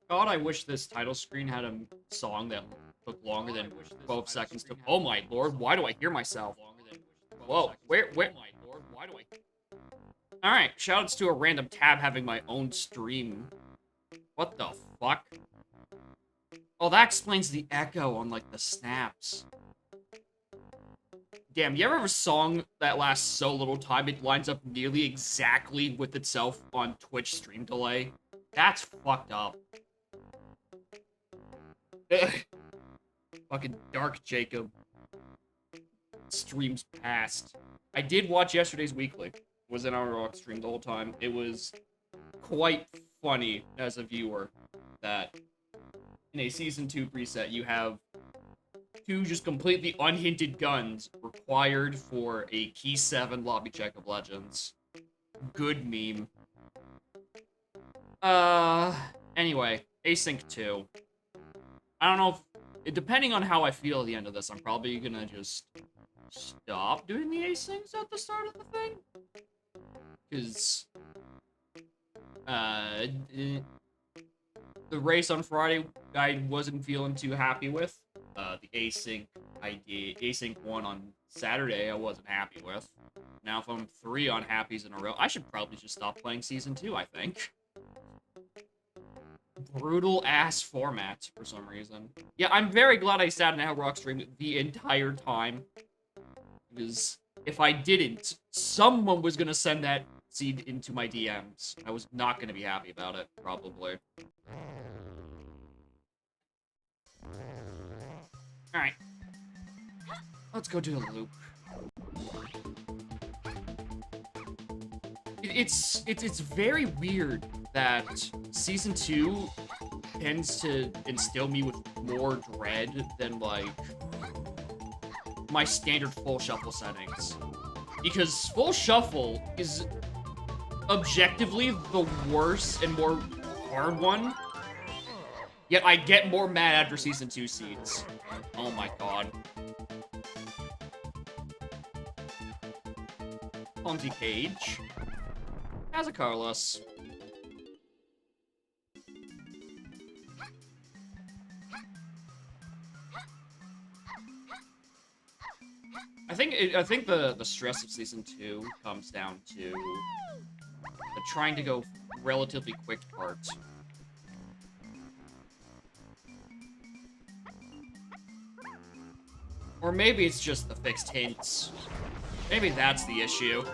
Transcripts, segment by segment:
God, I wish this title screen had a song that took longer than 12 seconds to. Oh my lord, why do I hear myself? Whoa, where? Alright, shoutouts to a random tab having my own stream. What the fuck? Oh, that explains the echo on, like, the snaps. Damn, you ever have a song that lasts so little time it lines up nearly exactly with itself on Twitch stream delay? That's fucked up. Fucking Dark Jacob. Streams past. I did watch yesterday's weekly. Was in our rock stream the whole time. It was quite funny as a viewer that in a season 2 preset you have two just completely unhinted guns required for a key 7 lobby check of Legends. Good meme. Anyway, Async 2. I don't know if, depending on how I feel at the end of this, I'm probably gonna just stop doing the asyncs at the start of the thing. Because, the race on Friday I wasn't feeling too happy with. The async async 1 on Saturday I wasn't happy with. Now if I'm 3 unhappies in a row, I should probably just stop playing Season 2, I think. Brutal ass format for some reason. Yeah, I'm very glad I sat in a rock stream the entire time. Because if I didn't, someone was gonna send that seed into my DMs. I was not gonna be happy about it, probably. Alright. Let's go do the loop. It's very weird that Season 2 tends to instill me with more dread than, like, my standard full shuffle settings. Because full shuffle is objectively the worst and more hard one. Yet I get more mad after Season 2 seeds. Oh my god. Clumsy Cage. How's it, Carlos? I think the stress of Season 2 comes down to trying to go relatively quick parts. Or maybe it's just the fixed hints. Maybe that's the issue.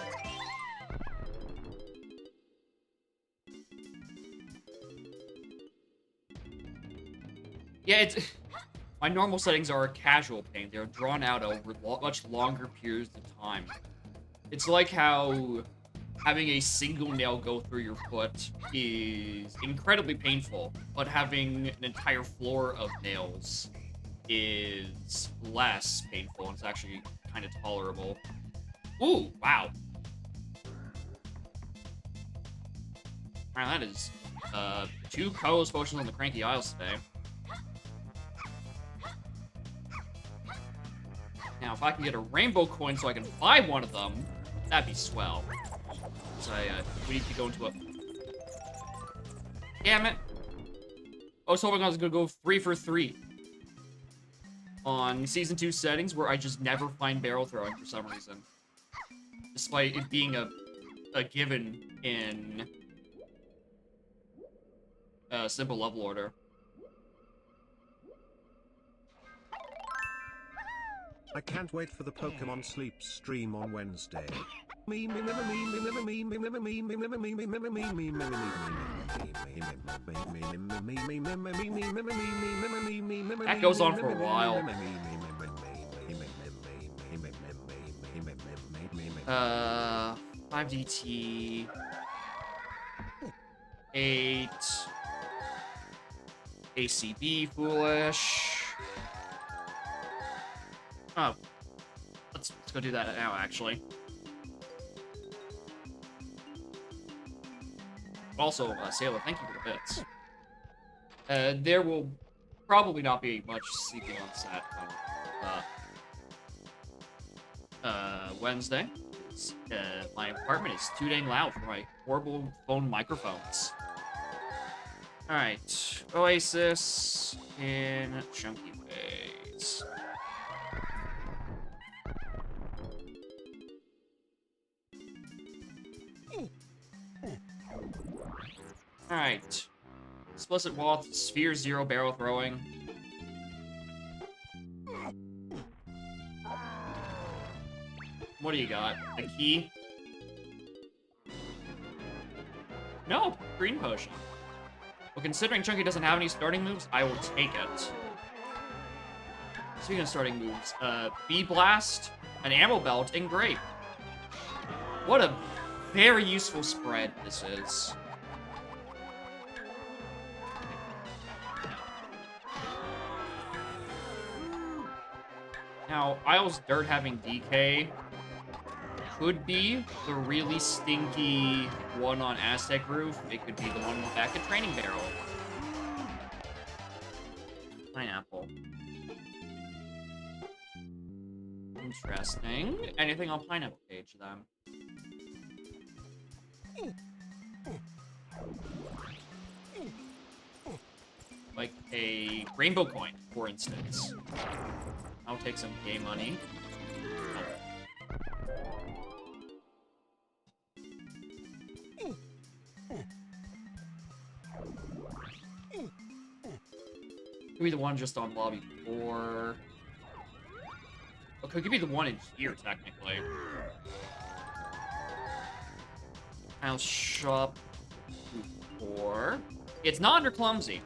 Yeah, it's... My normal settings are a casual pain. They're drawn out over much longer periods of time. It's like how having a single nail go through your foot is incredibly painful, but having an entire floor of nails is less painful, and it's actually kind of tolerable. Ooh, wow. Alright, that is 2 Carlos potions on the Cranky Isles today. Now, if I can get a rainbow coin so I can buy one of them, that'd be swell. So, we need to go into a... Damn it! I was hoping I was gonna go 3 for 3 on Season 2 settings where I just never find barrel throwing for some reason. Despite it being a given in simple level order. I can't wait for the Pokemon Sleep stream on Wednesday. That goes on for a while. 5DT 8 ACB foolish. Oh, let's go do that now, actually. Also, Sailor, thank you for the bits. There will probably not be much sleeping on set on Wednesday. My apartment is too dang loud for my horrible phone microphones. Alright, Oasis in Chunky Phase. Alright. Explicit Wall, Sphere 0, Barrel Throwing. What do you got? A key? No, Green Potion. Well, considering Chunky doesn't have any starting moves, I will take it. Speaking of starting moves, Bee Blast, an Ammo Belt, and Grape. What a very useful spread this is. Now, Isle's Dirt having DK could be the really stinky one on Aztec Roof. It could be the one back at Training Barrel. Pineapple. Interesting. Anything on Pineapple page, then? Like a Rainbow Coin, for instance. I'll take some game money. Could be the one just on lobby 4. Well, could be the one in here, technically. I'll shop 4. It's not under Clumsy.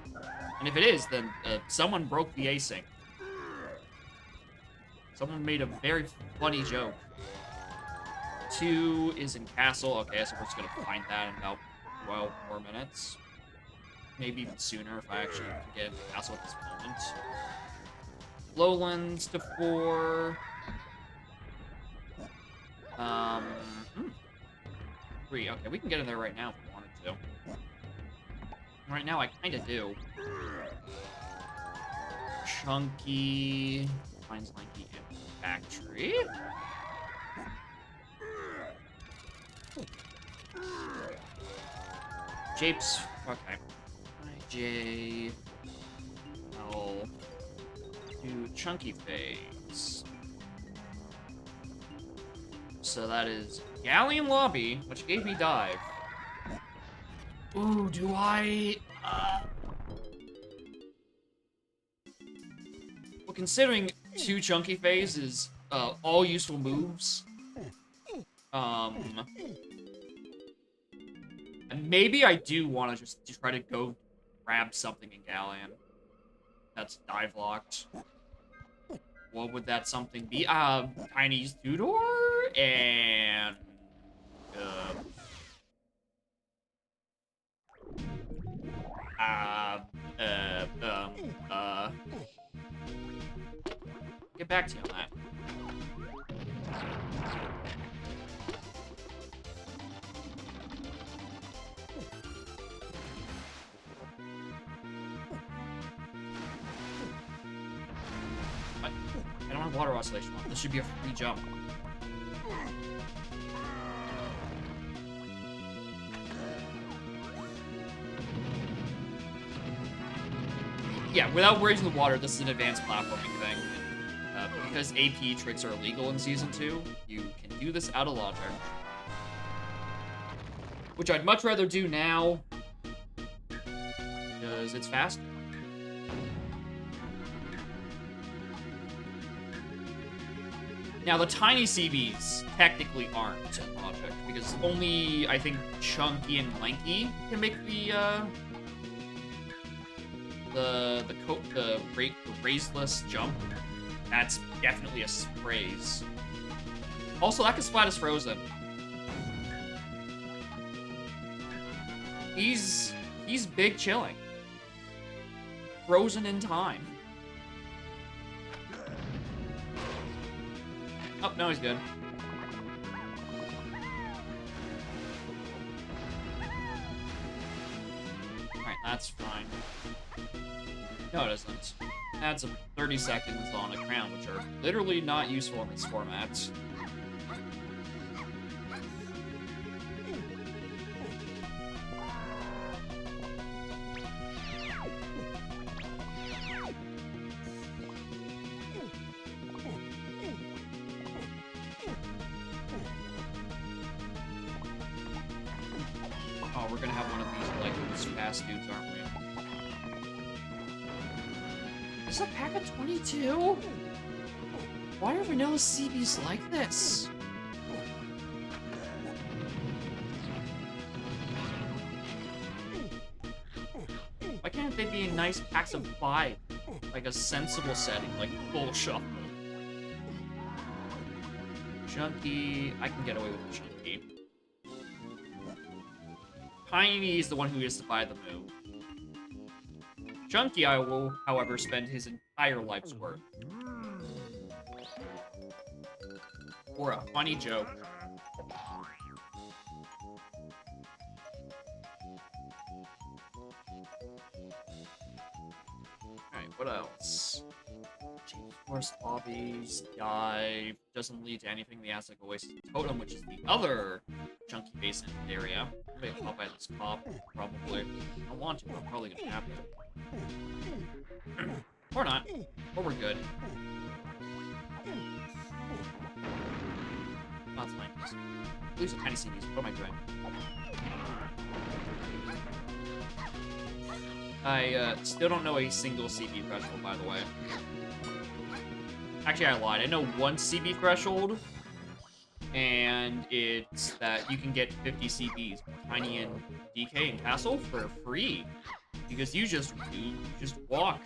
And if it is, then someone broke the async. Someone made a very funny joke. 2 is in Castle. Okay, so we're just gonna find that in about 12 more minutes. Maybe even sooner if I actually can get into Castle at this moment. Lowlands to 4. 3. Okay, we can get in there right now if we wanted to. Right now, I kind of do. Chunky. Finds Lanky in Factory. Japes. Okay. J. L. Do Chunky Phase. So that is Galleon Lobby, which gave me dive. Ooh, do I? Well, considering 2 Chunky Phases, all useful moves. And maybe I do want to just try to go grab something in Galleon. That's dive locked. What would that something be? Tiny's Tudor and get back to you on that. What? I don't have Water Oscillation on. This should be a free jump. Yeah, without raising the water, this is an advanced platforming thing. Because AP tricks are illegal in Season 2, you can do this out of logic. Which I'd much rather do now, because it's faster. Now, the tiny CBs technically aren't in logic, because only, I think, Chunky and Lanky can make the raiseless jump. That's definitely a sprays. Also, that can splat as Frozen. He's big chilling. Frozen in time. Oh, no, he's good. Alright, that's fine. No, it isn't. Adds 30 seconds on a crown, which are literally not useful in this format. Oh, we're gonna have one of these, like, fast dudes, aren't we? This is a pack of 22? Why are vanilla CBs like this? Why can't they be in nice packs of 5? Like a sensible setting, like full shuffle. Chunky, I can get away with Chunky. Tiny is the one who gets to buy the move. Chunky, I will, however, spend his entire life's worth. For a funny joke. Alright, what else? Change forest lobbies, dive, doesn't lead to anything in the Aztec Oasis Totem, which is the other chunky basin area. I'm gonna pop by this cop, probably. I don't want to, I'm probably gonna have to. Or not. Or we're good. That's fine. Lose a tiny CDs. What am I doing? I still don't know a single CB threshold, by the way. Actually, I lied. I know one CB threshold, and it's that you can get 50 CBs, Tiny and DK and Castle, for free. Because you just walk.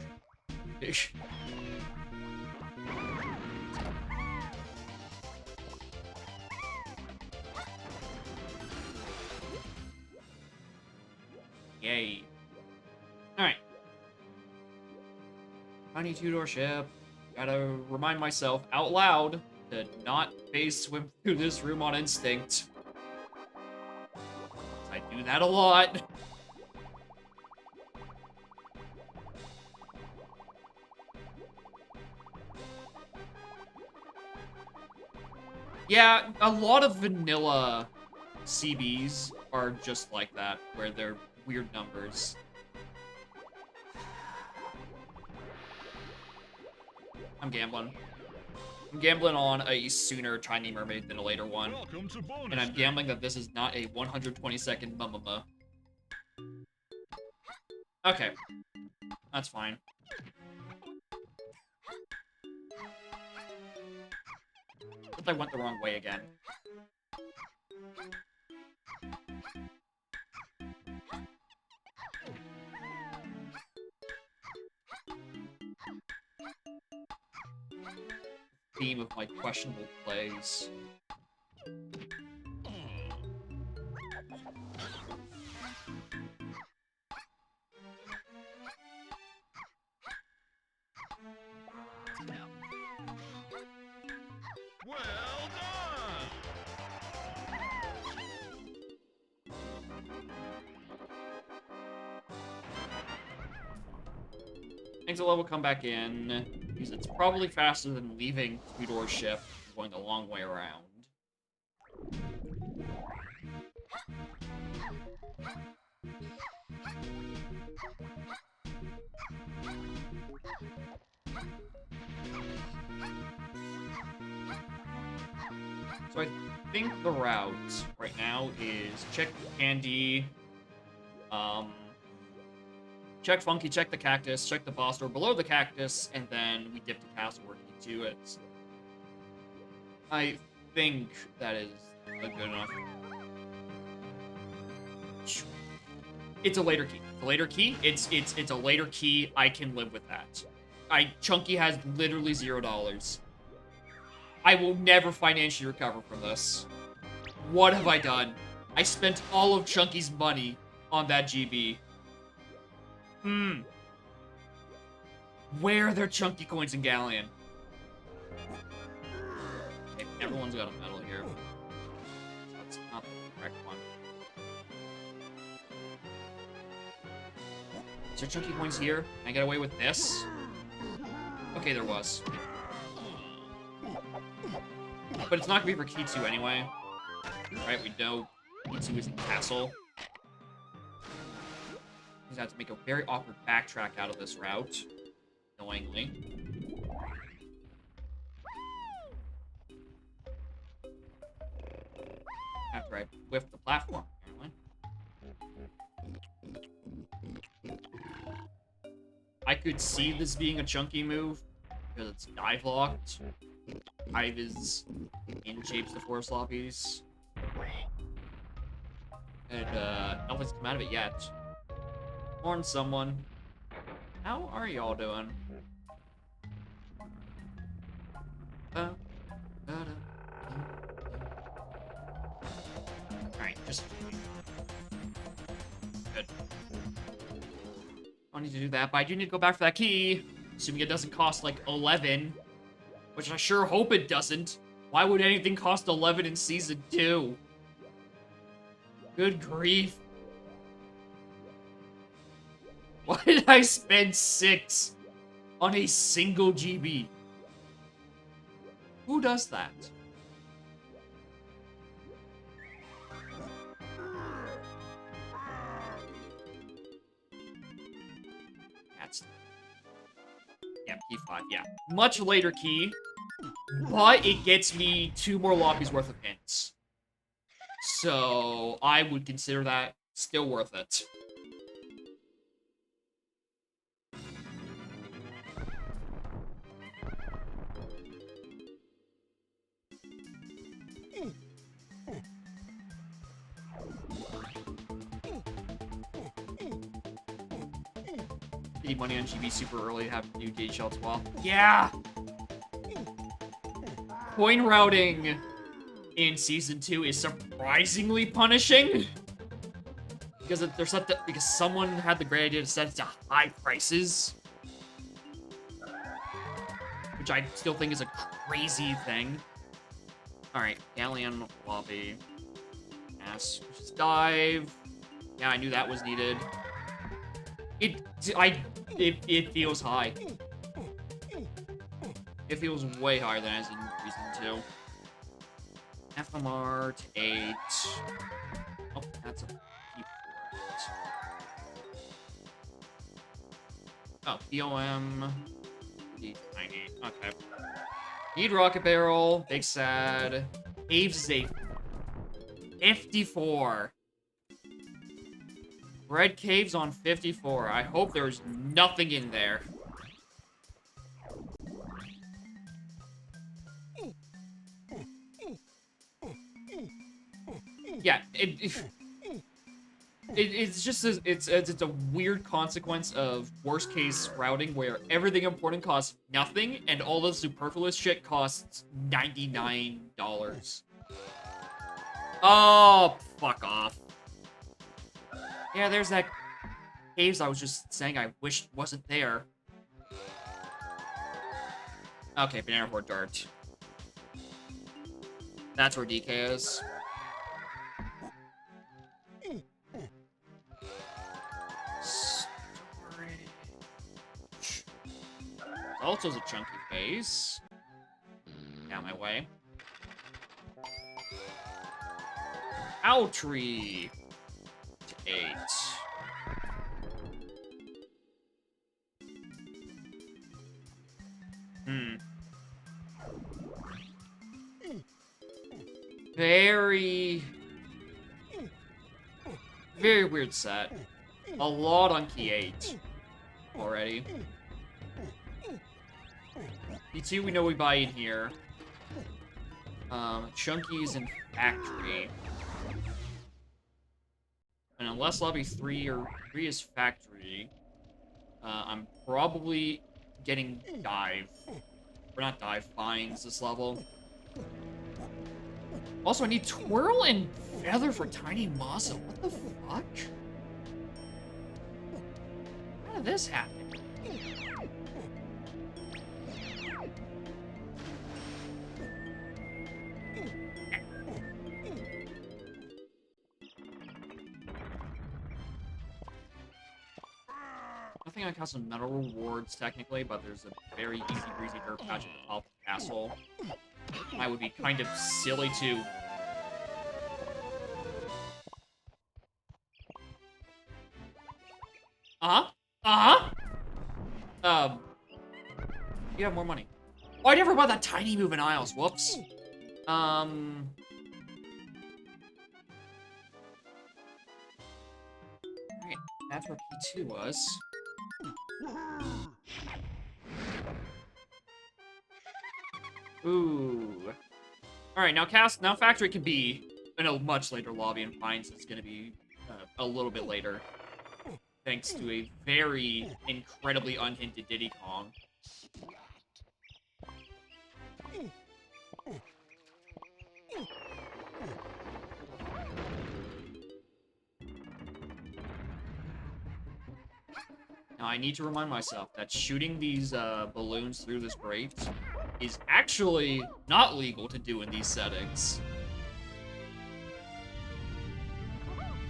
Yay. Alright. Tiny two-door ship. Gotta remind myself out loud to not face swim through this room on instinct. I do that a lot. Yeah, a lot of vanilla CBs are just like that, where they're weird numbers. I'm gambling. I'm gambling on a sooner Tiny Mermaid than a later one. And I'm gambling that this is not a 120-second mumma. Okay. That's fine. But I went the wrong way again. Theme of my questionable plays. Well done! Exile will come back in, because it's probably faster than leaving two-door ship, going the long way around. So I think the route right now is check Candy, check Funky, check the Cactus, check the boss door below the Cactus, and then we dip to Castle where Key 2 is. I think that is a good enough. It's a later key. The later key, it's a later key. I can live with that. Chunky has literally $0. I will never financially recover from this. What have I done? I spent all of Chunky's money on that GB. Where are their Chunky coins in Galleon? Okay, everyone's got a medal here. That's not the correct one. Is there Chunky coins here? Can I get away with this? Okay, there was. But it's not gonna be for Key 2 anyway. Right, we know Key 2 is in Castle. He's gonna have to make a very awkward backtrack out of this route. Annoyingly. After I whiff the platform, apparently. could see this being a chunky move because it's dive locked. Dive is in shapes the forest lobbies. And nothing's come out of it yet. Warn someone. How are y'all doing? Alright, just good. I don't need to do that, but I do need to go back for that key. Assuming it doesn't cost like 11. Which I sure hope it doesn't. Why would anything cost 11 in Season 2? Good grief. Why did I spend 6 on a single GB? Who does that? That's... yeah, key 5, yeah. Much later key, but it gets me 2 more lobbies worth of hints. So, I would consider that still worth it. Getting money on GB super early to have new gauge shells as well. Yeah! Coin routing in Season 2 is surprisingly punishing. Because they're set to, because someone had the great idea to set it to high prices. Which I still think is a crazy thing. Alright, Galleon lobby. Yes, just dive. Yeah, I knew that was needed. It feels high. It feels way higher than it is in Season 2. FMR to 8. Oh, that's a P4. Oh, POM. Tiny. Okay. Need Rocket Barrel. Big Sad. Caves is a 54. Red Caves on 54. I hope there's nothing in there. Yeah, it's just it's a weird consequence of worst case routing where everything important costs nothing and all the superfluous shit costs $99. Oh, fuck off. Yeah, there's that caves I was just saying I wished wasn't there. Okay, Banana Horde Dart. That's where DK is. Storage. Alto's a chunky face. Out my way. Owtree. 8. Very weird set. A lot on key 8 already. P2 we know we buy in here. Chunky's in factory. And unless lobby 3 or 3 is factory, I'm probably getting dive. Or not dive, fines this level. Also, I need Twirl and Feather for Tiny Muzzle. What the fuck? How did this happen? I think I got some metal rewards technically, but there's a very easy breezy dirt patch at the top of the castle. I would be kind of silly to... You have more money. Oh, I never bought that tiny move in Isles. Whoops. Alright, that's where P2 was. Ooh. Alright, now Factory can be in a much later lobby, and Pines is gonna be a little bit later. Thanks to a very incredibly unhinted Diddy Kong. Now, I need to remind myself that shooting these balloons through this grate is actually not legal to do in these settings.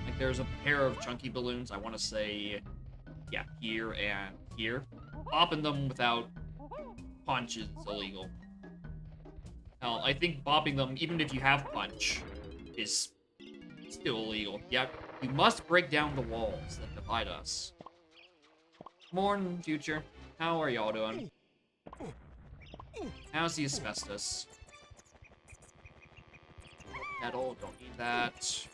Like, there's a pair of chunky balloons, I want to say, yeah, here and here. Bopping them without punch is illegal. Now, I think bopping them, even if you have punch, is still illegal. Yet, we must break down the walls that divide us. Morning, future. How are y'all doing? How's the asbestos? Metal, don't need that.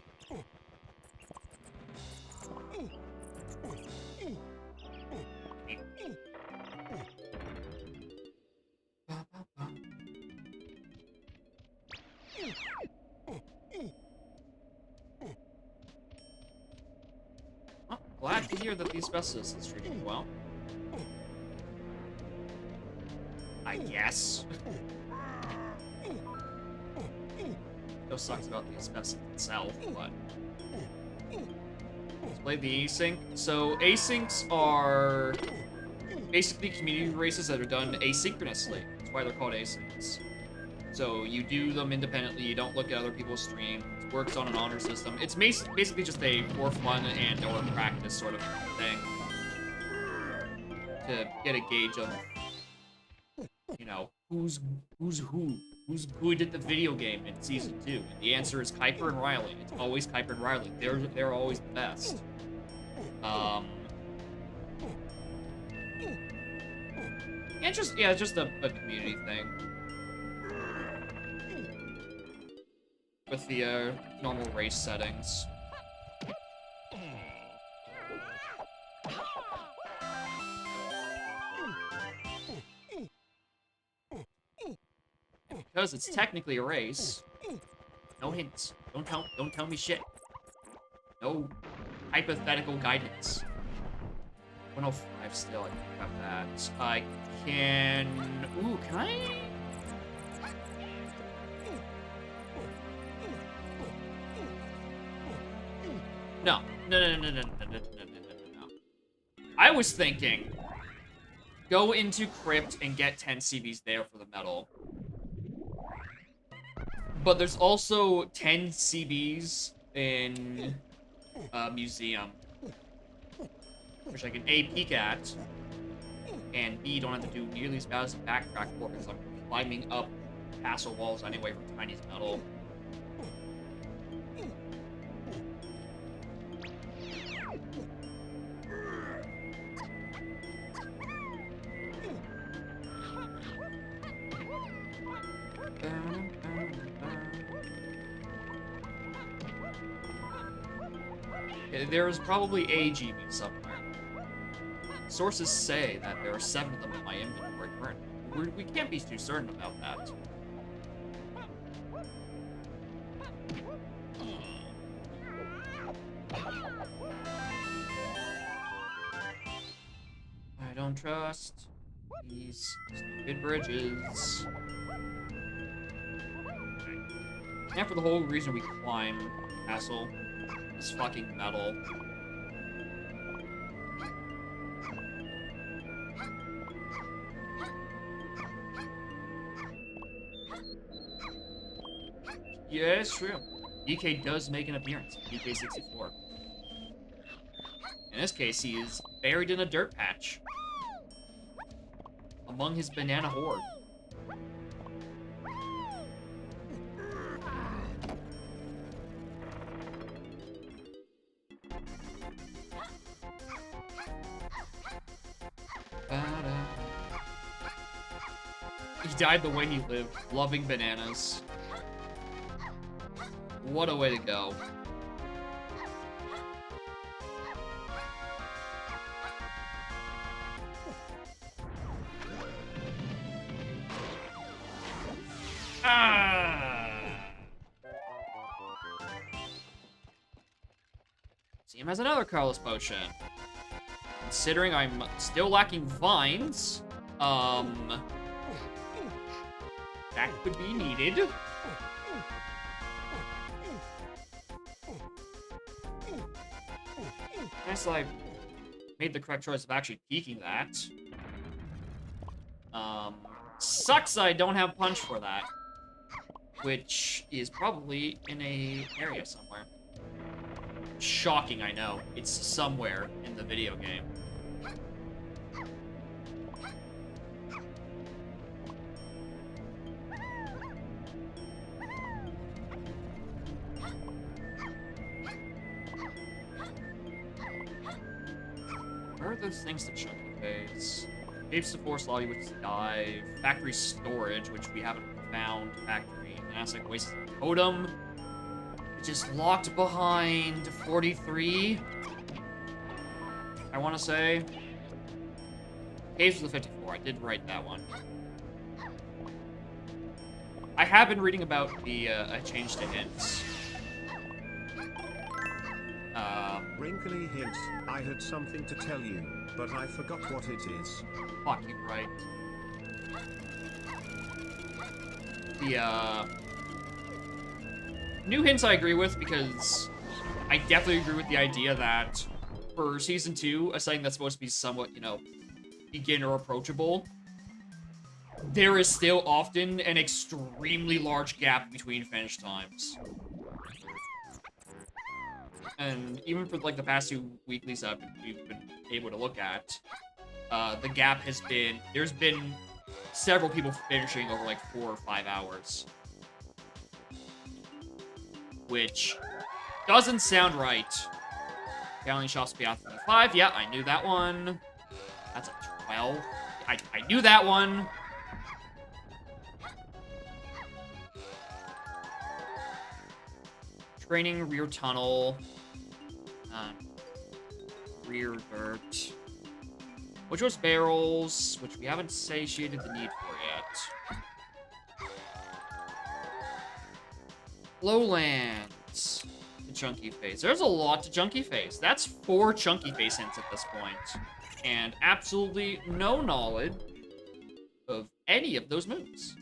Oh, glad to hear that the asbestos is treating you well. I guess. Still sucks about the asbestos itself, but... Let's play the async. So, asyncs are basically community races that are done asynchronously. That's why they're called asyncs. So, you do them independently, you don't look at other people's streams, it works on an honor system. It's basically just a for fun and or practice sort of thing. To get a gauge of, you know, who's good at the video game in Season 2. And the answer is Kuiper and Riley. It's always Kuiper and Riley. They're always the best. And just a community thing. With the normal race settings. Because it's technically a race. No hints. Don't tell me shit. No hypothetical guidance. 105 still, I think about that. I can... Ooh, can I? No. No. I was thinking, go into Crypt and get 10 CVs there for the medal. But there's also 10 CVs in Museum, which I can A, peek at, and B, don't have to do nearly as bad as a backtrack for because I'm climbing up castle walls anyway from Tiny's medal. There's probably a GB somewhere. Sources say that there are 7 of them in my inventory currently. We can't be too certain about that. I don't trust these stupid bridges. And for the whole reason we climb castle. This fucking metal. Yeah, it's true. DK does make an appearance. DK64. In this case, he is buried in a dirt patch. Among his banana horde. He died the way he lived, loving bananas. What a way to go. Ah! Team has another colorless potion. Considering I'm still lacking vines, that could be needed. Guess I made the correct choice of actually peeking that. Sucks I don't have punch for that. Which is probably in a area somewhere. Shocking, I know. It's somewhere in the video game. Where are those things to chunky phase? Apes to Force Lobby, which is Dive. Factory Storage, which we haven't found. Factory. Monastic Oasis Totem, which is locked behind 43. I want to say. Caves was the 54. I did write that one. I have been reading about the change to hints. Wrinkly hints, I had something to tell you, but I forgot what it is. Fuck you, right. The, new hints I agree with, because I definitely agree with the idea that for Season 2, a setting that's supposed to be somewhat, you know, beginner approachable, there is still often an extremely large gap between finish times. And even for, like, the past 2 weeklies that we've been able to look at, the gap has been... There's been several people finishing over, like, 4 or 5 hours. Which doesn't sound right. Gallon Shops Beyond 35. Yeah, I knew that one. That's a 12. I knew that one. Training rear tunnel. Rear dirt. Which was barrels, which we haven't satiated the need for yet. Lowlands. The Chunky Face. There's a lot to Chunky Face. That's 4 Chunky Face hints at this point. And absolutely no knowledge of any of those moves.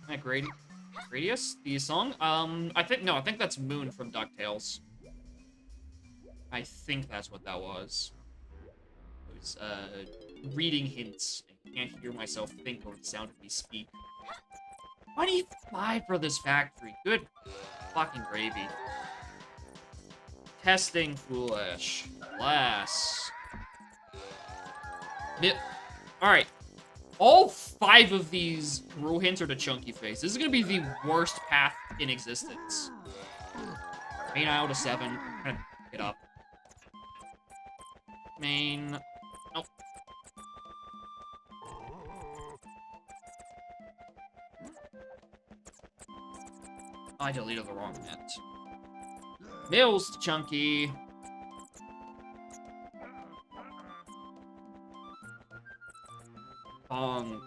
Gradius, the song? I think that's Moon from DuckTales. I think that's what that was. It was, reading hints. I can't hear myself think or the sound of me speak. 25 for this factory. Good fucking gravy. Testing foolish. Bless. Alright. All 5 of these rule hints are to Chunky Face. This is gonna be the worst path in existence. Main aisle to 7. I'm gonna pick it up. Main. Nope. I deleted the wrong hint. Mills to Chunky. Oh.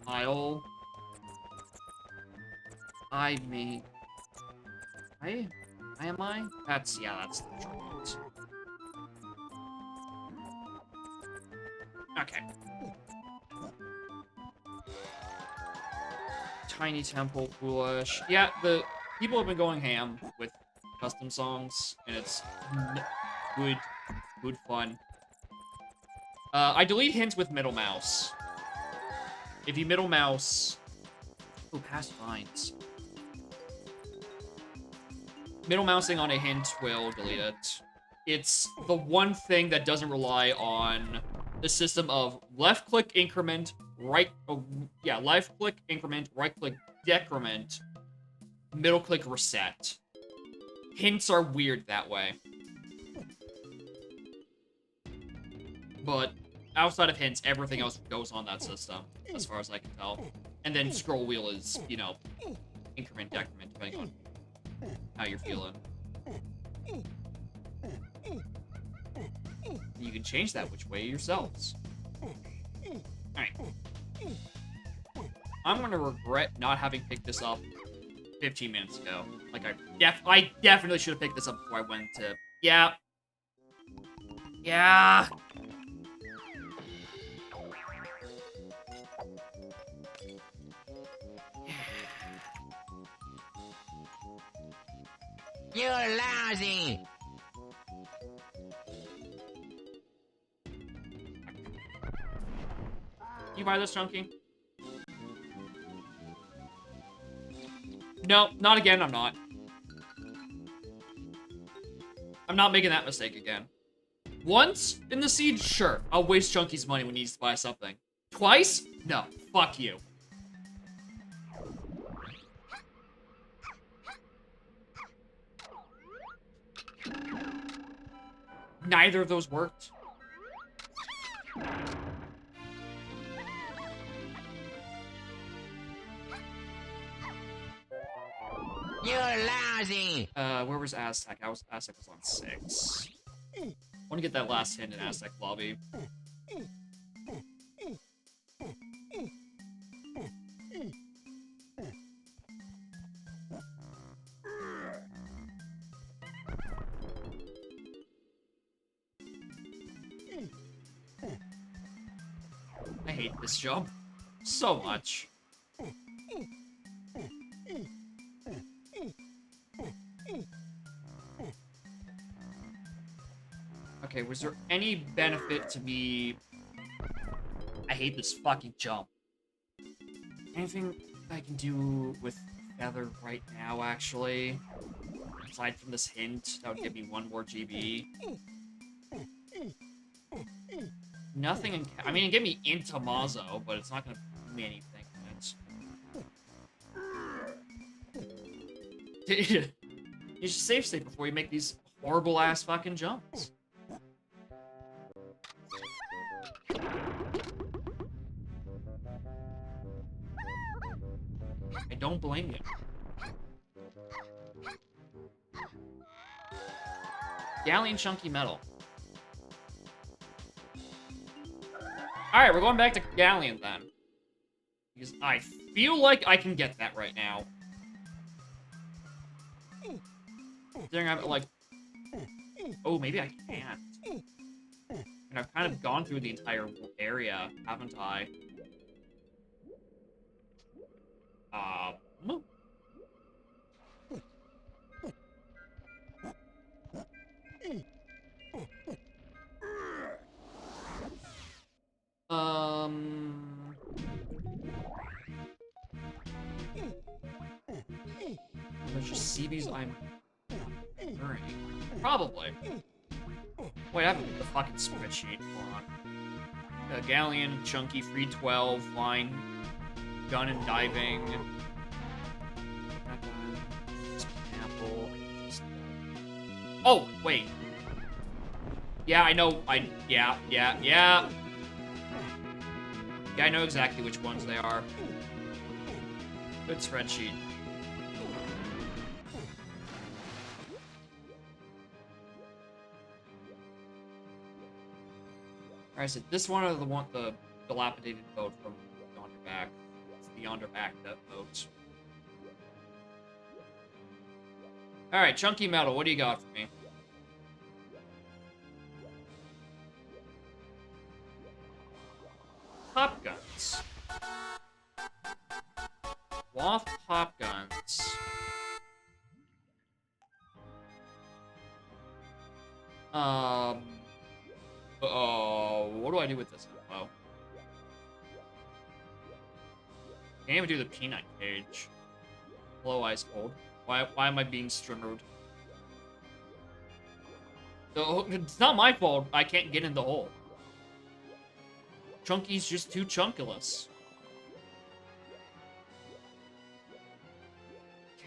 Aisle. I am I? That's the short. Okay. Tiny Temple, foolish. Yeah, the people have been going ham with custom songs, and it's good fun. I delete hints with middle mouse. If you middle mouse... Oh, past vines. Middle mousing on a hint will delete it. It's the one thing that doesn't rely on the system of left-click increment, left-click increment, right-click decrement, middle-click reset. Hints are weird that way. But outside of hints, everything else goes on that system, as far as I can tell. And then scroll wheel is, you know, increment, decrement, depending on how you're feeling. You can change that which way yourselves. Alright. I'm gonna regret not having picked this up 15 minutes ago. Like, I definitely should have picked this up before I went to... Yeah. Yeah. You're lousy! You buy this, Chunky? No, not again, I'm not. I'm not making that mistake again. Once in the seed, sure. I'll waste Chunky's money when he needs to buy something. Twice? No. Fuck you. Neither of those worked. You're lousy! Where was Aztec? Aztec was on 6. I want to get that last hit in Aztec lobby. I hate this jump so much. Okay, was there any benefit to me? I hate this fucking jump. Anything I can do with Feather right now, actually? Aside from this hint, that would give me 1 more GB. Nothing in... I mean, it gave me into Mazo, but it's not gonna do me anything. You should save state before you make these horrible-ass fucking jumps. I don't blame you. Galleon Chunky Metal. Alright, we're going back to Galleon then. Because I feel like I can get that right now. Considering I'm like... Oh, maybe I can't. And I've kind of gone through the entire area, haven't I? There's just CBs I'm earning. Probably. Wait, I haven't the fucking spreadsheet. Hold on. Galleon, Chunky, Free 12, Flying, Gun and Diving. Apple. Oh, wait. Yeah, I know. Yeah. Yeah, I know exactly which ones they are. Good spreadsheet. Alright, so this one or the dilapidated boat from Yonder Back. It's the Yonder Back boat. Alright, Chunky Metal, what do you got for me? Pop guns. Waft pop guns. What do I do with this info? Can't even do the peanut cage. Hello, Ice Cold. Why am I being strimmered? It's not my fault I can't get in the hole. Chunky's just too chunkulous.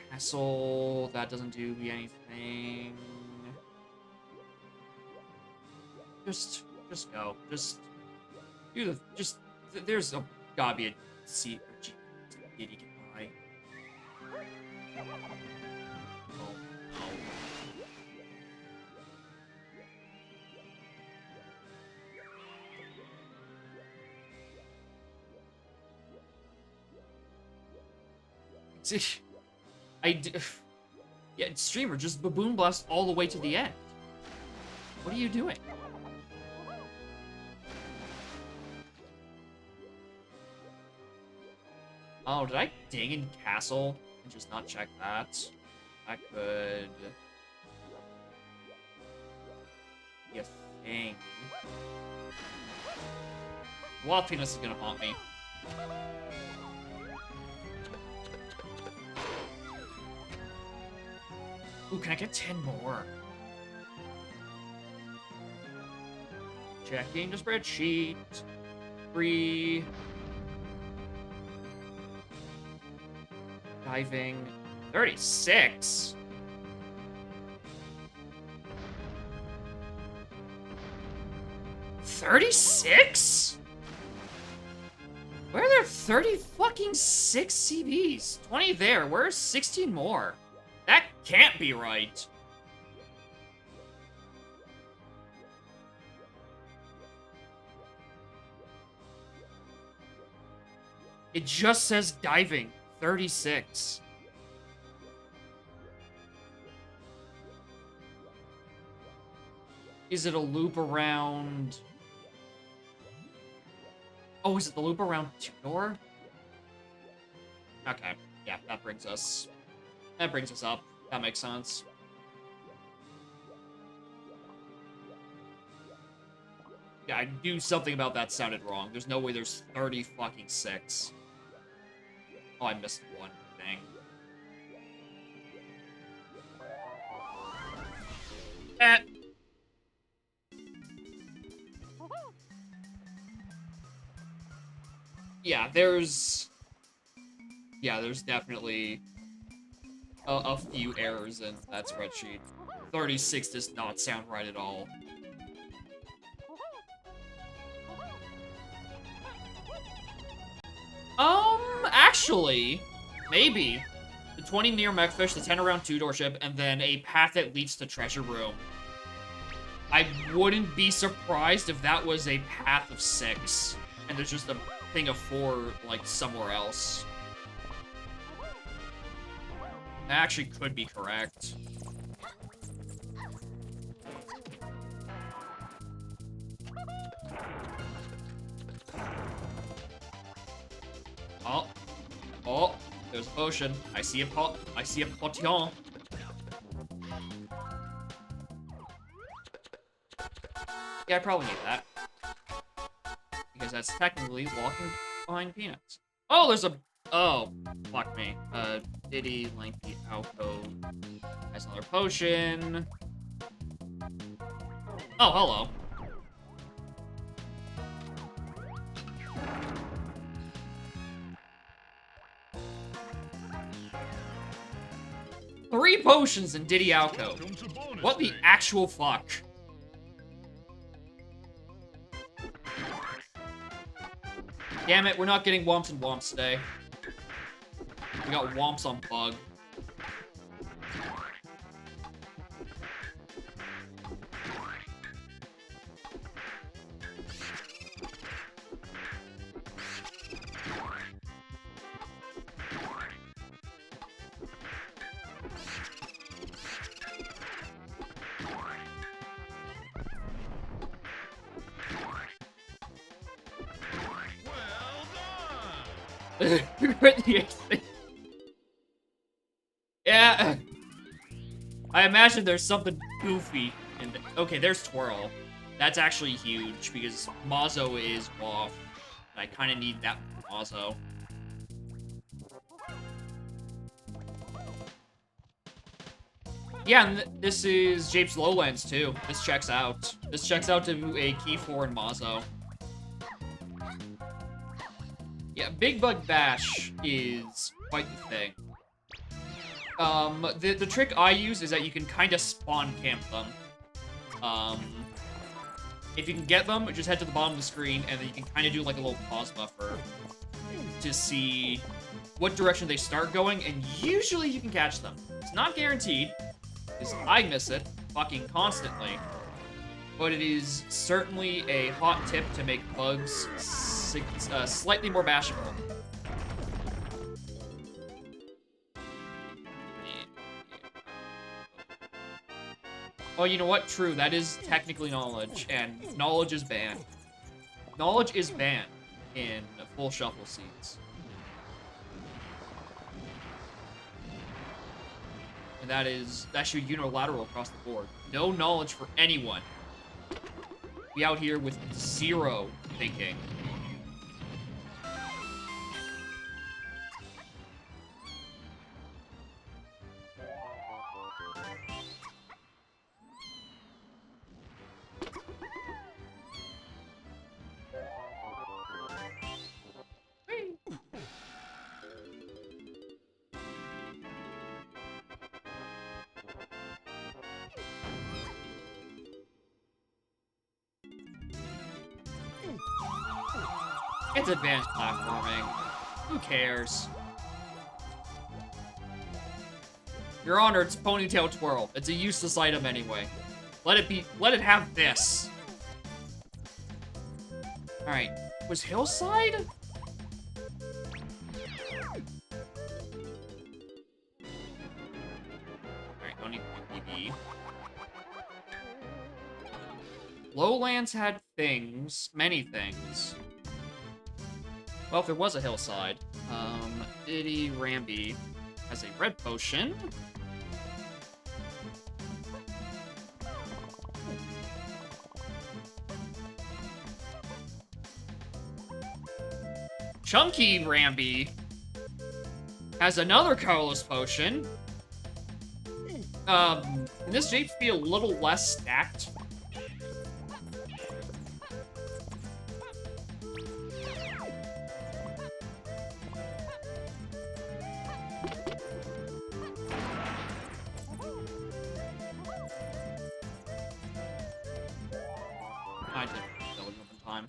Castle, that doesn't do me anything. Just go. Just do the. There's gotta be a seat or G. Did he get by? Oh, no. Yeah, streamer, just Baboon Blast all the way to the end. What are you doing? Oh, did I ding in Castle and just not check that? I could... You think... Wild Penis is gonna haunt me. Ooh, can I get 10 more? Checking the spreadsheet. 3. Diving. 36? $36? Where are there 30 fucking 6 CVs? 20 there. Where's 16 more? That can't be right. It just says diving. 36. Is it a loop around... Oh, is it the loop around Tudor? Okay. Yeah, that brings us up. That makes sense. Yeah, I knew something about that sounded wrong. There's no way there's 30 fucking 6. Oh, I missed one thing. Yeah, there's definitely a few errors in that spreadsheet. 36 does not sound right at all. Actually, maybe. The 20 near Mechfish, the 10 around Two-Door Ship, and then a path that leads to Treasure Room. I wouldn't be surprised if that was a path of 6, and there's just a thing of 4, like, somewhere else. That actually could be correct. Oh, there's a potion. I see a potion. Yeah, I probably need that. Because that's technically walking behind peanuts. Oh, there's a... Oh, fuck me. Diddy, Lengthy, Alco. Has another potion. Oh, hello. Three potions in Diddy Alco. What the actual fuck? Damn it, we're not getting Womps and Womps today. We got Womps on Bug. Yeah. I imagine there's something goofy in the... Okay, there's Twirl. That's actually huge because Mazo is Waff. And I kind of need that for Mazo. Yeah, and this is Japes Lowlands too. This checks out. This checks out to a Key 4 in Mazo. Yeah, Big Bug Bash is quite the thing. The trick I use is that you can kind of spawn camp them. If you can get them, just head to the bottom of the screen, and then you can kind of do like a little pause buffer to see what direction they start going, and usually you can catch them. It's not guaranteed, because I miss it fucking constantly, but it is certainly a hot tip to make bugs slightly more bashable. Oh, you know what? True, that is technically knowledge, and knowledge is banned. Knowledge is banned in full shuffle seeds. And that should be unilateral across the board. No knowledge for anyone. Be out here with zero thinking. It's advanced platforming. Who cares? Your Honor, it's Ponytail Twirl. It's a useless item anyway. Let it have this. Alright. Was Hillside? Alright, don't need PB. Lowlands had things. Many things. Well, if there was a Hillside, Diddy Ramby has a red potion. Chunky Ramby has another colorless potion. Can this shape be a little less stacked? I did that was open time.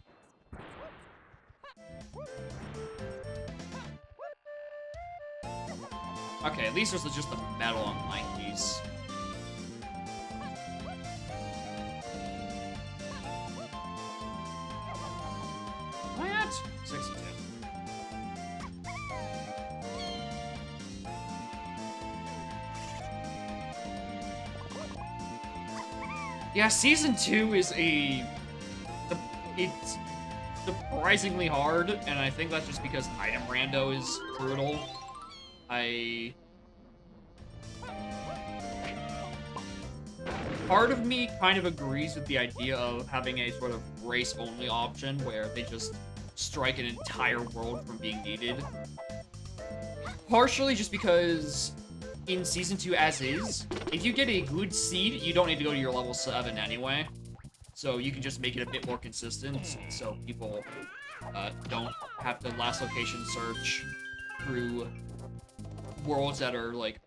Okay, at least there's just the metal on Nikes. What? 62. Yeah, Season 2 is it's surprisingly hard, and I think that's just because item rando is brutal. Part of me kind of agrees with the idea of having a sort of race-only option where they just strike an entire world from being needed. Partially just because in Season 2 as is, if you get a good seed, you don't need to go to your level 7 anyway. So you can just make it a bit more consistent, so people don't have to last location search through worlds that are like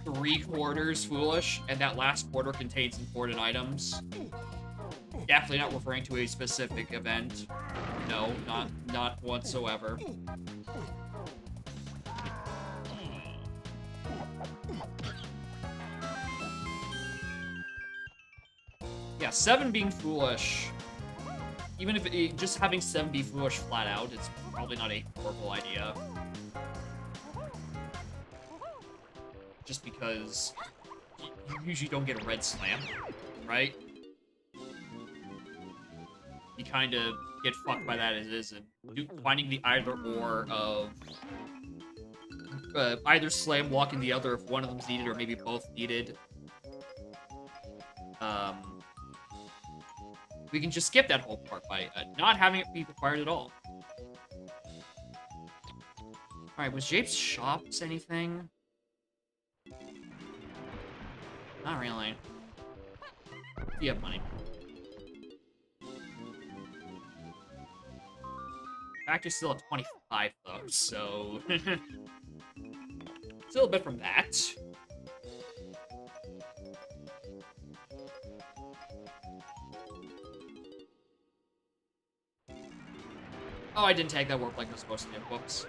3/4 foolish, and that last quarter contains important items. Definitely not referring to a specific event. No, not whatsoever. Yeah, 7 being foolish. Even if just having 7 be foolish flat out, it's probably not a horrible idea. Just because you usually don't get a red slam, right? You kind of get fucked by that as is, and finding the either or of either slam walking the other if one of them's needed or maybe both needed. We can just skip that whole part by not having it be required at all. Alright, was Jape's Shops anything? Not really. You have money. Factory's still at 25 though, so still a bit from that. Oh, I didn't take that work like I was supposed to do. Whoops.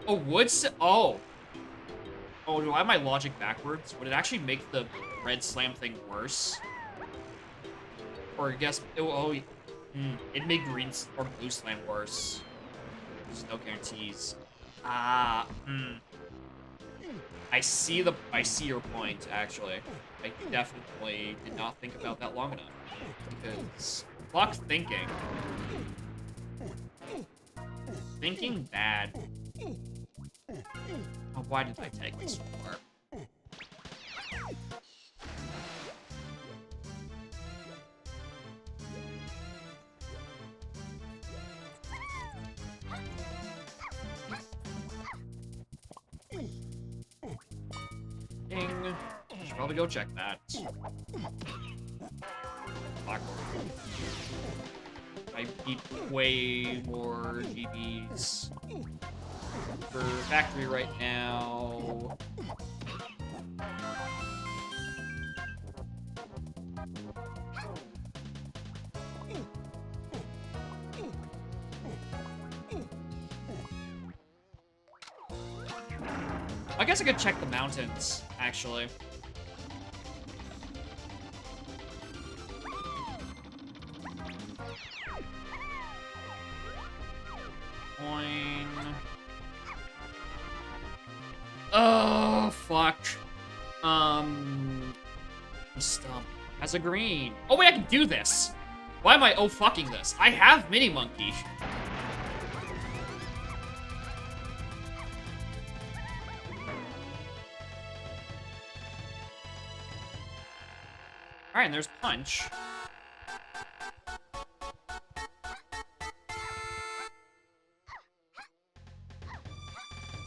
Oh, oh. Oh, do I have my logic backwards? Would it actually make the red slam thing worse? Or I guess, it'd make green or blue slam worse. There's no guarantees. Ah, I see your point, actually. I definitely did not think about that long enough. Because fuck thinking. Thinking bad. Oh, why did I take this far? Ding. I should probably go check that. Fuck. I need way more GBs for factory right now. I guess I could check the mountains, actually. Coin. Oh, fuck. Stump has a green. Oh, wait, I can do this. Why am I fucking this? I have Mini Monkey. Alright, and there's Punch.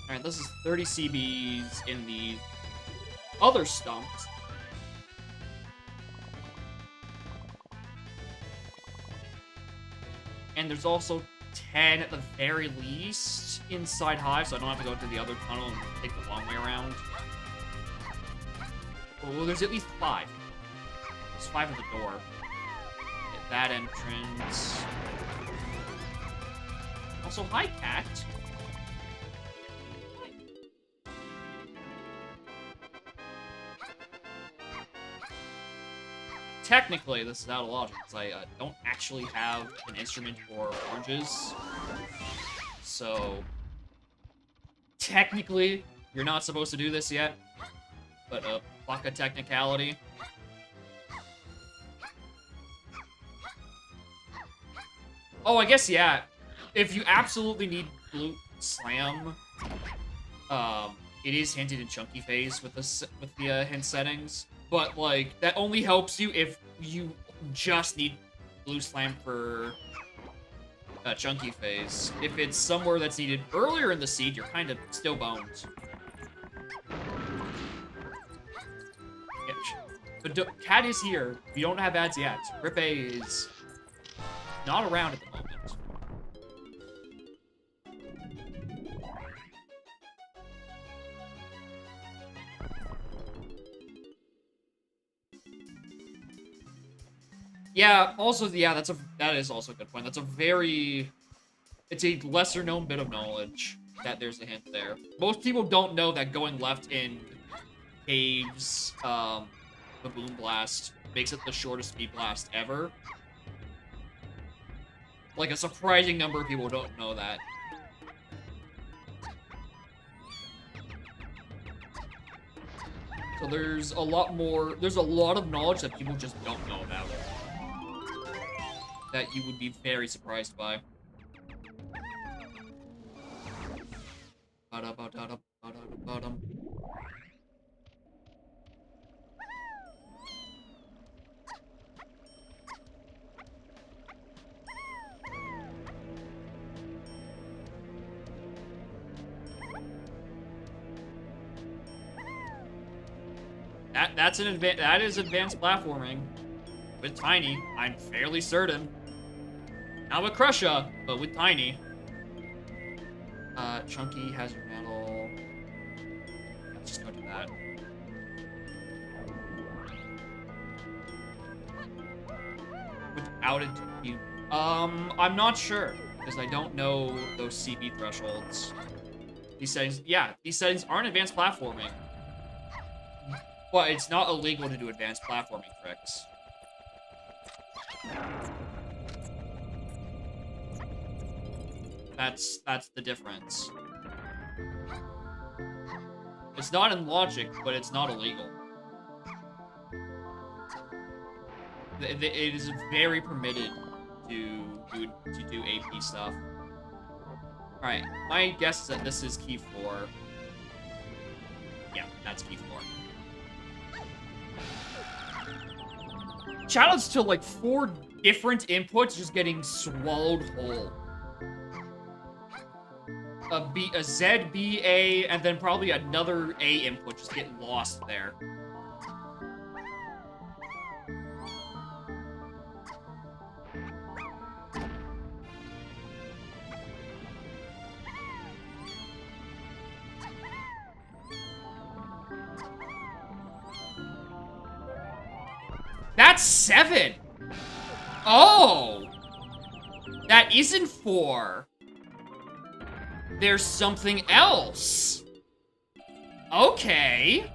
Alright, this is 30 CBs in the other stumps. And there's also 10 at the very least inside Hive, so I don't have to go to the other tunnel and take the long way around. Oh, there's at least 5. There's 5 at the door. At that entrance. Also, hi, Cat. Technically, this is out of logic, because I don't actually have an instrument for oranges. So, technically, you're not supposed to do this yet. But, fuck a technicality. Oh, I guess, yeah. If you absolutely need Blue Slam, it is hinted in Chunky Phase with the hint settings. But, like, that only helps you if you just need Blue Slam for Chunky Phase. If it's somewhere that's needed earlier in the seed, you're kind of still boned. Yeah, but Cat is here. We don't have ads yet. Rippe is not around at the moment. Yeah, also, yeah, that is also a good point. That's a very... It's a lesser-known bit of knowledge that there's a hint there. Most people don't know that going left in Caves, the Boom Blast, makes it the shortest speed blast ever. Like, a surprising number of people don't know that. So there's a lot of knowledge that people just don't know about. That you would be very surprised by. That is advanced platforming. With Tiny, I'm fairly certain. Not with Crusha, but with Tiny. Chunky has your metal. Let's just go to that. Without it, I'm not sure because I don't know those CB thresholds. These settings aren't advanced platforming. But it's not illegal to do advanced platforming tricks. That's the difference. It's not in logic, but it's not illegal. It is very permitted to do AP stuff. Alright, my guess is that this is key 4. Yeah, that's key 4. Challenge to like 4 different inputs just getting swallowed whole. A Z, B, A, and then probably another A input just get lost there. That's 7! Oh! That isn't 4. There's something else. Okay.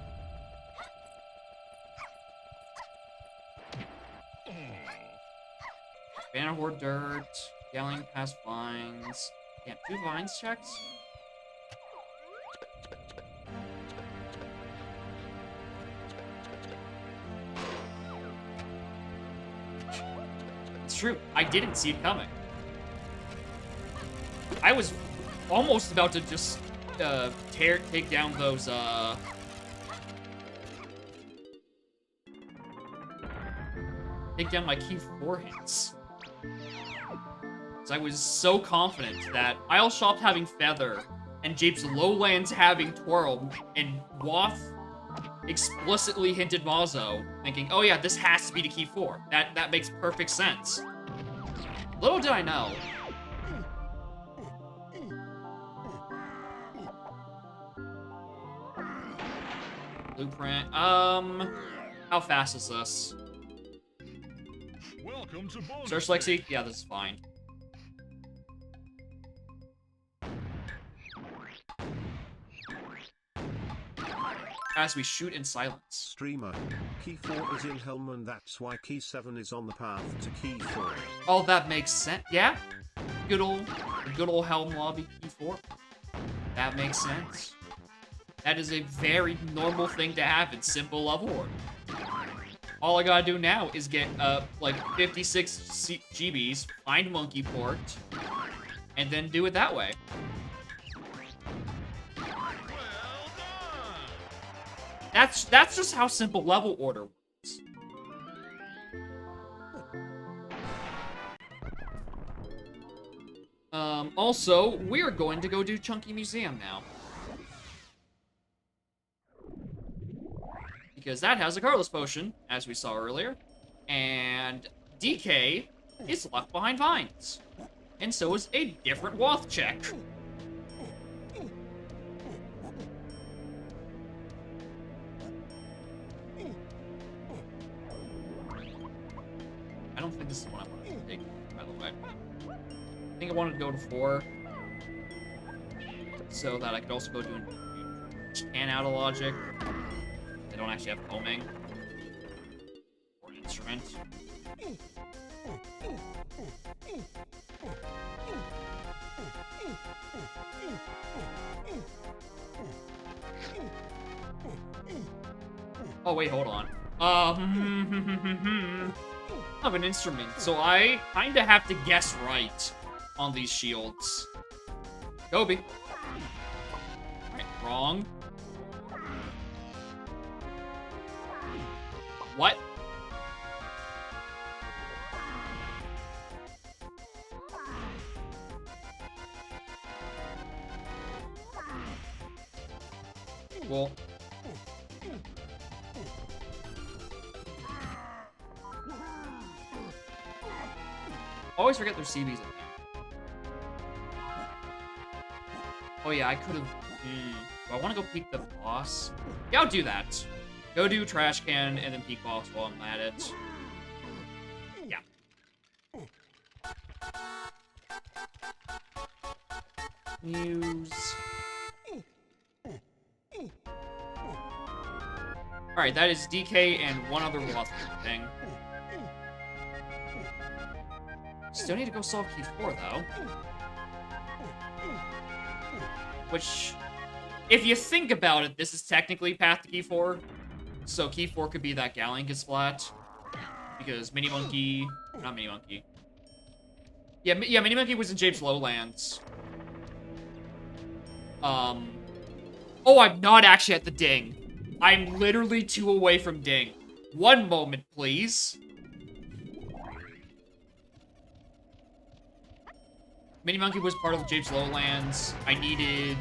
Banner Horde Dirt. Yelling past vines. Yeah, 2 vines checks? It's true. I didn't see it coming. I was almost about to just take down those take down my key 4 hints. Because I was so confident that Isle Shop having Feather and Jape's Lowlands having Twirl and Wath explicitly hinted Mazo, thinking, oh yeah, this has to be to key 4. That makes perfect sense. Little did I know. Blueprint. How fast is this? Welcome to bonus Search Lexi? Yeah, this is fine. As we shoot in silence. Streamer. Key 4 is in Helm and that's why key 7 is on the path to key 4. Oh, that makes sense. Yeah. Good old Helm lobby key 4. That makes sense. That is a very normal thing to have in simple level order. All I gotta do now is get, like, 56 GBs, find Monkey Port, and then do it that way. Well done. That's just how simple level order works. Also, we're going to go do Chunky Museum now. Because that has a Carlos Potion, as we saw earlier. And DK is left behind vines. And so is a different Wath check. I don't think this is what I wanted to take, by the way. I think I wanted to go to 4. So that I could also go do an out of logic. They don't actually have homing. Or an instrument. Oh, wait, hold on. Of an instrument, so I kinda have to guess right on these shields. Kobe. Alright, wrong. What? Well. Always forget there's CBs in there. Oh yeah, I could have. Do I want to go peek the boss? Yeah, I'll do that. Go do trash can and then peek boss while I'm at it. Yeah. News. Alright, that is DK and one other Wath thing. Still need to go solve key 4 though. Which if you think about it, this is technically path to key 4. So key 4 could be that Gallion splat. Because Mini Monkey... Not Mini Monkey. Yeah, Mini Monkey was in James Lowlands. Oh, I'm not actually at the ding. I'm literally 2 away from ding. One moment, please. Mini Monkey was part of James Lowlands. I needed...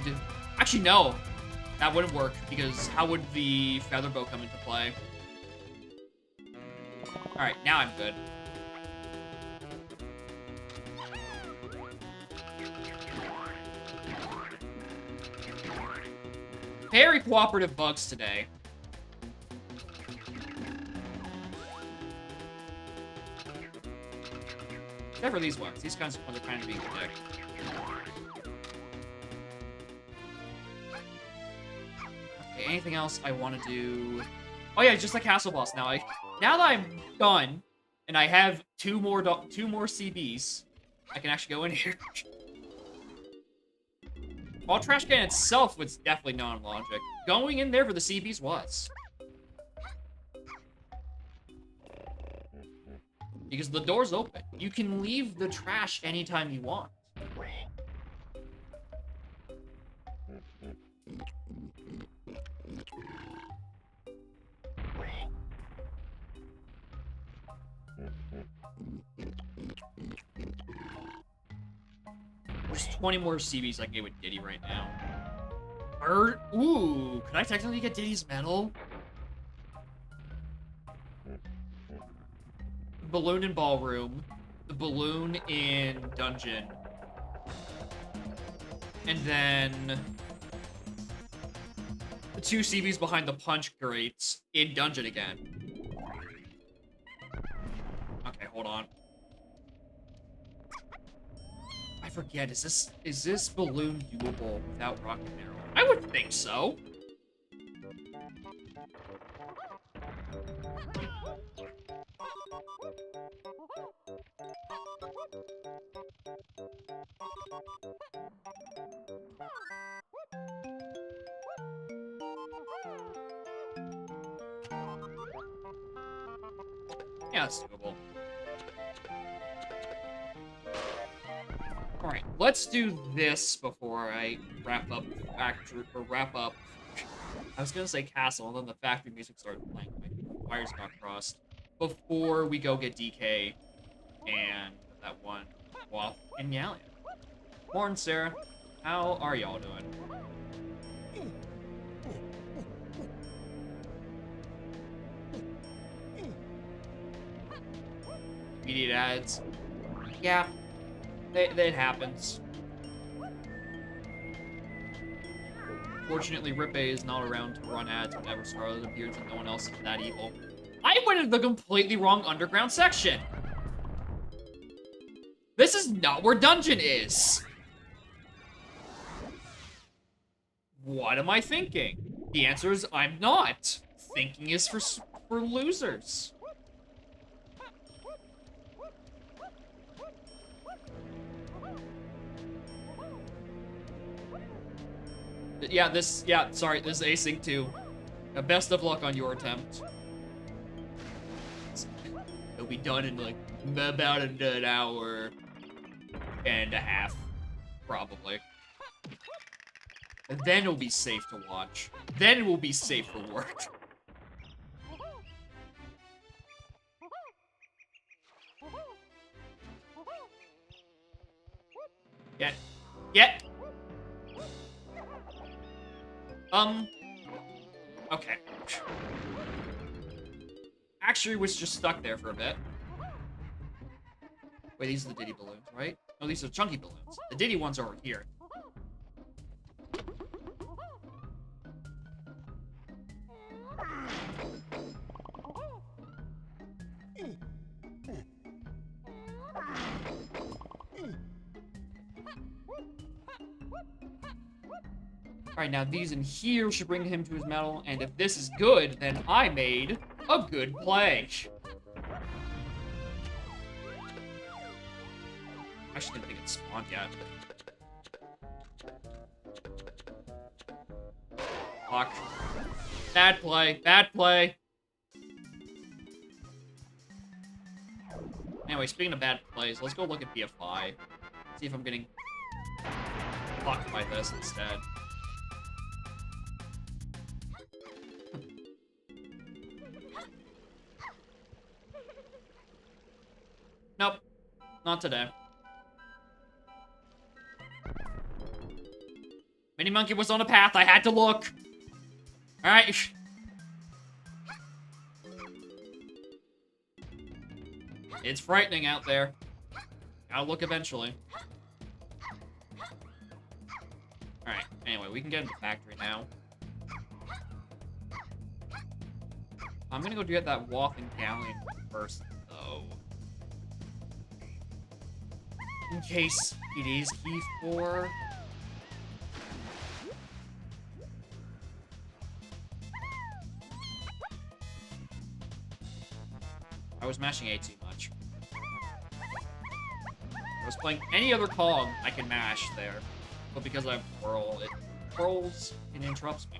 Actually, no. That wouldn't work, because how would the Feather Bow come into play? Alright, now I'm good. Very cooperative bugs today. Except for these ones. These kinds of ones are kind of being protected. Okay, anything else I want to do? Oh yeah, just the castle boss. Now that I'm done, and I have two more CBs, I can actually go in here. While Trash Can itself was definitely non-logic, going in there for the CBs was. Because the door's open. You can leave the trash anytime you want. There's 20 more CBs I can get with Diddy right now. Ooh, could I technically get Diddy's medal? Balloon in Ballroom, the balloon in Dungeon, and then the 2 CBs behind the punch crates in Dungeon again. Okay, hold on. I forget, is this balloon doable without Rocket Arrow? I would think so. Yeah, it's doable. Alright, let's do this before I wrap up I was gonna say castle, and then the factory music started playing. My wires got crossed. Before we go get DK and that one Waff and Yalian. Morning, Sarah. How are y'all doing? Immediate ads. Yeah, it happens. Fortunately, Rippe is not around to run ads whenever Scarlet appears, and no one else is that evil. I went into the completely wrong underground section. This is not where Dungeon is. What am I thinking? The answer is I'm not. Thinking is for losers. Sorry, this is async too. Best of luck on your attempt. It'll be done in like about an hour and a half, probably. And then it'll be safe to watch. Then it will be safe for work. Get. Okay. Actually was just stuck there for a bit. Wait, these are the Diddy balloons, right? No, these are chunky balloons. The Diddy ones are over here. Alright, now these in here should bring him to his medal, and if this is good, then I made a good play. I actually didn't think it spawned yet. Fuck. Bad play. Bad play. Anyway, speaking of bad plays, let's go look at BFI. See if I'm getting fucked by this instead. Nope. Not today. Mini Monkey was on a path. I had to look. Alright. It's frightening out there. Gotta look eventually. Alright, anyway, we can get into the factory now. I'm gonna go get that Waffling Galleon first, though. In case it is key 4. I was mashing A too much. If I was playing any other Kong, I can mash there. But because I have Twirl, it twirls and interrupts me.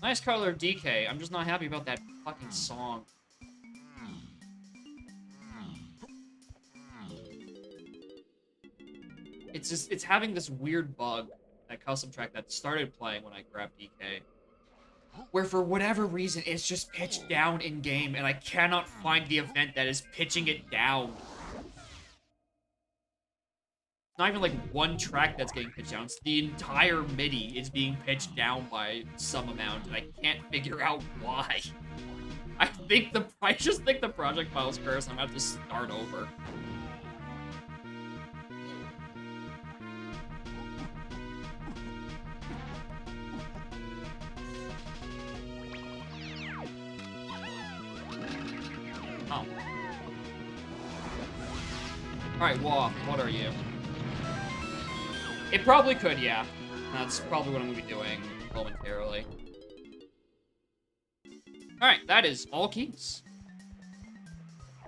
Nice color DK. I'm just not happy about that fucking song. It's having this weird bug, that custom track that started playing when I grabbed DK. Where for whatever reason, it's just pitched down in-game, and I cannot find the event that is pitching it down. It's not even like one track that's getting pitched down, it's the entire MIDI is being pitched down by some amount, and I can't figure out why. I just think the project file's cursed, I'm gonna have to start over. Oh. Alright, Waff, what are you? It probably could, yeah. That's probably what I'm gonna be doing momentarily. Alright, that is all keys.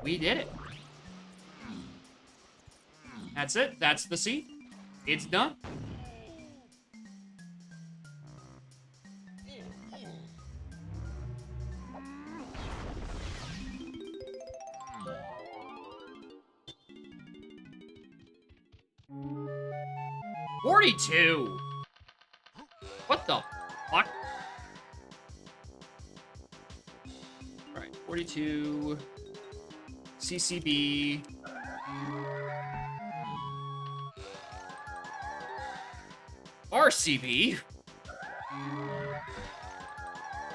We did it. That's it. That's the seed. It's done. $42. What the fuck? Alright, 42. CCB. RCB.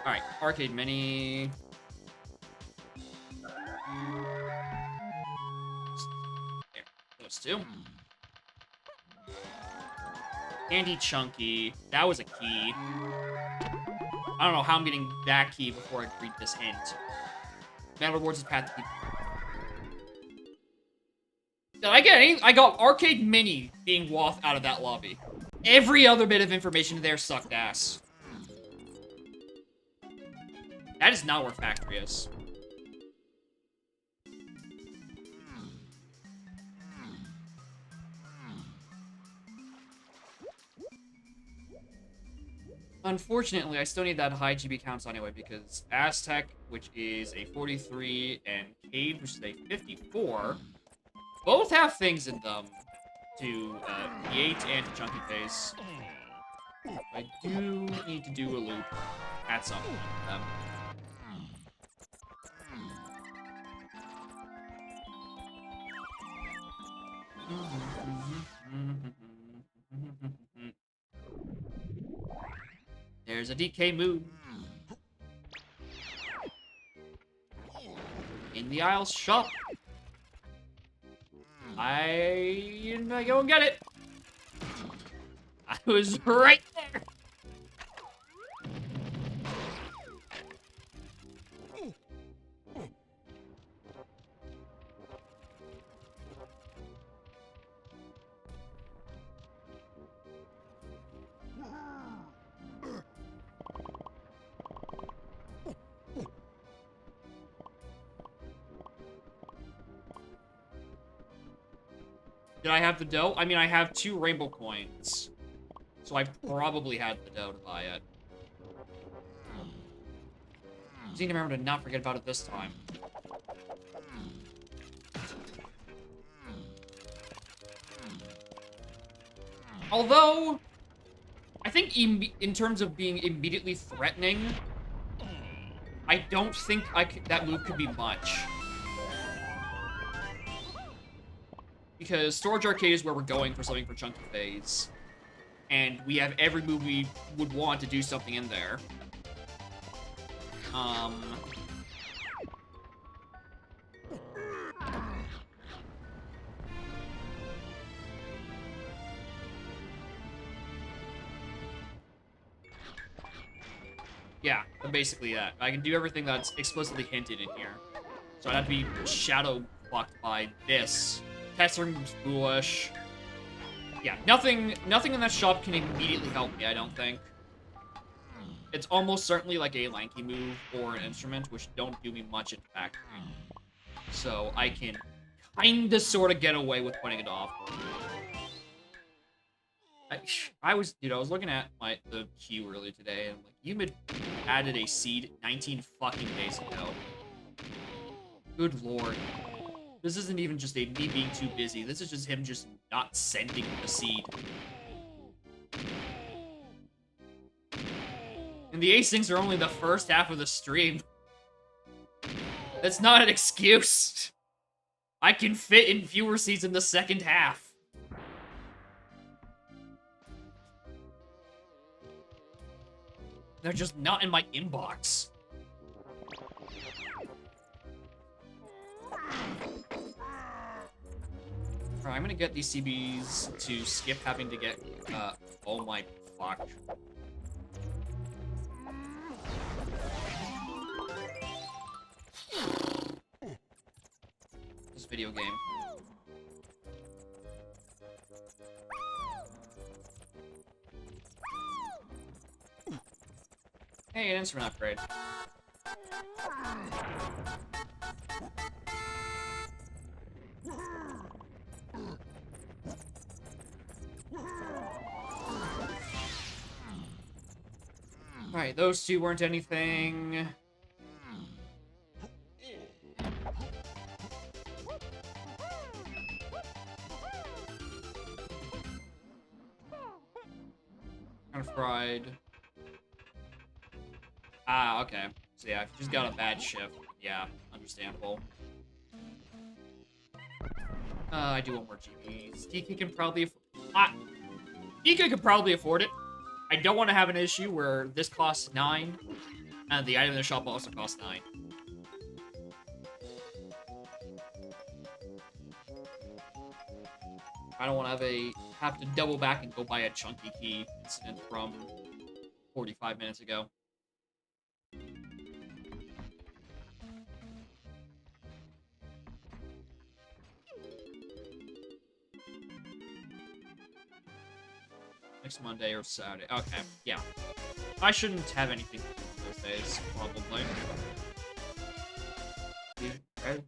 Alright, Arcade Mini. There, those two. Candy Chunky. That was a key. I don't know how I'm getting that key before I read this hint. Man rewards his path to keep. Did I get any? I got Arcade Mini being Waff out of that lobby. Every other bit of information there sucked ass. That is not where Factory is. Unfortunately, I still need that high GB counts anyway, because Aztec, which is a 43, and Cave, which is a 54, both have things in them to P8 and to Chunky Face. I do need to do a loop at some point with them. There's a DK move. In the Isles shop. I go and get it. I was right there. Did I have the dough? I mean, I have 2 rainbow coins. So I probably had the dough to buy it. Just need to remember to not forget about it this time. Although, I think in terms of being immediately threatening, I don't think that move could be much. Because Storage Arcade is where we're going for something for Chunky Phase. And we have every move we would want to do something in there. Yeah, basically that. I can do everything that's explicitly hinted in here. So I'd have to be shadow blocked by this. Tesser's foolish. Yeah, nothing in that shop can immediately help me, I don't think. It's almost certainly like a lanky move or an instrument, which don't do me much in fact. So I can kinda sorta get away with putting it off. I was looking at the queue earlier today, and like, you had added a seed 19 fucking days ago. Good lord. This isn't even just me being too busy. This is just him just not sending the seed. And the asyncs are only the first half of the stream. That's not an excuse. I can fit in fewer seeds in the second half. They're just not in my inbox. Alright, I'm gonna get these CBs to skip having to get, oh my fuck. This video game. Hey, an instrument upgrade. Alright, those 2 weren't anything. Kind of fried. Ah, okay. So yeah, just got a bad shift. Yeah, understandable. I do want more GPs. DK can probably DK could probably afford it. I don't want to have an issue where this costs 9, and the item in the shop also costs 9. I don't want to have to double back and go buy a chunky key incident from 45 minutes ago. Next Monday or Saturday. Okay, yeah. I shouldn't have anything to do those days, probably. Okay.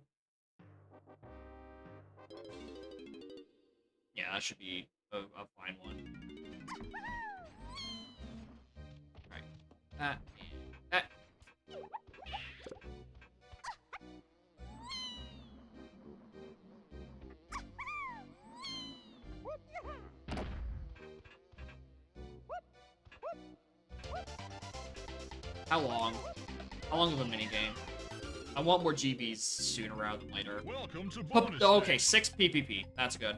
Yeah, that should be a fine one. Alright. That and that. How long? How long of a minigame? I want more GBs sooner rather than later. Welcome to bonus Okay, 6 PPP. That's good.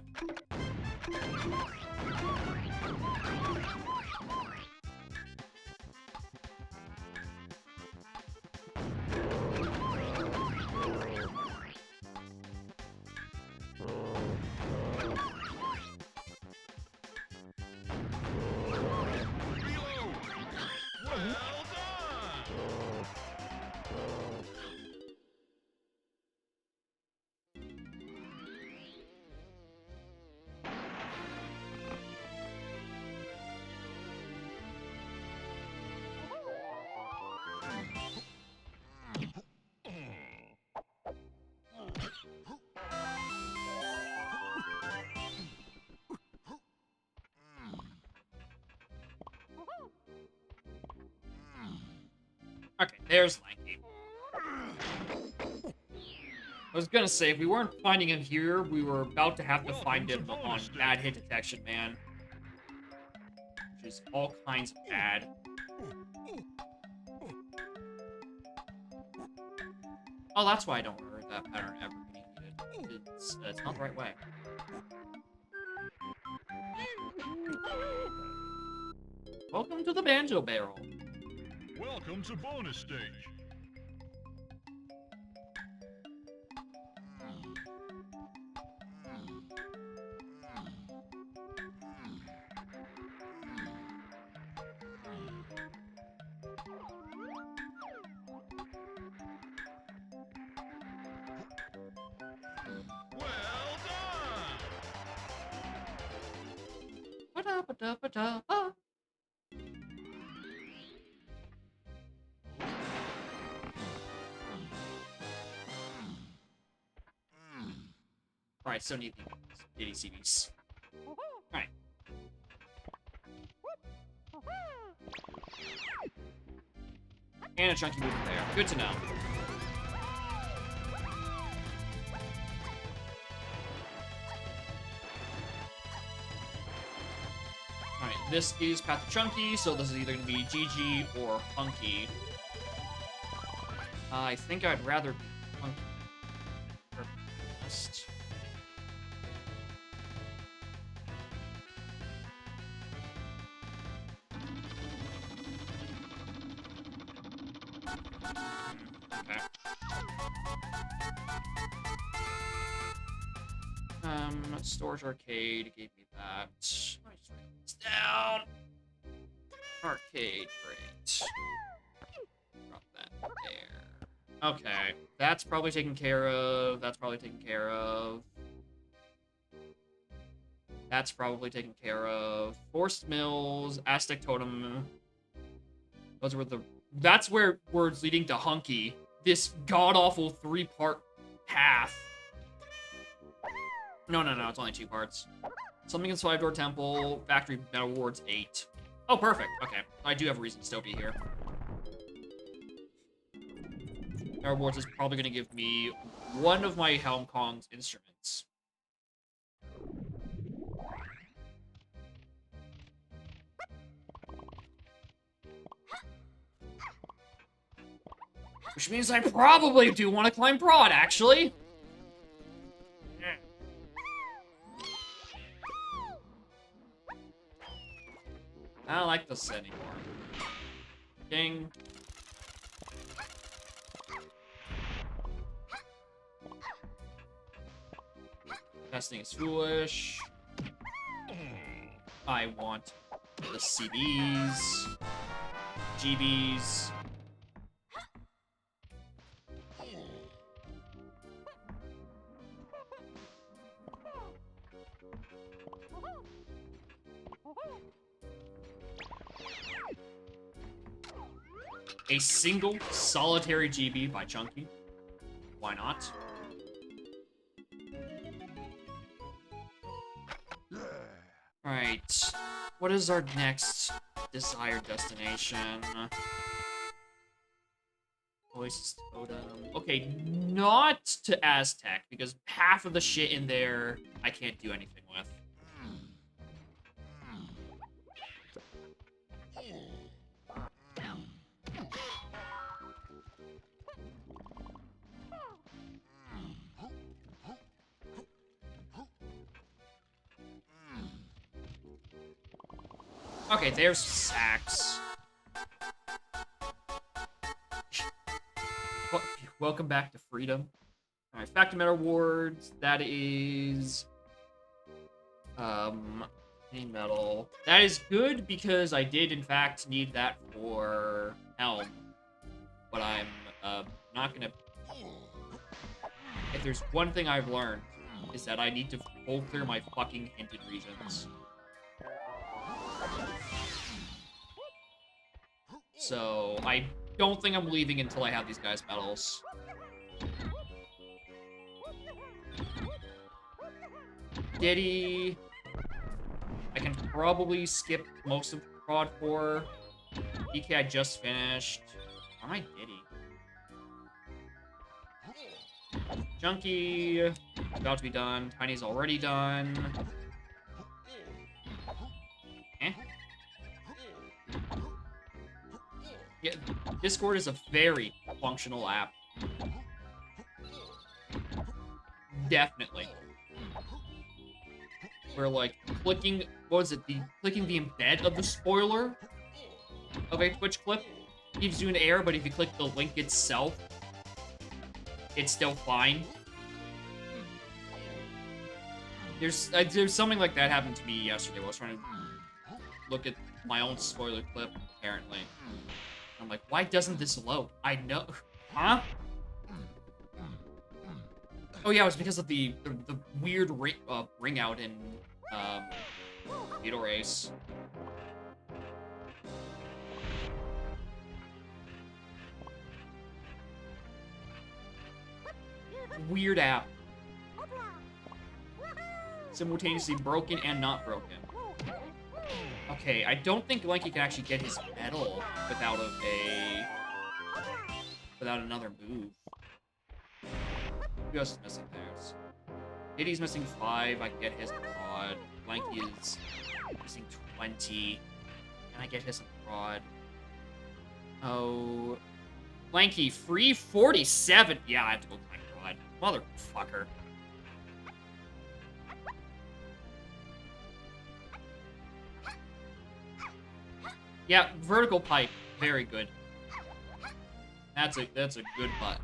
There's Lanky. I was gonna say, if we weren't finding him here, we were about to have to find him on bad hit detection, man. Which is all kinds of bad. Oh, that's why I don't remember that pattern ever being needed. It's not the right way. Welcome to the Banjo Barrel. Welcome to bonus stage. Well done! Ba-da-ba-da-ba-da-ba. Alright, so need the Diddy CDs. Alright. And a chunky movement there. Good to know. Alright, this is Path to Chunky, so this is either going to be GG or Hunky. I think I'd rather be Hunky. First. Okay. Storage Arcade gave me that. Let me just write this down. Arcade, great. Drop that there. Okay, that's probably taken care of. That's probably taken care of. That's probably taken care of. Forced Mills, Aztec Totem. Those were the. That's where words leading to Hunky. This god-awful 3-part path. No, it's only 2 parts. Something in 5-Door Temple, Factory Metal Wards 8. Oh, perfect. Okay, I do have a reason to still be here. Metal Wards is probably going to give me one of my Helm Kong's instruments. Which means I probably do want to climb Prod, actually. I don't like this anymore. Ding. Testing is foolish. I want the CBs. GBs. A single solitary GB by Chunky. Why not? Alright. What is our next desired destination? Oasis Totem. Okay, not to Aztec, because half of the shit in there I can't do anything with. Okay, there's Sax. Welcome back to freedom. Alright, Factory Metal Wards. That is... Main Metal. That is good because I did, in fact, need that for Helm. But I'm, not gonna... If there's one thing I've learned, is that I need to full clear my fucking hinted regions. So, I don't think I'm leaving until I have these guys' medals. Diddy... I can probably skip most of Prod 4. DK I just finished. Am I Diddy? Junkie, about to be done. Tiny's already done. Eh? Yeah, Discord is a very functional app. Definitely. Where, like, clicking, what was it, clicking the embed of the spoiler of a Twitch clip gives you an error, but if you click the link itself, it's still fine. There's something like that happened to me yesterday while I was trying to look at my own spoiler clip, apparently. I'm like, why doesn't this load? I know. Huh? Oh yeah, it was because of the weird ring out in Beetle Race. Weird app. Simultaneously broken and not broken. Okay, I don't think Lanky can actually get his medal without another move. Who else is missing theirs? Diddy's missing 5, I can get his prod. Lanky is missing 20. Can I get his prod? Oh. Lanky, free 47. Yeah, I have to go my prod. Motherfucker. Yeah, vertical pipe. Very good. That's a good button.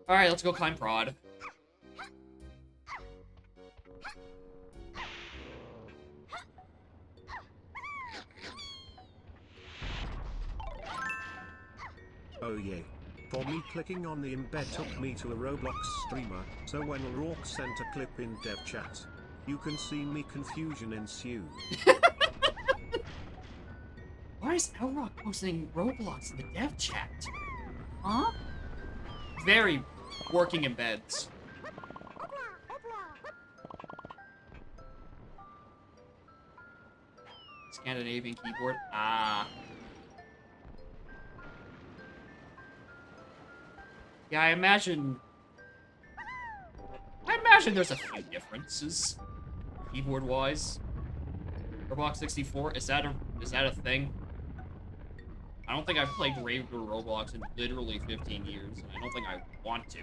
Alright, let's go climb prod. Oh yeah. For me, clicking on the embed took me to a Roblox streamer, so when Rourke sent a clip in dev chat, you can see me confusion ensue. Why is Elrock posting Roblox in the dev chat? Huh? Very working embeds. Scandinavian keyboard. Ah. Yeah, I imagine there's a few differences keyboard-wise. Roblox 64, is that a thing? I don't think I've played regular Roblox in literally 15 years, and I don't think I want to.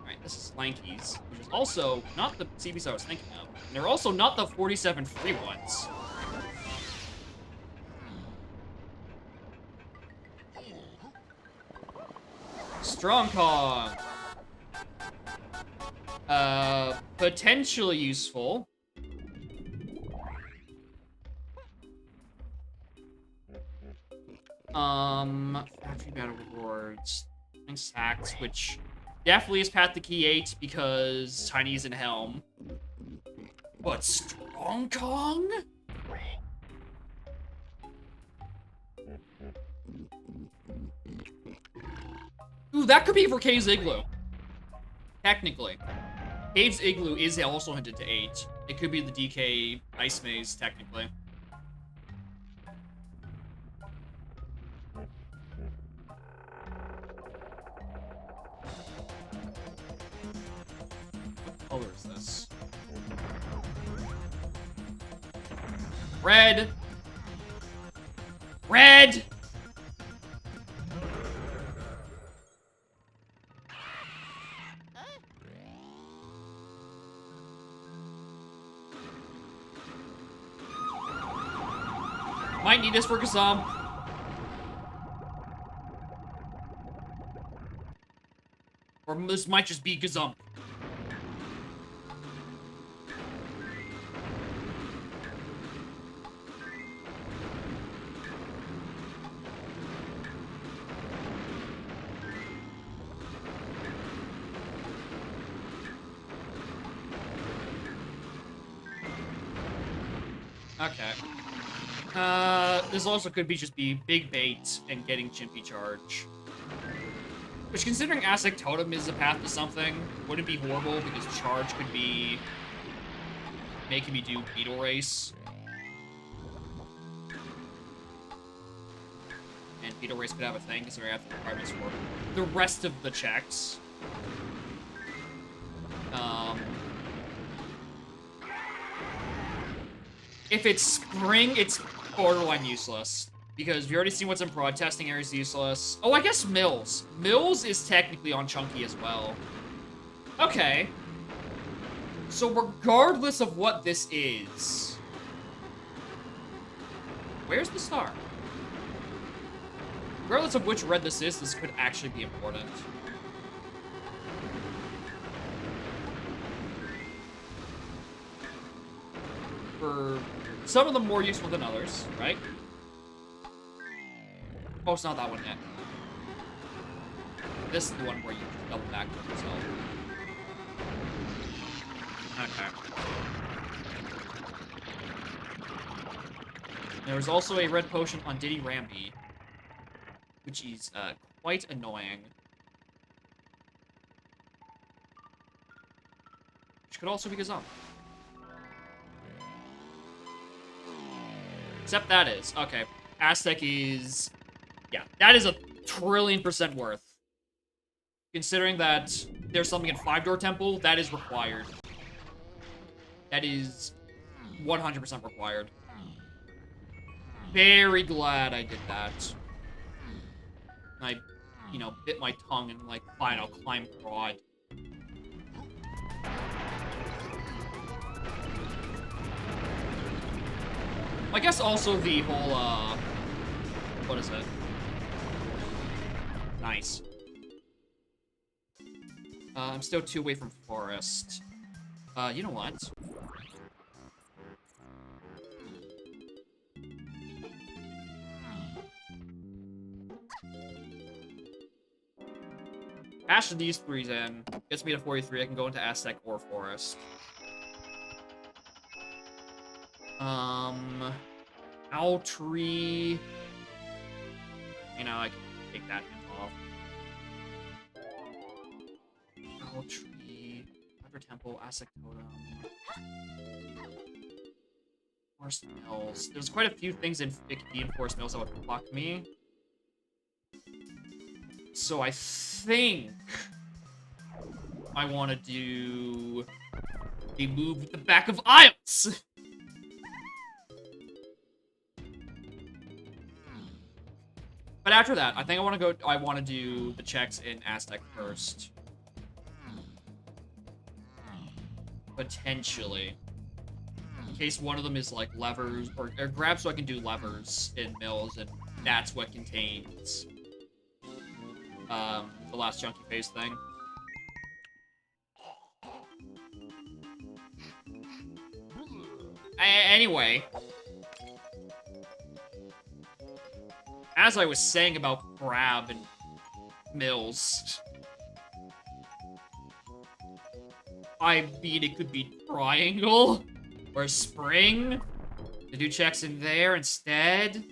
Alright, this is Lanky's, which is also not the CBs I was thinking of. And they're also not the 47 free ones. Strong Kong! Potentially useful. Factory Battle Rewards. Thanks, Hacks, which definitely is Path to Key 8 because Tiny's in Helm. But Strong Kong? Ooh, that could be for Cave's Igloo. Technically. Cave's Igloo is also hinted to 8. It could be the DK Ice Maze, technically. What color is this? Red! Red! Might need this for Gazump. Or this might just be Gazump. Okay. This also could be just be Big Bait and getting Chimpy Charge. Which, considering Aztec Totem is a path to something, wouldn't be horrible because Charge could be making me do Beetle Race. Beetle Race could have a thing, considering I have the requirements for the rest of the checks. If it's spring, it's borderline useless. Because we already seen what's in prod. Testing area is useless. Oh, I guess Mills. Mills is technically on Chunky as well. Okay. So regardless of what this is... Where's the star? Regardless of which red this is, this could actually be important. For some of them more useful than others, right? Oh, it's not that one yet. This is the one where you double back to yourself. Okay. There's also a red potion on Diddy Ramby, which is quite annoying. Which could also be Gazam. Except that is. Okay. Aztec is... Yeah, that is 1,000,000,000% worth. Considering that there's something in 5-Door Temple, that is required. That is 100% required. Very glad I did that. I, you know, bit my tongue and, like, fine, I'll climb prod. I guess also the whole, what is it? Nice. I'm still 2 away from Forest. You know what? After these 3s in, gets me to 43, I can go into Aztec or Forest. Owl Tree... You know, I can take that hint off. Owl Tree... River Temple, Aztec Totem... Forest Mills. There's quite a few things in Forest Mills that would block me. So I think... I want to do... a move at the back of Isles! But after that, I think I want to do the checks in Aztec first. Potentially. In case one of them is like levers, or grab so I can do levers in Mills, and that's what contains the last chunky phase thing. Anyway. As I was saying about Grab and Mills, I mean, it could be Triangle or Spring to do checks in there instead.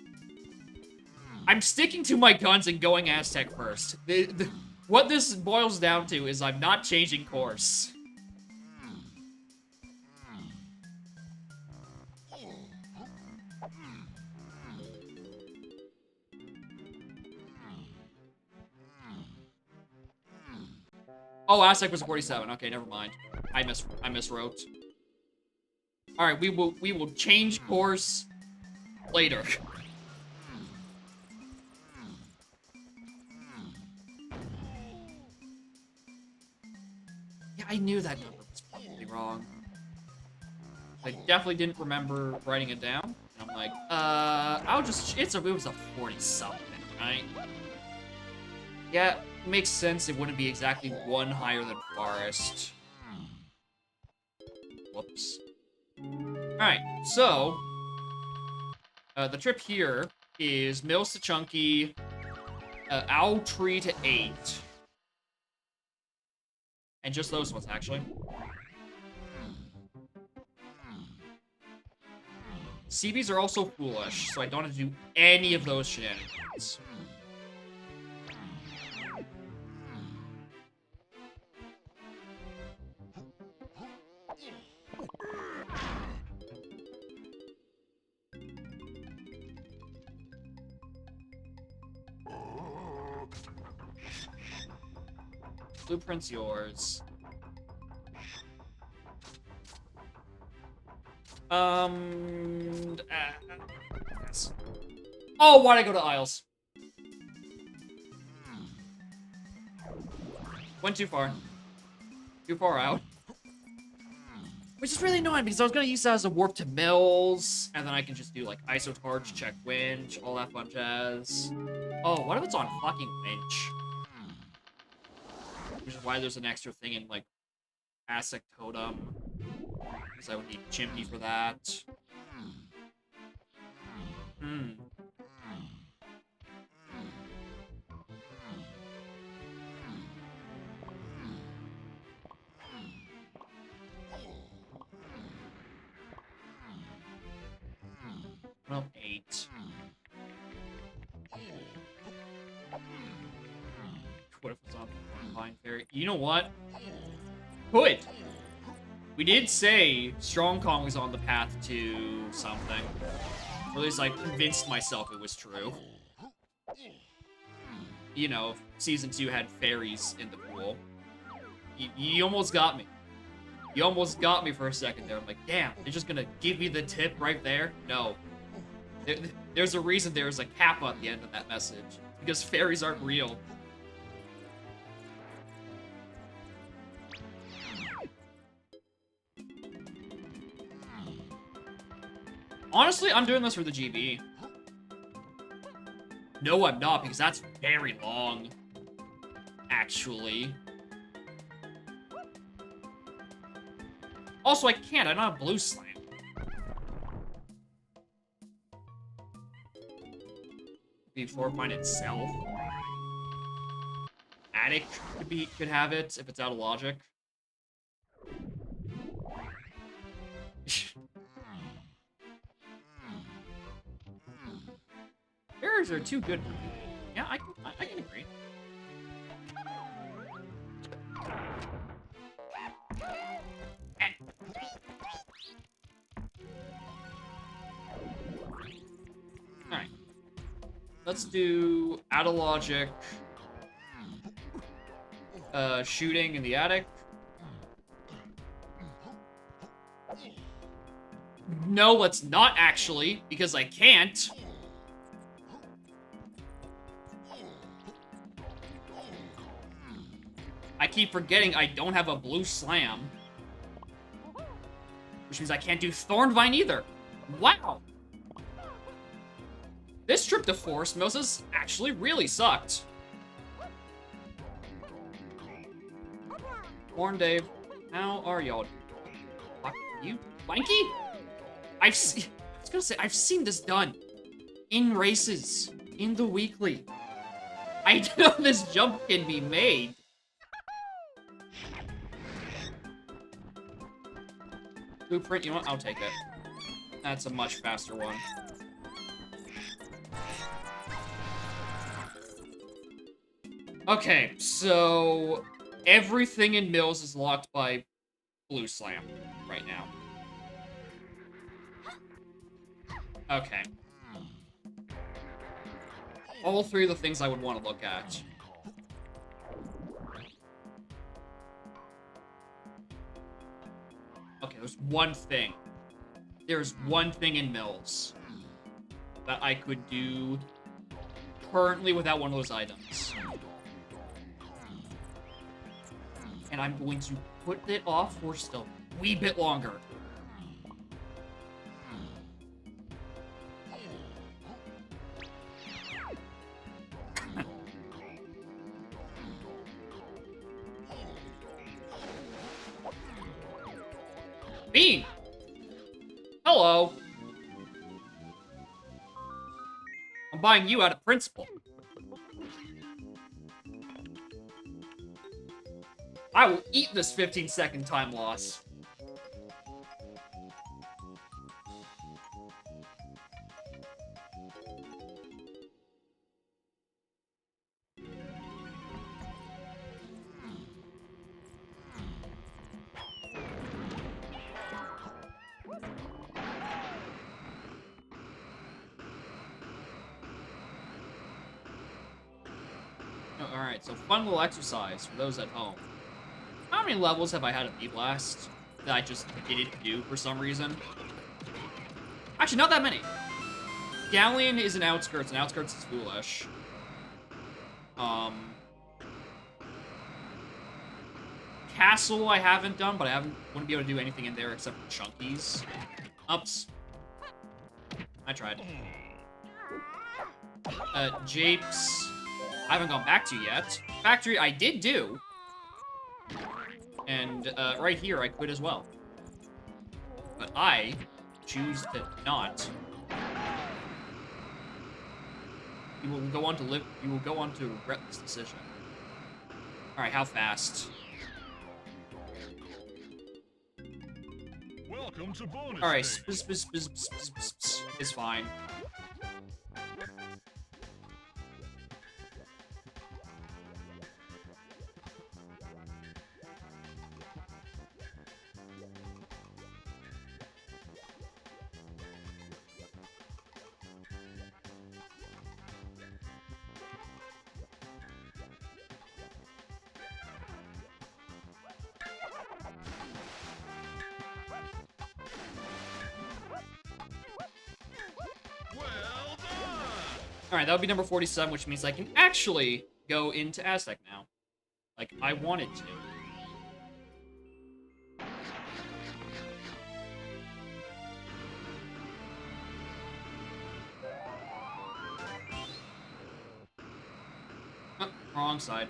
I'm sticking to my guns and going Aztec first. What this boils down to is I'm not changing course. Oh, Aztec was 47. Okay, never mind. I miswrote. All right, we will change course later. Yeah, I knew that number was probably wrong. I definitely didn't remember writing it down. And I'm like, I'll just, it was a 40-something, right? Yeah, makes sense. It wouldn't be exactly one higher than Forest. Whoops. Alright, so... the trip here is Mills to Chunky, Owl Tree to 8. And just those ones, actually. CBs are also foolish, so I don't have to do any of those shenanigans. Blueprint's yours. Yes. Oh, why'd I go to Isles? Went too far. Too far out. Which is really annoying because I was gonna use that as a warp to Mills, and then I can just do like ISO Torch, check Winch, all that fun jazz. Oh, what if it's on fucking Winch? Which is why there's an extra thing in like Aztec Totem. Because I would need Chimpy for that. Hmm. Well, 8. What if it's on Vine Fairy? You know what? Could. We did say Strong Kong was on the path to something. Or at least I convinced myself it was true. You know, Season 2 had fairies in the pool. You almost got me. You almost got me for a second there. I'm like, damn, they're just gonna give me the tip right there? No. There's a reason there's a cap on the end of that message. Because fairies aren't real. Honestly, I'm doing this for the GB. No, I'm not, because that's very long. Actually. Also, I can't. I don't have Blue Slam. Before Fine itself. Attic could have it if it's out of logic. Errors are too good for me. Yeah, I can agree. Alright. Let's do out of logic. Shooting in the attic. No, let's not actually, because I can't. I keep forgetting I don't have a Blue Slam. Which means I can't do Thornvine either. Wow! This trip to Forest Mills has actually really sucked. Morn Dave, how are y'all? Fuck you, Lanky? I was gonna say, I've seen this done. In races. In the weekly. I know this jump can be made. Blueprint, you know what? I'll take it. That's a much faster one. Okay, so everything in Mills is locked by Blue Slam right now. Okay. All three of the things I would want to look at. Okay, there's one thing. There's one thing in Mills that I could do currently without one of those items. And I'm going to put it off for just a wee bit longer. Bean! Hello! I'm buying you out of principle. I will eat this 15-second time loss. No, Alright, so fun little exercise for those at home. How many levels have I had of B-Blast that I just didn't do for some reason? Actually, not that many. Galleon is an Outskirts, and Outskirts is foolish. Castle I haven't done, but wouldn't be able to do anything in there except for Chunkies. Ups. I tried. Japes, I haven't gone back to yet. Factory I did do. And right here I could as well. But I choose to not. You will go on to live. You will go on to regret this decision. All right, how fast? Welcome to bonus All right, stage. is fine. Well done. All right, that would be number 47, which means I can actually go into Aztec now, like I wanted to. Oh, wrong side.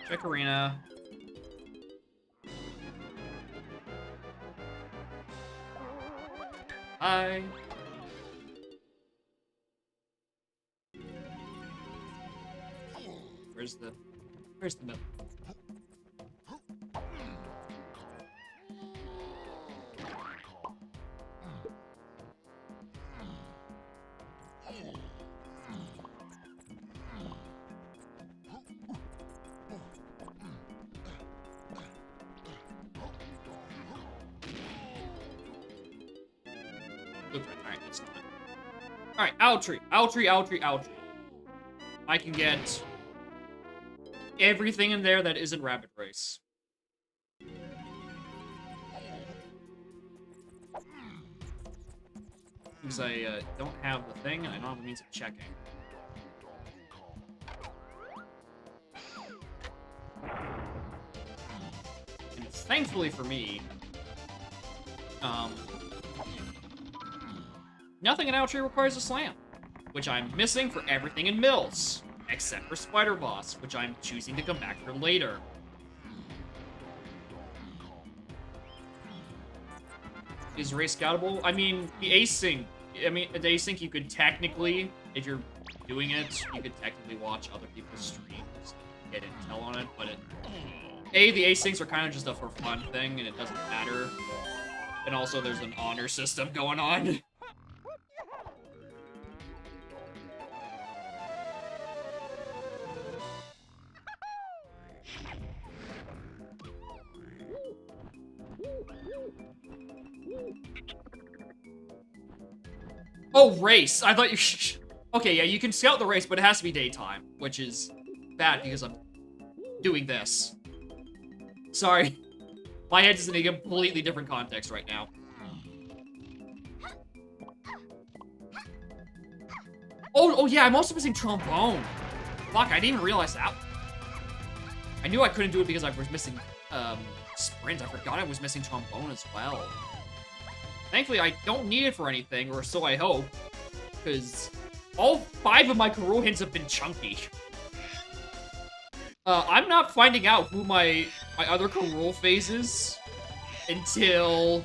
Check arena. Hi. Where's the middle? Blueprint. Alright, that's not. Alright, Owltree. I can get everything in there that isn't Rabbit Race. Because I don't have the thing, and I don't have the means of checking. And thankfully for me, nothing in Owltree requires a slam, which I'm missing for everything in Mills, except for Spider Boss, which I'm choosing to come back for later. Is race scoutable? I mean, the async. The async you could technically, if you're doing it, you could technically watch other people's streams, get intel on it, but the asyncs are kind of just a for fun thing, and it doesn't matter. And also, there's an honor system going on. Oh, race! I thought you... Okay, yeah, you can scout the race, but it has to be daytime, which is bad because I'm doing this. Sorry. My head is in a completely different context right now. Oh yeah, I'm also missing trombone. Fuck, I didn't even realize that. I knew I couldn't do it because I was missing, sprint. I forgot I was missing trombone as well. Thankfully, I don't need it for anything, or so I hope, because all 5 of my Kurohins have been chunky. I'm not finding out who my other Kurul phase is until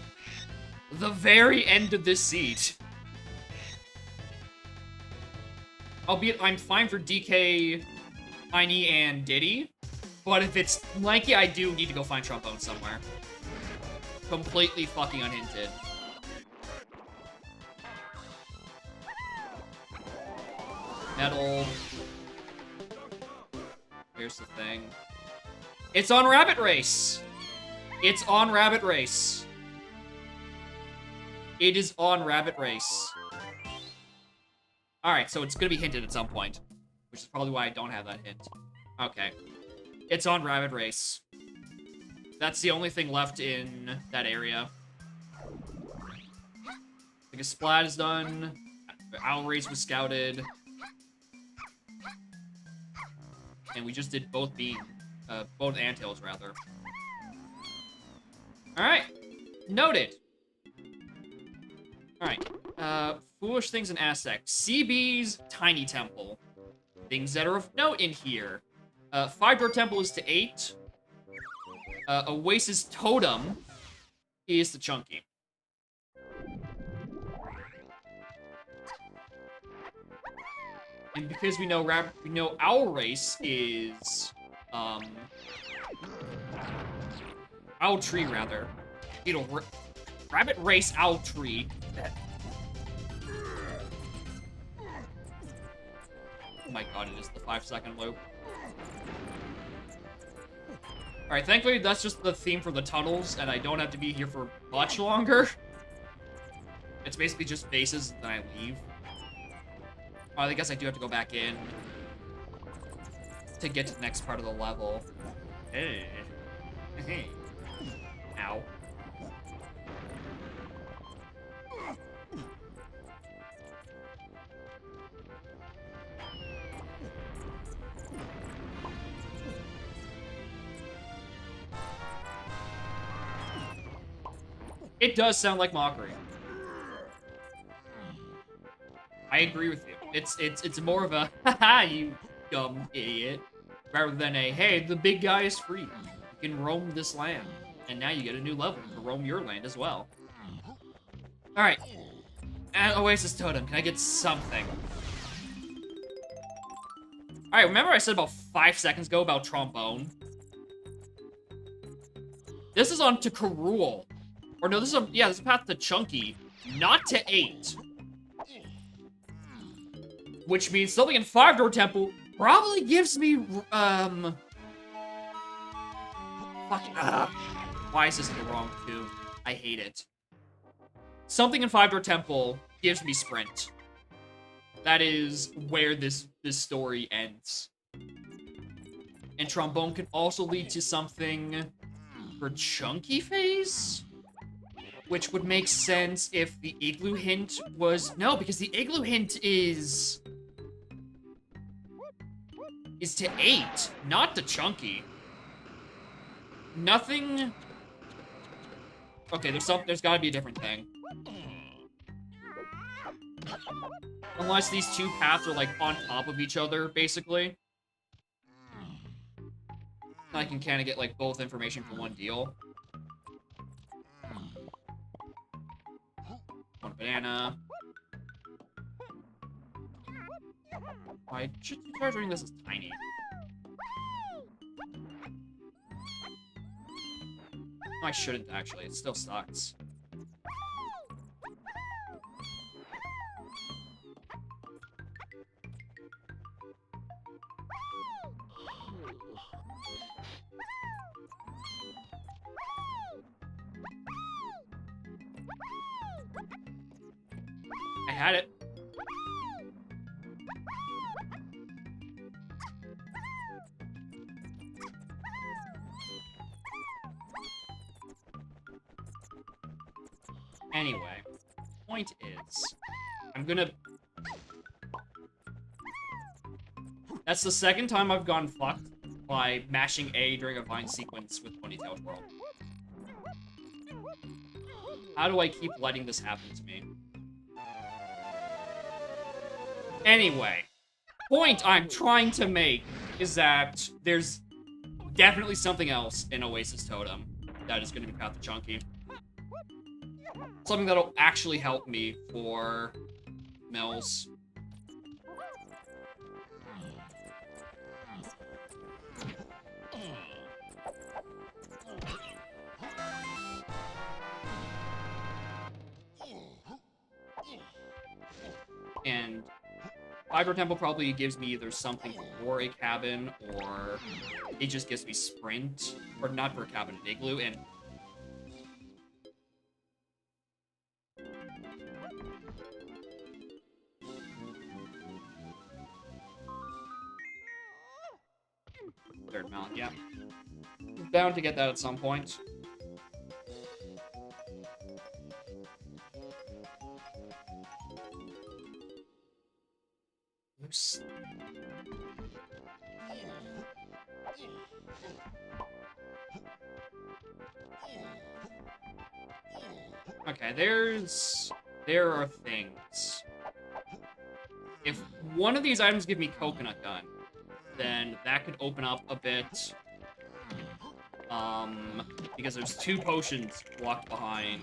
the very end of this seat. Albeit, I'm fine for DK, Tiny, and Diddy, but if it's Lanky, I do need to go find trombone somewhere. Completely fucking unhinted. Metal. Here's the thing. It's on Rabbit Race! It's on Rabbit Race. It is on Rabbit Race. Alright, so it's gonna be hinted at some point. Which is probably why I don't have that hint. Okay. It's on Rabbit Race. That's the only thing left in that area. Because Splat is done. Owl Race was scouted. And we just did both both anthills, rather. Alright. Noted. Alright. Foolish things in Aztec. CB's Tiny Temple. Things that are of note in here. 5-door temple is to 8. Oasis Totem is to Chunky. And because we know Owl Race is Owl Tree, rather. You know, Rabbit Race Owl Tree. Oh my god, it is the 5-second loop. Alright, thankfully that's just the theme for the tunnels, and I don't have to be here for much longer. It's basically just bases, and then I leave. Well, I guess I do have to go back in to get to the next part of the level. Hey. Hey. Ow. It does sound like mockery. I agree with you. It's more of a haha, you dumb idiot, rather than a hey, the big guy is free. You can roam this land, and now you get a new level to roam your land as well. All right, and Oasis Totem. Can I get something? All right, remember I said about 5 seconds ago about trombone? This is on to Karul. Or no, this is this is a path to Chunky, not to 8. Which means something in 5-door temple probably gives me, fucking, why is this in the wrong 2? I hate it. Something in 5-door temple gives me sprint. That is where this story ends. And trombone can also lead to something for Chunky phase? Which would make sense if the igloo hint was... No, because the igloo hint is to 8, not to Chunky. Nothing... Okay, there's gotta be a different thing. Unless these two paths are, like, on top of each other, basically. I can kind of get, like, both information from one deal. One banana. I should try doing this as tiny. No, I shouldn't, actually. It still sucks. I had it. Anyway, point is, I'm gonna... That's the second time I've gone fucked by mashing A during a Vine sequence with Ponytail Twirl. How do I keep letting this happen to me? Anyway, point I'm trying to make is that there's definitely something else in Oasis Totem that is going to be Path to Chunky. Something that'll actually help me for Mills. And 5-door temple probably gives me either something for a cabin, or it just gives me sprint, or not for a cabin, an igloo, and down to get that at some point. Oops. Okay, there are things. If one of these items give me coconut gun, then that could open up a bit. Because there's 2 potions locked behind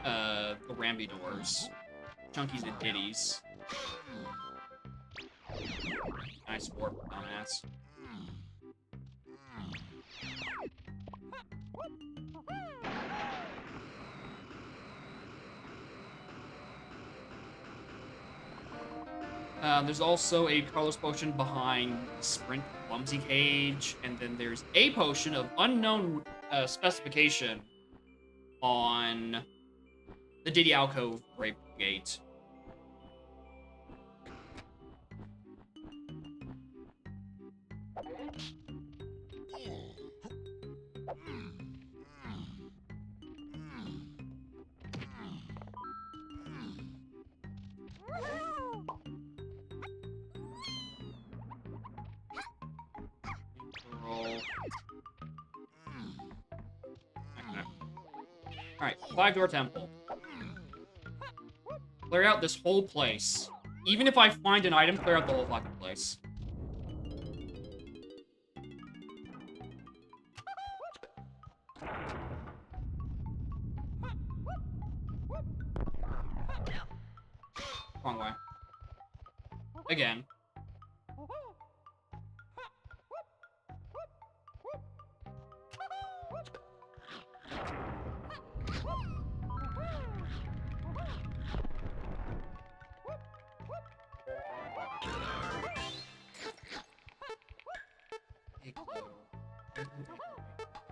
the Ramby doors. Chunkies and Diddies. Nice warp, dumbass. There's also a Carlos potion behind Sprint Clumsy Cage, and then there's a potion of unknown specification on the Diddy Alcove Grape Gate. Alright, 5-door temple. Clear out this whole place. Even if I find an item, clear out the whole fucking place. Wrong way. Again.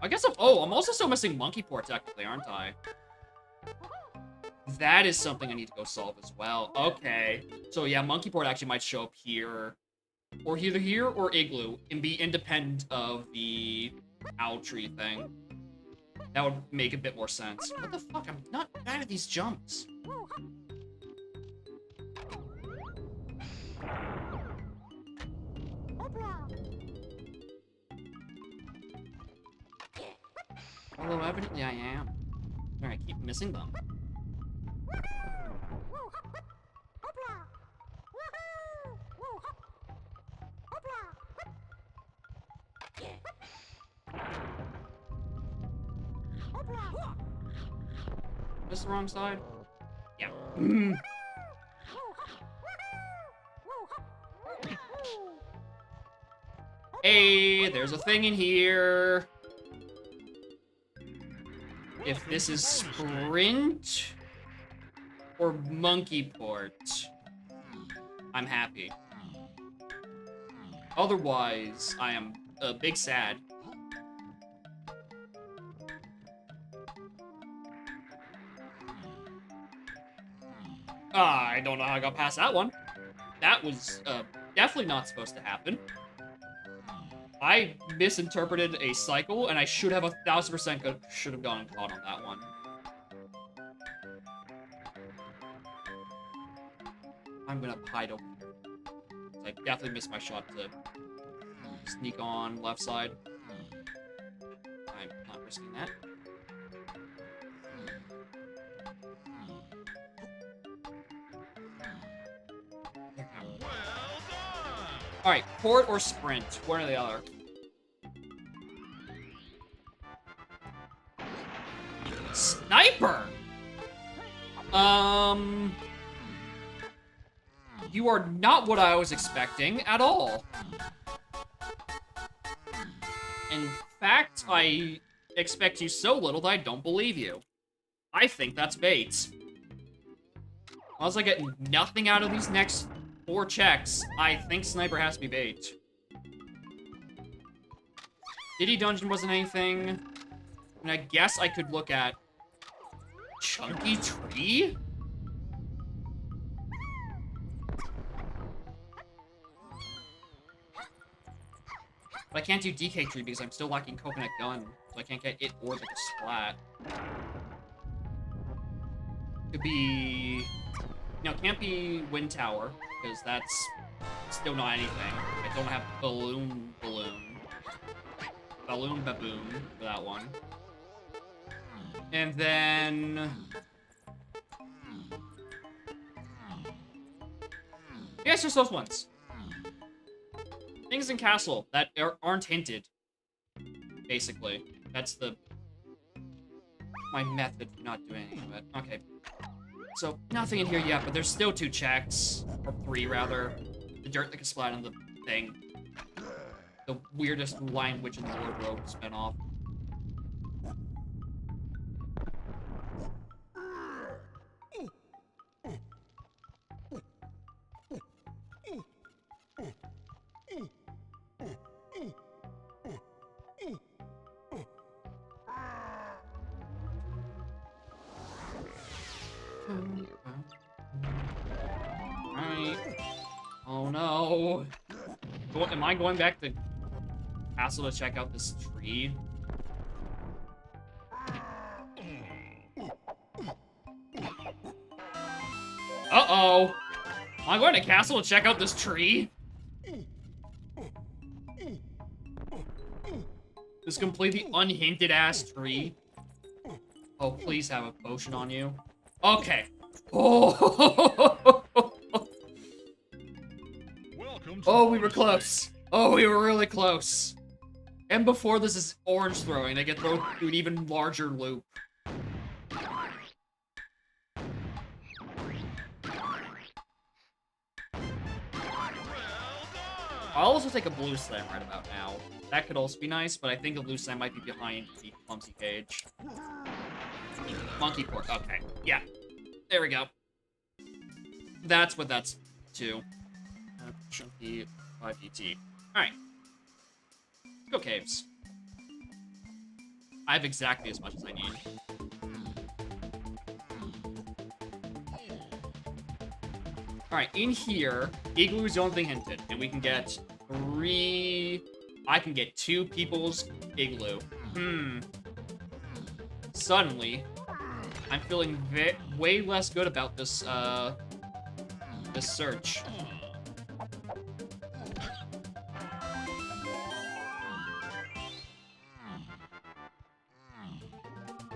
I guess I'm also still missing Monkey Port technically, aren't I? That is something I need to go solve as well. Okay. So yeah, Monkey Port actually might show up here. Or either here or Igloo, and be independent of the owl tree thing. That would make a bit more sense. What the fuck? I'm not bad at these jumps. Although evidently I am. Alright, keep missing them. Is this the wrong side? Yeah. Hey, there's a thing in here. If this is Sprint or Monkey Port, I'm happy. Otherwise, I am a big sad. I don't know how I got past that one. That was definitely not supposed to happen. I misinterpreted a cycle, and I should have 1000% should have gone caught on that one. I'm gonna hide over here. I definitely missed my shot to sneak on left side. I'm not risking that. Alright, port or sprint? One or the other. Sniper! You are not what I was expecting at all. In fact, I expect you so little that I don't believe you. I think that's bait. Unless I get nothing out of these next 4 checks, I think Sniper has to be bait. Diddy Dungeon wasn't anything. And I guess I could look at Chunky Tree? But I can't do DK tree because I'm still lacking coconut gun, so I can't get it or like a splat. Could be... No, it can't be wind tower, because that's still not anything. I don't have balloon baboon for that one. And then... yeah, it's just those ones. Things in castle that aren't hinted. Basically. That's my method for not doing any of it. Okay. So, nothing in here yet, but there's still 2 checks. Or 3, rather. The dirt that can splat on the thing. The weirdest Lion Witch in the Wardrobe spinoff. Alright. Oh no. Am I going back to castle to check out this tree? Uh-oh. Am I going to castle to check out this tree? This completely unhinted ass tree. Oh, please have a potion on you. Okay. Oh. Oh, we were close. Oh, we were really close. And before this is orange throwing, they get thrown through an even larger loop. I'll also take a blue slam right about now. That could also be nice, but I think a blue slam might be behind the clumsy cage. Monkey pork. Okay. Yeah. There we go. That's what that's to. Chunky 5 ET. Alright. Let's go caves. I have exactly as much as I need. Alright, in here, Igloo is the only thing hinted, and we can get 3... I can get 2 people's Igloo. Suddenly, I'm feeling way less good about this, this search.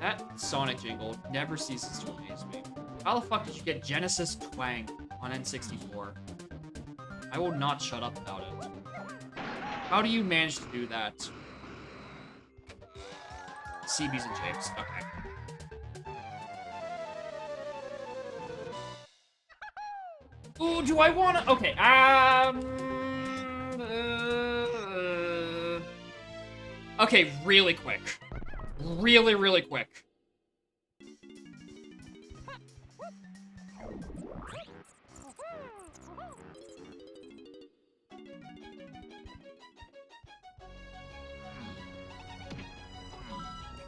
That Sonic jingle never ceases to amaze me. How the fuck did you get Genesis Twang on N64? I will not shut up about it. How do you manage to do that? CBs and shapes. Okay. Ooh, do I wanna... Okay, okay, really quick. Really quick.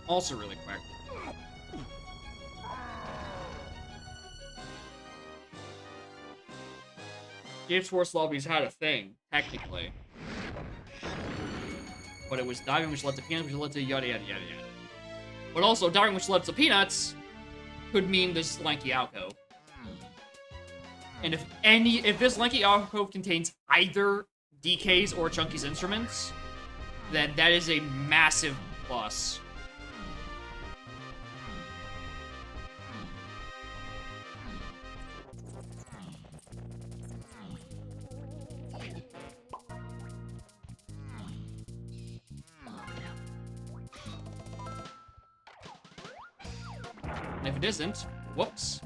Also really quick. Games Force lobbies had a thing, technically. But it was diving which led to peanuts, which led to yada yada yada yada. But also, diving which led to peanuts could mean this lanky alcove. And if this lanky alcove contains either DK's or Chunky's instruments, then that is a massive plus. And if it isn't, whoops.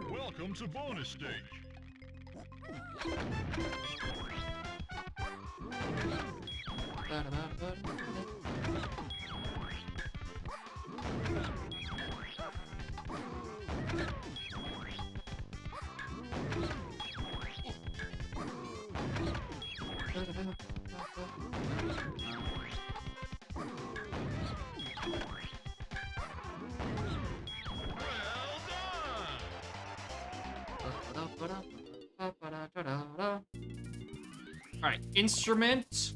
Welcome to bonus stage. Alright, instrument.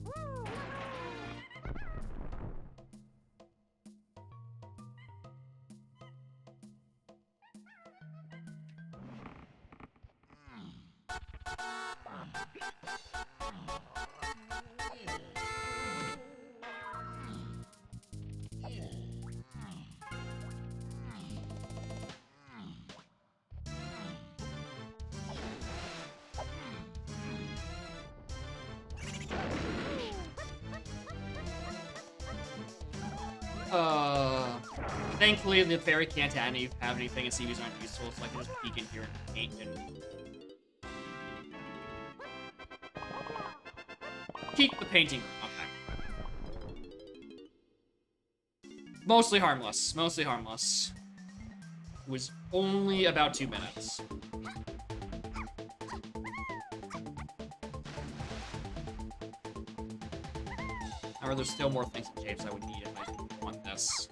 Thankfully, the fairy can't have anything, and CVs aren't useful, so I can just peek in here and paint and... Peek the painting room. Okay. Mostly harmless. Mostly harmless. It was only about 2 minutes. However, there's still more things and shapes I would need if I want this.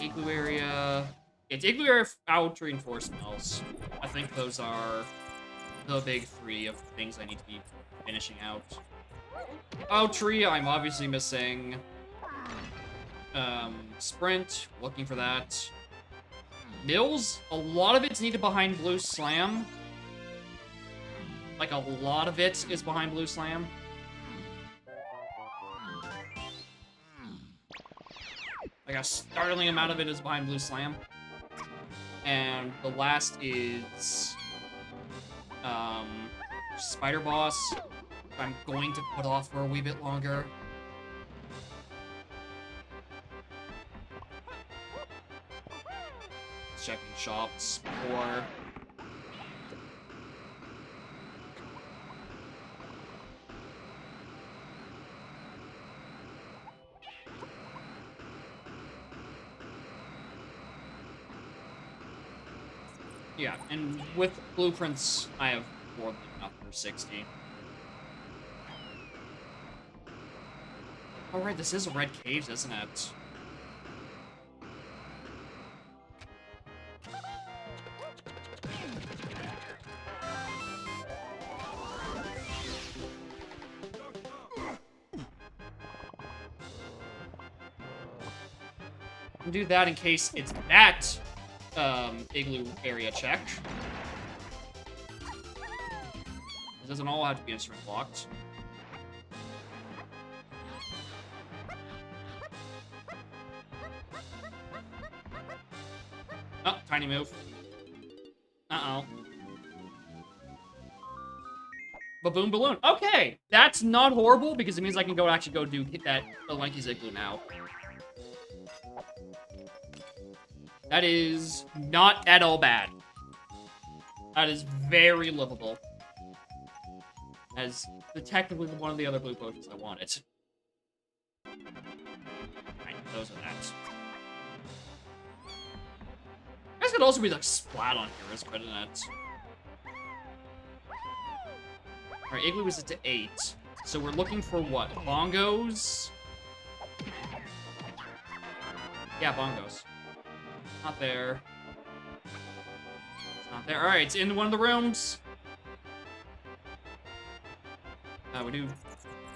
Igloo area. It's igloo area outer reinforcements. I think those are the big 3 of things I need to be finishing out. Tree, I'm obviously missing. Sprint, looking for that. Mills, a lot of it's needed behind Blue Slam. Like, a lot of it is behind Blue Slam. Like, a startling amount of it is behind Blue Slam. And the last is... Spider Boss. I'm going to put off for a wee bit longer. Checking shops before... Yeah, and with blueprints, I have more than enough for 60. Oh, right, this is a red cave, isn't it? I'll do that in case it's that igloo area check. It doesn't all have to be instrument blocked. Oh, tiny move. Uh-oh. Baboon balloon. Okay, that's not horrible because it means I can actually go hit that Lanky's igloo now. That is not at all bad. That is very livable. As technically one of the other blue potions I wanted. Right, those are that. This could also be like splat on here, couldn't it? Alright, igloo is to 8. So we're looking for what? Bongos? Yeah, bongos. Not there. It's not there. Alright, it's in one of the rooms. We do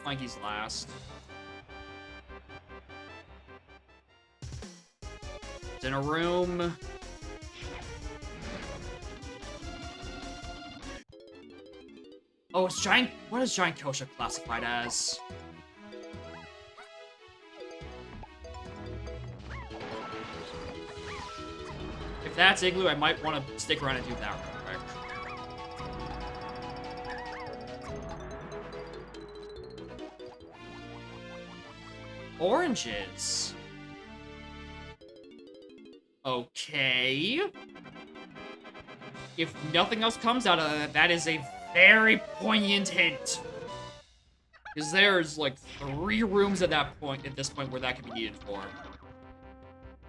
Lanky's last. It's in a room. Oh, it's giant. What is Giant Kosha classified as? If that's igloo, I might want to stick around and do that real quick. Oranges. Okay. If nothing else comes out of that, that is a very poignant hint. Because there's like 3 rooms at this point where that could be needed for.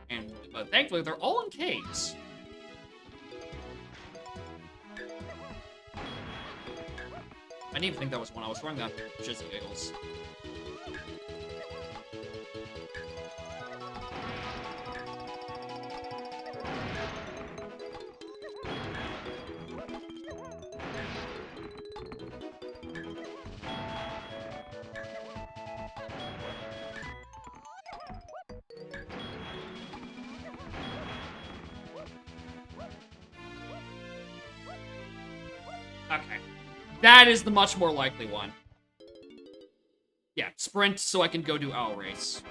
And thankfully they're all in caves. I didn't even think that was one. I was throwing that for shits and giggles. Okay. That is the much more likely one. Yeah, sprint so I can go do owl race.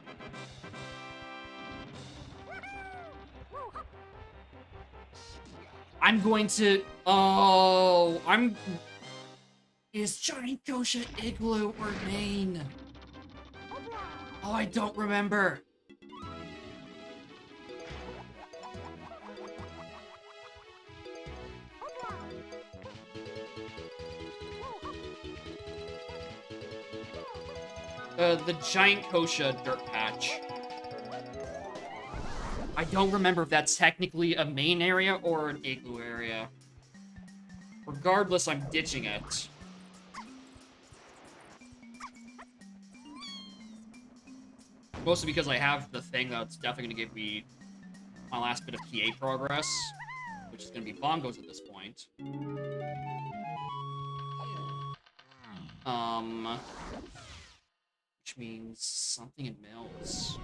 I'm going to... Oh, I'm... Is Giant Kosha Igloo or Maine? Oh, I don't remember. The Giant Kosha dirt patch. I don't remember if that's technically a main area or an igloo area. Regardless, I'm ditching it. Mostly because I have the thing that's definitely going to give me my last bit of PA progress, which is going to be bongos at this point. Which means something in Mills.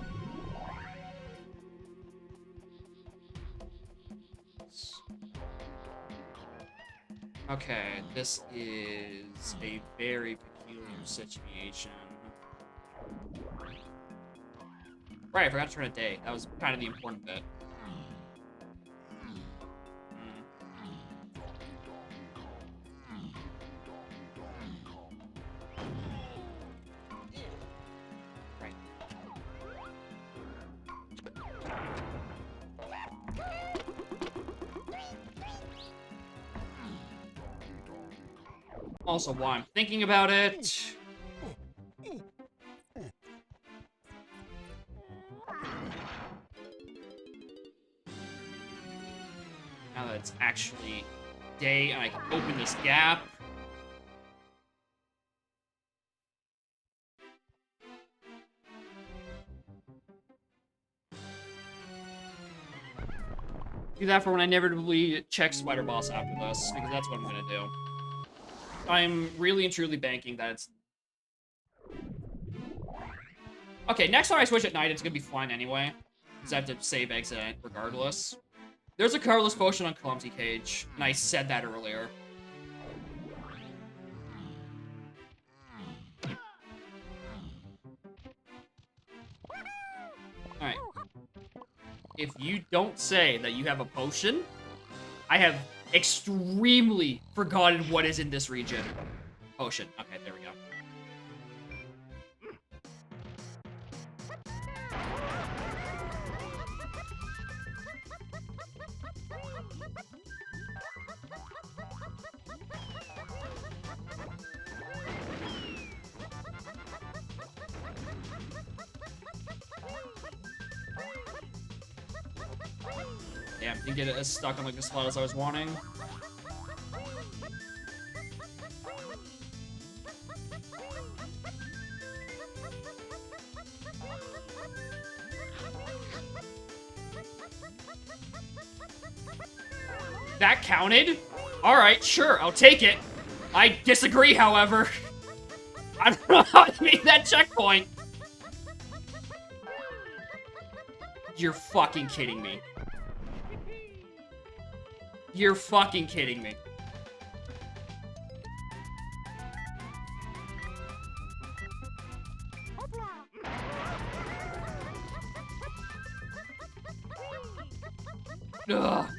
Okay, this is a very peculiar situation. Right, I forgot to turn a day. That was kind of the important bit. Right. Also, while I'm thinking about it... Now that it's actually day and I can open this gap. Do that for when I inevitably check Spider Boss after this, because that's what I'm gonna do. I'm really and truly banking that it's... Okay, next time I switch at night, it's gonna be fine anyway. Because I have to save exit regardless. There's a colorless potion on Clumsy Cage, and I said that earlier. Alright. If you don't say that you have a potion, I have extremely forgotten what is in this region. Potion. Okay, there we go. Damn, didn't get it as stuck on like the spot as I was wanting. That counted? Alright, sure, I'll take it. I disagree, however. I don't know how I made that checkpoint. You're fucking kidding me. You're fucking kidding me. Ugh.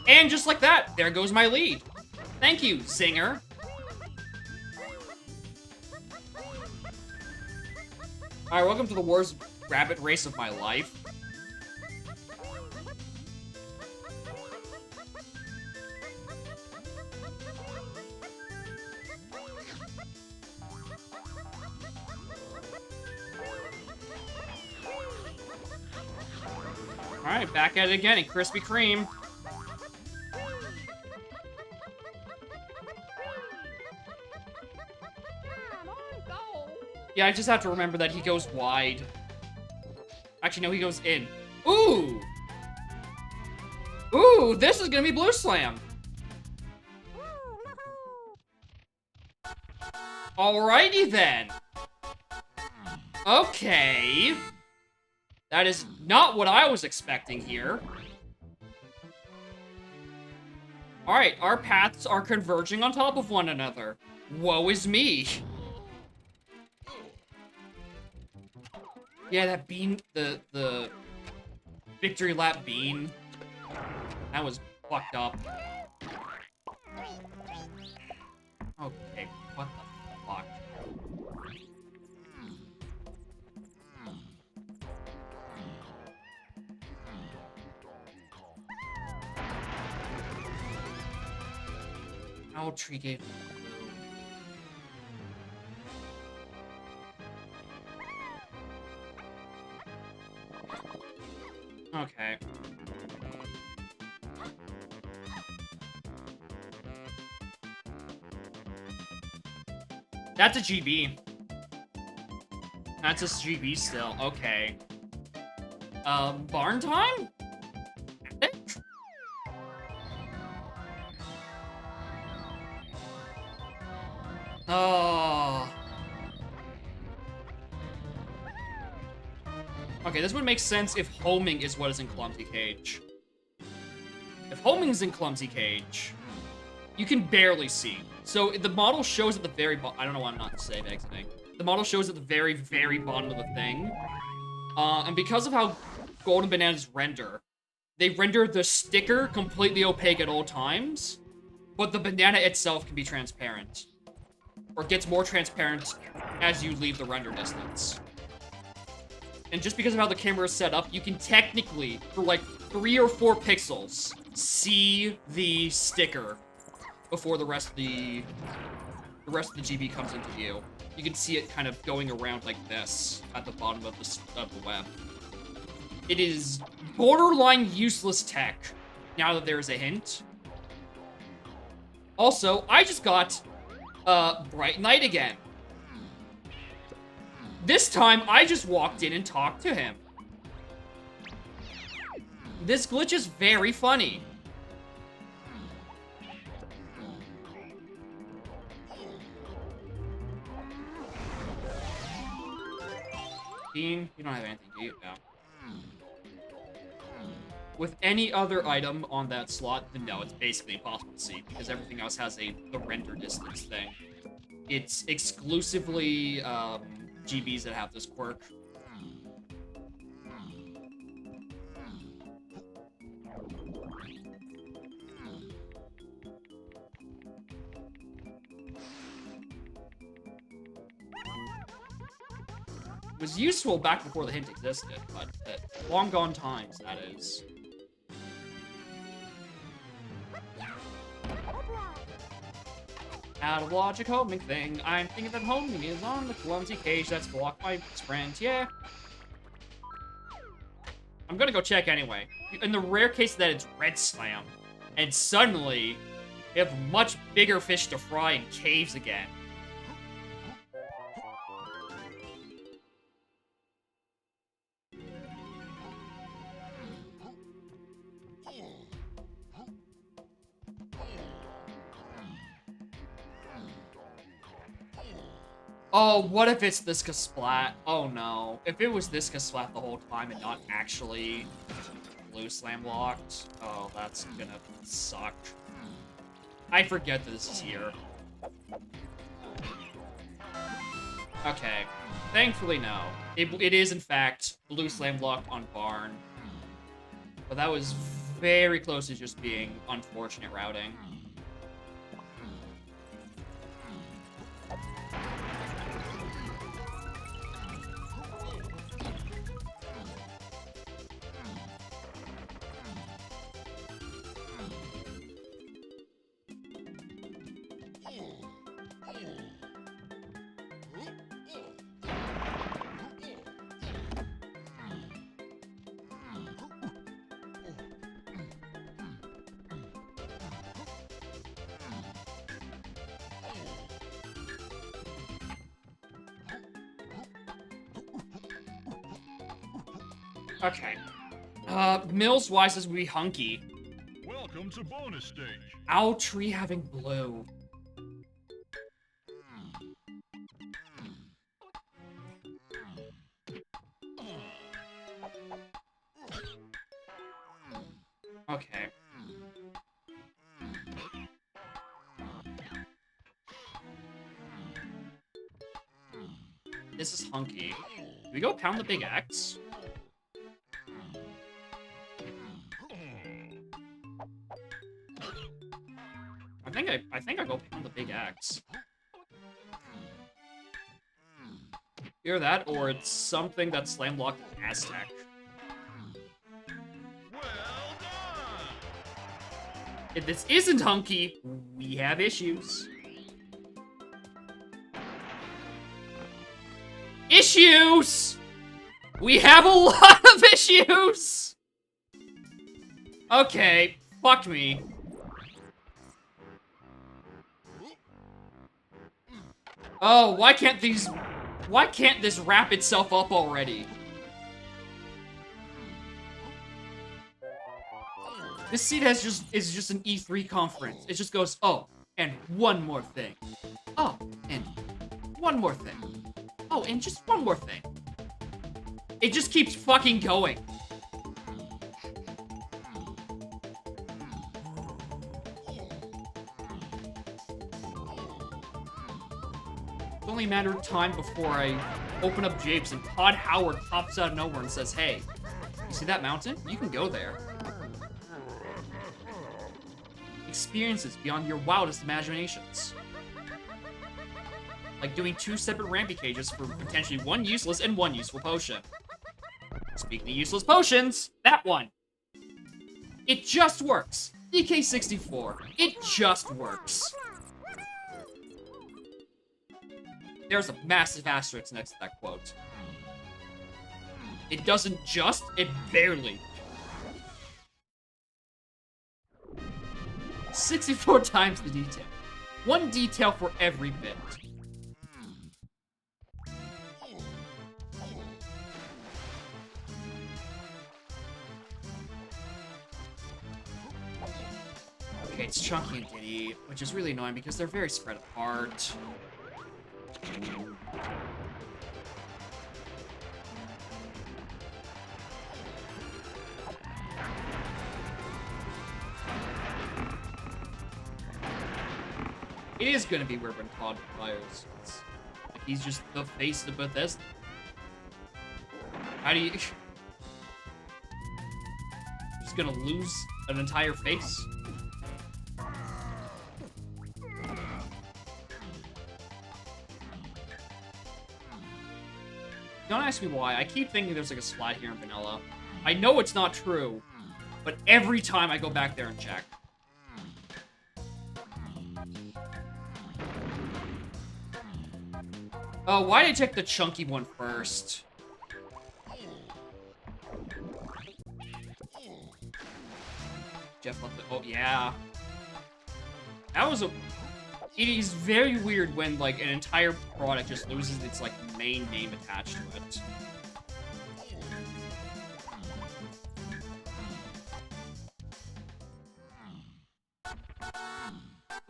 And just like that, there goes my lead. Thank you, Zinger. Alright, welcome to the worst rabbit race of my life. Alright, back at it again in Krispy Kreme. Yeah, I just have to remember that he goes wide. Actually, no, he goes in. Ooh! Ooh, this is gonna be Blue Slam. Alrighty then. Okay. That is not what I was expecting here. Alright, our paths are converging on top of one another. Woe is me. Yeah, that bean, the victory lap bean. That was fucked up. Okay, what the fuck? Owl Tree gave me blue. Okay. That's a GB. That's a GB still. Okay. Barn time? Oh. Okay, this would make sense if homing is what is in Clumsy Cage. If homing is in Clumsy Cage, you can barely see. So the model shows at the very bottom. I don't know why I'm not save exiting. The model shows at the very, very bottom of the thing. And because of how Golden Bananas render, they render the sticker completely opaque at all times, but the banana itself can be transparent. Or gets more transparent as you leave the render distance. And just because of how the camera is set up, you can technically, for like 3 or 4 pixels, see the sticker before the rest of the GB comes into view. You can see it kind of going around like this at the bottom of the web. It is borderline useless tech, now that there is a hint. Also, I just got Bright Knight again. This time, I just walked in and talked to him. This glitch is very funny. Bean, you don't have anything, do you? No. With any other item on that slot, then no, it's basically impossible to see, because everything else has the render distance thing. It's exclusively, GBs that have this quirk. It was useful back before the hint existed, but long gone times, that is. Out of logic homing thing, I'm thinking that homing is on the Clumsy Cage that's blocked by sprint, yeah. I'm gonna go check anyway. In the rare case that it's Red Slam, and suddenly, you have much bigger fish to fry in caves again. Oh, what if it's this Splat? Oh no. If it was this Splat the whole time and not actually Blue Slam locked, oh, that's gonna suck. I forget that this is here. Okay. Thankfully, no. It is, in fact, Blue Slam locked on Barn. But that was very close to just being unfortunate routing. Okay. Mills-wise, this would be Hunky. Welcome to bonus stage. Owl Tree having blue. Okay. This is Hunky. Do we go pound the big X? I think I go pound the big X. Either that, or it's something that's slam locked in Aztec. Well done. If this isn't Hunky, we have issues. Issues! We have a lot of issues! Okay, fuck me. Oh, why can't this wrap itself up already? This seat is just an E3 conference. It just goes, oh, and one more thing. Oh, and one more thing. Oh, and just one more thing. It just keeps fucking going. It's only a matter of time before I open up Japes and Todd Howard pops out of nowhere and says, hey, you see that mountain? You can go there. Experiences beyond your wildest imaginations. Like doing 2 separate rampy cages for potentially 1 useless and 1 useful potion. Speaking of useless potions, that one. It just works. DK64. It just works. There's a massive asterisk next to that quote. It doesn't just, it barely. 64 times the detail. 1 detail for every bit. Okay, it's Chunky and Diddy, which is really annoying because they're very spread apart. It is gonna be weird when Todd fires. Like he's just the face of Bethesda. How do you... He's gonna lose an entire face? Don't ask me why. I keep thinking there's like a splat here in vanilla. I know it's not true, but every time I go back there and check. Oh, why did I check the chunky one first? Jeff left the... Oh, yeah. That was a... It is very weird when, like, an entire product just loses its, like, main name attached to it.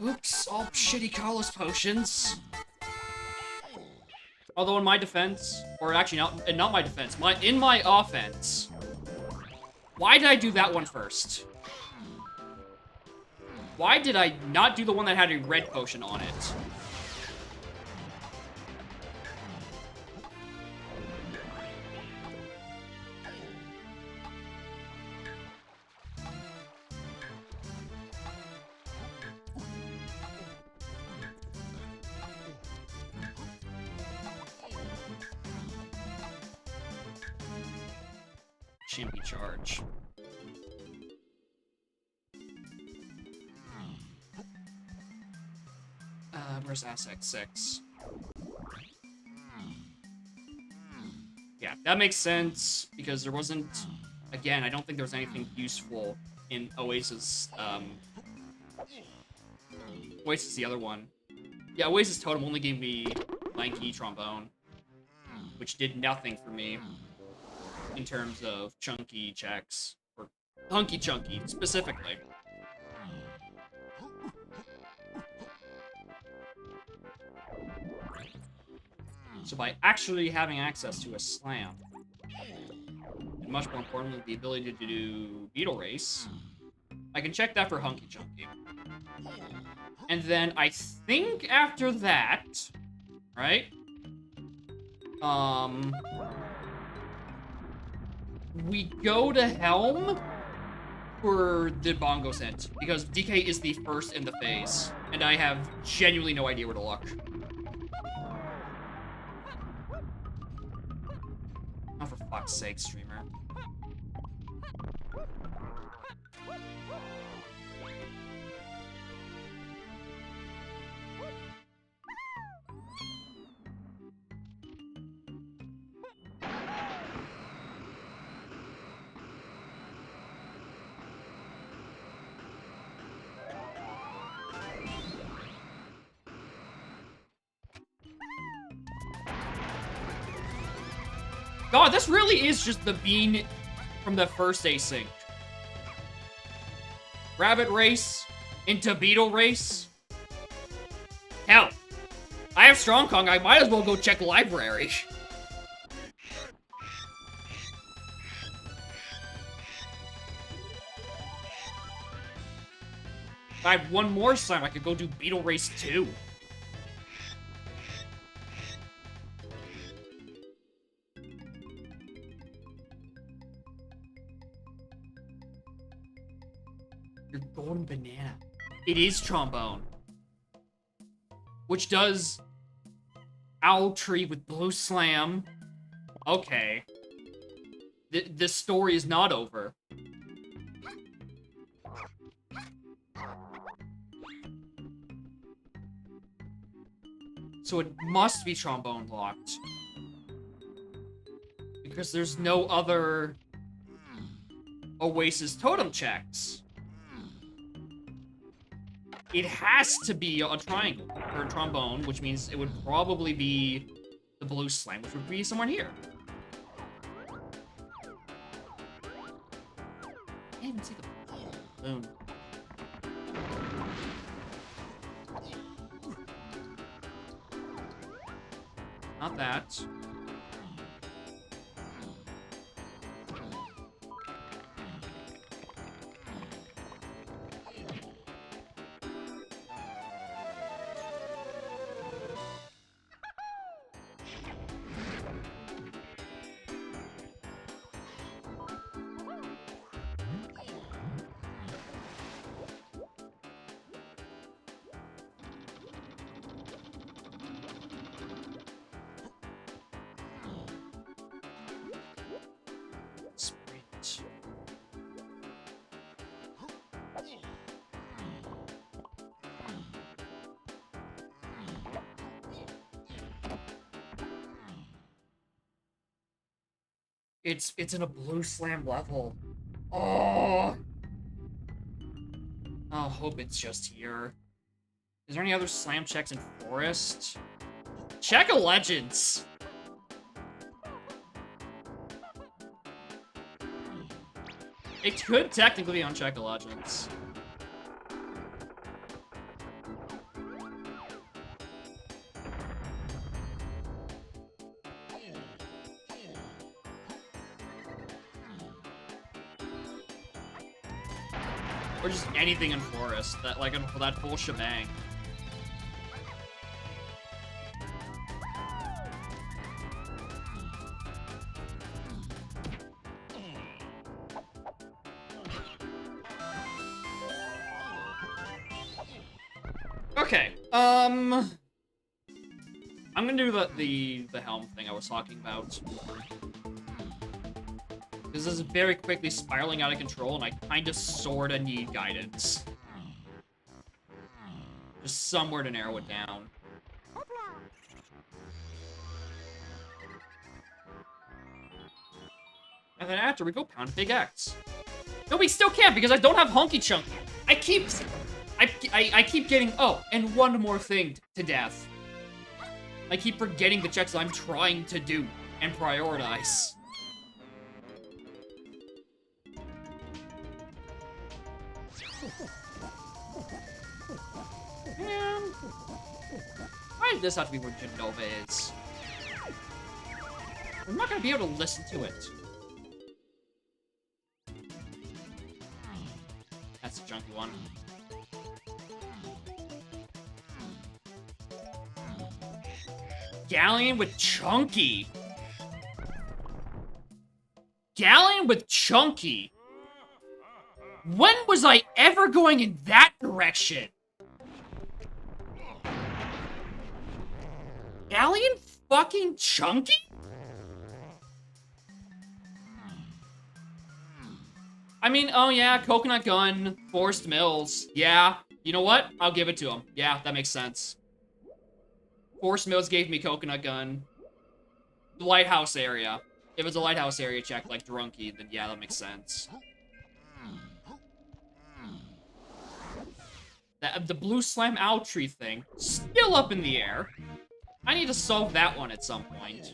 Oops, all shitty Carlos potions. Although in my defense, or actually not my defense, in my offense, why did I do that one first? Why did I not do the one that had a red potion on it? Chimpy charge. Where's Aztec 6? Yeah, that makes sense, because there wasn't... Again, I don't think there was anything useful in Oasis, Oasis is the other one. Yeah, Oasis Totem only gave me Lanky Trombone, which did nothing for me. in terms of chunky checks, or hunky chunky specifically. So by actually having access to a slam, and much more importantly, the ability to do Beetle Race, I can check that for hunky chunky. And then I think after that, right? We go to Helm for the Bongo Scent, because DK is the first in the phase, and I have genuinely no idea where to look. Oh, for fuck's sake, streamer. God, this really is just the bean from the first async. Rabbit Race into Beetle Race. Hell, I have Strong Kong, I might as well go check library. If I had one more slime, I could go do Beetle Race 2. Your golden banana. It is trombone. Which does Owl Tree with Blue Slam. Okay. This story is not over. So it must be trombone locked. Because there's no other Oasis totem checks. It has to be a triangle, or a trombone, which means it would probably be the Blue Slam, which would be somewhere here. I can't even see the balloon. Not that. Sprint. It's in a Blue Slam level. Oh! I'll hope it's just here. Is there any other slam checks in Forest? Check a Legends! It could technically be on Check a Legends. Or just anything in Forest, that like that full shebang. Okay, I'm gonna do the helm thing I was talking about. This is very quickly spiraling out of control, and I kind of sorta need guidance. Just somewhere to narrow it down. And then after, we go pound Big X. No, we still can't, because I don't have Honky Chunky. I keep getting, oh, and one more thing to death. I keep forgetting the checks I'm trying to do and prioritize. Man. Why did this have to be where Genova is? I'm not gonna be able to listen to it. That's a junky one. Galleon with Chunky. Galleon with Chunky. When was I ever going in that direction? Galleon fucking Chunky? I mean, oh yeah, Coconut Gun, Forest Mills. Yeah, you know what? I'll give it to him. Yeah, that makes sense. Forest Mills gave me Coconut Gun. The Lighthouse area. If it's a Lighthouse area check like Drunky, then yeah, that makes sense. The Blue Slime Owl Tree thing, still up in the air. I need to solve that one at some point.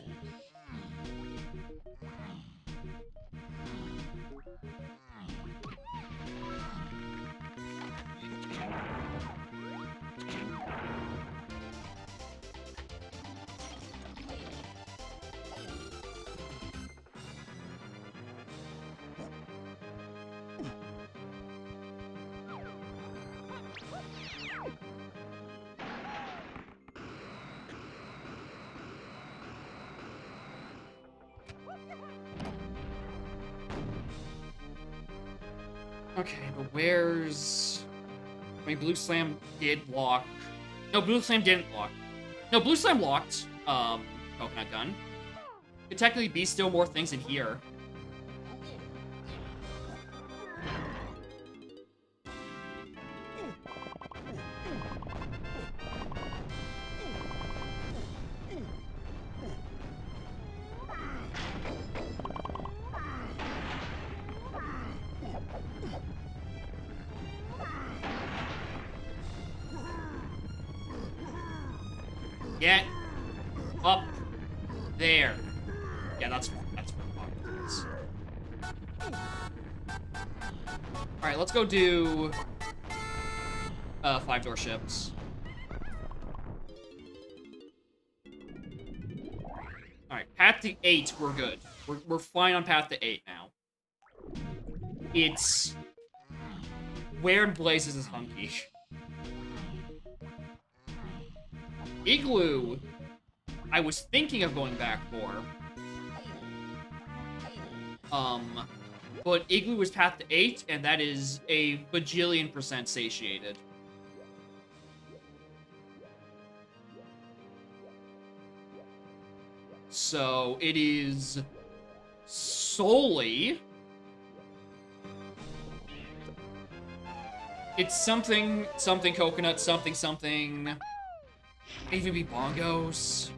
Okay, but where's... I mean, Blue Slam did lock... No, Blue Slam didn't lock. No, Blue Slam locked, Coconut Gun. Could technically be still more things in here. Get up there. Yeah, that's what it is. Alright, let's go do 5-door ships. Alright, path to 8, we're good. We're fine on path to 8 now. It's where in blazes is Hunky? Igloo, I was thinking of going back for. But Igloo was path to 8, and that is a bajillion% satiated. So it is solely... It's something coconut, something. Even be bongos.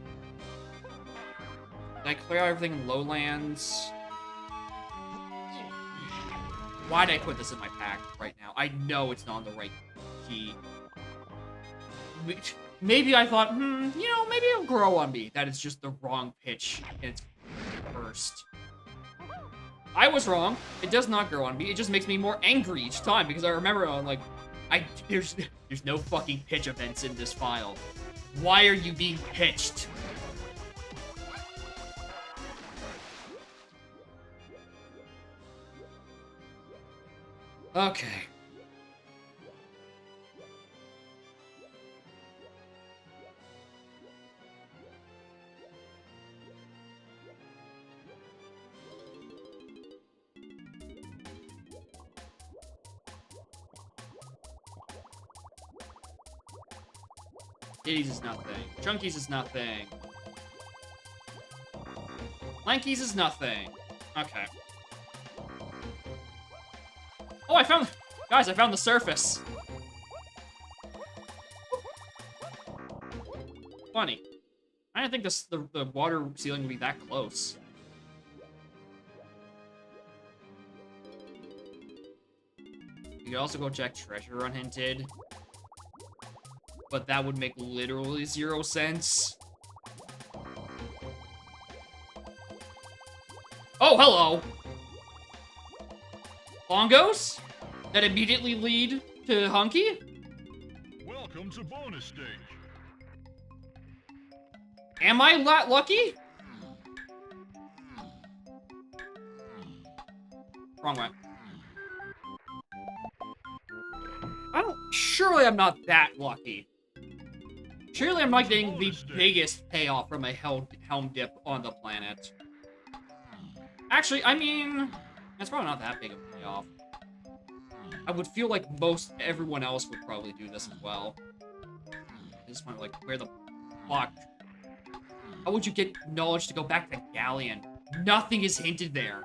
Did I clear out everything in Lowlands? Why did I put this in my pack right now? I know it's not on the right key. Maybe I thought, you know, maybe it'll grow on me. That it's just the wrong pitch and it's first. I was wrong. It does not grow on me. It just makes me more angry each time because I remember I'm like, there's no fucking pitch events in this file. Why are you being pitched? Okay. Diddy's is nothing. Chunky's is nothing. Lanky's is nothing. Okay. Oh, I found... Guys, I found the surface. Funny. I didn't think the water ceiling would be that close. You could also go check Treasure Unhinted. But that would make literally 0 sense. Oh, hello! Bongos? that immediately lead to Hunky? Welcome to bonus stage. Am I lucky? Wrong way. Surely I'm not that lucky. Surely I'm not getting the biggest payoff from a helm dip on the planet. Actually, I mean, that's probably not that big of a payoff. I would feel like everyone else would probably do this as well. I just want like, where the fuck? How would you get knowledge to go back to Galleon? Nothing is hinted there.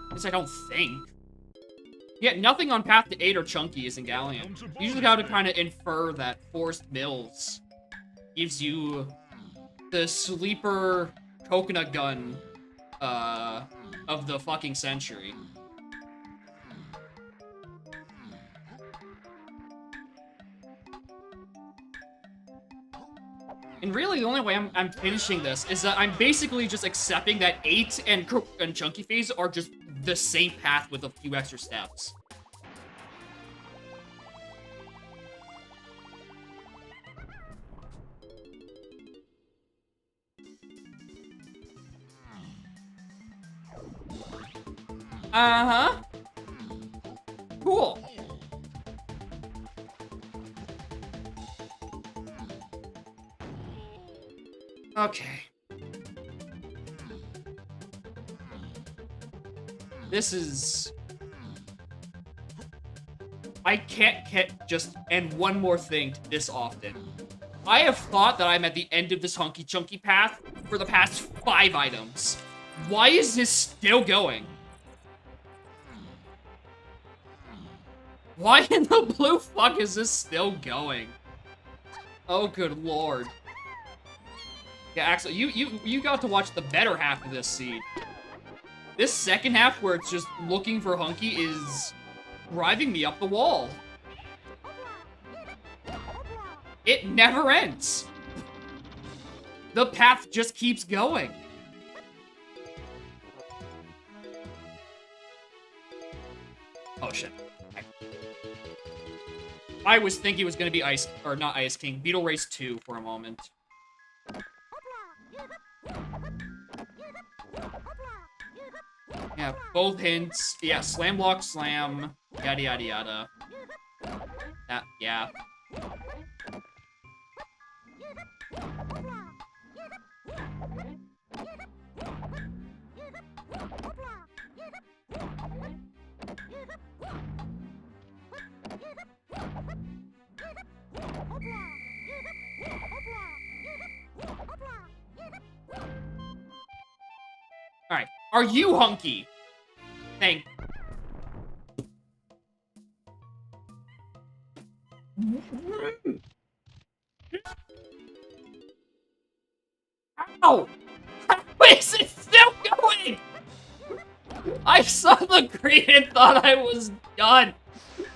At least I don't think. Yeah, nothing on Path to 8 or Chunky is in Galleon. You usually gotta kind of infer that Forest Mills gives you the sleeper coconut gun of the fucking century. And really, the only way I'm finishing this is that I'm basically just accepting that 8 and Chunky Phase are just the same path with a few extra steps. Uh-huh. Cool. Okay. This is... I can't get just and one more thing this often. I have thought that I'm at the end of this Hunky Chunky path for the past 5 items. Why is this still going? Why in the blue fuck is this still going? Oh, good lord. Yeah, Axel, you got to watch the better half of this seed. This second half, where it's just looking for Hunky, is driving me up the wall. It never ends. The path just keeps going. Oh shit. I was thinking it was gonna be not Ice King, Beetle Race 2 for a moment. Yeah, both hints. Yeah, slam block, slam, yada yada yada. That, yeah. Alright, are you Hunky? Thank... Ow! How is it still going? I saw the green and thought I was done.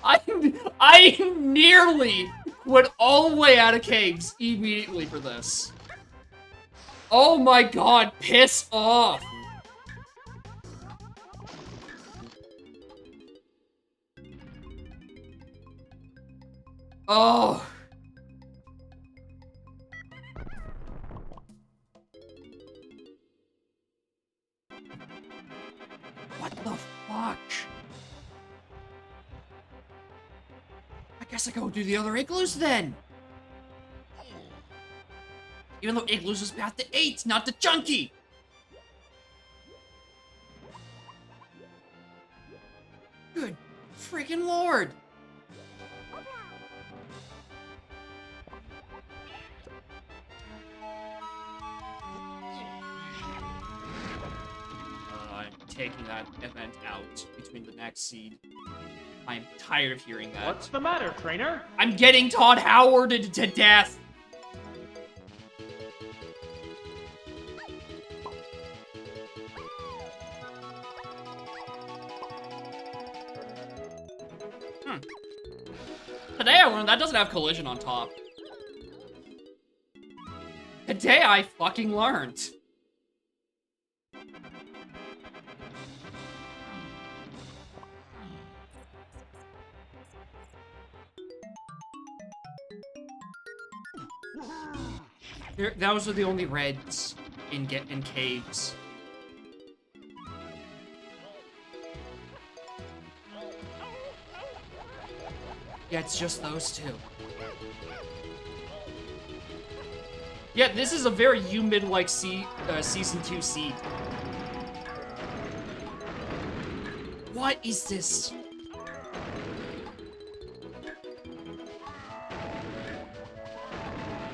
I nearly went all the way out of caves immediately for this. Oh my god, piss off. Oh. What the fuck? I guess I go do the other igloos then. Even though igloos is path to 8, not to Chunky. Good freaking lord. I'm taking that event out between the next seed. I'm tired of hearing that. What's the matter, trainer? I'm getting Todd Howarded to death. Today I learned that doesn't have collision on top. Today I fucking learned. Those are the only reds in caves. Yeah, it's just those two. Yeah, this is a very humid-like Season 2 seed. What is this?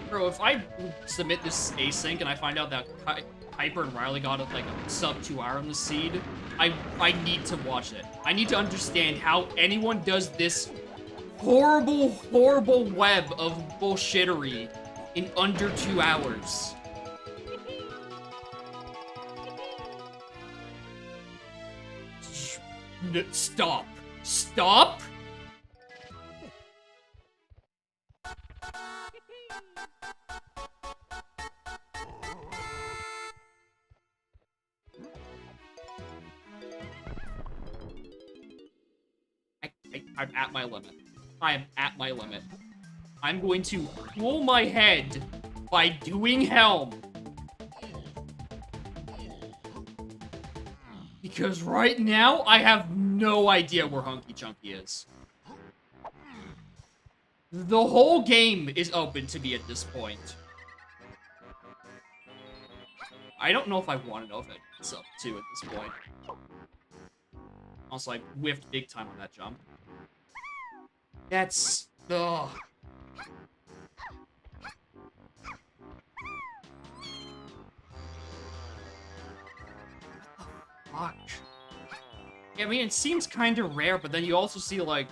Bro, if I submit this async and I find out that Piper and Riley got like a sub 2 hour on the seed, I need to watch it. I need to understand how anyone does this horrible, horrible web of bullshittery in under 2 hours. Stop. Stop? I'm at my limit. I am at my limit. I'm going to cool my head by doing Helm. Because right now, I have no idea where Hunky Chunky is. The whole game is open to me at this point. I don't know if I want to know if it's up to at this point. Also, I whiffed big time on that jump. That's... ugh. Fuck. Yeah, I mean, it seems kind of rare, but then you also see, like,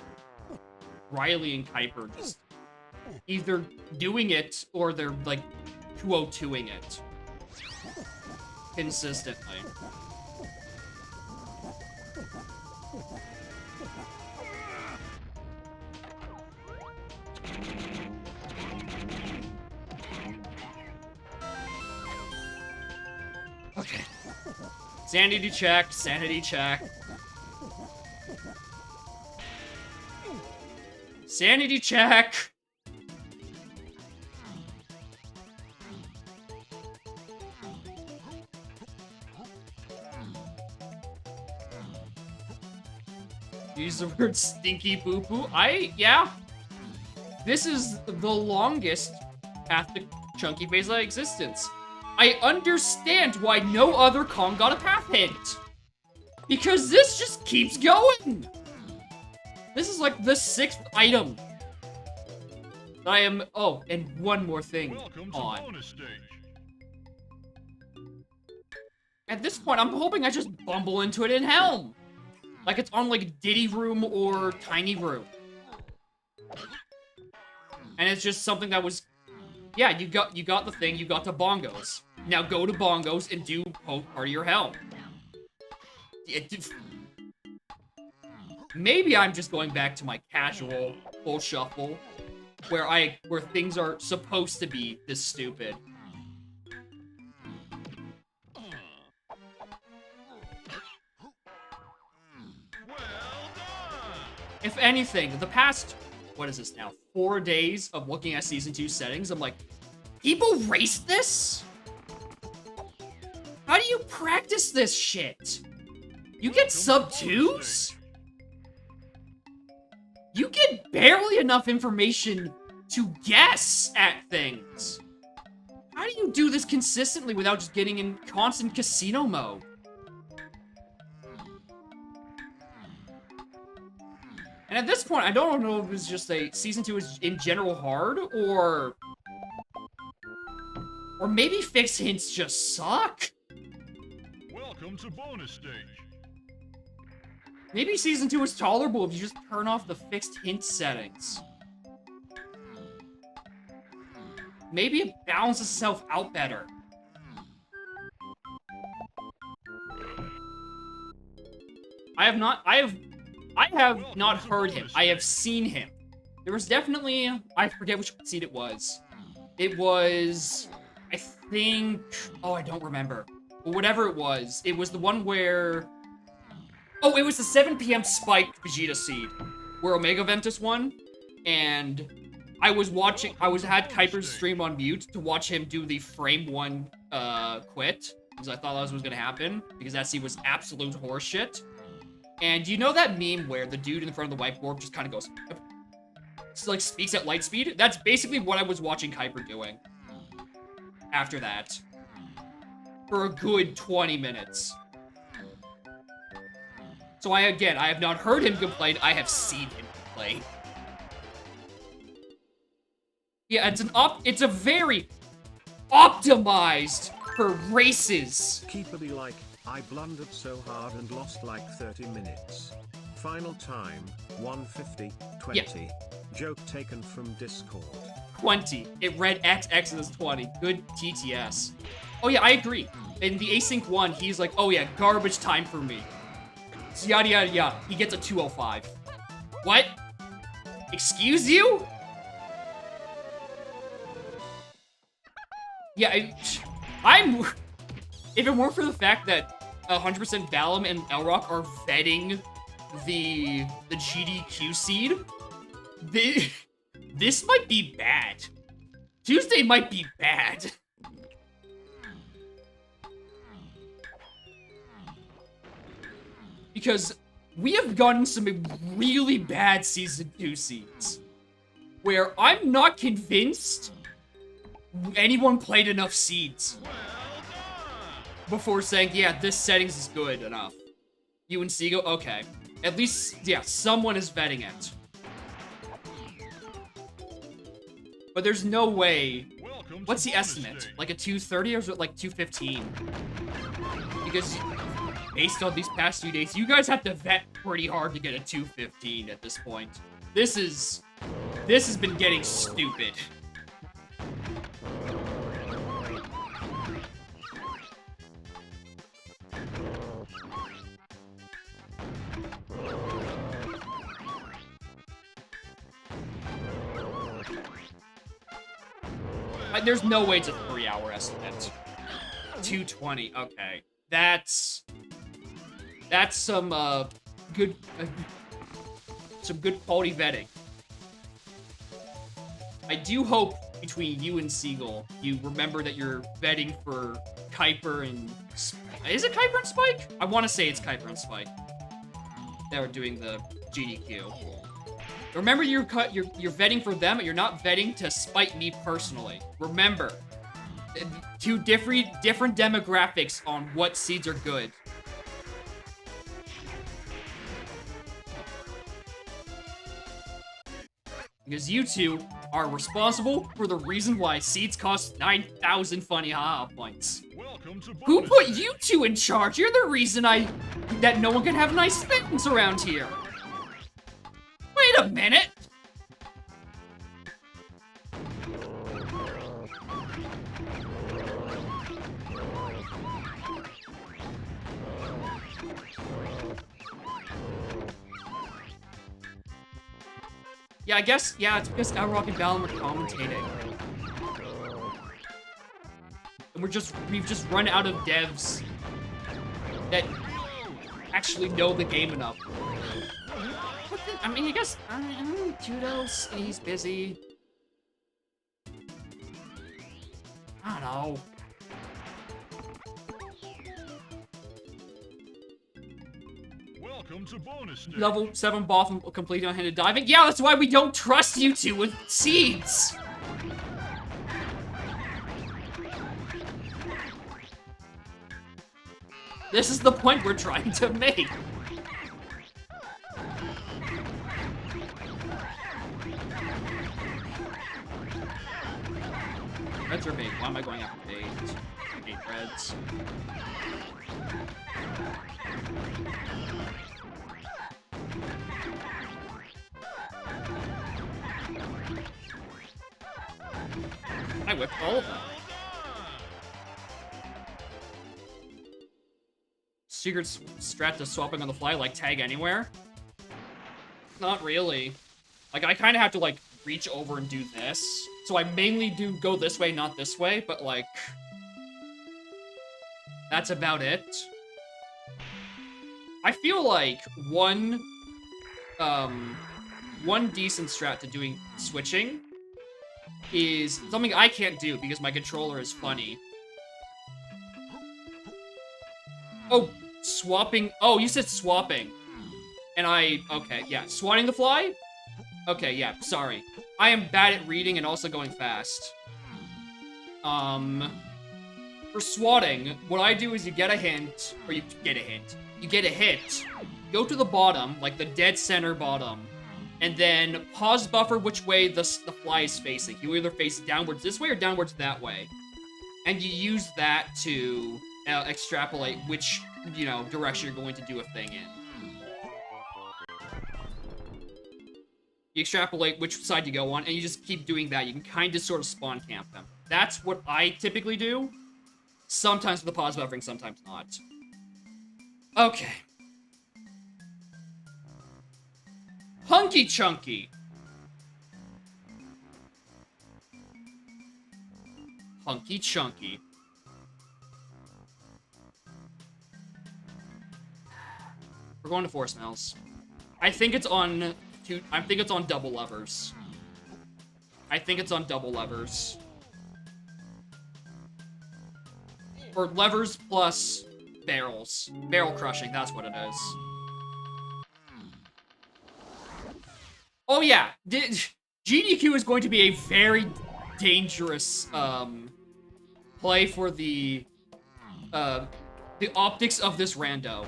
Riley and Kuiper just either doing it or they're, like, 202-ing it. Consistently. Okay. Sanity check, sanity check. Sanity check! Use the word stinky poo-poo. Yeah. This is the longest path to Chunky Phase existence. I understand why no other Kong got a path hint. Because this just keeps going. This is like the 6th item. I am... oh, and one more thing. Welcome to bonus stage. At this point, I'm hoping I just bumble into it in Helm. Like it's on like Diddy Room or Tiny Room. And it's just something that was... yeah, you got the thing, you got the bongos. Now go to bongos and do part of your Helm. Maybe I'm just going back to my casual full shuffle, where things are supposed to be this stupid. If anything, the past, what is this now, 4 days of looking at Season 2 settings, I'm like, people race this? How do you practice this shit? You get sub 2s? You get barely enough information to guess at things. How do you do this consistently without just getting in constant casino mode? And at this point, I don't know if it's just a Season 2 is in general hard, or maybe fixed hints just suck. Welcome to bonus stage. Maybe Season 2 is tolerable if you just turn off the fixed hint settings. Maybe it balances itself out better. I have not heard him. I have seen him. There was definitely, I forget which seed it was. It was, I think, oh, I don't remember. But whatever it was the one where, oh, it was the 7 PM spiked Vegeta seed, where Omega Ventus won, and I had Kuiper's stream on mute to watch him do the frame 1 quit, because I thought that was gonna happen, because that scene was absolute horseshit. And you know that meme where the dude in front of the whiteboard just kind of goes, like, speaks at light speed? That's basically what I was watching Kuiper doing after that. For a good 20 minutes. So I have not heard him complain, I have seen him complain. Yeah, it's a very optimized for races. Keeper be like, I blundered so hard and lost like 30 minutes. Final time, 1:50, 20. Yeah. Joke taken from Discord. 20. It read XX as 20. Good TTS. Oh yeah, I agree. In the async one, he's like, oh yeah, garbage time for me. So yada yada yada. He gets a 205. What? Excuse you? Yeah, I'm... If it weren't for the fact that 100% Balam and Elrock are vetting the GDQ seed, this might be bad. Tuesday might be bad. Because we have gotten some really bad Season 2 seeds, where I'm not convinced anyone played enough seeds before saying, yeah, this settings is good enough. You and Seago? Okay. At least, yeah, someone is vetting it. But there's no way... What's the estimate? Like a 230 or is it like 215? Because based on these past few days, you guys have to vet pretty hard to get a 215 at this point. This has been getting stupid. There's no way it's a 3-hour estimate. 220, okay. That's some good quality vetting. I do hope between you and Seagull, you remember that you're vetting for Kuiper and... Is it Kuiper and Spike? I want to say it's Kuiper and Spike that are doing the GDQ. Remember, you're vetting for them, and you're not vetting to spite me personally. Remember, two different demographics on what seeds are good. Because you two are responsible for the reason why seeds cost 9,000 funny haha points. Who put you two in charge? You're the reason that no one can have nice things around here. Wait a minute! Yeah, I guess, yeah, it's because Elrock and Balam are commentating. And we've just run out of devs that actually know the game enough. I mean, I guess, Judo's, he's busy. I don't know. Welcome to bonus day. Level 7 Botham complete on-handed diving. Yeah, that's why we don't trust you two with seeds. This is the point we're trying to make. Reds are big. Why am I going after 8? 8 reds. I whipped all of them. Secret strat to swapping on the fly, like tag anywhere? Not really. Like, I kind of have to, like, reach over and do this. So I mainly do go this way, not this way, but, like... That's about it. I feel like one decent strat to doing switching is something I can't do because my controller is funny. Oh, swapping. Oh, you said swapping. And okay, yeah. Swatting the fly? Okay, yeah, sorry. I am bad at reading and also going fast. For swatting, what I do is you get a hint, or you get a hint. You get a hit, go to the bottom, like the dead center bottom, and then pause buffer which way the fly is facing. You either face downwards this way or downwards that way. And you use that to extrapolate which, direction you're going to do a thing in. You extrapolate which side you go on, and you just keep doing that. You can kind of sort of spawn camp them. That's what I typically do. Sometimes with the pause buffering, sometimes not. Okay. Hunky Chunky. Hunky Chunky. We're going to Force Mills. I think it's on double levers. Or levers plus barrels. Barrel crushing, that's what it is. Oh yeah, GDQ is going to be a very dangerous play for the optics of this rando.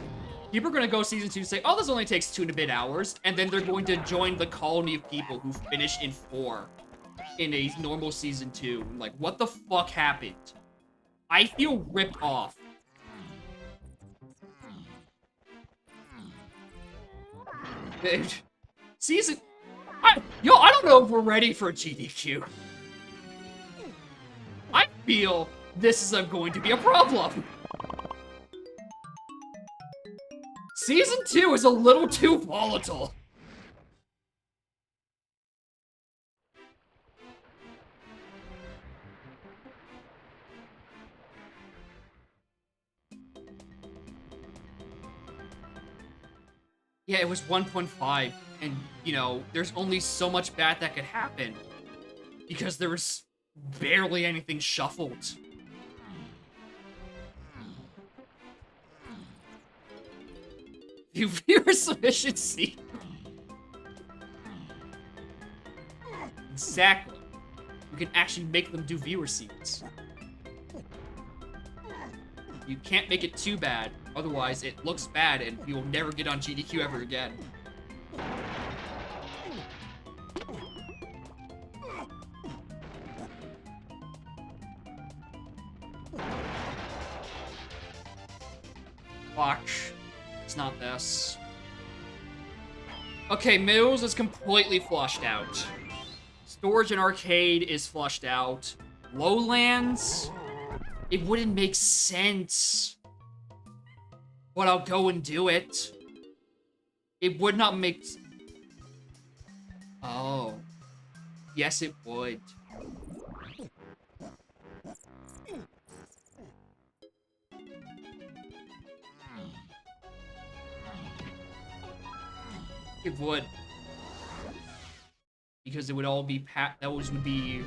People are going to go Season 2 and say, oh, this only takes 2 and a bit hours, and then they're going to join the colony of people who finished in 4 in a normal Season 2. Like, what the fuck happened? I feel ripped off. I don't know if we're ready for GDQ. I feel this is going to be a problem. Season 2 is a little too volatile. Yeah, it was 1.5, and, there's only so much bad that could happen. Because there was barely anything shuffled. Viewer sufficiency. Exactly. You can actually make them do viewer seats. You can't make it too bad, otherwise it looks bad and we will never get on GDQ ever again. Fuck. It's not this. Okay, Mills is completely flushed out. Storage and Arcade is flushed out. Lowlands? It wouldn't make sense. But I'll go and do it. It would not make... Oh. Yes, it would. It would. Because it would all be those would be...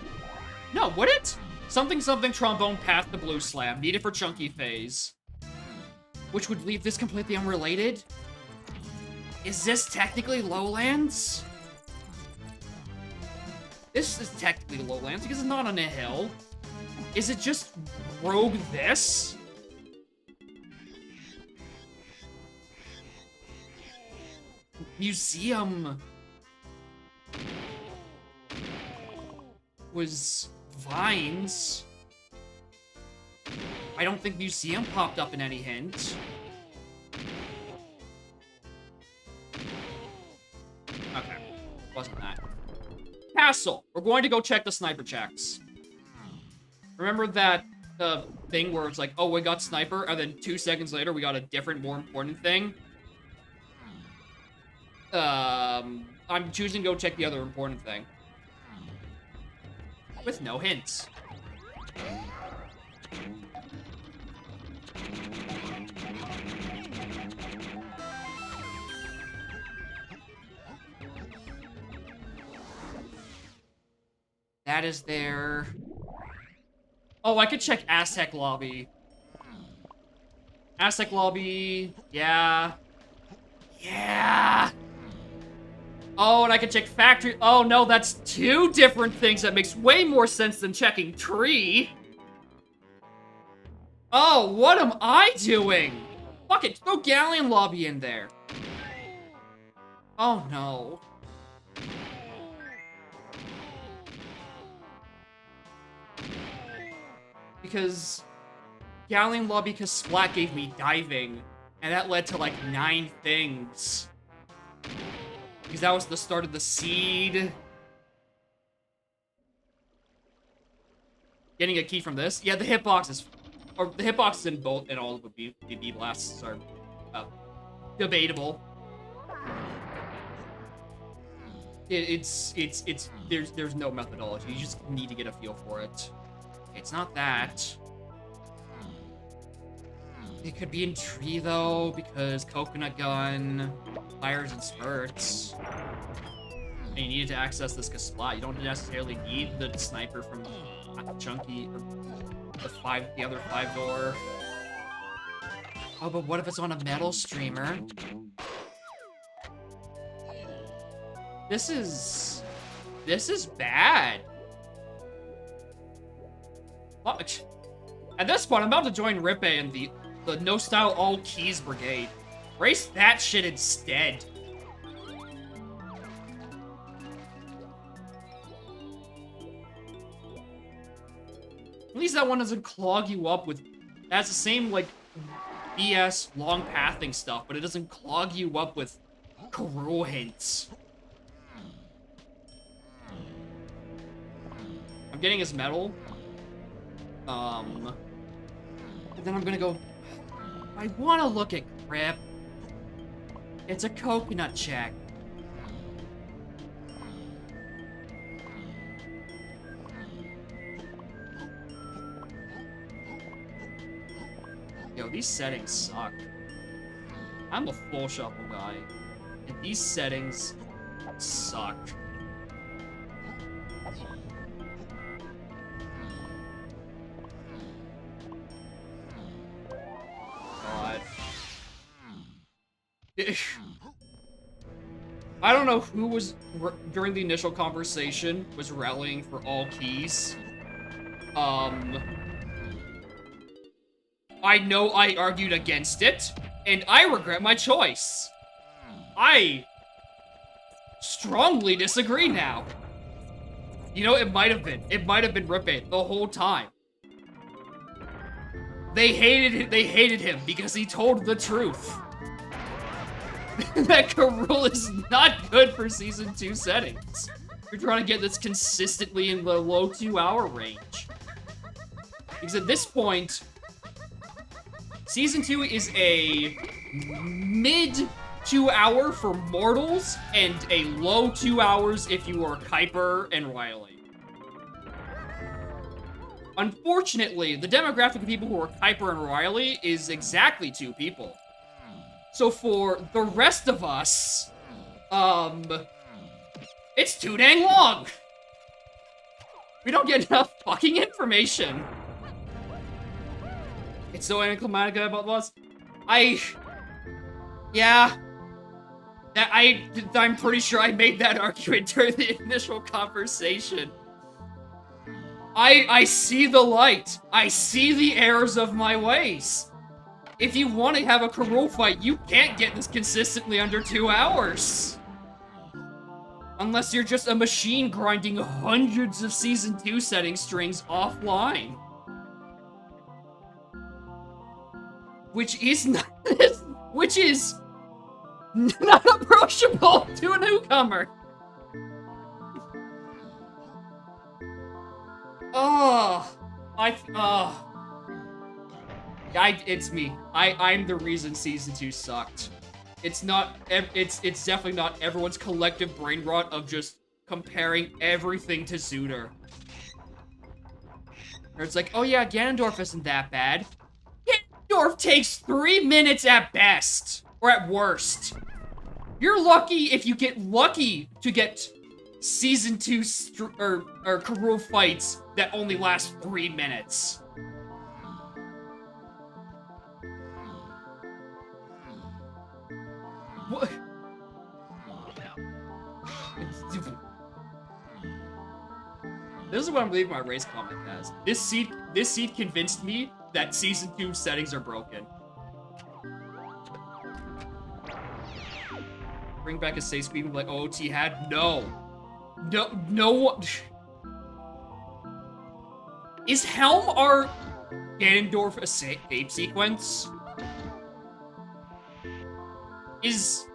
No, would it? Something trombone path to blue slam. Needed for chunky phase. Which would leave this completely unrelated? Is this technically Lowlands? This is technically Lowlands because it's not on a hill. Is it just Rogue this? Museum was Vines. I don't think Museum popped up in any hint. Okay, wasn't that. Castle. We're going to go check the sniper checks. Remember that thing where it's like, oh, we got sniper, and then 2 seconds later we got a different, more important thing? I'm choosing to go check the other important thing. With no hints. That is there. Oh, I could check Aztec Lobby. Aztec Lobby, yeah. Yeah! Oh, and I can check Factory. Oh, no, that's two different things. That makes way more sense than checking Tree. Oh, what am I doing? Fuck it, throw Galleon Lobby in there. Oh, no. Because Galleon Lobby, because Splat gave me diving, and that led to like 9 things. Because that was the start of the seed. Getting a key from this? Yeah, the hitboxes. Or the hitboxes in both and all of the BB blasts are debatable. There's no methodology. You just need to get a feel for it. It's not that. It could be in Tree, though, because Coconut Gun fires in spurts. And you needed to access this Splat. You don't necessarily need the sniper from Chunky, or the other 5-door. Oh, but what if it's on a metal streamer? This is bad. What? At this point, I'm about to join Rippe and the no-style all-keys brigade. Race that shit instead. At least that one doesn't clog you up with... It has the same, like, BS long pathing stuff, but it doesn't clog you up with Karoo hints. I'm getting his medal. And then I'm gonna go... I wanna look at Grip. It's a coconut check. Yo, these settings suck. I'm a full shuffle guy, and these settings suck. God. I don't know who was, during the initial conversation, was rallying for all keys. I know I argued against it, and I regret my choice. I strongly disagree now. You know, it might have been Rippe the whole time. They hated him because he told the truth. That Karoo is not good for Season 2 settings. You're trying to get this consistently in the low 2-hour range. Because at this point, Season 2 is a mid 2-hour for mortals and a low 2 hours if you are Kuiper and Riley. Unfortunately, the demographic of people who are Kuiper and Riley is exactly 2 people. So for the rest of us, it's too dang long. We don't get enough fucking information. It's so anticlimactic about this. Yeah. I'm pretty sure I made that argument during the initial conversation. I see the light. I see the errors of my ways. If you want to have a Karoo fight, you can't get this consistently under 2 hours. Unless you're just a machine grinding hundreds of Season 2 setting strings offline. Which is not approachable to a newcomer. It's me. I'm the reason Season 2 sucked. It's definitely not everyone's collective brain rot of just comparing everything to Zooter. Or it's like, oh yeah, Ganondorf isn't that bad. Ganondorf takes 3 minutes at best, or at worst. You're lucky if you get lucky to get Season 2 or Karoo fights that only last 3 minutes. What? This is what I'm leaving my race comment as. This seed convinced me that Season 2 settings are broken. Bring back a safe speed like OOT had? No. No. Is Helm our Ganondorf escape sequence? Is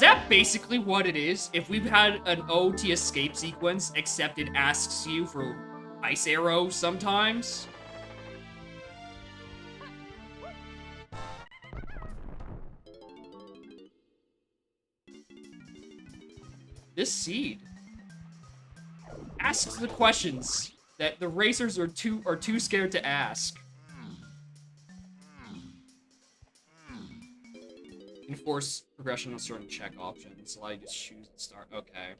that basically what it is? If we've had an OOT escape sequence, except it asks you for Ice Arrow sometimes? This seed asks the questions that the racers are too scared to ask. Enforce progression on certain check options. Like just choose and start. Okay.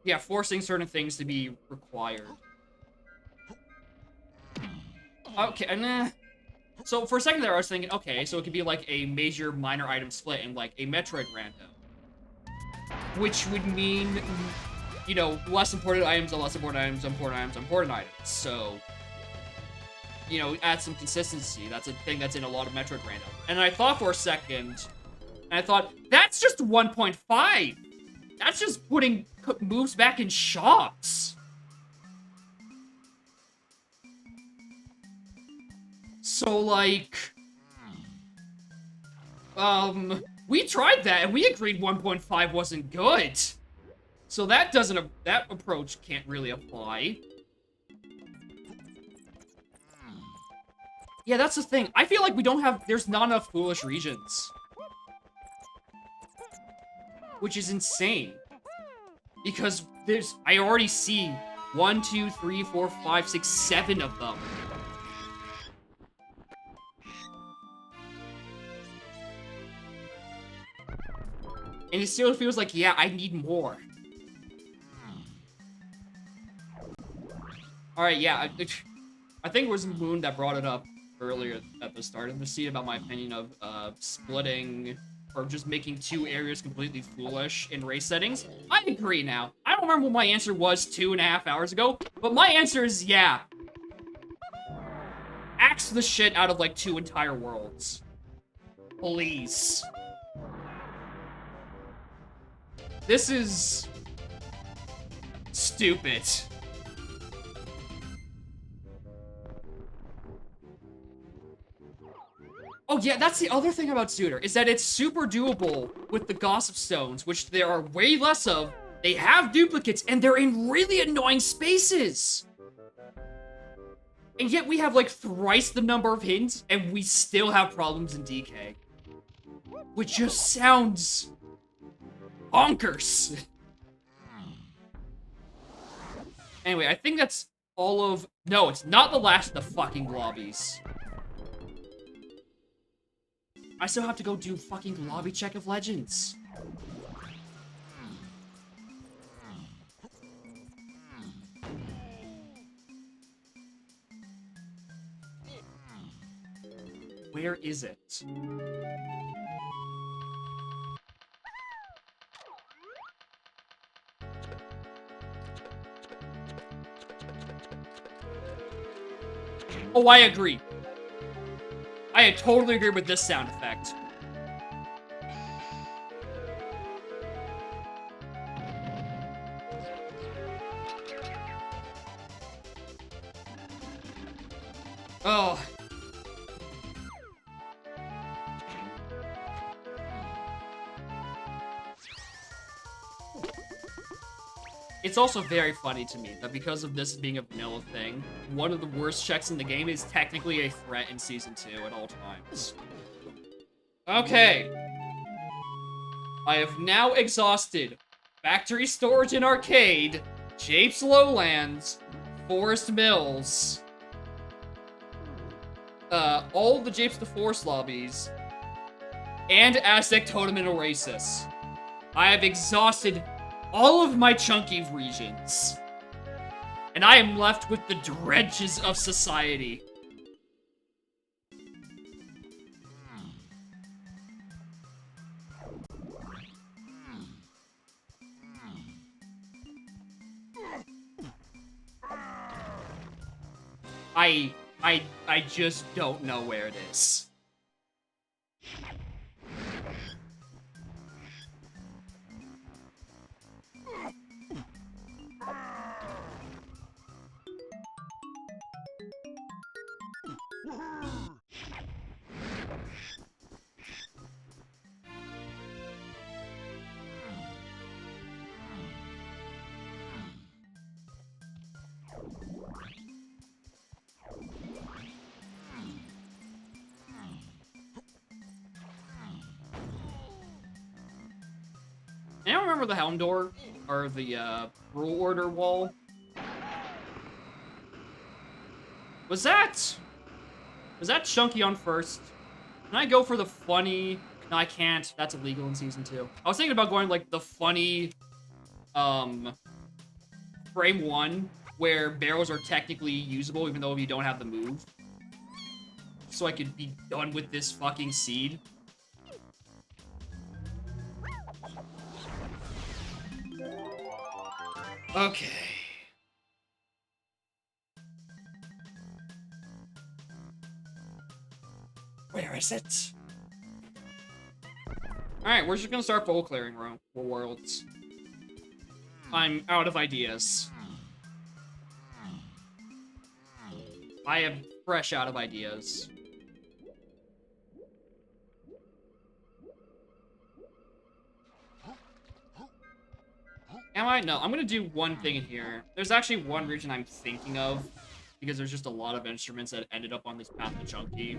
Yeah, forcing certain things to be required. Okay, nah. So for a second there, I was thinking, okay, so it could be like a major minor item split in like a Metroid random. Which would mean, you know, less important items on less important items, important items, important items. So, you know, add some consistency. That's a thing that's in a lot of Metroid random. And I thought for a second, and I thought, that's just 1.5. That's just putting moves back in shops. So, like, we tried that, and we agreed 1.5 wasn't good. So that approach can't really apply. Yeah, that's the thing. I feel like there's not enough foolish regions. Which is insane. Because I already see 1, 2, 3, 4, 5, 6, 7 of them. And it still feels like, yeah, I need more. Alright, yeah, I think it was Moon that brought it up earlier at the start of the scene about my opinion of splitting or just making 2 areas completely foolish in race settings. I agree now. I don't remember what my answer was 2.5 hours ago, but my answer is yeah. Axe the shit out of like 2 entire worlds. Please. This is stupid. Oh yeah, that's the other thing about Suitor, is that it's super doable with the Gossip Stones, which there are way less of. They have duplicates, and they're in really annoying spaces. And yet we have like thrice the number of hints, and we still have problems in DK. Which just sounds bonkers. Anyway, I think that's all of... No, it's not the last of the fucking lobbies. I still have to go do fucking lobby check of Legends. Where is it? Oh, I agree. I totally agree with this sound effect. Oh. It's also very funny to me that because of this being a vanilla thing, one of the worst checks in the game is technically a threat in Season 2 at all times. Okay. I have now exhausted Factory Storage and Arcade, Japes Lowlands, Forest Mills, all the Japes the Forest lobbies, and Aztec Totem and Oasis. I have exhausted all of my Chunky regions. And I am left with the dredges of society. I just don't know where it is. I don't remember the Helm door, or the, Rule Order wall. Was that Chunky on first? Can I go for the funny? No, I can't. That's illegal in Season 2. I was thinking about going, like, the funny, frame 1, where barrels are technically usable even though you don't have the move. So I could be done with this fucking seed. Okay. Where is it? Alright, we're just gonna start full clearing room for worlds. I'm out of ideas. I am fresh out of ideas. Am I? No, I'm gonna do one thing in here. There's actually one region I'm thinking of, because there's just a lot of instruments that ended up on this path to Chunky,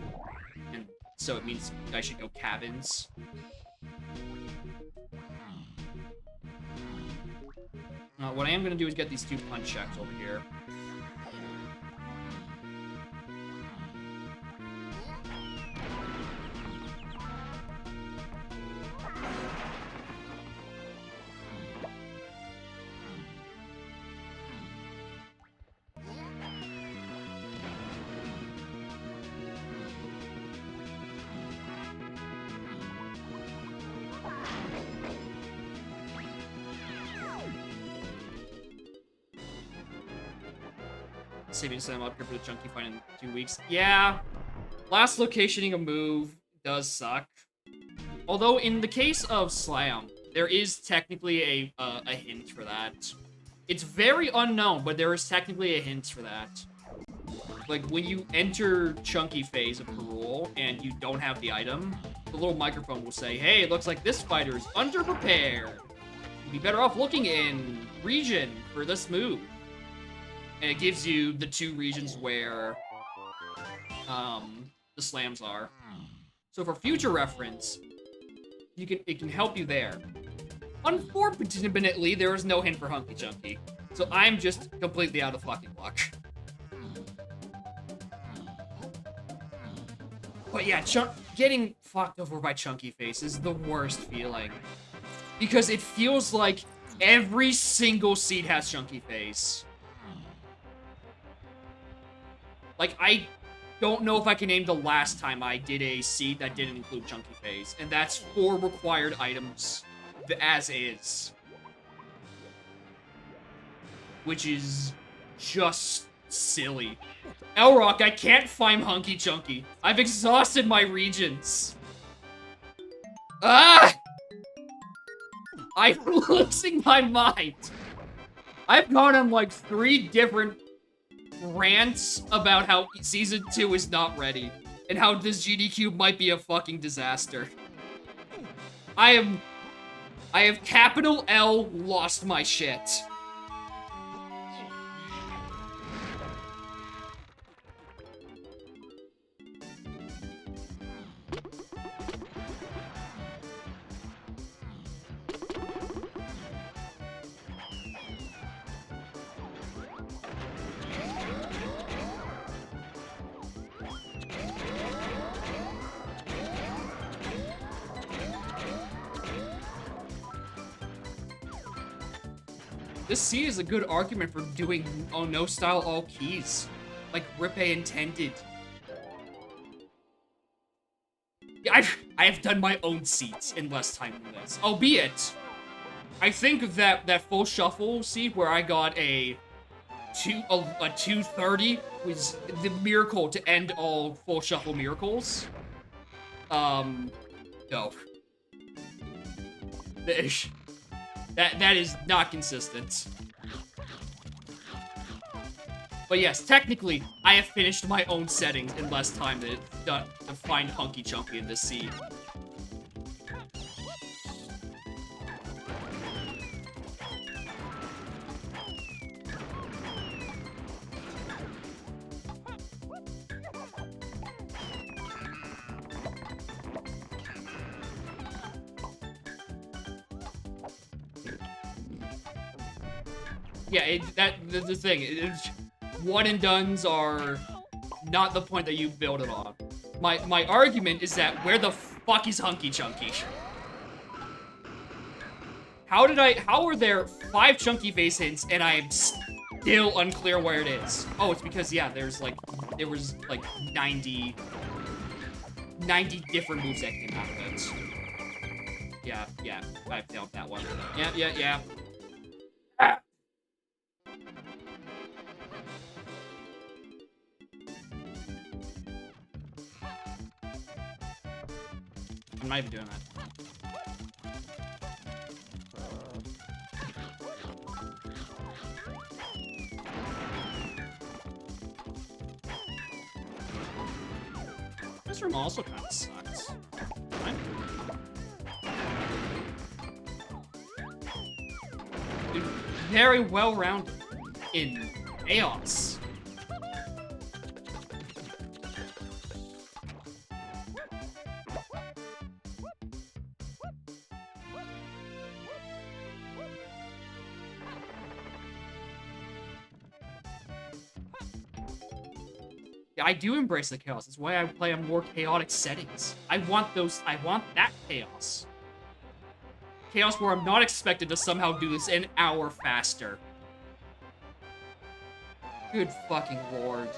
and so it means I should go cabins. What I am gonna do is get these 2 punch checks over here. Saving some up here for the Chunky fight in 2 weeks. Yeah, last locationing a move does suck. Although in the case of Slam, there is technically a hint for that. It's very unknown, but there is technically a hint for that. Like when you enter Chunky phase of Parole and you don't have the item, the little microphone will say, "Hey, it looks like this fighter is underprepared. You'd be better off looking in region for this move." And it gives you the 2 regions where the slams are. So for future reference, it can help you there. Unfortunately, there is no hint for Hunky Chunky. So I'm just completely out of fucking luck. But yeah, getting fucked over by Chunky Face is the worst feeling. Because it feels like every single seed has Chunky Face. Like, I don't know if I can name the last time I did a seed that didn't include Chunky Phase, and that's 4 required items as is. Which is just silly. Elrock, I can't find Hunky Chunky. I've exhausted my regions. Ah! I'm losing my mind. I've gone on like 3 different rants about how Season 2 is not ready, and how this GD Cube might be a fucking disaster. I have capital L lost my shit. This C is a good argument for doing no style all keys, like Rippe intended. Yeah, I have done my own seats in less time than this, albeit I think that full shuffle seat where I got a 230 was the miracle to end all full shuffle miracles. No. That is not consistent. But yes, technically, I have finished my own settings in less time to find Hunky Chunky in this seed. Yeah, the thing. One and dones are not the point that you build it on. My argument is that where the fuck is Hunky Chunky? How are there 5 Chunky face hints and I am still unclear where it is? Oh, it's because, yeah, there was like 90 different moves that came out of it. Yeah, I failed that one. Yeah. Ah. I'm not even doing that. This room also kind of sucks. Right? Dude, very well-rounded in chaos. I do embrace the chaos. That's why I play on more chaotic settings. I want that chaos. Chaos where I'm not expected to somehow do this an hour faster. Good fucking lord.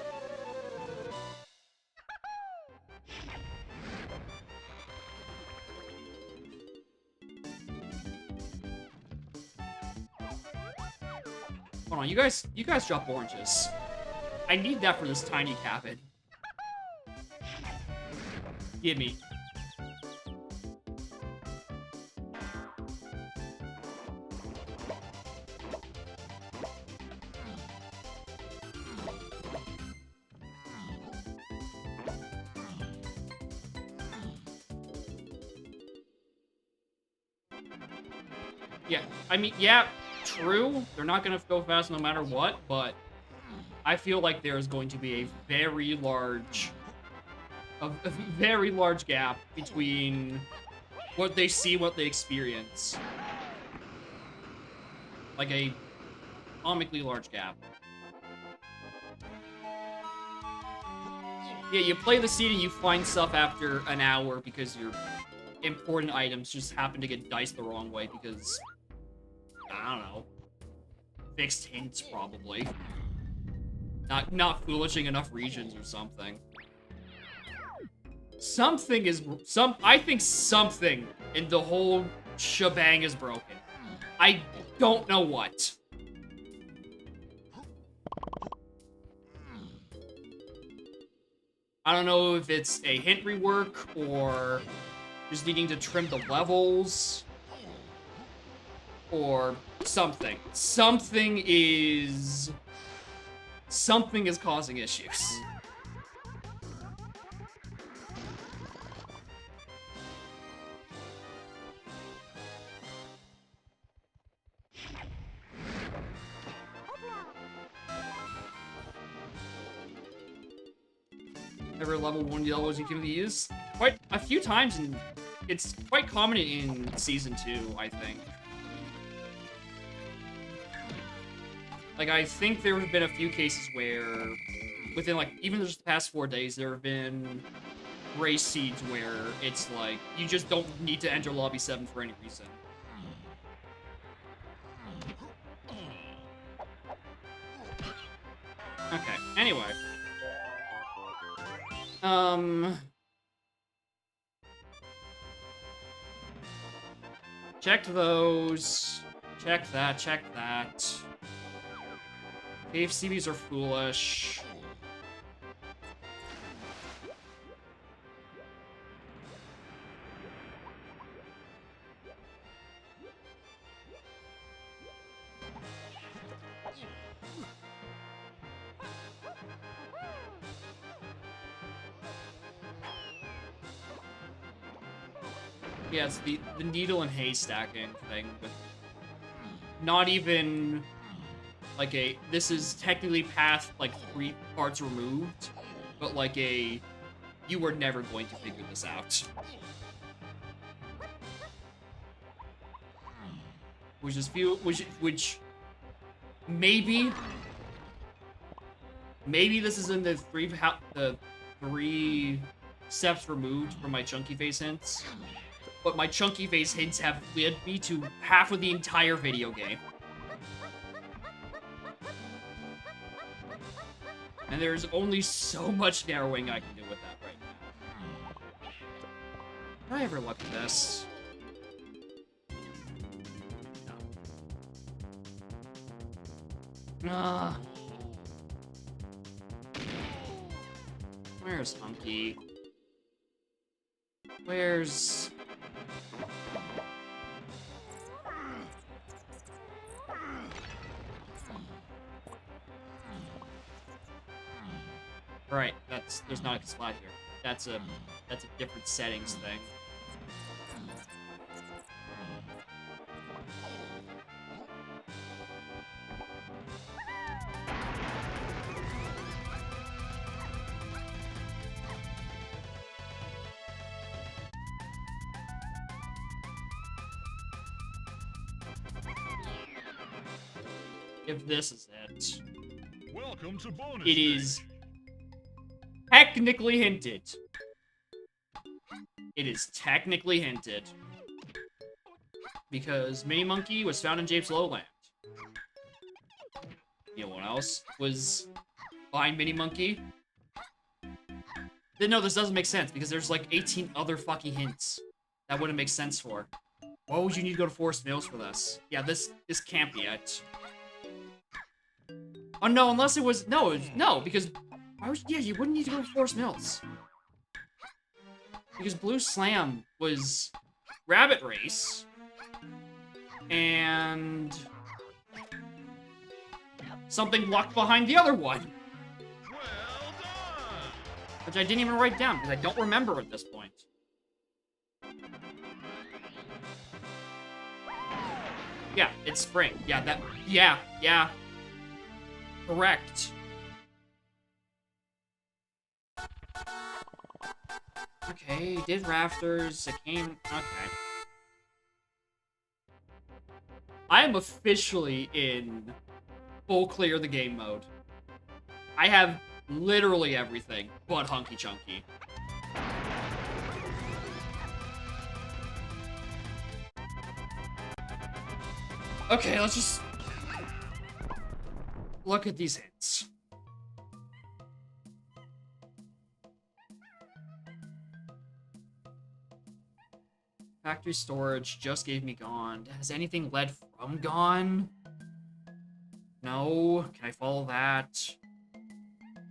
Hold on, you guys drop oranges. I need that for this tiny cabin. Gimme. Yeah, I mean, yeah, true. They're not gonna go fast no matter what, but I feel like there is going to be a very large gap between what they see and what they experience. Like a comically large gap. Yeah, you play the seed and you find stuff after an hour because your important items just happen to get diced the wrong way because, I don't know, fixed hints probably. Not foolishing enough regions or something. I think something in the whole shebang is broken. I don't know what. I don't know if it's a hint rework or just needing to trim the levels or something. Something is causing issues. Ever level 1 yellows you can use? Quite a few times, and it's quite common in Season 2, I think. Like, I think there have been a few cases where, within, like, even just the past 4 days, there have been race seeds where it's like, you just don't need to enter Lobby 7 for any reason. Okay, anyway. Check those. Check that, check that. Cave CBs are foolish. Yeah, it's the needle and hay stacking thing with not even like a this is technically path like 3 parts removed, but like a you were never going to figure this out. Which maybe this is in the 3 steps removed from my chunky face hints. But my chunky face hints have led me to half of the entire video game. And there's only so much narrowing I can do with that right now. Did I ever look at this? No. Where's Hunky? Where's... Right, there's not a slide here. That's a different settings thing. If this is it. Welcome to bonus It is technically hinted. It is technically hinted. Because Mini Monkey was found in Japes Lowland. You know what else was behind Mini Monkey? No, this doesn't make sense because there's like 18 other fucking hints that wouldn't make sense for. Why would you need to go to Forest Mills for this? Yeah, this can't be it. Oh no, unless it was no, because why would you wouldn't need to go to Forest Mills. Because Blue Slam was Rabbit Race and something locked behind the other one. Well done! Which I didn't even write down because I don't remember at this point. Yeah, it's spring. Yeah. Correct. Okay, did rafters, it came... Okay. I am officially in full clear the game mode. I have literally everything but Hunky Chunky. Okay, let's just... look at these hints. Factory storage just gave me Gone. Has anything led from Gone? No. Can I follow that?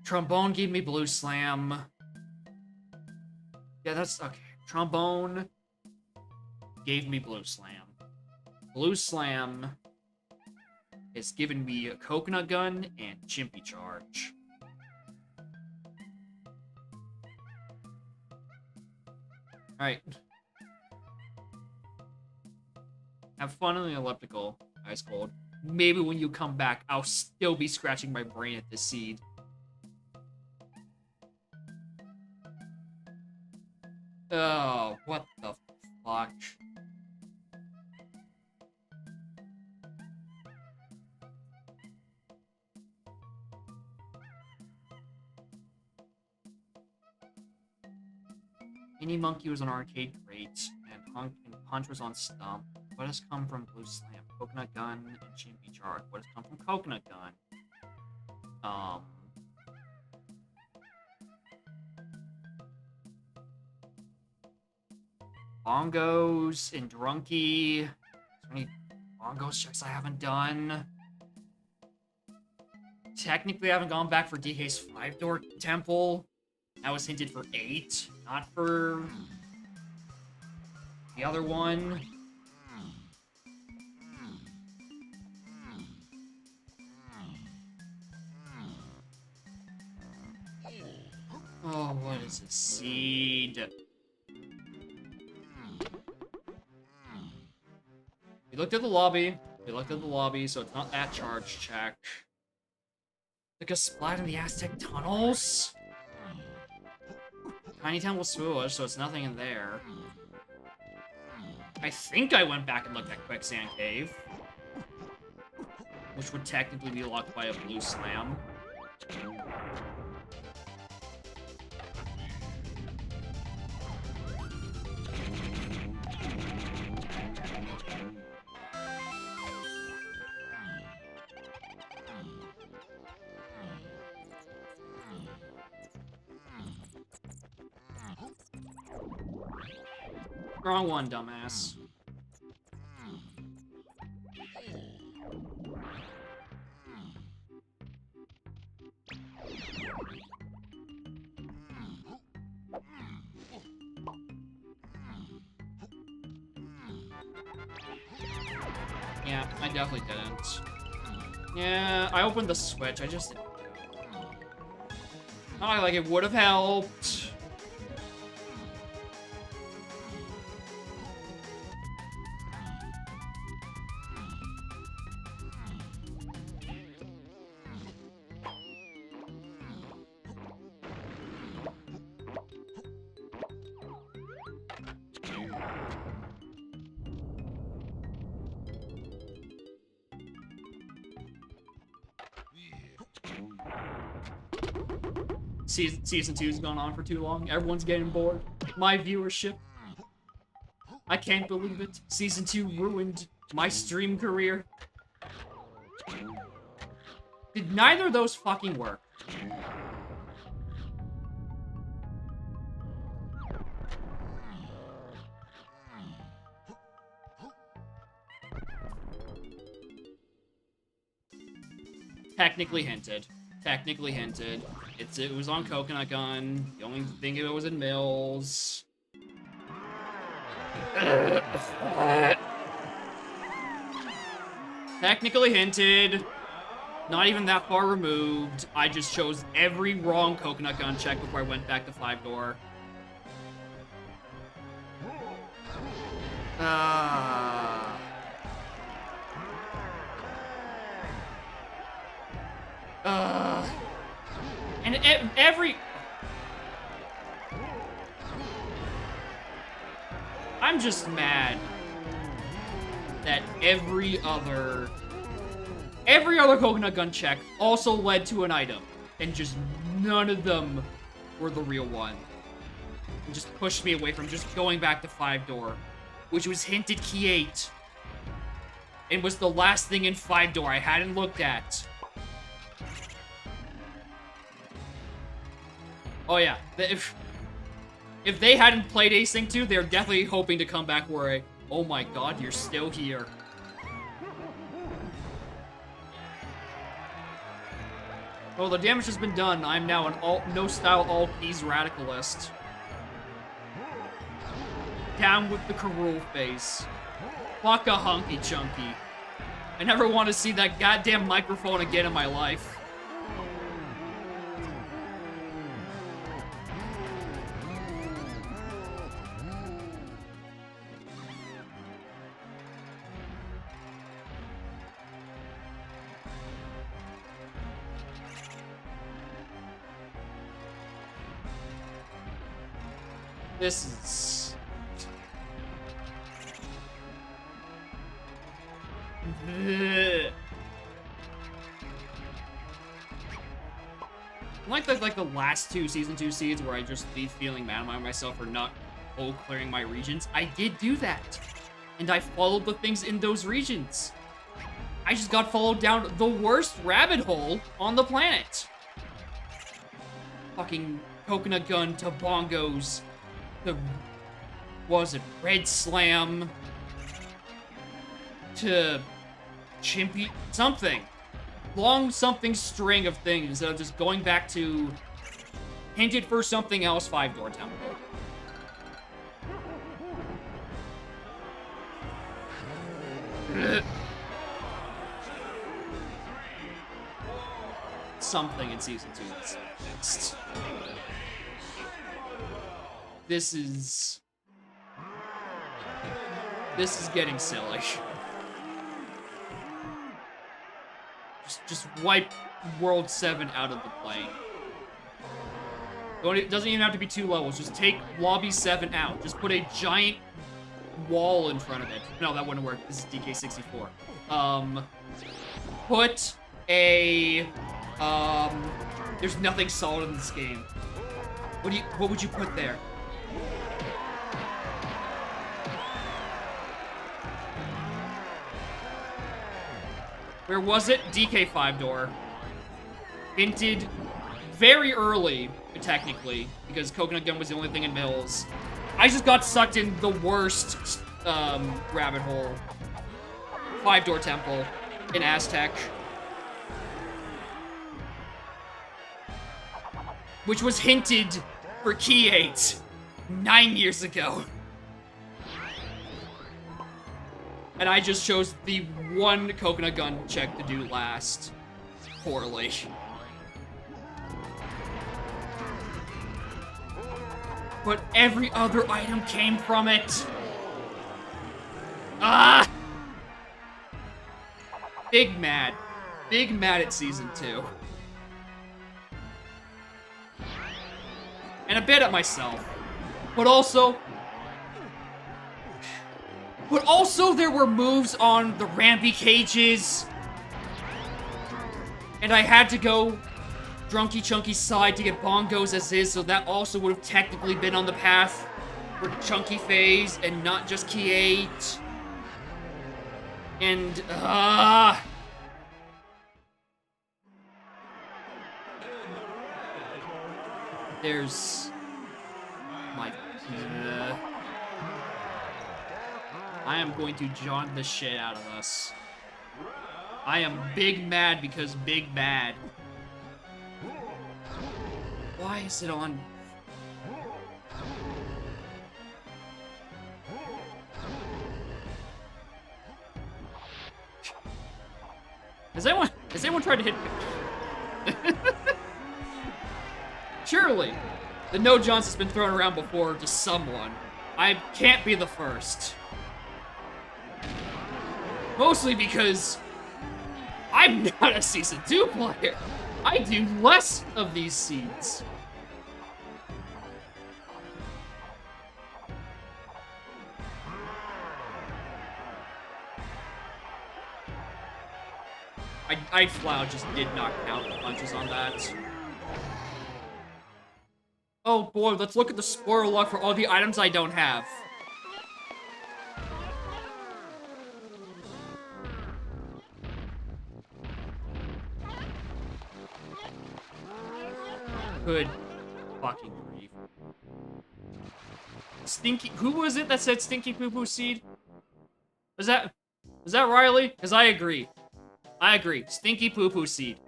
Trombone gave me Blue Slam. Yeah, that's okay. Trombone gave me Blue Slam. Blue Slam has given me a Coconut Gun and Chimpy Charge. Alright. Have fun in the elliptical, Ice Cold. Maybe when you come back, I'll still be scratching my brain at this seed. Oh, what the fuck? Mini Monkey was on Arcade Crate, and Punch was on Stump. What has come from Blue Slam? Coconut Gun and Chimpy Charge. What has come from Coconut Gun? Bongos and Drunky. Is there any Bongos checks I haven't done? Technically, I haven't gone back for DK's 5-door temple. That was hinted for 8, not for the other one. Oh, what is a seed? We looked at the lobby. So it's not that charge check. Like a splat in the Aztec tunnels? Tiny Temple Swoosh, so it's nothing in there. I think I went back and looked at Quicksand Cave. Which would technically be locked by a blue slam. Wrong one, dumbass. Yeah, I definitely didn't. Yeah, I opened the switch, I just didn't. Not like it would have helped. Season 2's gone on for too long. Everyone's getting bored. My viewership. I can't believe it. Season 2 ruined my stream career. Did neither of those fucking work? Technically hinted. Technically hinted. It was on Coconut Gun. The only thing it was in Mills. Technically hinted. Not even that far removed. I just chose every wrong Coconut Gun check before I went back to 5-door. And every... I'm just mad that every other Coconut Gun check also led to an item, and just none of them were the real one. It just pushed me away from just going back to 5-door, which was hinted key 8, and was the last thing in 5-door I hadn't looked at. Oh yeah, if they hadn't played Async 2, they're definitely hoping to come back where oh my god, you're still here. Well, the damage has been done. I'm now an no-style all-keys radicalist. Down with the Karul face. Fuck a hunky chunky. I never want to see that goddamn microphone again in my life. This is... like the last 2 Season 2 seeds where I just leave feeling mad at myself for not clearing my regions. I did do that. And I followed the things in those regions. I just got followed down the worst rabbit hole on the planet. Fucking Coconut Gun to Bongos. what was it, Red Slam to Chimpy, something. Long something string of things instead of just going back to hinted for something else 5-door temple. Something in Season 2 that's fixed. This is getting silly. Just wipe World 7 out of the plane. It doesn't even have to be 2 levels. Just take Lobby 7 out. Just put a giant wall in front of it. No, that wouldn't work. This is DK64. Put a... there's nothing solid in this game. What would you put there? Where was it? DK 5-door. Hinted very early, technically, because Coconut Gun was the only thing in Mills. I just got sucked in the worst rabbit hole. 5-door temple in Aztec. Which was hinted for Key 8 9 years ago. And I just chose the one Coconut Gun check to do last. Poorly. But every other item came from it. Ah! Big mad. Big mad at Season 2. And a bit at myself. But also there were moves on the Rampy cages. And I had to go Drunky Chunky's side to get bongos as is, so that also would have technically been on the path for Chunky phase and not just Key 8. And, there's... my... I am going to jaunt the shit out of this. I am big mad because big mad. Why is it on? Has anyone tried to hit me? Surely, the no Johns has been thrown around before to someone. I can't be the first. Mostly because I'm not a Season 2 player. I do less of these seeds. Flow just did not count the punches on that. Oh boy, let's look at the spoiler log for all the items I don't have. Good fucking grief. Stinky, who was it that said Stinky Poo Poo Seed? Was that Riley? Because I agree. I agree. Stinky Poo Poo Seed.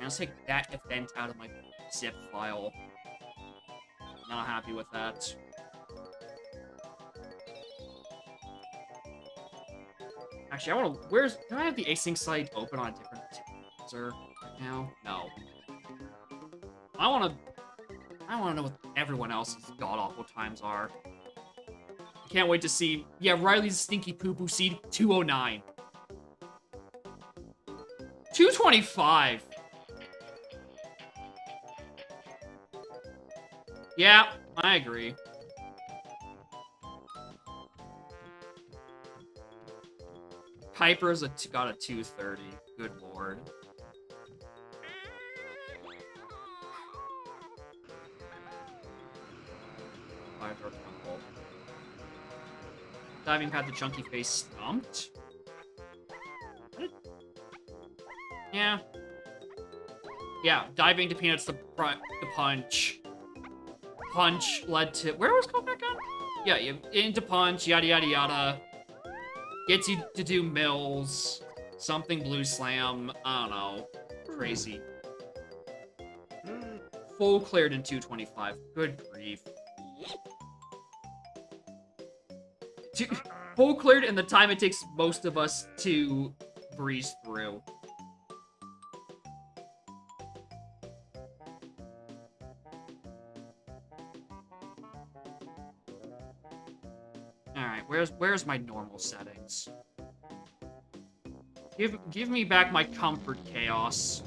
Let's take that event out of my zip file. Not happy with that. Actually, I want to... do I have the async site open on a different browser right now? No. I want to know what everyone else's god-awful times are. Can't wait to see... Yeah, Riley's Stinky Poo Poo Seed, 209. 225. Yeah, I agree. Piper's got a 230. Good lord. Temple. Diving pad the Chunky Face stumped. Yeah. Yeah, diving to Peanuts the punch. Punch led to... Where was Callback on? Yeah, into Punch, yada yada yada. Gets you to do Mills. Something Blue Slam. I don't know. Crazy. Full cleared in 225. Good grief. Full cleared in the time it takes most of us to breeze through. Alright, where's my normal settings? Give me back my comfort chaos.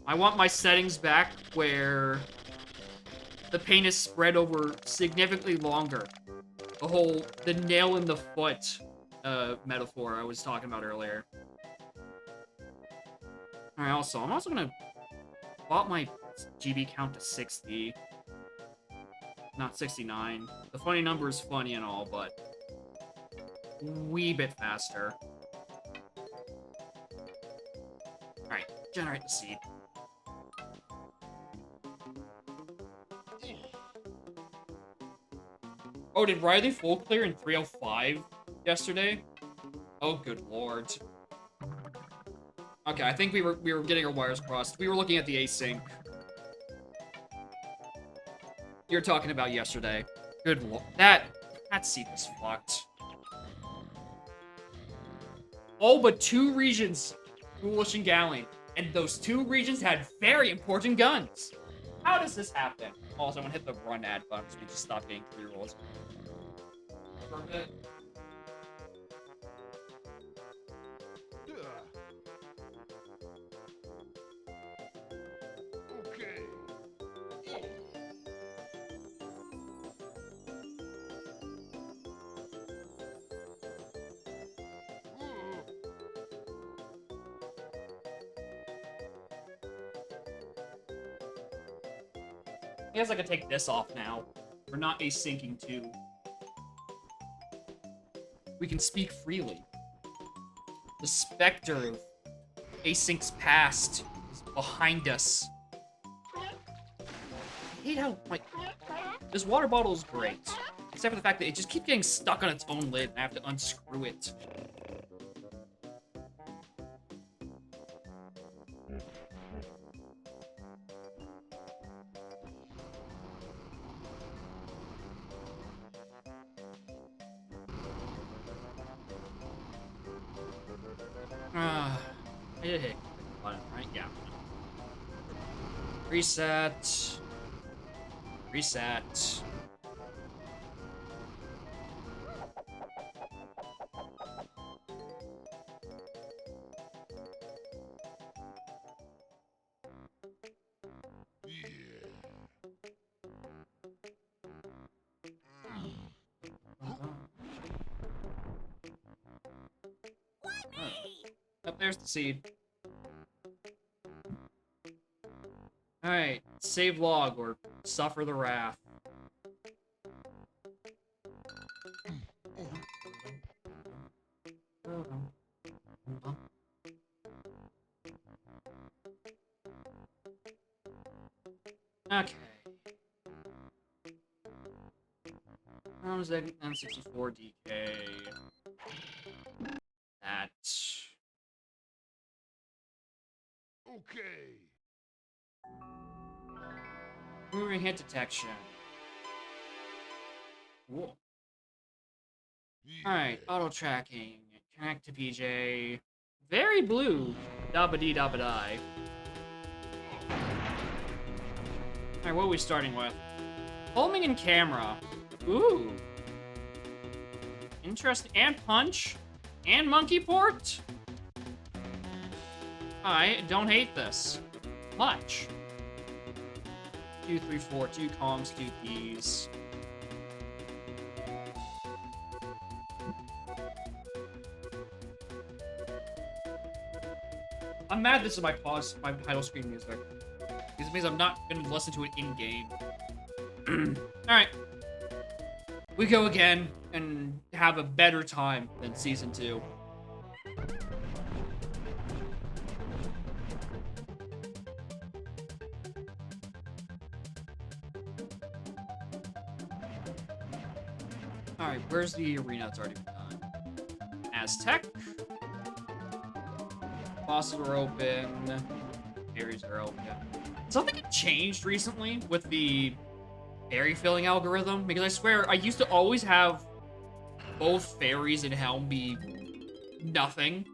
I want my settings back where the pain is spread over significantly longer. The nail in the foot metaphor I was talking about earlier. Alright, I'm also gonna bump my GB count to 60. Not 69. The funny number is funny and all, but wee bit faster. Alright, generate the seed. Oh, did Riley full clear in 305 yesterday? Oh, good lord. Okay, I think we were getting our wires crossed. We were looking at the async. You're talking about yesterday. Good lord. That seed was fucked. All but 2 regions, Foolish and Galleon. And those 2 regions had very important guns. How does this happen? Also, I'm gonna hit the run ad button so we just stop getting 3 rolls. For a bit. Okay. I guess I could take this off now. We're not asyncing too. We can speak freely. The specter of async's past is behind us. I hate how, like, this water bottle is great. Except for the fact that it just keeps getting stuck on its own lid and I have to unscrew it. I did hit the button, right? Yeah. Reset. Reset. Oh, there's the seed. Alright, save log or suffer the wrath. Okay. N64 DK. That. Okay. Moving hit detection. Whoa. Alright, auto tracking. Connect to PJ. Very blue. Dabba dee dabba die. Alright, what are we starting with? Homing and camera. Ooh. Interesting. And punch. And monkey port. I don't hate this. Much. 2, 3, 4, 2 comms, 2 Ps. I'm mad this is my title screen music. This means I'm not gonna listen to it in-game. Alright. We go again and have a better time than Season 2. Alright, where's the arena? It's already been done. Aztec. Bosses are open. Areas are open. Something changed recently with the fairy filling algorithm, because I swear I used to always have both fairies and Helm be nothing.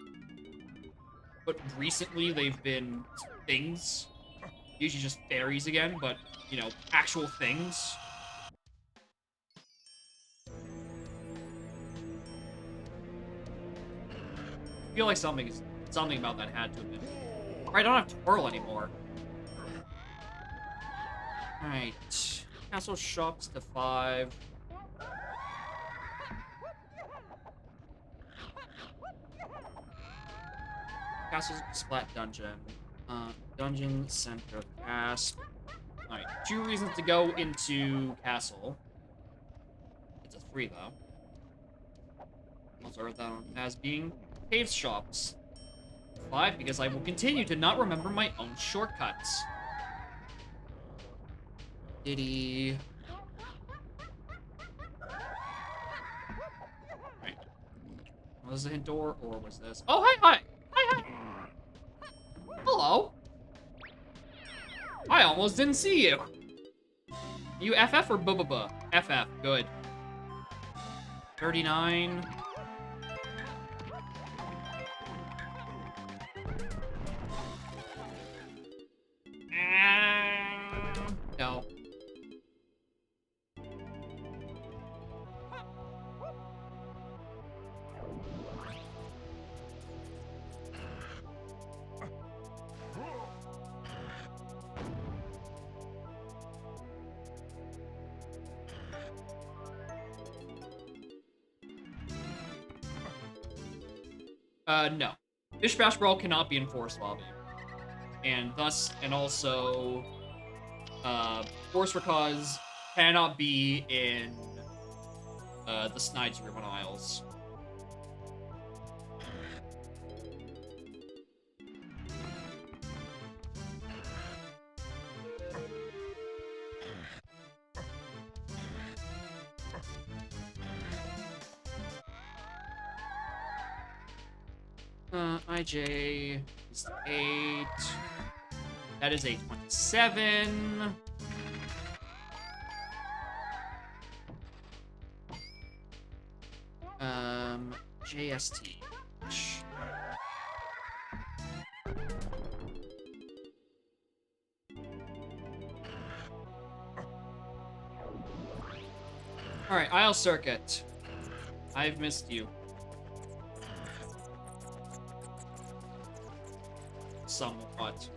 But recently they've been things. Usually just fairies again, but, you know, actual things. I feel like something about that had to have been. Or I don't have Twirl anymore. Alright. Castle shops to 5. Castle Splat Dungeon. Dungeon Center Cast. Alright, 2 reasons to go into Castle. It's a 3, though. Also wrote down as being cave shops. 5, because I will continue to not remember my own shortcuts. Diddy. Right. Was the hint door, or was this? Oh, hi! Hi! Hello! I almost didn't see you! You FF or Bubba? FF, good. 39. No. No. Bish Bash Brawl cannot be in Forest Lobby. And also, Force for Cause cannot be in, the Snides Ribbon Isles. IJ is 8. That is a 27. JST. Alright, Isle Circuit. I've missed you. Somewhat.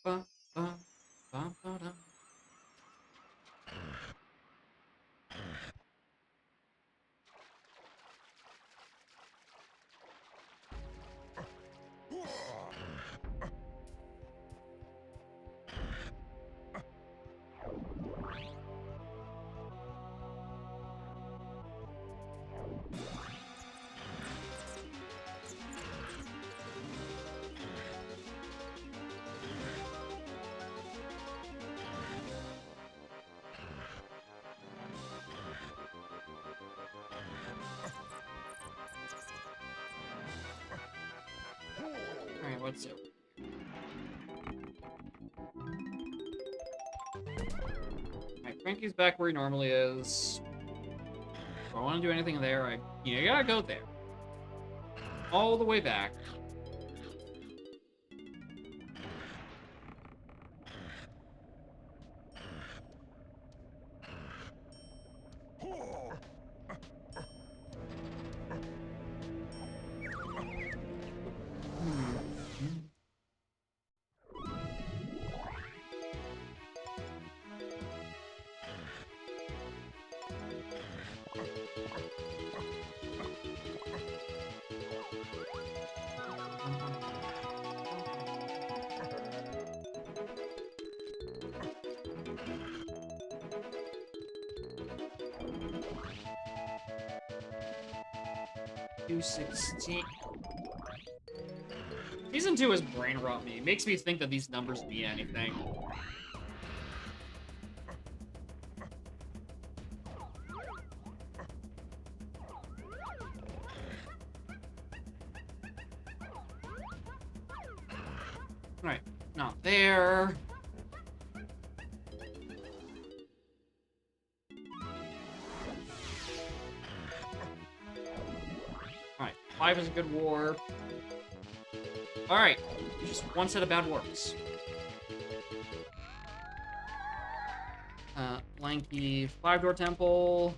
Ba, ba, ba, ba, da. Alright, what's it? Alright, Frankie's back where he normally is. If I want to do anything there, you gotta go there. All the way back. 216. Season 2 has brain rot me. It makes me think that these numbers mean anything. Right, not there. Alright, 5 is a good war. Alright, just one set of bad works. Lanky 5-door temple.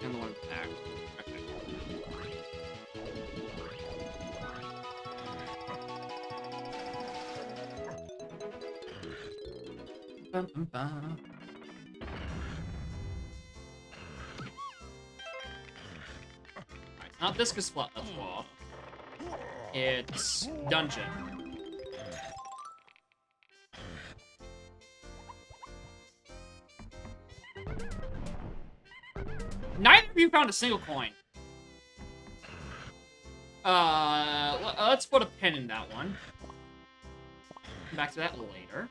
And the one back. Okay. Bum, bum, bum. Alright, not this spot that's off. It's dungeon. Neither of you found a single coin. Let's put a pin in that one. Come back to that later.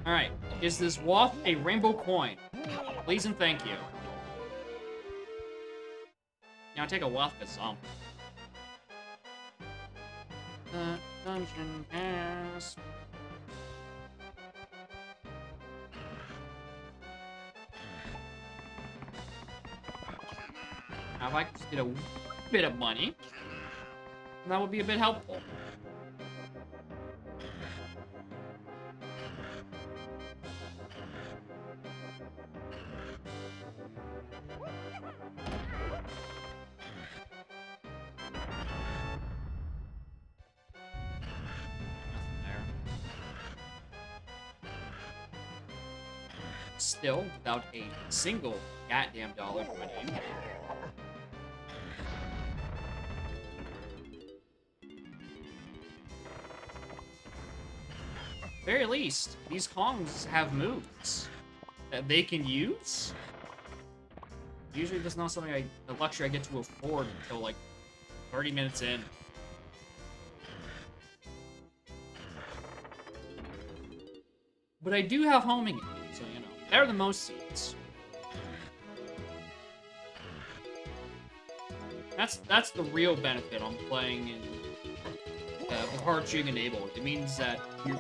Alright, is this waft a rainbow coin? Please and thank you. Now take a waft of some. Dungeon pass. Now if I could just get a bit of money, that would be a bit helpful. Still, without a single goddamn dollar to my name. Very least, these Kongs have moves that they can use. Usually that's not something a luxury I get to afford until like 30 minutes in. But I do have homing, so you know, better than most seeds. That's the real benefit on playing in with hard shooting enabled. It means that you're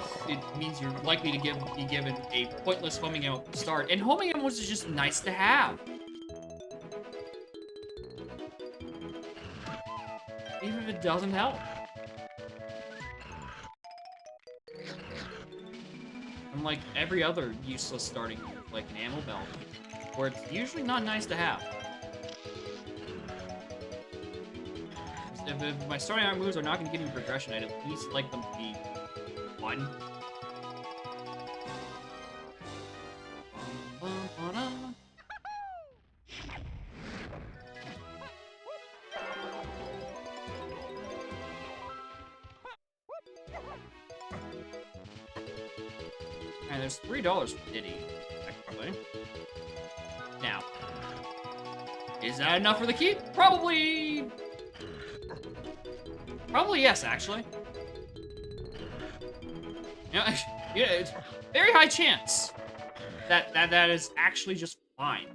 likely to be given a pointless homing ammo to start, and homing ammo is just nice to have. Even if it doesn't help. Unlike every other useless starting move, like an ammo belt, where it's usually not nice to have. If my starting out moves are not going to give me progression, I'd at least like them to be fun. And there's $3 for Diddy, technically. Now, is that enough for the keep? Probably yes, actually. Yeah, it's very high chance that is actually just fine.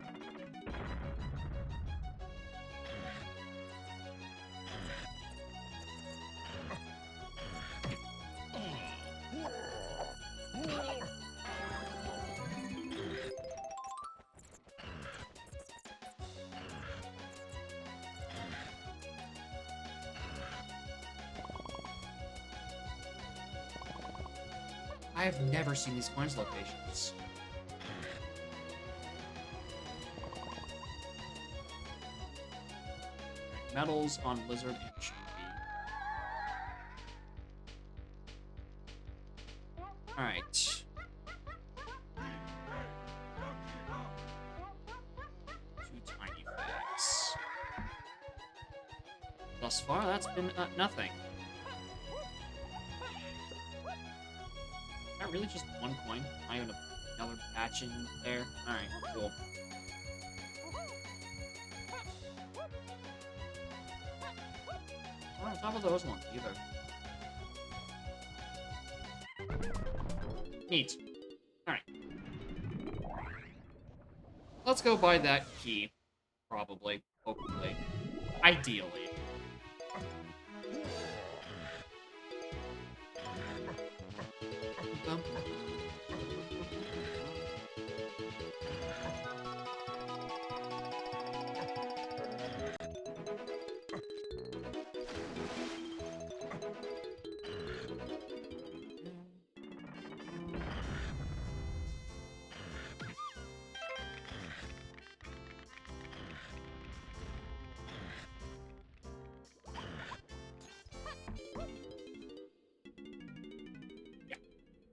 I have never seen these coins locations. Medals on Lizard and Chibi. Alright. Two tiny facts. thus far, that's been nothing. Is that really just one coin? Not even another batch in there? Alright, cool. Not on top of those ones, either. Neat. Alright. Let's go buy that key. Probably. Hopefully. Ideally.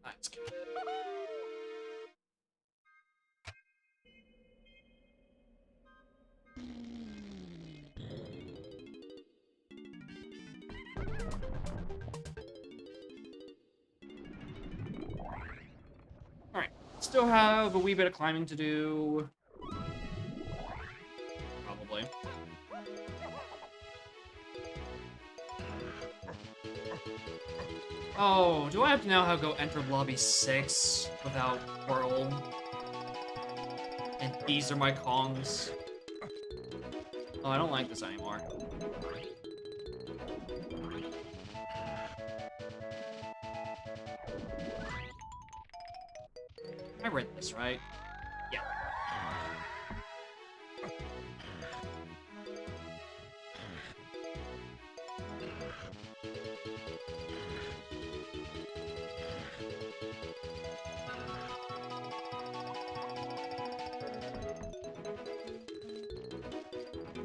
That's good. Alright. Still have a wee bit of climbing to do. Probably. Oh, do I have to now go enter lobby 6 without Whirl? And these are my Kongs. Oh, I don't like this anymore. I read this, right? Yeah.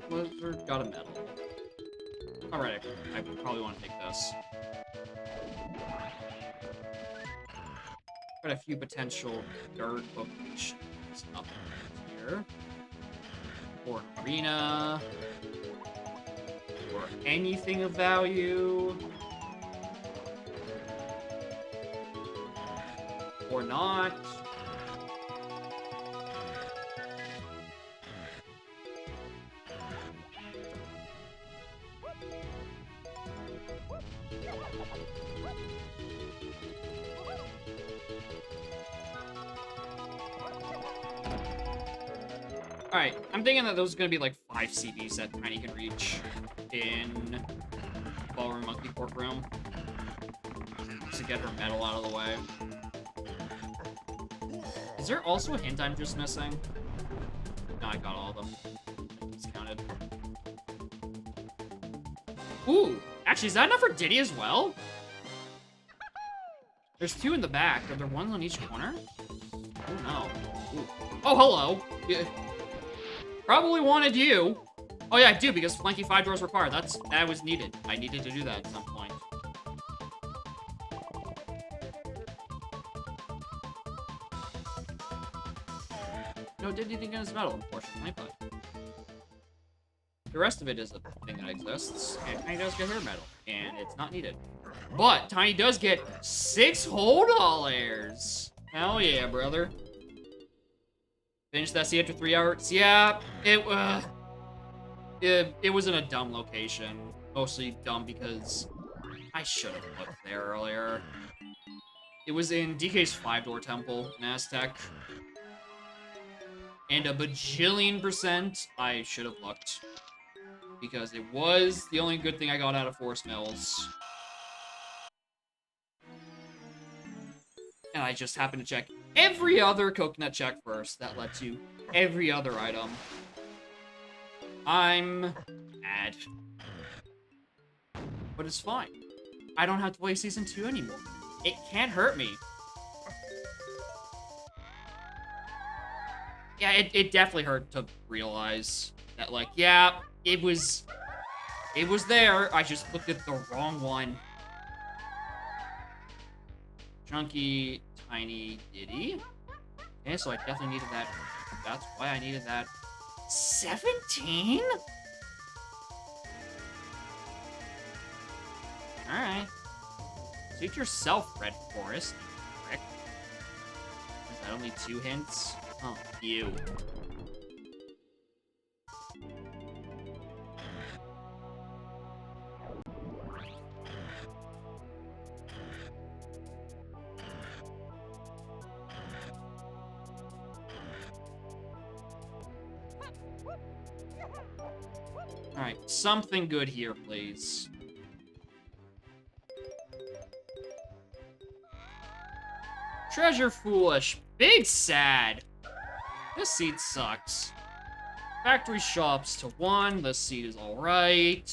Blizzard got a medal. Alright, I probably want to take this. Got a few potential dirt locations up here. Or an arena. Or anything of value. Or not. Alright, I'm thinking that those are gonna be like 5 CDs that Tiny can reach in Ballroom Monkey Courtroom. Just to get her medal out of the way. Is there also a hint I'm just missing? No, I got all of them. It's counted. Ooh! Actually, is that enough for Diddy as well? There's 2 in the back. Are there ones on each corner? Oh no. Ooh. Oh, hello! Yeah. Probably wanted you. Oh yeah, I do, because flanky 5 doors required. That was needed. I needed to do that at some point. No, didn't even get his medal, unfortunately, but the rest of it is a thing that exists, and Tiny does get her medal, and it's not needed. But Tiny does get 6 hold all airs. Hell yeah, brother. Finish that sea after 3 hours. Yeah, it was in a dumb location. Mostly dumb because I should have looked there earlier. It was in DK's 5-door temple in Aztec. And a bajillion% I should have looked. Because it was the only good thing I got out of Forest Mills. And I just happened to check every other coconut check first. That lets you every other item. I'm mad. But it's fine. I don't have to play Season 2 anymore. It can't hurt me. Yeah, it definitely hurt to realize that, like, yeah, it was there. I just looked at the wrong one. Chunky, Tiny, Diddy. Okay, so I definitely needed that. That's why I needed that. 17? Alright. Suit yourself, Red Forest, you prick. Is that only 2 hints? Oh, you. Alright, something good here, please. Treasure Foolish. Big sad. This seed sucks. Factory shops to 1. This seed is alright.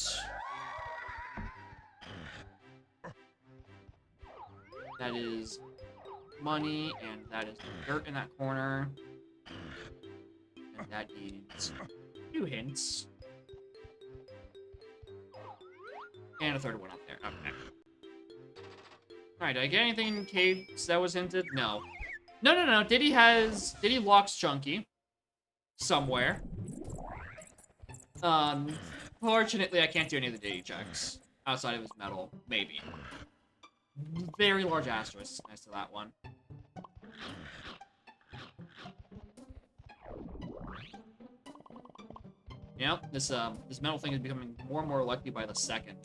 That is money, and that is dirt in that corner. And that is 2 hints. And a 3rd one up there. Okay. Alright, did I get anything in caves that was hinted? No. No. Diddy locks Chunky. Somewhere. Fortunately, I can't do any of the Diddy checks. Outside of his medal. Maybe. Very large asterisk next to that one. Yep, this medal thing is becoming more and more likely by the second.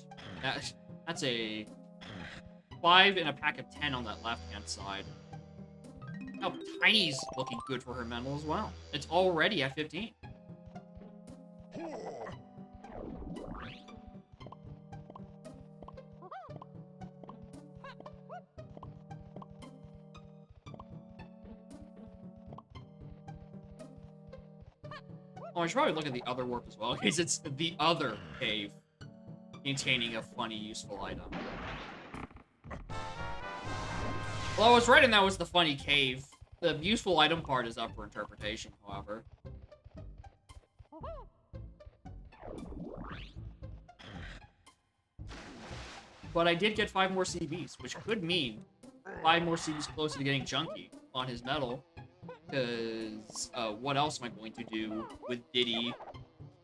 That's a 5 in a pack of 10 on that left-hand side. Oh, Tiny's looking good for her medal as well. It's already at 15. Oh, I should probably look at the other warp as well, because it's the other cave containing a funny, useful item. Well, I was right, and that was the funny cave. The useful item part is up for interpretation, however. But I did get 5 more CBs, which could mean 5 more CBs closer to getting Chunky on his medal. Because, what else am I going to do with Diddy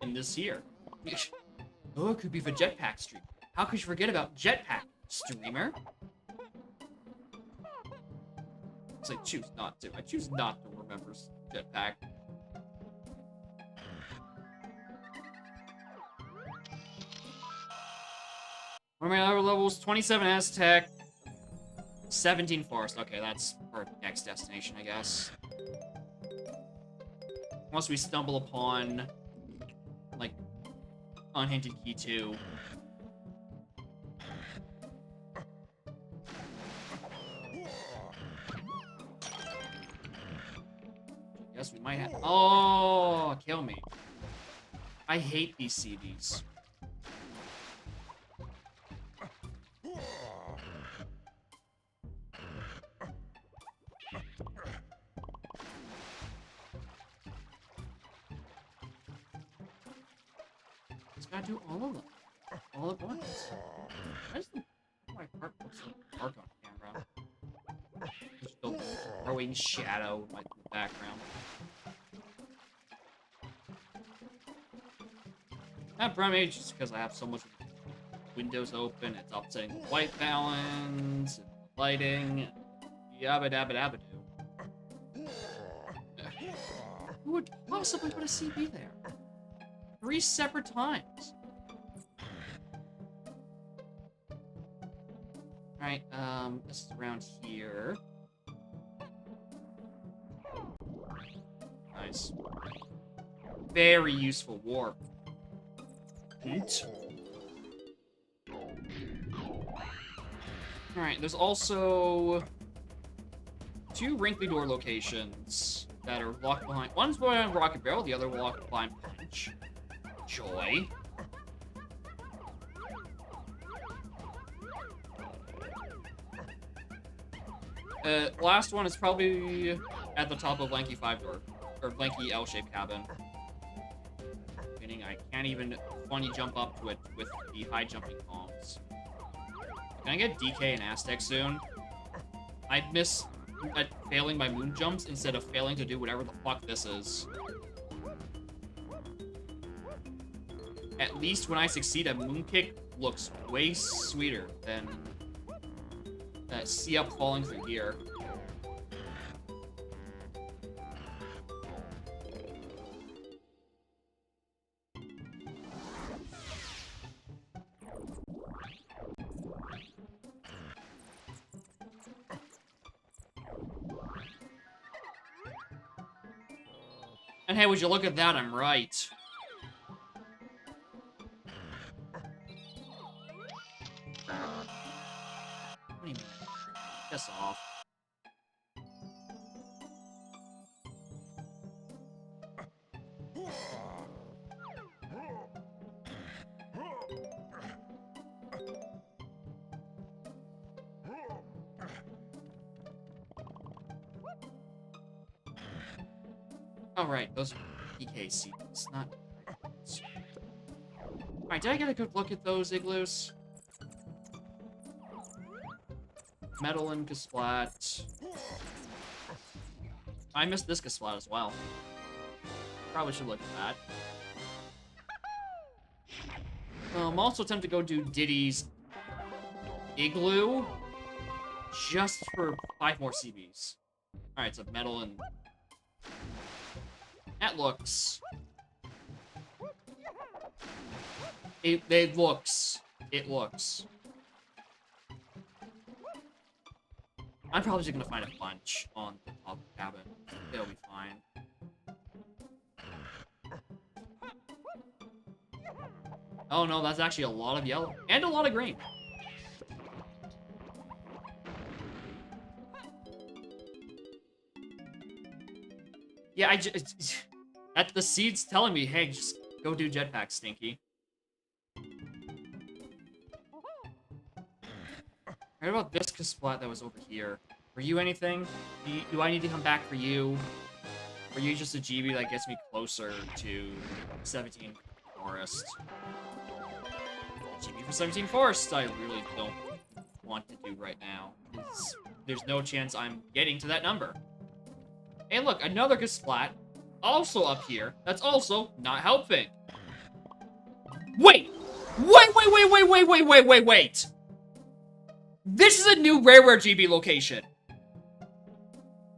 in this year? Oh, it could be for Jetpack Stream. How could you forget about Jetpack Streamer? I choose not to. I choose not to remember Jetpack. What are my other levels? 27 Aztec, 17 Forest. Okay, that's our next destination, I guess. Unless we stumble upon, like, Unhinted Key 2. Yes, we might have. Oh, kill me. I hate these CDs. Just gotta do all of them. All at once. Why does my heart look so dark on camera? Just the throwing shadow in the background. Not Brumage, just because I have so much windows open, it's upsetting the white balance, and the lighting, yabba dabba dabba doo. Who would possibly put a CB there? 3 separate times. Alright, this is around here. Nice. Very useful warp. Alright, there's also 2 Wrinkly Door locations that are locked behind. One's behind Rocket Barrel, the other locked behind Punch. Joy. Last one is probably at the top of Lanky 5 Door, or Lanky L-shaped cabin. Meaning I can't even funny jump up to it with the high jumping bombs. Can I get DK and Aztec soon? I'd miss at failing my moon jumps instead of failing to do whatever the fuck this is. At least when I succeed at moon kick looks way sweeter than that sea up falling through here. And hey, would you look at that, I'm right. What do you mean? Piss off. Oh, right, those are PK seeds, not... Alright, did I get a good look at those igloos? Metal and Kasplat. I missed this Kasplat as well. Probably should look at that. I'm also tempted to go do Diddy's Igloo. Just for 5 more CBs. Alright, so metal and... That looks... It looks. It looks. I'm probably just gonna find a bunch on the top cabin. It'll be fine. Oh no, that's actually a lot of yellow. And a lot of green. Yeah, that's the seed's telling me, hey, just go do jetpack, Stinky. What about this Kasplat that was over here? Were you anything? Do I need to come back for you? Or are you just a GB that gets me closer to 17 Forest? GB for 17 Forest I really don't want to do right now. There's no chance I'm getting to that number. And look, another Kasplat, also up here, that's also not helping. Wait! Wait! This is a new Rare GB location.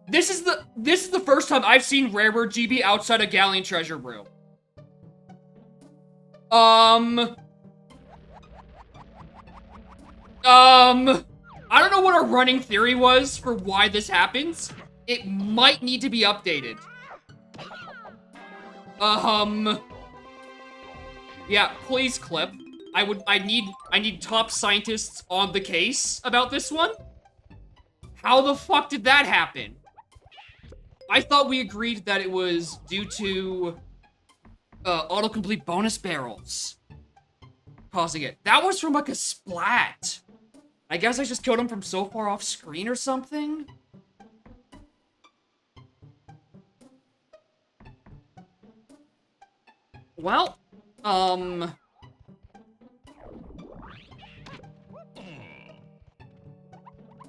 This is the first time I've seen Rare GB outside of Galleon Treasure Room. I don't know what our running theory was for why this happens. It might need to be updated. Yeah, please clip. I need top scientists on the case about this one. How the fuck did that happen? I thought we agreed that it was due to autocomplete bonus barrels causing it. That was from like a splat. I guess I just killed him from so far off screen or something. Well,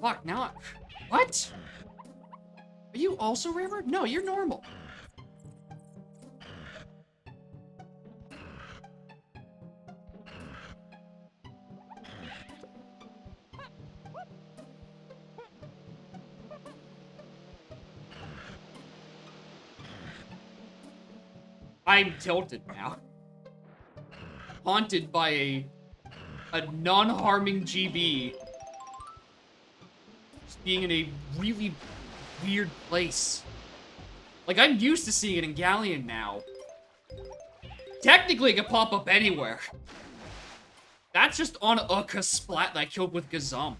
fuck, now what? Are you also rare? No, you're normal. I'm tilted now. Haunted by a non-harming GB. Just being in a really weird place. Like, I'm used to seeing it in Galleon now. Technically, it could pop up anywhere. That's just on a Kasplat that I killed with Gazum.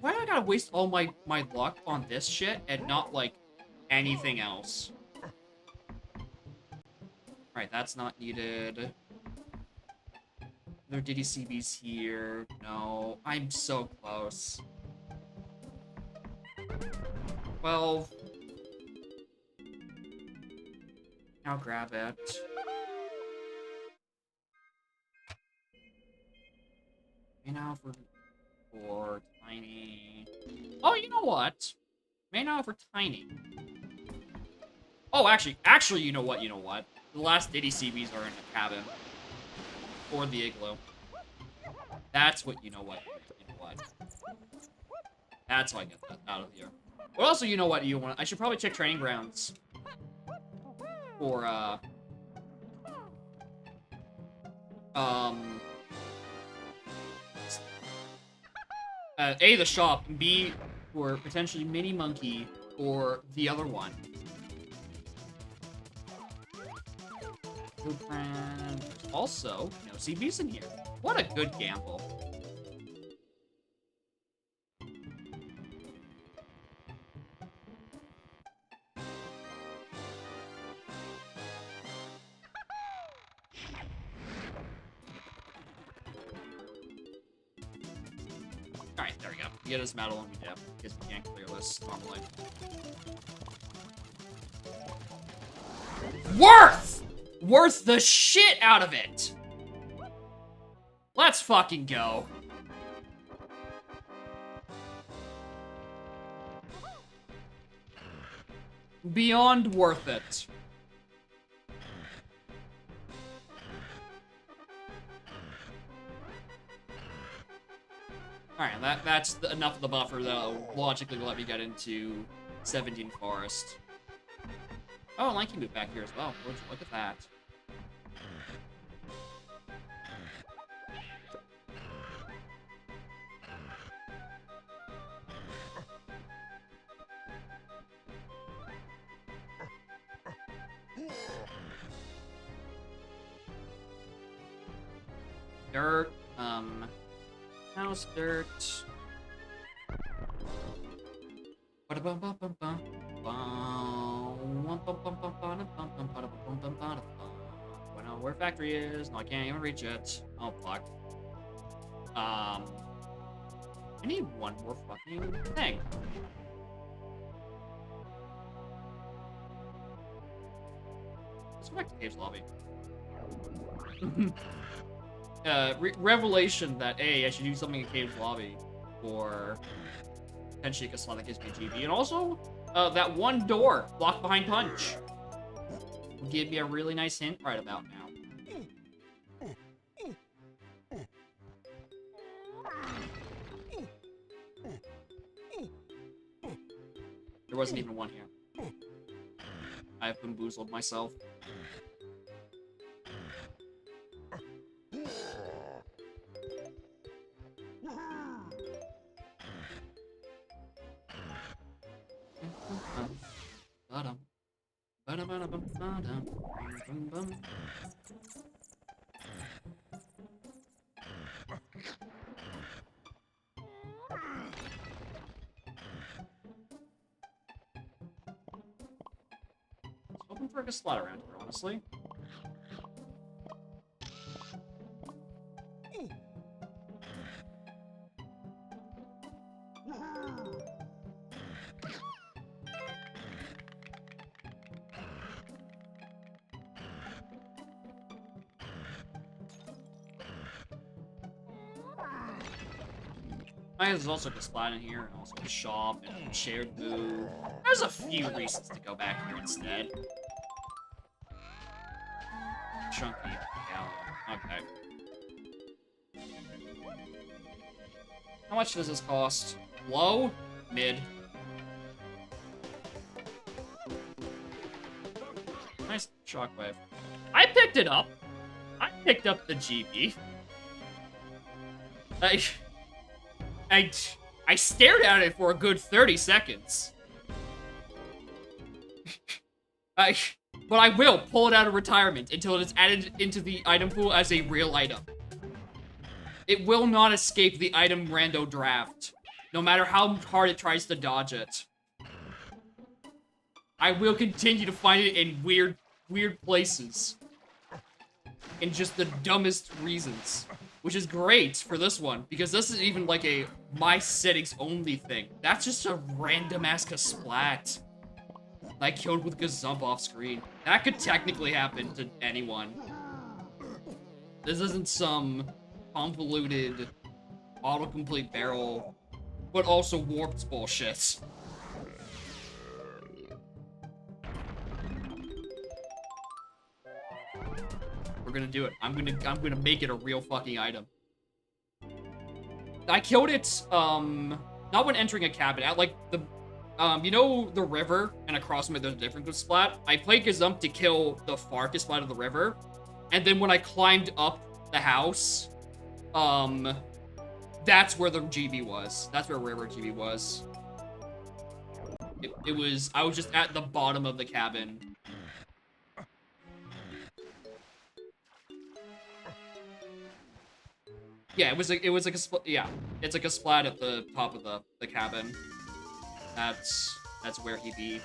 Why do I gotta waste all my luck on this shit and not, like, anything else? Alright, that's not needed. No Diddy CBs here. No. I'm so close. 12. Now grab it. And now for Tiny. Oh, you know what? May now for Tiny. Oh, actually, you know what? The last Diddy CBs are in the cabin. Or the igloo. That's what, you know what? That's how I get that out of here. But also, you know what you want? I should probably check training grounds. For, A, the shop, and B, for potentially Mini Monkey, or the other one. And also, no CBs in here. What a good gamble. Alright, there we go. We get his medal and we dip, because we can't clear this normally. Worth the shit out of it! Let's fucking go. Beyond worth it. Alright, that's enough of the buffer that'll logically let me get into 17 Forest. Oh, Lanky moved back here as well. Look at that. Dirt, house dirt. I know where factory is. No, I can't even reach it. Oh, fuck. I need one more fucking thing. Let's go back to Cave's lobby. Revelation that A, I should do something in Cave's lobby for potentially a slot that gives me GB, and also that one door blocked behind Punch will give me a really nice hint right about now. There wasn't even one here. I've bamboozled myself. Hoping for a slot around here, honestly. There's also a spot in here, and also a shop, and a shared booth. There's a few reasons to go back here instead. Chunky. Yeah, okay. How much does this cost? Low? Mid? Nice shockwave. I picked it up. I picked up the GB. I stared at it for a good 30 seconds. But I will pull it out of retirement until it is added into the item pool as a real item. It will not escape the item rando draft, no matter how hard it tries to dodge it. I will continue to find it in weird places. In just the dumbest reasons. Which is great for this one, because this is even like a my settings only thing. That's just a random ass splat. I killed with Gazump off screen. That could technically happen to anyone. This isn't some convoluted autocomplete barrel, but also warped bullshit. We're gonna do it. I'm gonna make it a real fucking item. I killed it, not when entering a cabin, at like the, you know the river, and across from it there's a different Splat? I played Gazump to kill the farthest Splat of the river, and then when I climbed up the house, that's where the GB was. That's where River GB was. It was, I was just at the bottom of the cabin. Yeah, it was like a yeah, it's like a splat at the top of the cabin. That's where he be.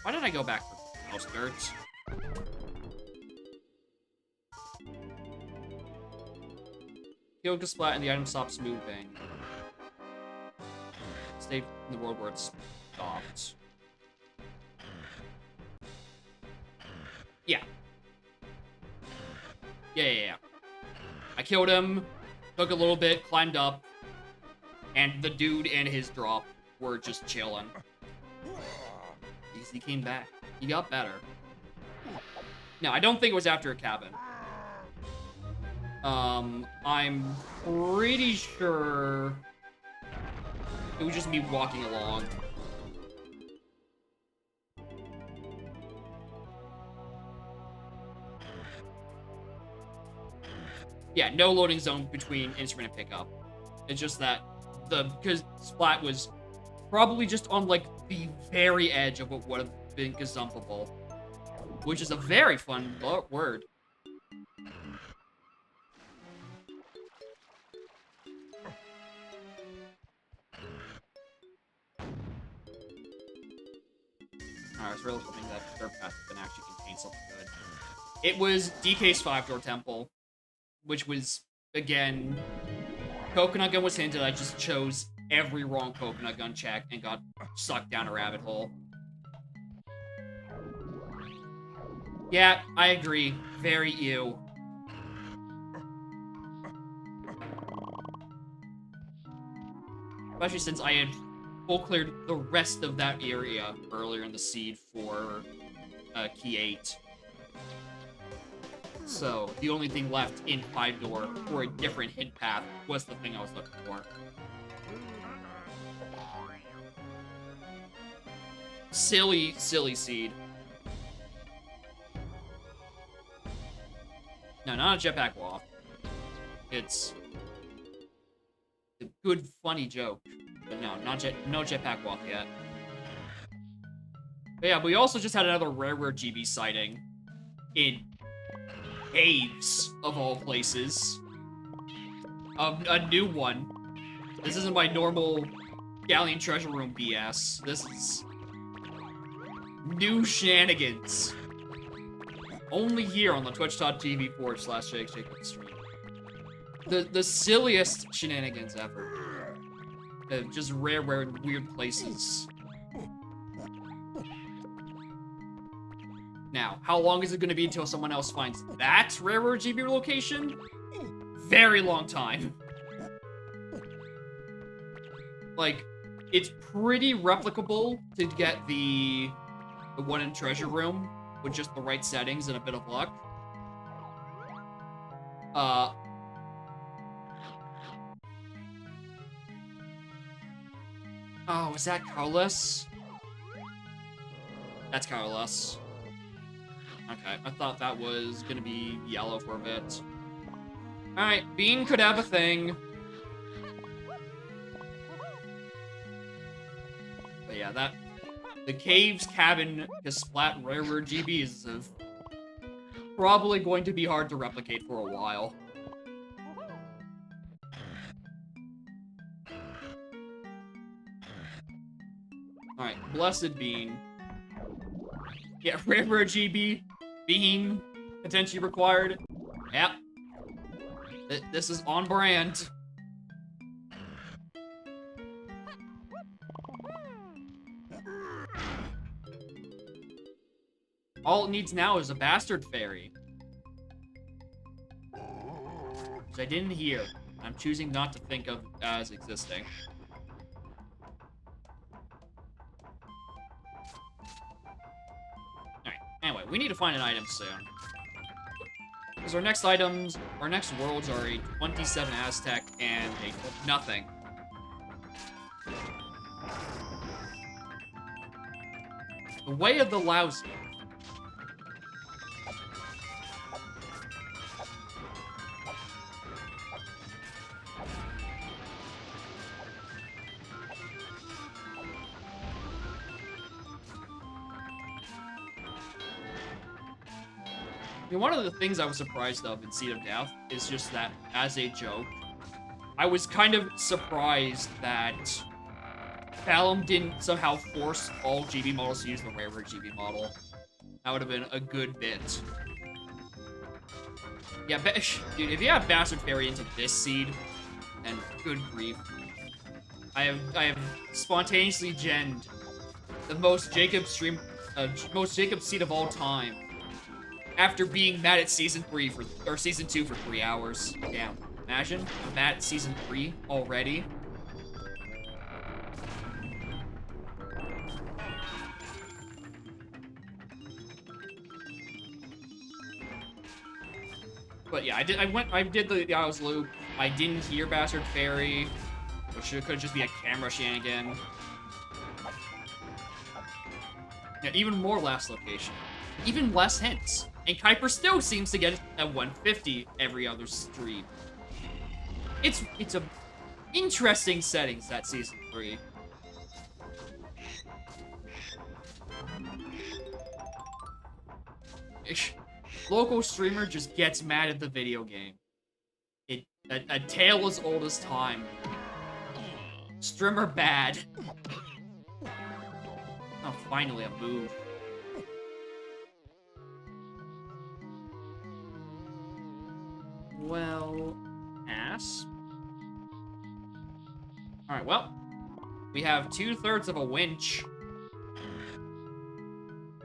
Why did I go back for house dirt? Kill Splat and the item stops moving. Stay in the world where it's stopped. Yeah. Yeah. I killed him, took a little bit, climbed up, and the dude and his drop were just chilling. He came back. He got better. No, I don't think it was after a cabin. I'm pretty sure it was just me walking along. Yeah, no loading zone between instrument and pickup. It's just that because Splat was probably just on like the very edge of what would have been gazumpable, which is a very fun word. I was really hoping that third path can actually contain something good. It was DK's 5-door temple, which was, again, Coconut Gun was hinted. I just chose every wrong Coconut Gun check and got sucked down a rabbit hole. Yeah, I agree. Very ew. Especially since I had full cleared the rest of that area earlier in the seed for Key 8. So, the only thing left in 5-door for a different hint path was the thing I was looking for. Silly seed. No, not a jetpack wall. It's a good, funny joke. But no, no jetpack walk yet. But yeah, we also just had another rare GB sighting in caves, of all places. A new one. This isn't my normal Galleon Treasure Room BS. This is new shenanigans. Only here on the twitch.tv/JakeJacobStream. The silliest shenanigans ever. Just rare in weird places. Now, how long is it going to be until someone else finds that rarer GB location? Very long time. Like, it's pretty replicable to get the one in Treasure Room with just the right settings and a bit of luck. Oh, is that Carlos? That's Carlos. Okay, I thought that was gonna be yellow for a bit. Alright, Bean could have a thing. But yeah, the cave's cabin to Splat rarer GB is probably going to be hard to replicate for a while. Alright, Blessed Bean. Yeah, rarer GB. Bean, potentially required. Yep. This is on brand. All it needs now is a bastard fairy. Which I didn't hear. I'm choosing not to think of as existing. Anyway, we need to find an item soon. Because our next worlds are a 27 Aztec and a nothing. The Way of the Lousy. I mean, one of the things I was surprised of in Seed of Death is just that, as a joke, I was kind of surprised that Balam didn't somehow force all GB models to use the rarer GB model. That would have been a good bit. Yeah, dude, if you have Bastard Fairy into this seed, then good grief. I have spontaneously genned the most Jacob seed of all time. After being mad at Season 2 for 3 hours. Damn. Imagine, I'm mad at Season 3 already. But yeah, I did the Isles loop. I didn't hear Bastard Fairy, which could just be a camera shenanigan. Yeah, even more last location. Even less hints. And Kuiper still seems to get it at 150 every other stream. It's a interesting settings, that Season 3. Local streamer just gets mad at the video game. A tale as old as time. Streamer bad. Oh, finally a move. Well, ass. Alright, well. We have 2/3 of a winch.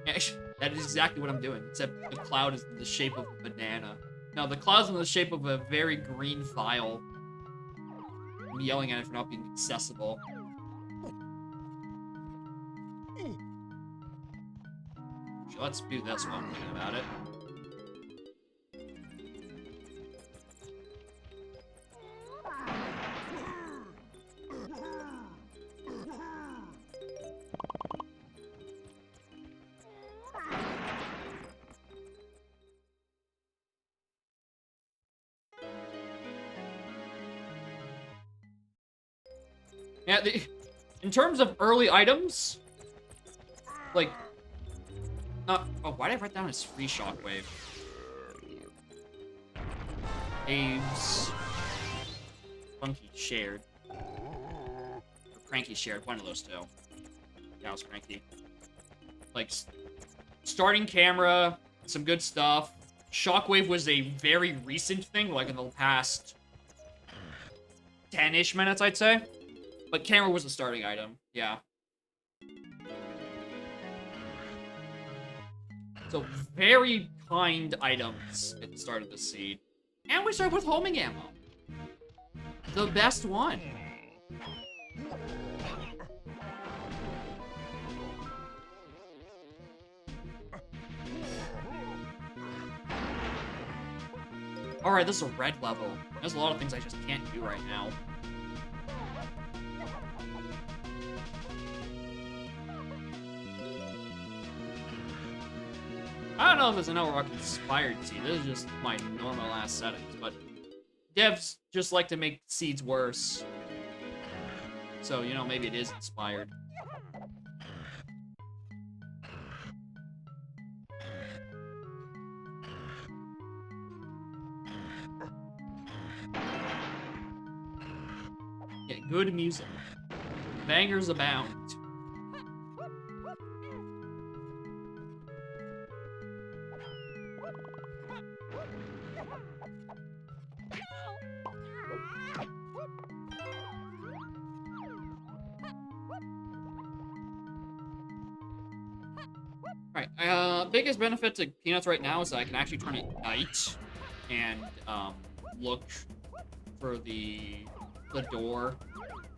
That is exactly what I'm doing, except the cloud is in the shape of a banana. No, the cloud's in the shape of a very green file. I'm yelling at it for not being accessible. So let's do this one about it. Yeah, in terms of early items, like, oh, why did I write down as free shockwave? Abe's Funky shared. Or Cranky shared, one of those two. Yeah, it was Cranky. Like, starting camera, some good stuff. Shockwave was a very recent thing, like in the past 10-ish minutes, I'd say. But camera was a starting item, yeah. So, very kind items at the start of the seed. And we start with homing ammo. The best one. Alright, this is a red level. There's a lot of things I just can't do right now. I don't know if it's an Elrock inspired seed. This is just my normal ass settings, but devs just like to make seeds worse. So, you know, maybe it is inspired. Yeah, good music. Bangers abound. Alright, biggest benefit to Peanuts right now is that I can actually turn it night and look for the door.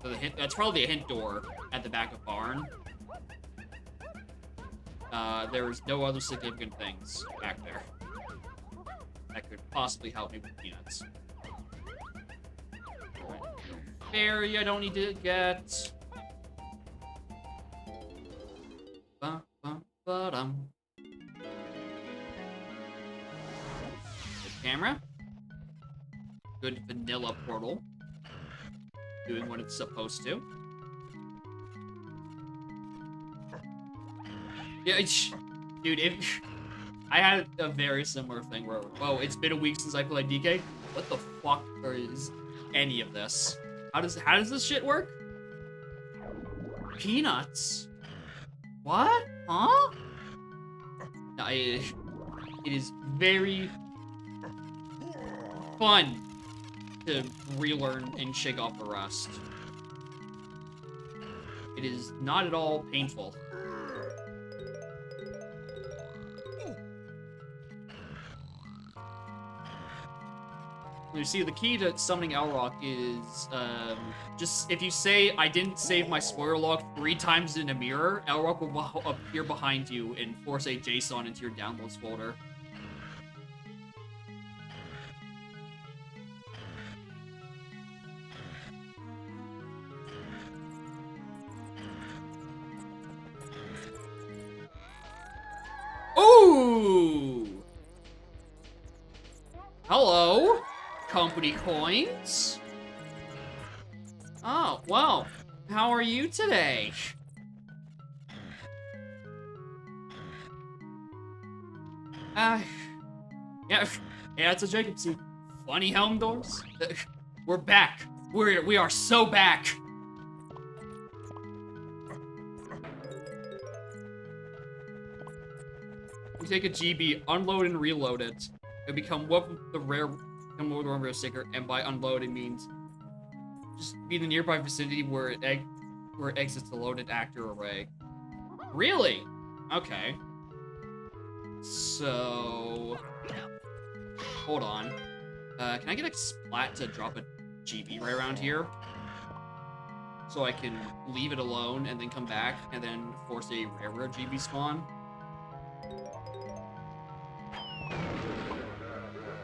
For the hint, that's probably a hint door at the back of barn. There's no other significant things back there. that could possibly help me with peanuts. Fairy, I don't need to get. Ba-dum. Good camera. Good vanilla portal. Doing what it's supposed to. Yeah, dude, if I had a very similar thing where, oh, it's been a week since I played DK. What the fuck is any of this? How does this shit work? Peanuts? What? Huh? No, it is very fun to relearn and shake off the rust. It is not at all painful. You see, the key to summoning Elrock is, just, if you say, I didn't save my spoiler log 3 times in a mirror, Elrock will appear behind you and force a JSON into your downloads folder. Ooh! Hello? Company coins? Oh, well, how are you today? Yeah, it's a Jacob seat. Funny helm doors? We're back. We are so back. We take a GB, unload and reload it. It become what the rare sticker, and by unload it means just be in the nearby vicinity where it exits the loaded actor array. Really? Okay. So hold on. Can I get a splat to drop a GB right around here? So I can leave it alone and then come back and then force a rare GB spawn?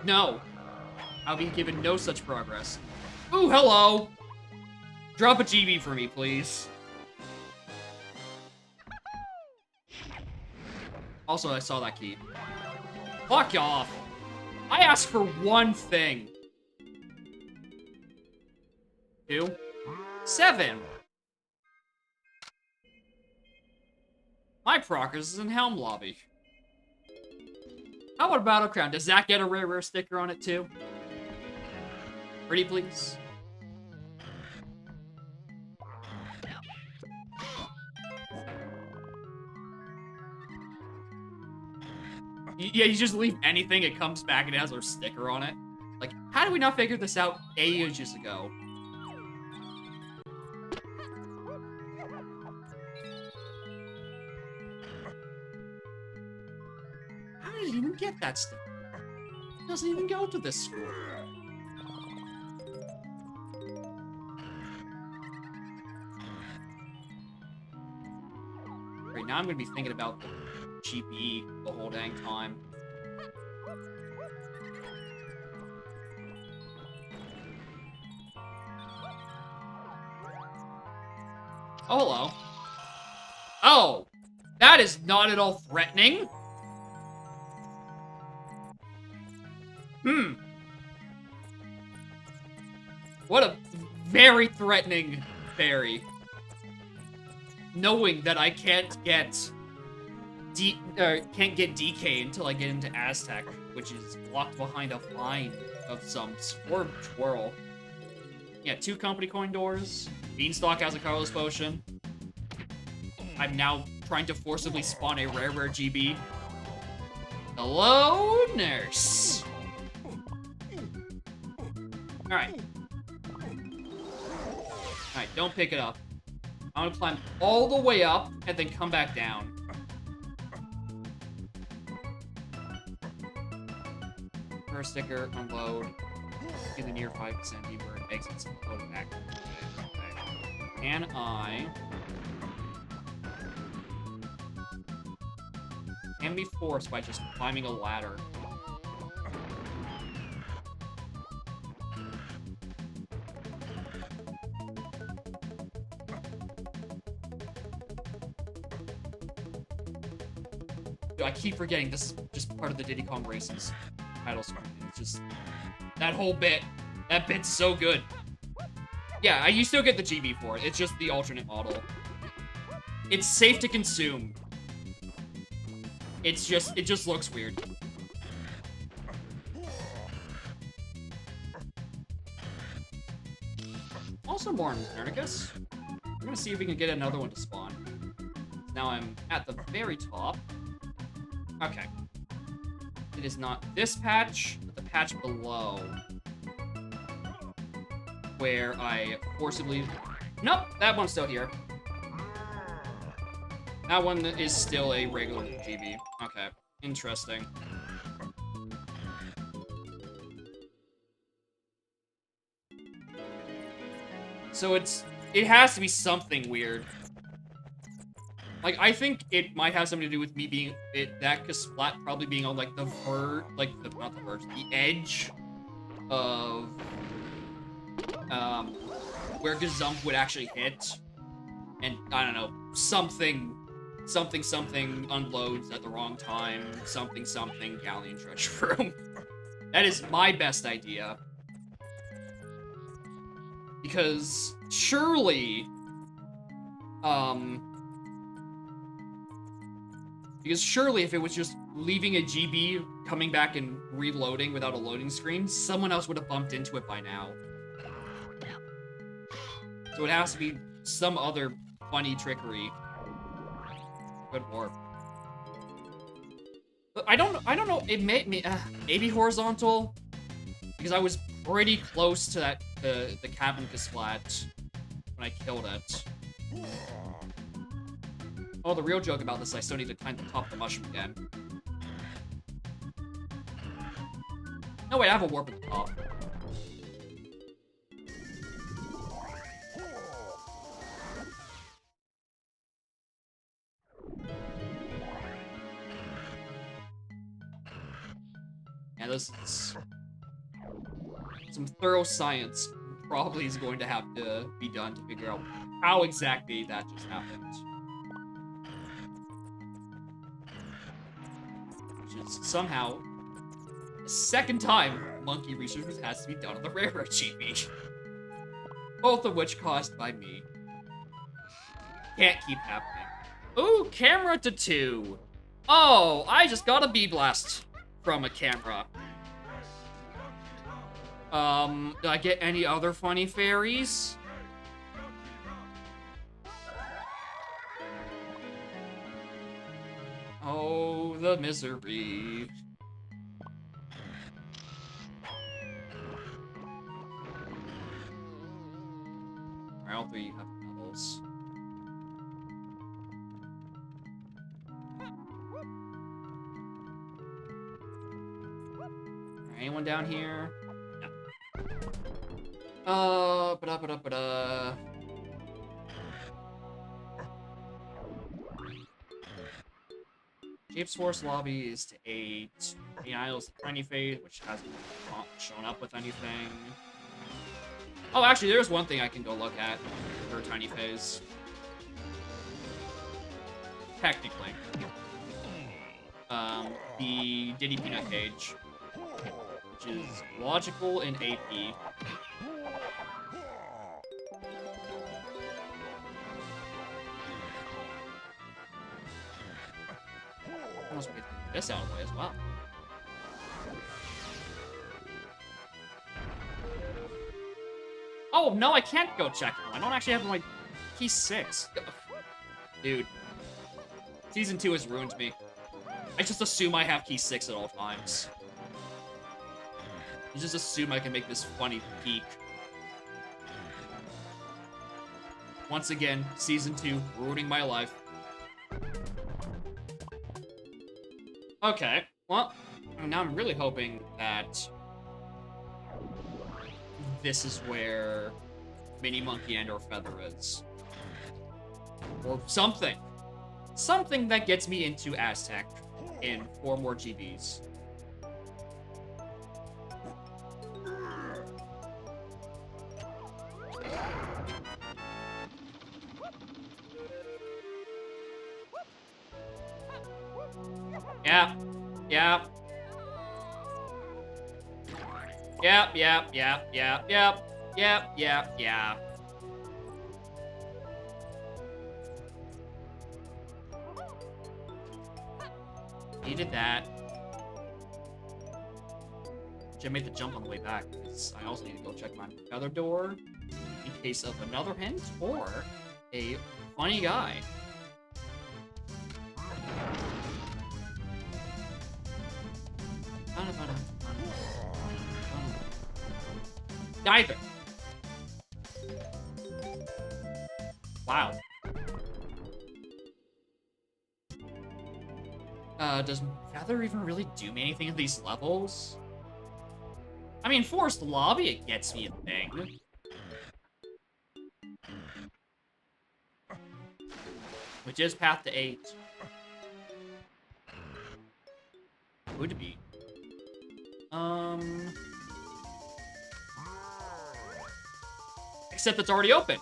No. I'll be given no such progress. Ooh, hello! Drop a GB for me, please. Also, I saw that key. Fuck off! I asked for one thing. 2, 7. My progress is in Helm Lobby. How about Battle Crown? Does that get a rare sticker on it too? Pretty please. Yeah, you just leave anything, it comes back and it has our sticker on it. Like, how did we not figure this out ages ago? How did he even get that sticker? It doesn't even go to this school. Right, now I'm gonna be thinking about the GP the whole dang time. Oh, hello. Oh! That is not at all threatening! What a very threatening fairy. Knowing that I can't get DK until I get into Aztec, which is locked behind a vine of some twirl. Yeah, 2 company coin doors. Beanstalk has a colorless potion. I'm now trying to forcibly spawn a rare GB. Hello, nurse. Alright. Alright, don't pick it up. I'm gonna climb all the way up and then come back down. First sticker, unload. In the near 5 vicinity where it exits and load it back. Okay. Can I be forced by just climbing a ladder? I keep forgetting this is just part of the Diddy Kong Races title screen. It's just that whole bit. That bit's so good. Yeah, you still get the GB for it. It's just the alternate model. It's safe to consume. It just looks weird. Also more Nernicus. I'm gonna see if we can get another one to spawn. Now I'm at the very top. Okay. It is not this patch, but the patch below. Where I forcibly... Nope, that one's still here. That one is still a regular GB. Okay, interesting. So it has to be something weird. Like, I think it might have something to do with me being that Kasplat probably being on like the edge of where Gazump would actually hit, and I don't know, something unloads at the wrong time, something Galleon Treasure Room. That is my best idea. Because surely, if it was just leaving a GB, coming back and reloading without a loading screen, someone else would have bumped into it by now. So it has to be some other funny trickery. Good warp. But I don't know. It may maybe horizontal, because I was pretty close to that the cabin Kasplat when I killed it. Oh, the real joke about this, I still need to climb the top of the mushroom again. No, wait, I have a warp at the top. Yeah, this is... some thorough science probably is going to have to be done to figure out how exactly that just happened. Which is somehow the second time Monkey Researchers has to be done on the Rare GB. Both of which caused by me. Can't keep happening. Ooh, camera to 2. Oh, I just got a B-Blast from a camera. Do I get any other funny fairies? Oh, the misery. Alright, all three have medals. Alright, anyone down here? Ba-da-ba-da-ba-da. Jape's Force lobby is to 8. The Isles to Tiny Fade, which hasn't shown up with anything. Oh, actually, there's one thing I can go look at for Tiny Phase. Technically. The Diddy Peanut Cage, which is logical in AP. Almost get this out of the way as well. Oh, no, I can't go check them. I don't actually have my key 6. Dude. Season 2 has ruined me. I just assume I have key 6 at all times. I just assume I can make this funny peak. Once again, Season 2 ruining my life. Okay, well, now I'm really hoping that this is where Mini Monkey and or Feather is. Or something. Something that gets me into Aztec in 4 more GBs. Yep. Yep. Yep, yep, yep, yep, yep. Yep, yep, yeah. Needed that. I made the jump on the way back, because I also need to go check my other door in case of another hint or a funny guy. Neither. Wow. Does Feather even really do me anything at these levels? I mean, Forest Lobby, it gets me a thing. Which is path to 8. Would be. Except it's already opened.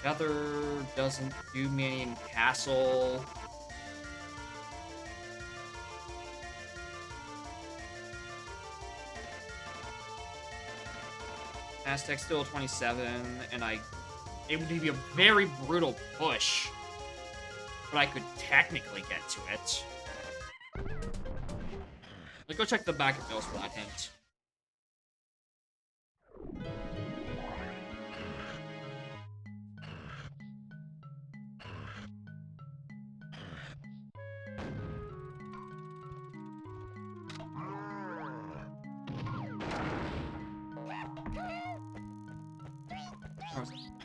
Feather doesn't do me any in Castle. Aztec still 27, and it would be a very brutal push, but I could technically get to it. Let's go check the back of Mills for that hint.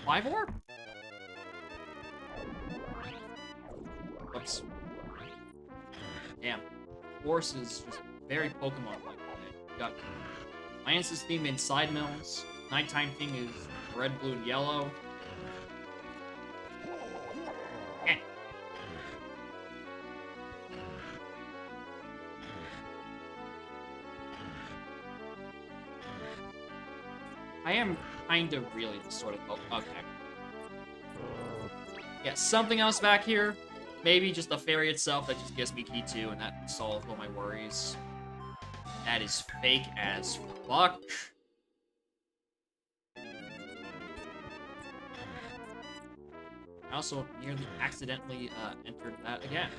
Live orb? Whoops. Damn. Force is just very Pokemon-like. You got Lance's theme inside Mills. Nighttime thing is red, blue, and yellow. Eh. I am kind of really just sort of... Oh, okay. Yeah, something else back here. Maybe just the fairy itself that just gives me key 2, and that solves all my worries. That is fake as fuck. I also nearly accidentally entered that again.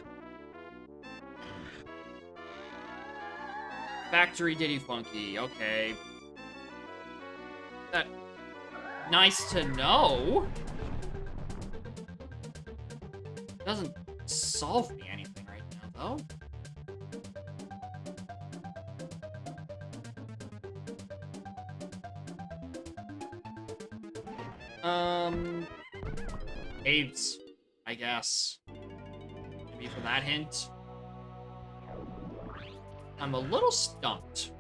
Factory Diddy Funky, okay. That... Nice to know. Doesn't solve me anything right now, though. AIDS, I guess. Maybe for that hint. I'm a little stumped.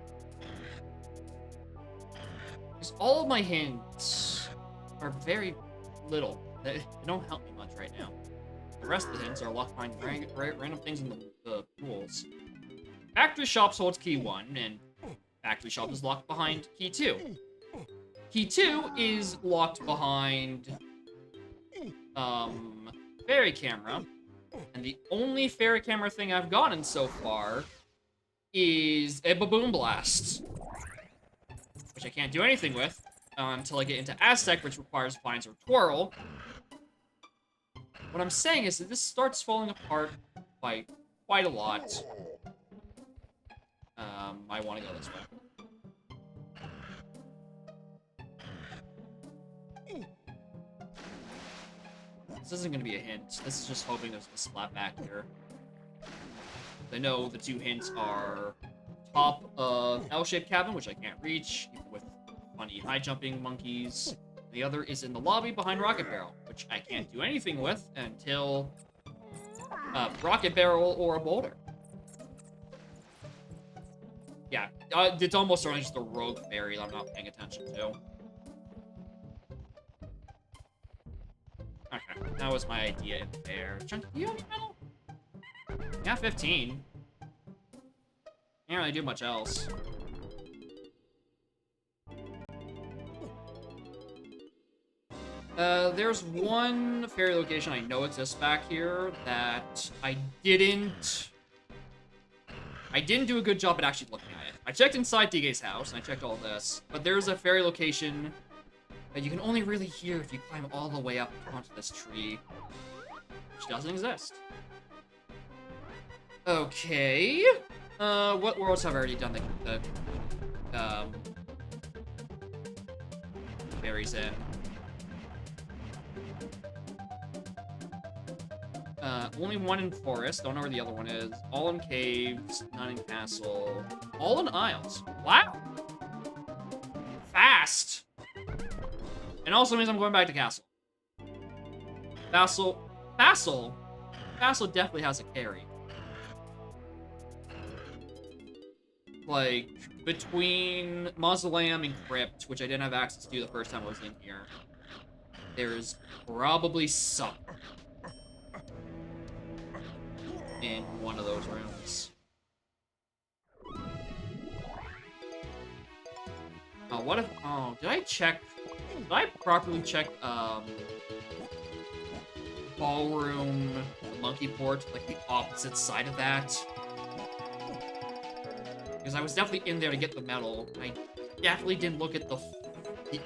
Because all of my hints are very little. They don't help me much right now. The rest of the hints are locked behind random things in the rules. Factory Shops holds key 1, and Factory Shop is locked behind key 2. Key 2 is locked behind fairy camera, and the only fairy camera thing I've gotten so far is a Baboon Blast, which I can't do anything with until I get into Aztec, which requires Vines or Twirl. What I'm saying is that this starts falling apart by quite a lot. I want to go this way. This isn't going to be a hint. This is just hoping there's a splat back here. I know the 2 hints are top of L-shaped cabin, which I can't reach, even with funny high-jumping monkeys. The other is in the lobby behind Rocket Barrel, which I can't do anything with until Rocket Barrel or a boulder. Yeah, it's almost certainly just the rogue fairy that I'm not paying attention to. Okay, that was my idea in there. Do you have any metal? Yeah, 15. Can't really do much else. There's one fairy location I know exists back here that I didn't do a good job at actually looking at it. I checked inside DK's house, and I checked all this, but there's a fairy location that you can only really hear if you climb all the way up onto this tree, which doesn't exist. Okay. What worlds have I already done the fairies in? Only one in Forest. Don't know where the other one is. All in Caves. None in Castle. All in Isles. Wow. Fast. And also means I'm going back to Castle. Castle definitely has a carry. Like, between Mausoleum and Crypt, which I didn't have access to the first time I was in here, there's probably some in one of those rooms. Oh, what if... Oh, did I properly check, Ballroom, the Monkey Port, like the opposite side of that? Because I was definitely in there to get the medal. I definitely didn't look at the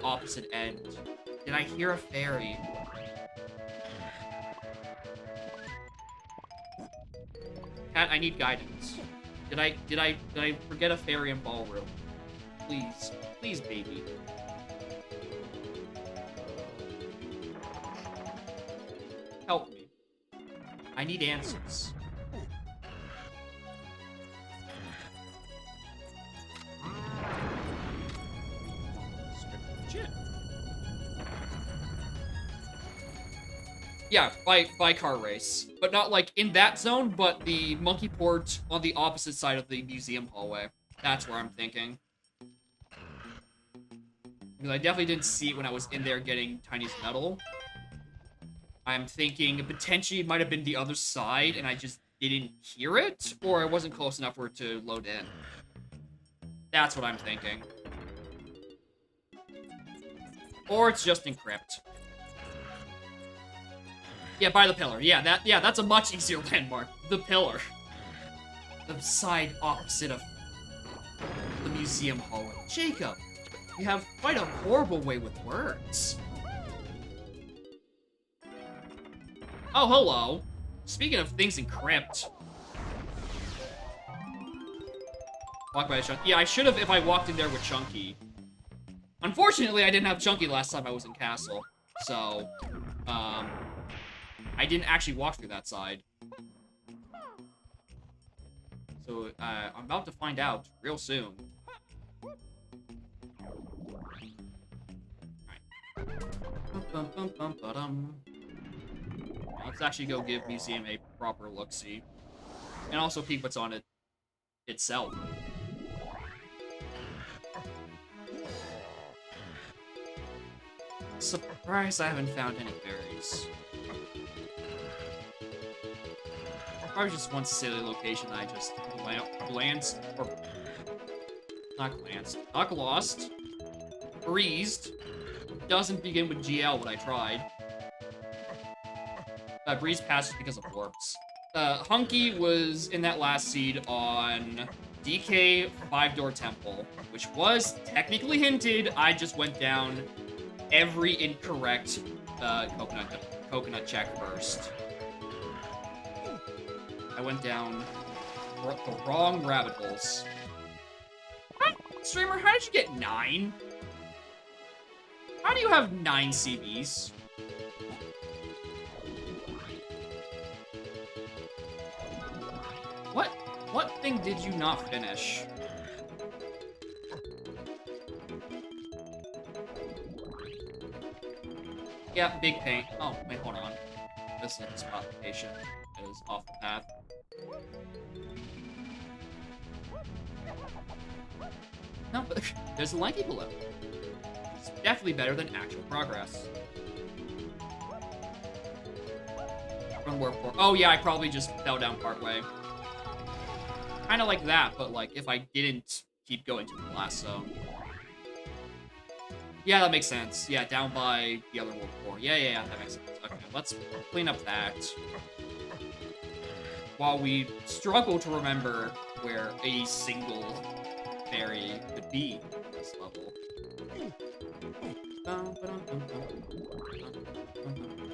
opposite end. Did I hear a fairy? Cat, I need guidance. Did I forget a fairy in Ballroom? Please. Please, baby. Help me. I need answers. Shit. Yeah, by car race. But not like in that zone, but the monkey port on the opposite side of the museum hallway. That's where I'm thinking. Because I definitely didn't see it when I was in there getting Tiny's medal. I'm thinking potentially it might have been the other side and I just didn't hear it, or I wasn't close enough for it to load in. That's what I'm thinking. Or it's just in Crypt. Yeah, by the pillar. Yeah, that's a much easier landmark. The pillar. The side opposite of the museum hallway. Jacob, you have quite a horrible way with words. Oh, hello. Speaking of things in Crypt. Walk by Chunky. Yeah, I should have if I walked in there with Chunky. Unfortunately, I didn't have Chunky last time I was in Castle. So, I didn't actually walk through that side. So, I'm about to find out real soon. Alright. Let's actually go give Museum a proper look-see. And also peek what's on it itself. Surprised I haven't found any berries. Probably just one silly location that I just glanced, or not glanced, not glossed, breezed. Doesn't begin with GL, but I tried. Breeze passed because of warps. Hunky was in that last seed on DK 5-door temple, which was technically hinted. I just went down every incorrect coconut check first. I went down the wrong rabbit holes. What? Streamer, how did you get 9? How do you have 9 CBs? What thing did you not finish? Yeah, big pain. Oh, wait, hold on. This is a spot location. It is off the path. No, but there's a lanky below. It's definitely better than actual progress. From where? Oh yeah, I probably just fell down partway. Kind of like that, but like if I didn't keep going to the last zone. Yeah, that makes sense. Yeah, down by the other World War. Yeah, that makes sense. Okay, let's clean up that. While we struggle to remember where a single fairy could be in this level.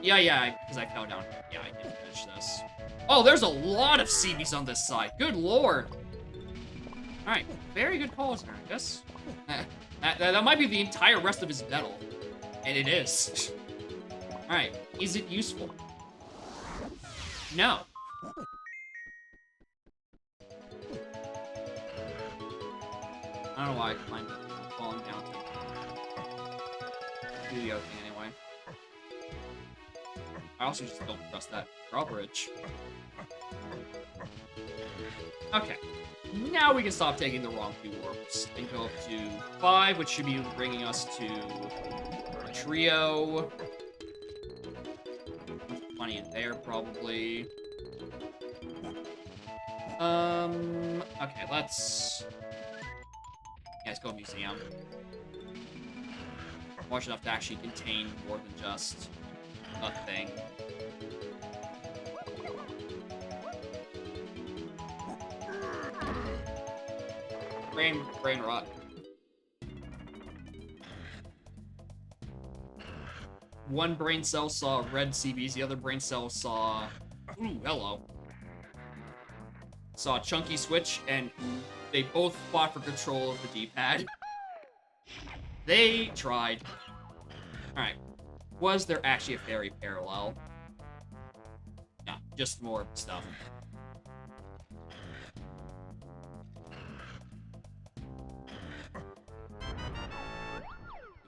Yeah, because I fell down. Yeah, I did finish this. Oh, there's a lot of CBs on this side. Good lord. Alright, very good calls there, I guess. That might be the entire rest of his medal. And it is. Alright, is it useful? No. I don't know why I climbed falling down to do the other thing anyway. I also just don't trust that drawbridge. Okay. Now we can stop taking the wrong 2 warps and go up to 5, which should be bringing us to a trio. Money in there, probably. Okay, let's go museum. Large enough to actually contain more than just a thing. Brain rot. One brain cell saw red CBs, the other brain cell saw... Ooh, hello. Saw Chunky Switch, and they both fought for control of the D-pad. They tried. Alright. Was there actually a fairy parallel? No, just more stuff.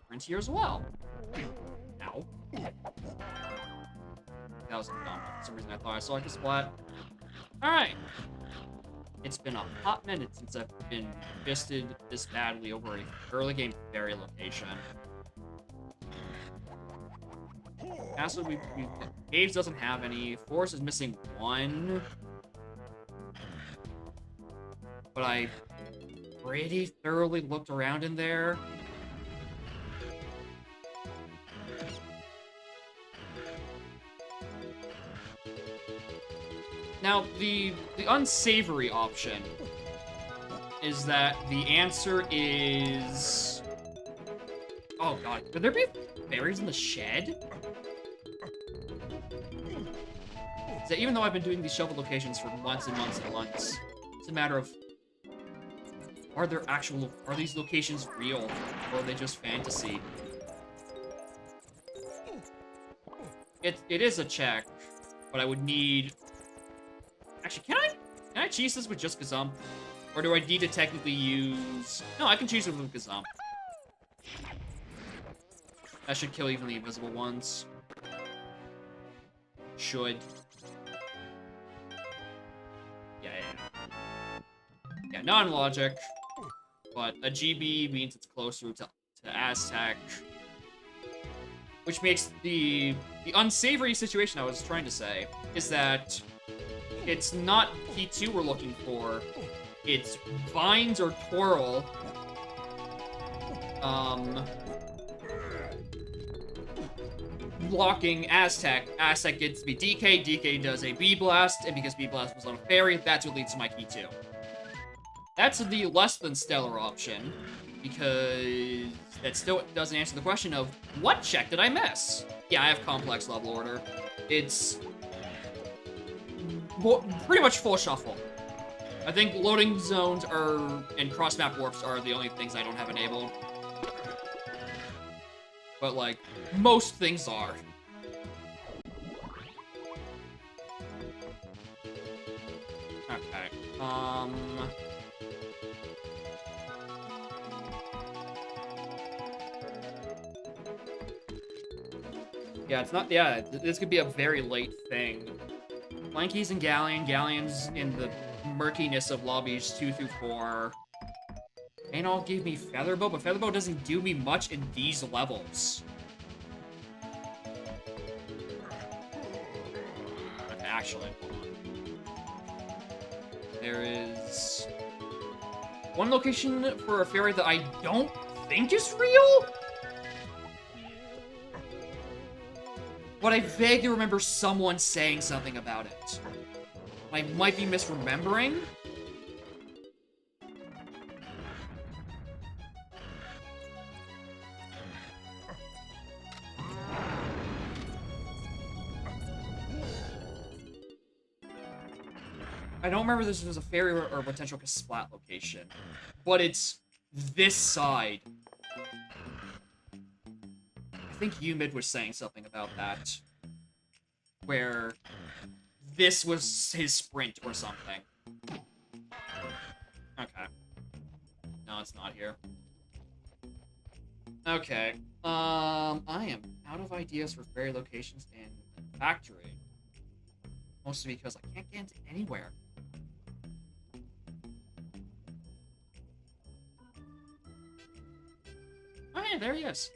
Blueprints here as well. Ow. That was dumb. For some reason I thought I saw like a splat. Alright. It's been a hot minute since I've been fisted this badly over a early game fairy location. Castle, Caves doesn't have any. Forest is missing 1. But I pretty thoroughly looked around in there. Now, the unsavory option is that the answer is... Oh god, could there be fairies in the shed? Is that even though I've been doing these shovel locations for months and months and months, it's a matter of... Are these locations real? Or are they just fantasy? It is a check, but I would need... Actually, can I cheese this with just Gazump? Or do I need to technically use... No, I can cheese it with Gazump. That should kill even the invisible ones. Should. Yeah, non-logic. But a GB means it's closer to Aztec. Which makes the unsavory situation I was trying to say is that it's not P2 we're looking for. It's Vines or Twirl. Blocking Aztec. Aztec gets to be DK. DK does a B-Blast. And because B-Blast was on a fairy, that's what leads to my key 2. That's the less than stellar option. Because that still doesn't answer the question of, what check did I miss? Yeah, I have complex level order. It's... pretty much full shuffle. I think loading zones and cross-map warps are the only things I don't have enabled. But, like, most things are. Okay. Yeah, it's not... Yeah, this could be a very late thing. Blankies and Galleons in the murkiness of lobbies 2 through 4. And all give me Featherbow, but Featherbow doesn't do me much in these levels. Okay, actually, hold on. There is one location for a fairy that I don't think is real? But I vaguely remember someone saying something about it. I might be misremembering. I don't remember this was a fairy or potential splat location, but it's this side. I think Umid was saying something about that, where this was his sprint or something. Okay. No, it's not here. Okay. I am out of ideas for fairy locations in the factory. Mostly because I can't get into anywhere. Oh yeah, there he is.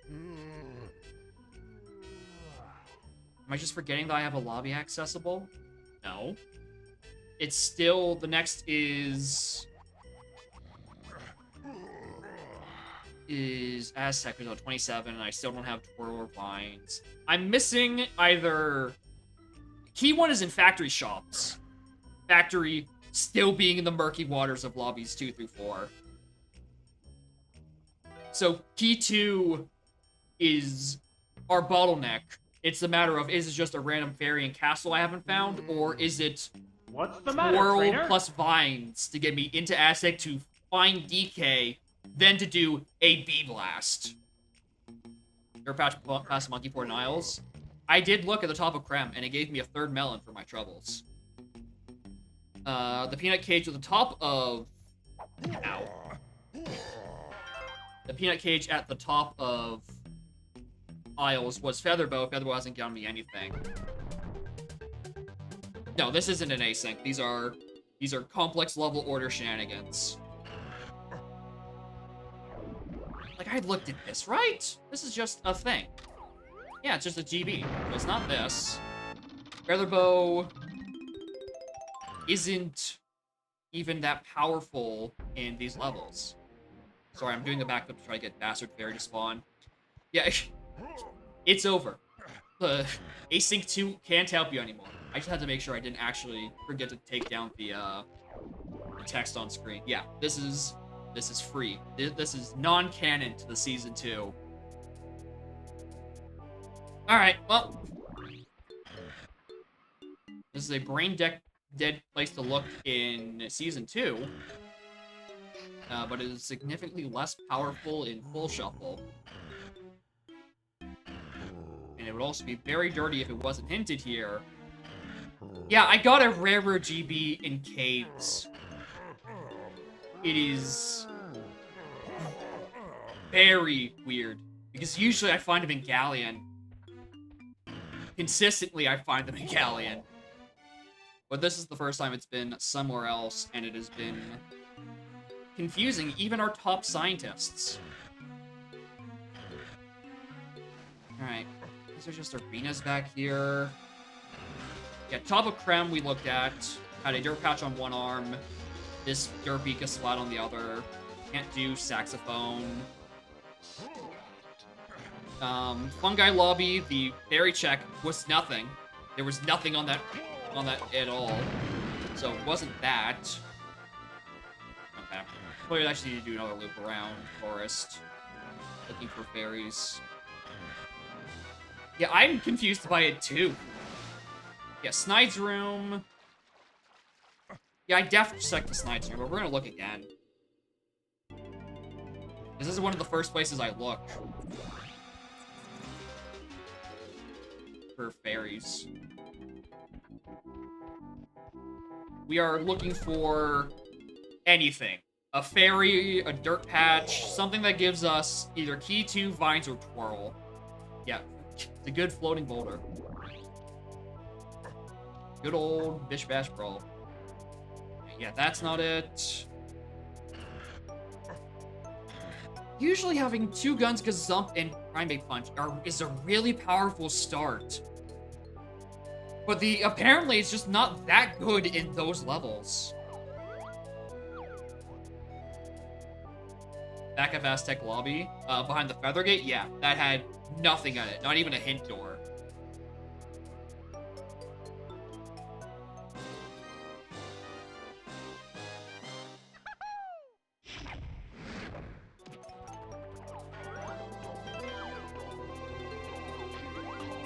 Am I just forgetting that I have a lobby accessible? No. It's still, the next is Aztec, there's 27, and I still don't have Twirl or Vines. I'm missing either... Key 1 is in Factory Shops. Factory still being in the murky waters of lobbies 2 through 4. So, Key 2 is our bottleneck. It's a matter of, is it just a random fairy and castle I haven't found, or is it What's the matter, Twirl trainer? plus Vines to get me into Aztec to find DK, then to do a B-Blast? Or past Monkey Port Niles. I did look at the top of Krem, and it gave me a third melon for my troubles. The Peanut Cage at the top of... Ow. The Peanut Cage at the top of Isles was Featherbow. Featherbow hasn't gotten me anything. No, this isn't an async. These are complex level order shenanigans. Like, I looked at this, right? This is just a thing. Yeah, it's just a GB. So it's not this. Featherbow isn't even that powerful in these levels. Sorry, I'm doing the backup to try to get Bastard Fairy to spawn. Yeah, it's over. The Async 2 can't help you anymore. I just had to make sure I didn't actually forget to take down the text on screen. Yeah, this is free. This is non-canon to the Season 2. Alright, well. This is a brain-dead place to look in Season 2. But it is significantly less powerful in Full Shuffle. And it would also be very dirty if it wasn't hinted here. Yeah, I got a rarer GB in Caves. It is very weird. Because usually I find them in Galleon. Consistently, I find them in Galleon. But this is the first time it's been somewhere else, and it has been confusing even our top scientists. Alright, these are just arenas back here. Yeah, top of Krem we looked at. Had a dirt patch on one arm. This dirt beak is flat on the other. Can't do saxophone. Fungi Lobby, the fairy check was nothing. There was nothing on that at all. So it wasn't that. Okay. Probably actually need to do another loop around Forest. Looking for fairies. Yeah, I'm confused by it too. Yeah, Snide's room. Yeah, I definitely checked the Snide's room, but we're gonna look again. This is one of the first places I look for fairies. We are looking for anything. A fairy, a dirt patch, something that gives us either Key 2, Vines, or Twirl. Yeah, it's a good floating boulder. Good old Bish Bash Brawl. Yeah, that's not it. Usually having 2 guns, Gazump, and Primate Punch is a really powerful start. But apparently it's just not that good in those levels. back of Aztec Lobby, behind the Feather Gate, yeah, that had nothing on it, not even a hint door.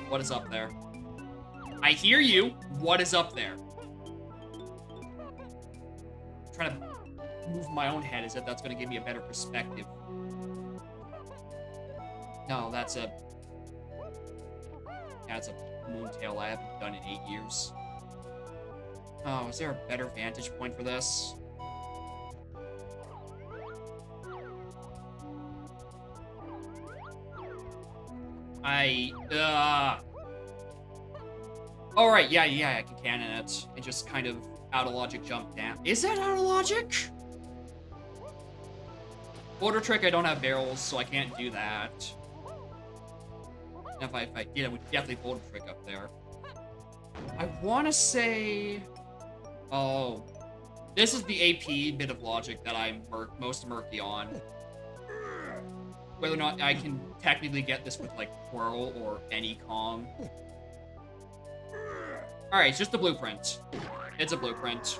What is up there? I hear you. What is up there? I'm trying to move my own head as if that's going to give me a better perspective. No, that's a... That's a moontail I haven't done in 8 years. Oh, is there a better vantage point for this? Alright, yeah, I can cannon it. And just kind of out of logic jump down. Is that out of logic? Border trick, I don't have barrels, so I can't do that. And if I did, I would definitely border trick up there. I want to say... Oh. This is the AP bit of logic that I'm most murky on. Whether or not I can technically get this with, like, Twirl or any Kong. Alright, it's just a blueprint. It's a blueprint.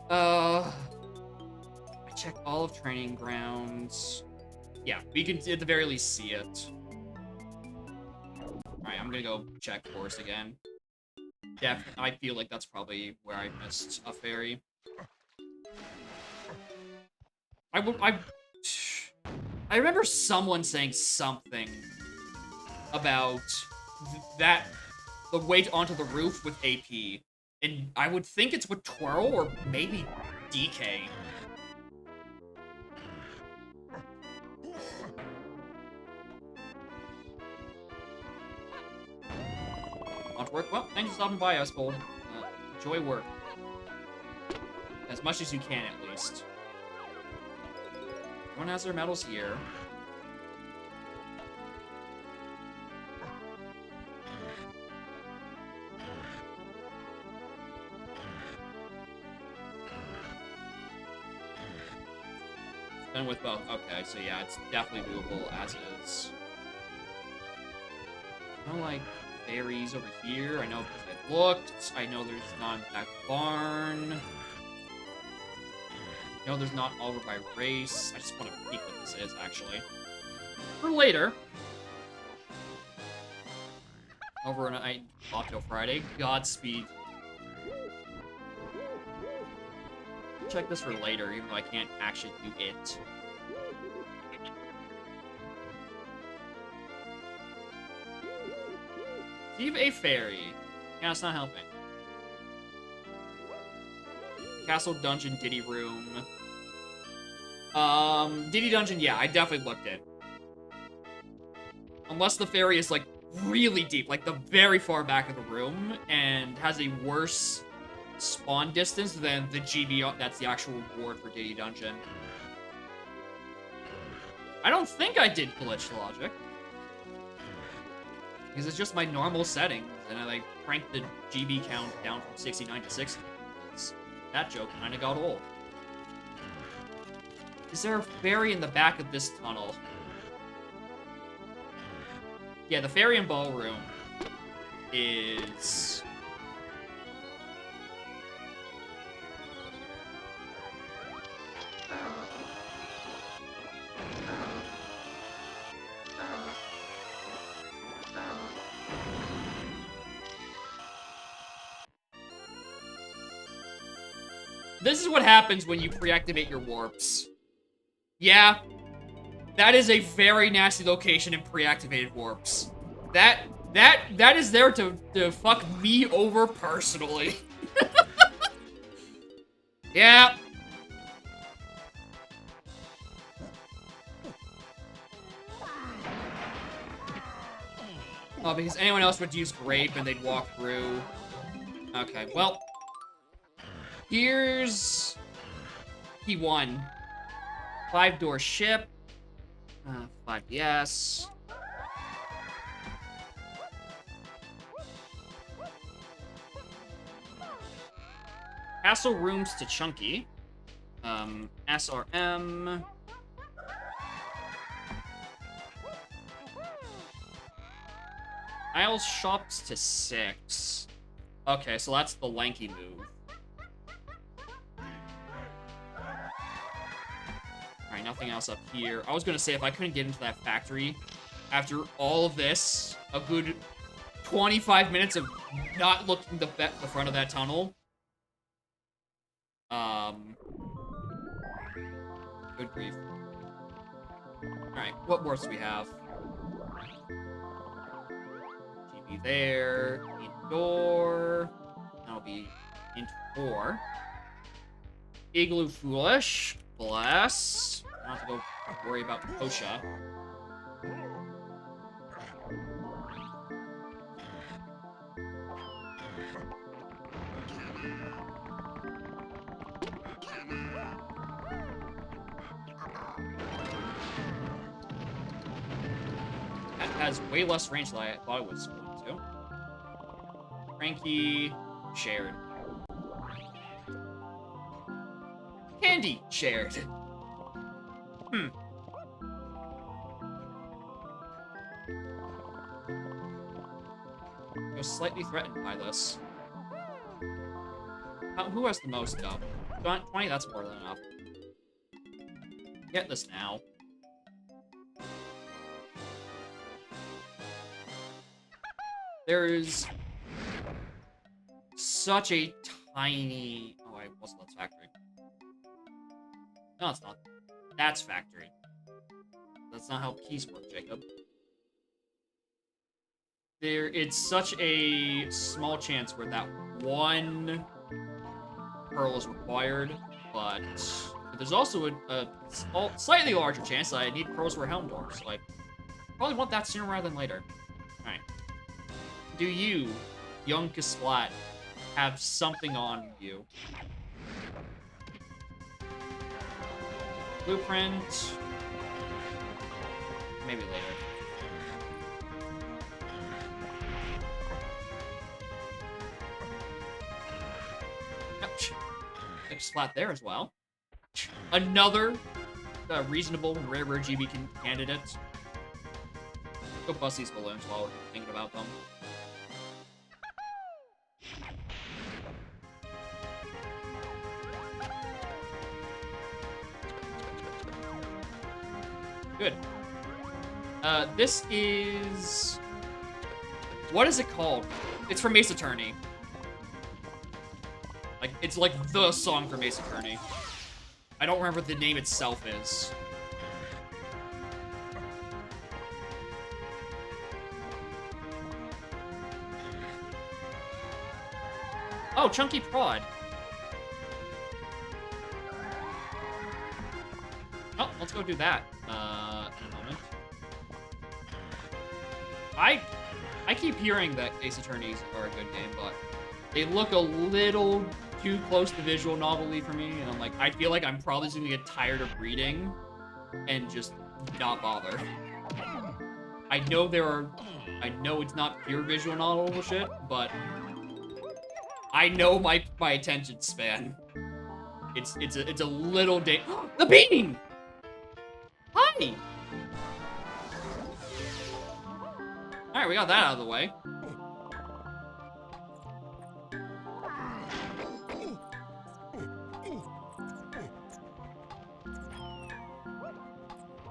I checked all of training grounds. Yeah, we can at the very least see it. Alright, I'm gonna go check course again. I feel like that's probably where I missed a fairy. I remember someone saying something about the weight onto the roof with AP, and I would think it's with Twirl or maybe DK. Want to work? Well, thanks for stopping by, Usbold. Enjoy work. As much as you can, at least. Everyone has their medals here. And with both. Okay, so yeah, it's definitely doable as is. I don't like fairies over here. I know because I've looked. I know there's not in that barn. No, there's not over by race. I just want to peek what this is, actually. For later. Over on Octo Friday. Godspeed. Check this for later, even though I can't actually do it. Leave a fairy. Yeah, it's not helping. Castle Dungeon Diddy Room. Diddy Dungeon, yeah, I definitely looked at. Unless the fairy is, like, really deep, like the very far back of the room, and has a worse spawn distance than the GB that's the actual reward for Diddy Dungeon. I don't think I did glitch logic. Because it's just my normal settings, and I, like, cranked the GB count down from 69 to 60. That joke kinda got old. Is there a fairy in the back of this tunnel? Yeah, the fairy in Ballroom is... This is what happens when you pre-activate your warps. Yeah, that is a very nasty location in pre-activated warps. That is there to fuck me over personally. Yeah. Oh, because anyone else would use Grape and they'd walk through. Okay, well. Here's... P1. 5-door ship. 5DS. Castle rooms to Chunky. SRM. Isles shops to 6. Okay, so that's the lanky move. Alright, nothing else up here. I was gonna say, if I couldn't get into that factory, after all of this, a good 25 minutes of not looking the front of that tunnel. Good grief. Alright, what more do we have? GB there. Indoor. That'll be int 4. Igloo Foolish. Bless. I don't have to go worry about Kosha. That has way less range than I thought it was going to. Cranky, shared. Candy, shared. I was slightly threatened by this. Who has the most, though? 20? That's more than enough. Get this now. There's such a tiny... Oh, wait, what's that's factory? No, it's not. That's factory. That's not how keys work, Jacob. It's such a small chance where that one pearl is required, but there's also a slightly larger chance that I need pearls for Helm Door, so I probably want that sooner rather than later. Alright. Do you, young Kasplat, have something on you? Blueprint. Maybe later. Ouch. Splat there as well. Another reasonable rare GB candidate. Go bust these balloons while we're thinking about them. Good. This is... What is it called? It's from Ace Attorney. Like, it's like the song from Ace Attorney. I don't remember what the name itself is. Oh, Chunky Prod. Oh, let's go do that. In a moment. I keep hearing that Ace Attorneys are a good game, but they look a little too close to visual novelty for me, and I'm like, I feel like I'm probably just gonna get tired of reading and just not bother. I know it's not pure visual novel shit, but I know my attention span. It's a little The bean! Hi! Alright, we got that out of the way.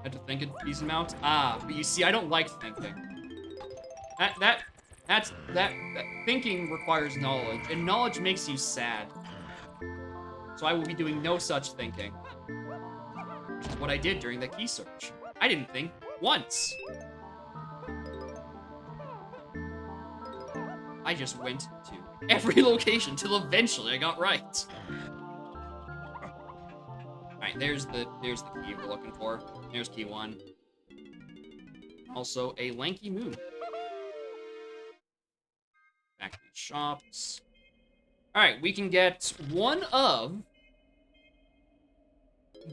Had to think a decent amount. Ah, but you see, I don't like thinking. That thinking requires knowledge, and knowledge makes you sad. So I will be doing no such thinking. Which is what I did during the key search. I didn't think once. I just went to every location till eventually I got right. Alright, there's the key we're looking for. There's key 1. Also, a lanky move. Back to the shops. Alright, we can get one of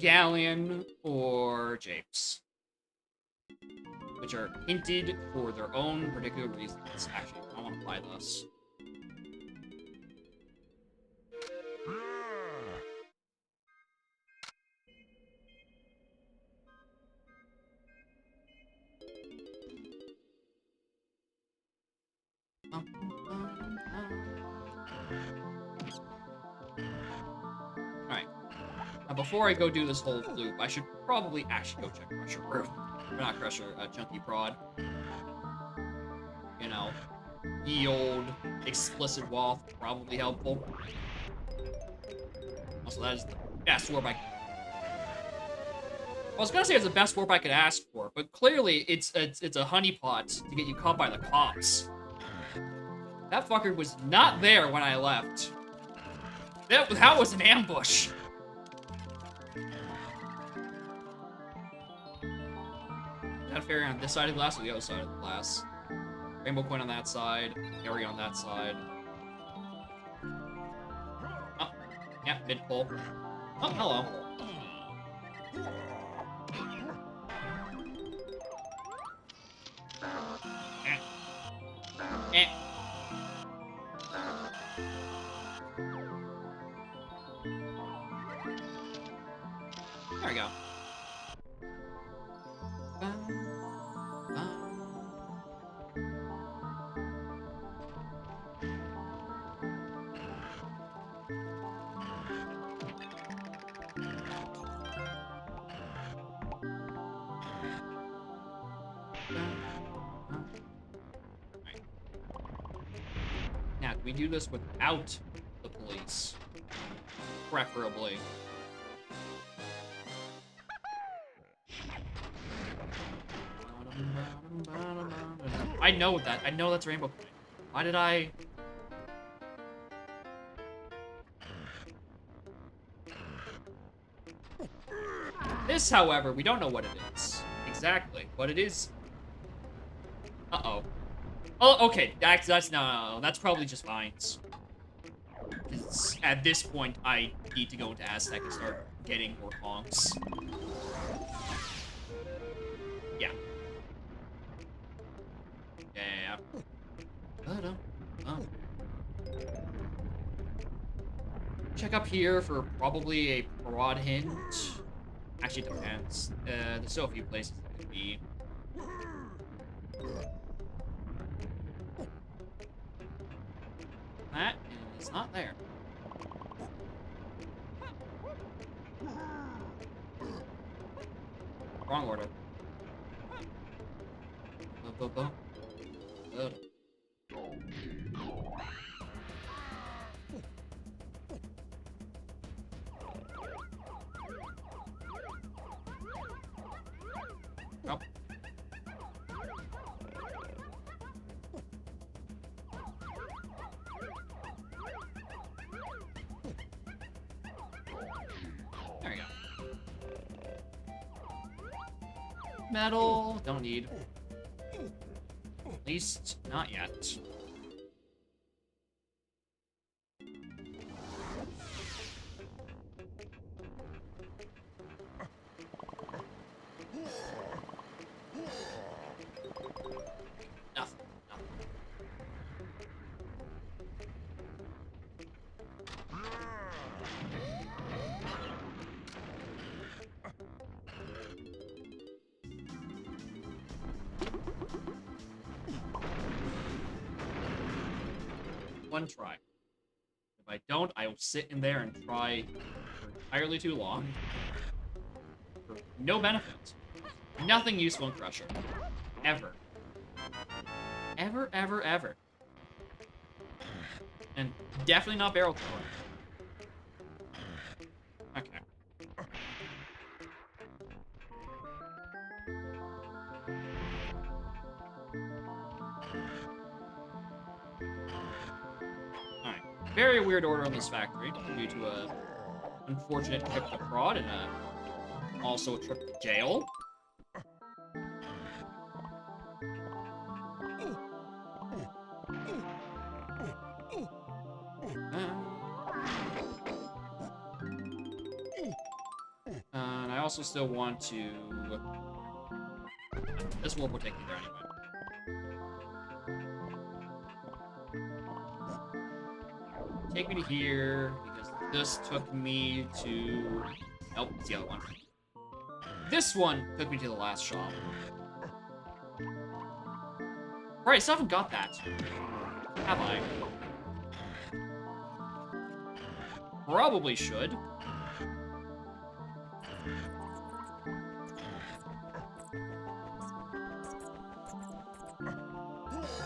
Galleon or Japes, which are hinted for their own particular reasons. Actually, I want to buy this. Alright. Now, before I go do this whole loop, I should probably actually go check Crusher Room. Or not Crusher, Chunky Prod. You know, ye old explicit waff, probably helpful. Also, that is the best warp I was gonna say it's the best warp I could ask for, but clearly it's a honeypot to get you caught by the cops. That fucker was not there when I left. That was an ambush. Got a fairy on this side of the glass or the other side of the glass? Rainbow coin on that side, fairy on that side. Oh, yeah, mid pull. Oh, hello. Eh. There we go. Now, can we do this without the police? Preferably. I know that. I know that's Rainbow Coin. Why did I... This, however, we don't know what it is. Exactly. What it is... Uh-oh. Oh, okay. That's no. That's probably just vines. 'Cause at this point, I need to go into Aztec and start getting more honks. Yeah. Yeah. Check up here for probably a broad hint. Actually, it depends. There's still a few places it could be. That is not there. Wrong order. Good. Oh. There we go. Metal, don't need. At least, not yet. Nothing. One try. If I don't, I will sit in there and try for entirely too long. For no benefit. Nothing useful in Crusher. Ever. Ever, ever, ever. And definitely not barrel thrower. Okay. Alright. Very weird order on this factory, due to a unfortunate trip to Prod and also a trip to jail. And I also still want to... This warp will take me there anyway. Take me to here, because this took me to... Nope, it's the other one. This one took me to the last shop. Right, I still haven't got that. Have I? Probably should.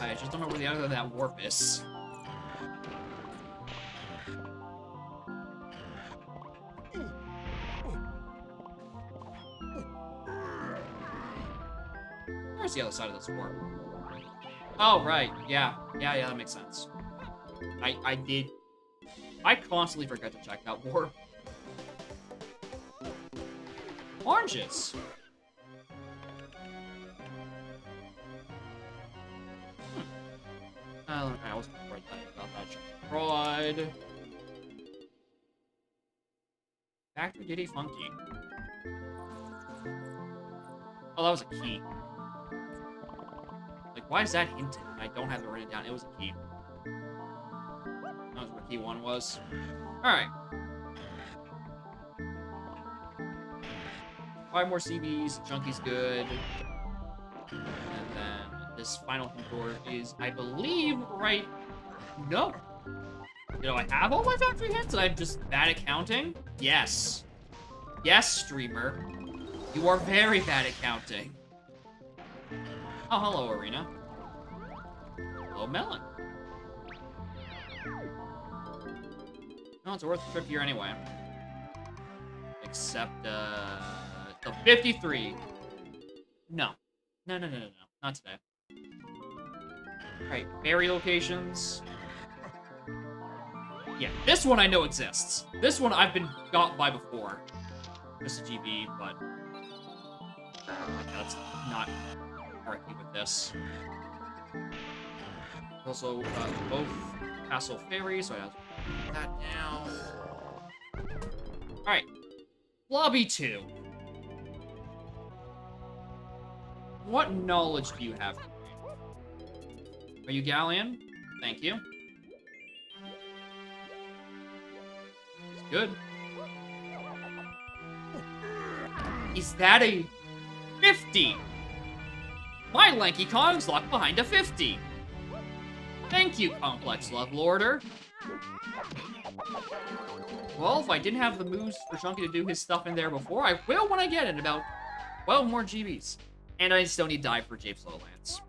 I just don't know where the other that warp is. Where's the other side of this warp? Oh, right. Yeah, that makes sense. I constantly forget to check that warp. Oranges! I was worried about that shit. Fraud. Factory Diddy Funky. Oh, that was a key. Like, why is that hinted? I don't have it written down. It was a key. That was where key 1 was. Alright. 5 more CBs. Chunky's good. And then this final door is, I believe, right... No. Do I have all my factory hits? And I'm just bad at counting? Yes. Yes, streamer. You are very bad at counting. Oh, hello, Arena. Hello, Melon. No, it's worth the trip here anyway. Except, the 53. No. No. Not today. Alright, berry locations. Yeah, this one I know exists. This one I've been got by before. Just a GB, but... let's not argue with this. Also, both Castle Fairy, so I have to put that down. Alright. Lobby 2. What knowledge do you have? Are you Galleon? Thank you. It's good. Is that a 50? My lanky Kong's locked behind a 50. Thank you, Complex Level Order. Well, if I didn't have the moves for Chunky to do his stuff in there before, I will when I get it about 12 more GBs. And I still need Dive for Japes Lowlands.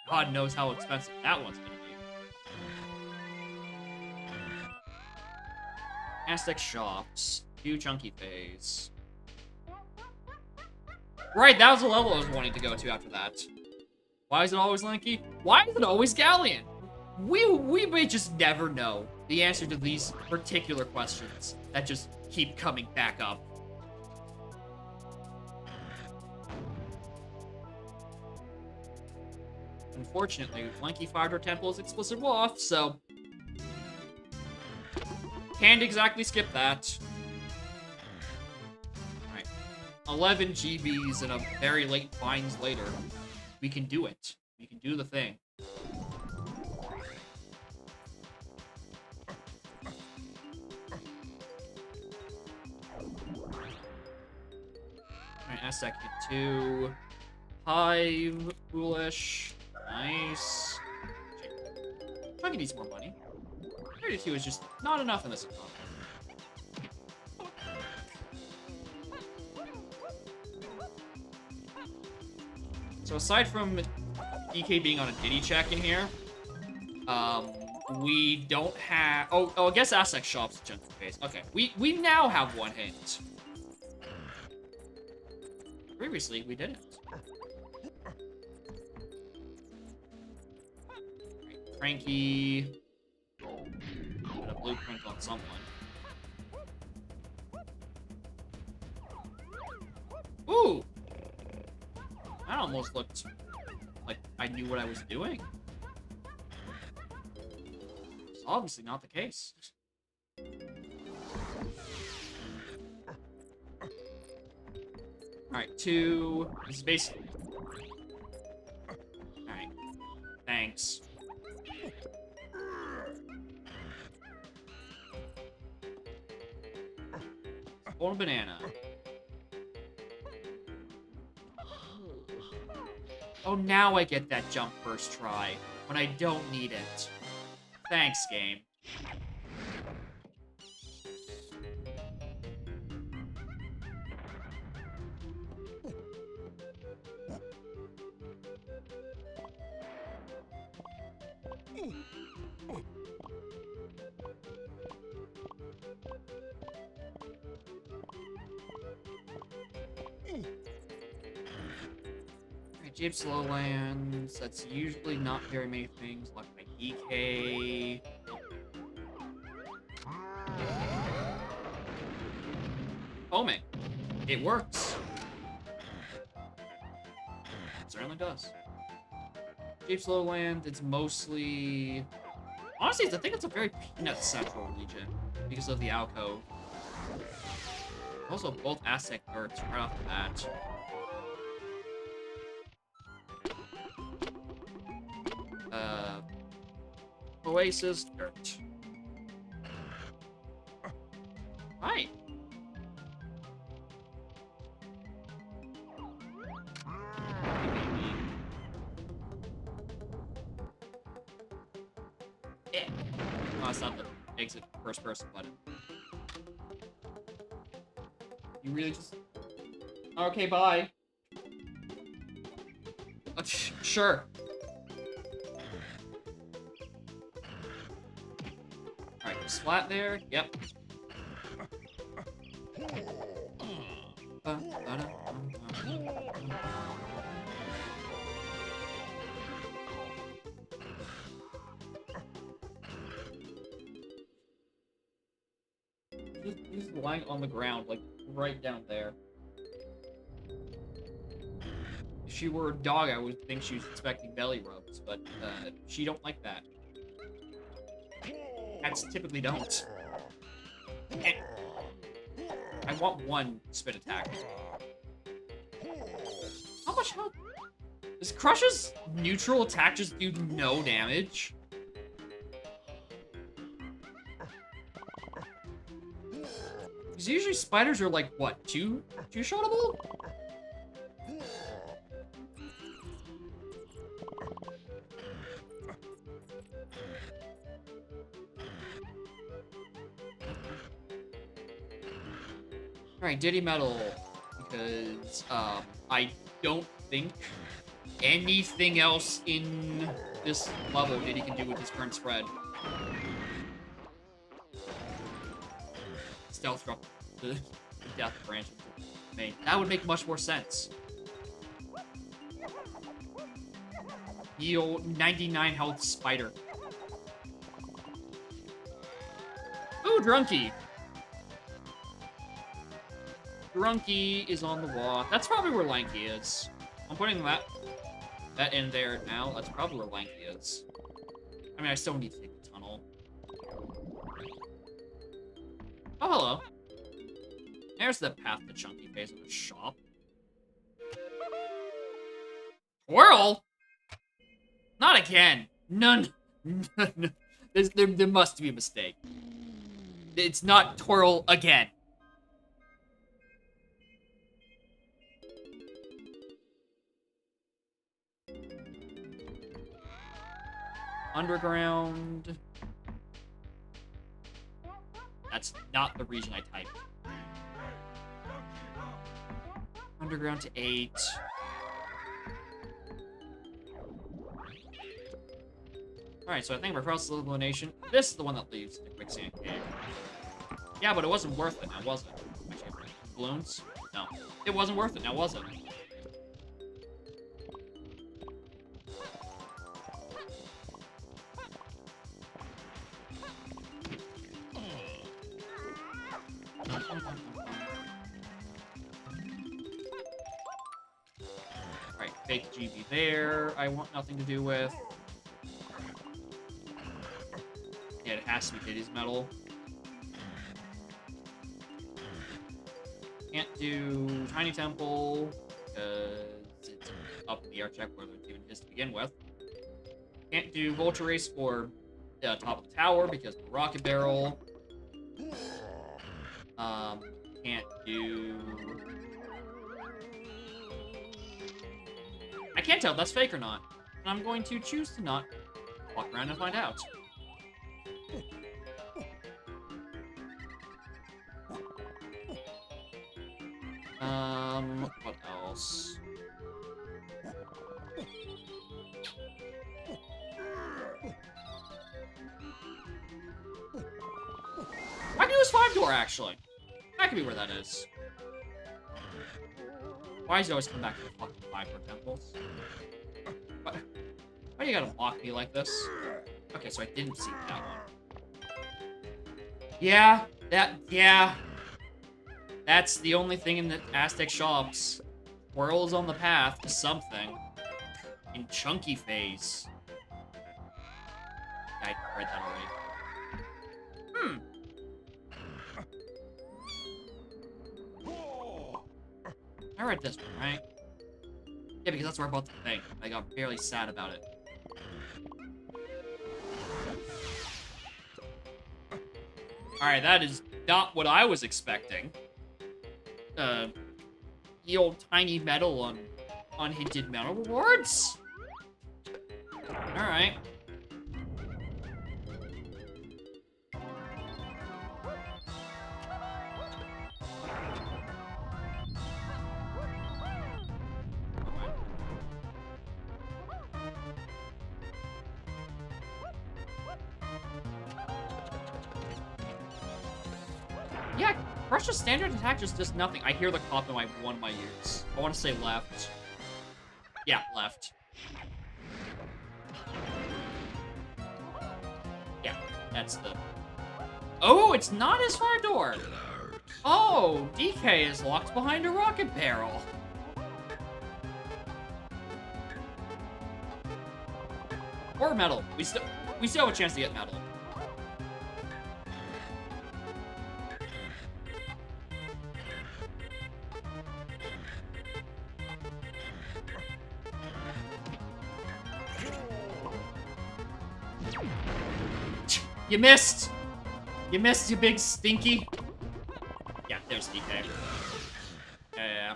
God knows how expensive that one's gonna be. Aztec Shops. 2 Chunky Phase. Right, that was the level I was wanting to go to after that. Why is it always Lanky? Why is it always Galleon? We may just never know the answer to these particular questions that just keep coming back up. Unfortunately, Lanky Fire Temple is explicit WAF, so... can't exactly skip that. Alright. 11 GBs and a very late finds later. We can do it. We can do the thing. Alright, Aztec hit 2. Hive, Foolish. Nice. Chunky needs more money. 32 is just not enough in this economy. So aside from DK being on a Diddy check in here, we don't have... Oh, I guess Aztec Shop's a Chunky Phase. Okay, we now have 1 hint. Previously, we didn't. Right, Cranky. Got a blueprint on someone. Ooh! That almost looked like I knew what I was doing. It's obviously not the case. Alright, 2. This is basically... Alright. Thanks. Golden banana. Oh, now I get that jump first try, when I don't need it. Thanks, game. Jeep Slowlands, that's usually not very many things, like my EK. Homing. It works. It certainly does. Jeep Slowland, it's mostly... Honestly, I think it's a very peanut central region because of the alcove. Also, both Aztec birds right off the bat. Oasis dirt. Hi. Yeah. Oh, it's not the exit first person button. You really just... Okay, bye. Sure. Alright, splat there. Yep. He's lying on the ground, like, right down there. If she were a dog, I would think she was expecting belly rubs, but, she don't like that. Cats typically don't. And I want one spin attack. How much health? Does Crush's neutral attack just do no damage? Because usually spiders are like, what, two-shotable? Alright, Diddy Metal, because, I don't think anything else in this level Diddy can do with his current spread. Stealth drop the death branch. That would make much more sense. Heal 99 health spider. Ooh, Drunky. Drunky is on the wall. That's probably where Lanky is. I'm putting that in there now. That's probably where Lanky is. I mean, I still need to take the tunnel. Oh, hello. There's the path to Chunky Face in the shop. Twirl? Not again. None. There must be a mistake. It's not Twirl again. Underground. That's not the region I typed. Underground to 8. Alright, so I think for process elimination, this is the one that leaves the quicksand cave. Yeah, but it wasn't worth it now, was it? Actually, balloons? No. It wasn't worth it now, was it? Alright, fake GB there. I want nothing to do with. Yeah, it has to be Diddy's Metal. Can't do Tiny Temple, because it's up in the air check where it even is to begin with. Can't do Vulture Race or top of the tower because of the Rocket Barrel. Can't do... I can't tell if that's fake or not. And I'm going to choose to not walk around and find out. What else? I can use 5-door, actually. That could be where that is. Why does he always come back to the fucking 5-door temples? Why do you gotta mock me like this? Okay, so I didn't see that one. Yeah, that's the only thing in the Aztec shops. Whirls on the path to something. In Chunky Phase. I read that already. I read this one, right? Yeah, because that's where I bought the thing. I got fairly sad about it. Alright, that is not what I was expecting. The old tiny medal on unhinted medal rewards? Alright. Yeah, Russia's standard attack just does nothing. I hear the cop in one of my ears. I want to say left. Yeah, left. Yeah, that's the... Oh, it's not his 5-door! Oh, DK is locked behind a rocket barrel. Or metal. We still have a chance to get metal. You missed! You missed, you big stinky! Yeah, there's DK. Yeah.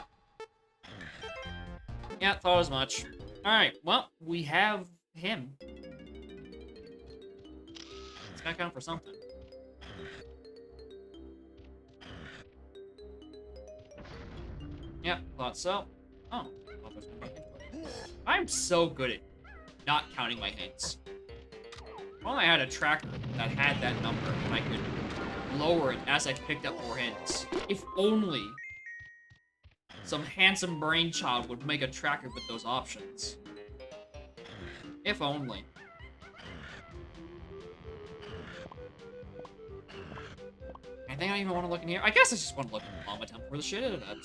Yeah, thought as much. Alright, well, we have him. It's gotta count for something. Yeah, thought so. Oh. I'm so good at not counting my hints. If only I had a tracker that had that number and I could lower it as I picked up more hints. If only some handsome brainchild would make a tracker with those options. If only. I think I even want to look in here. I guess I just want to look in the Mama Temple for the shit out of that.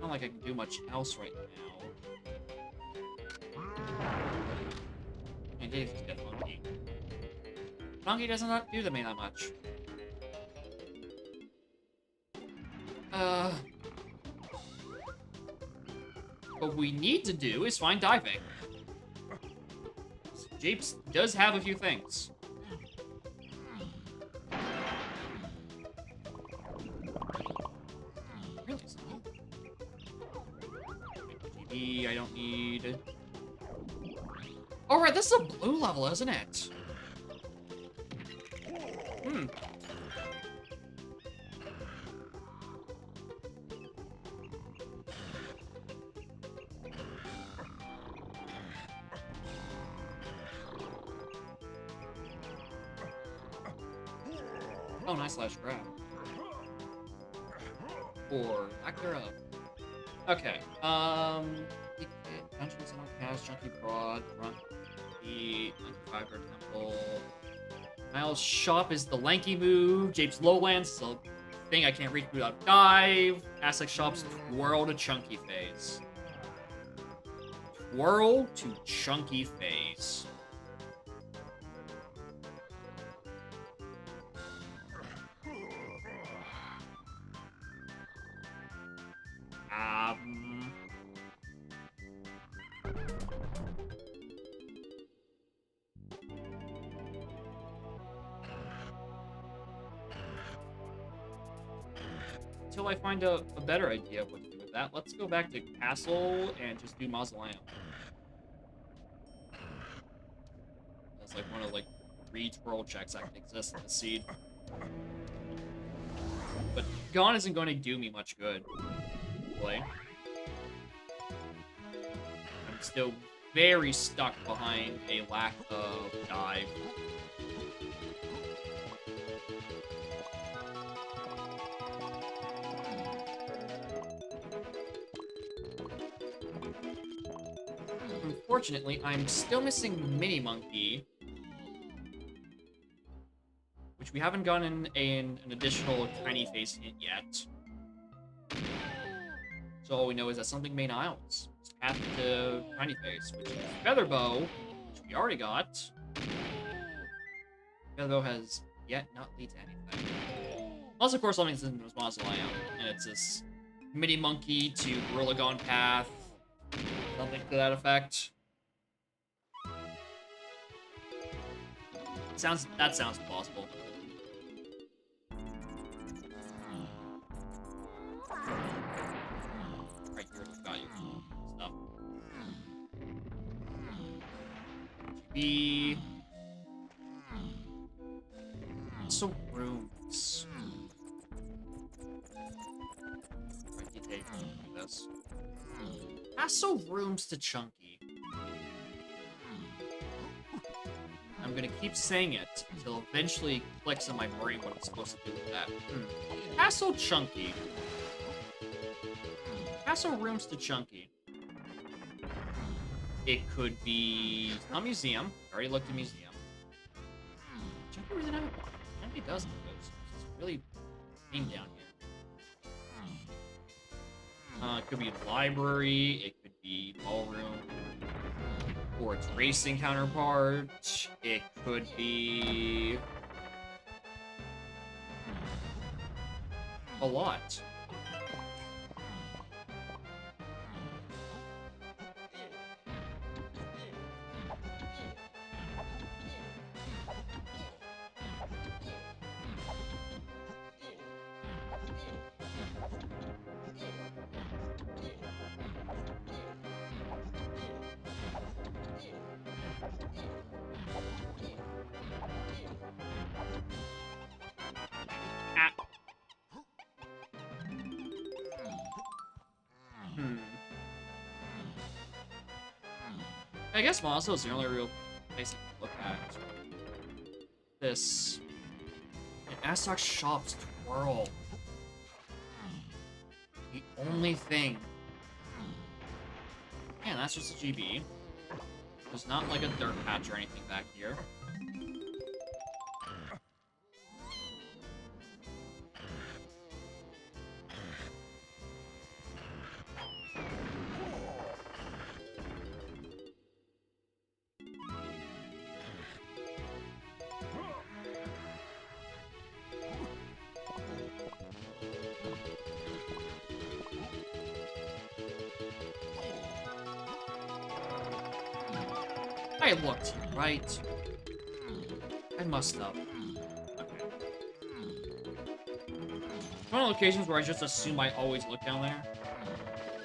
Not like I can do much else right now. I did just get Monkey. Monkey does not do to me that much. What we need to do is find diving. Japes does have a few things. Really? GB, I don't need... Oh, right, this is a blue level, isn't it? Oh, nice slash grab. Or back her up. Okay. Dungeons and Cast, Chunky Broad, Run the Fiber Temple. Miles' shop is the lanky move. Japes Lowlands is the thing I can't reach without dive. Aztec shop's twirl to chunky phase. Twirl to chunky phase. until I find a better idea of what to do with that. Let's go back to Castle and just do Mausoleum. That's like one of like 3 twirl checks that can exist in the seed. But Gone isn't going to do me much good. Play. I'm still very stuck behind a lack of dive. Unfortunately, I'm still missing Mini Monkey, which we haven't gotten an additional Tiny Face hint yet. So all we know is that something main Isles. It's path to Tiny Face, which is Featherbow, which we already got. Featherbow has yet not lead to anything. Unless, of course, something's in this Mausoleum, and it's this Mini Monkey to Gorilla Gone path. Something to that effect. That sounds plausible. Right here, we've got you. Stuff. GB. So rooms. Right, you take this. Paso rooms to Chunky. I'm gonna keep saying it until eventually it clicks in my brain what I'm supposed to do with that. Paso Chunky. Paso rooms to Chunky. It could be a museum. I already looked at museum. Chunky really not. Chunky doesn't. It's really came down here. It could be a library. It could be ballroom. Or its racing counterpart. It could be a lot. I guess Monzo is the only real place to look at. This. Aztec Shops Twirl. The only thing. Man, that's just a GB. There's not like a dirt patch or anything back here. I looked, right? I must have. Okay. One of the occasions where I just assume I always look down there.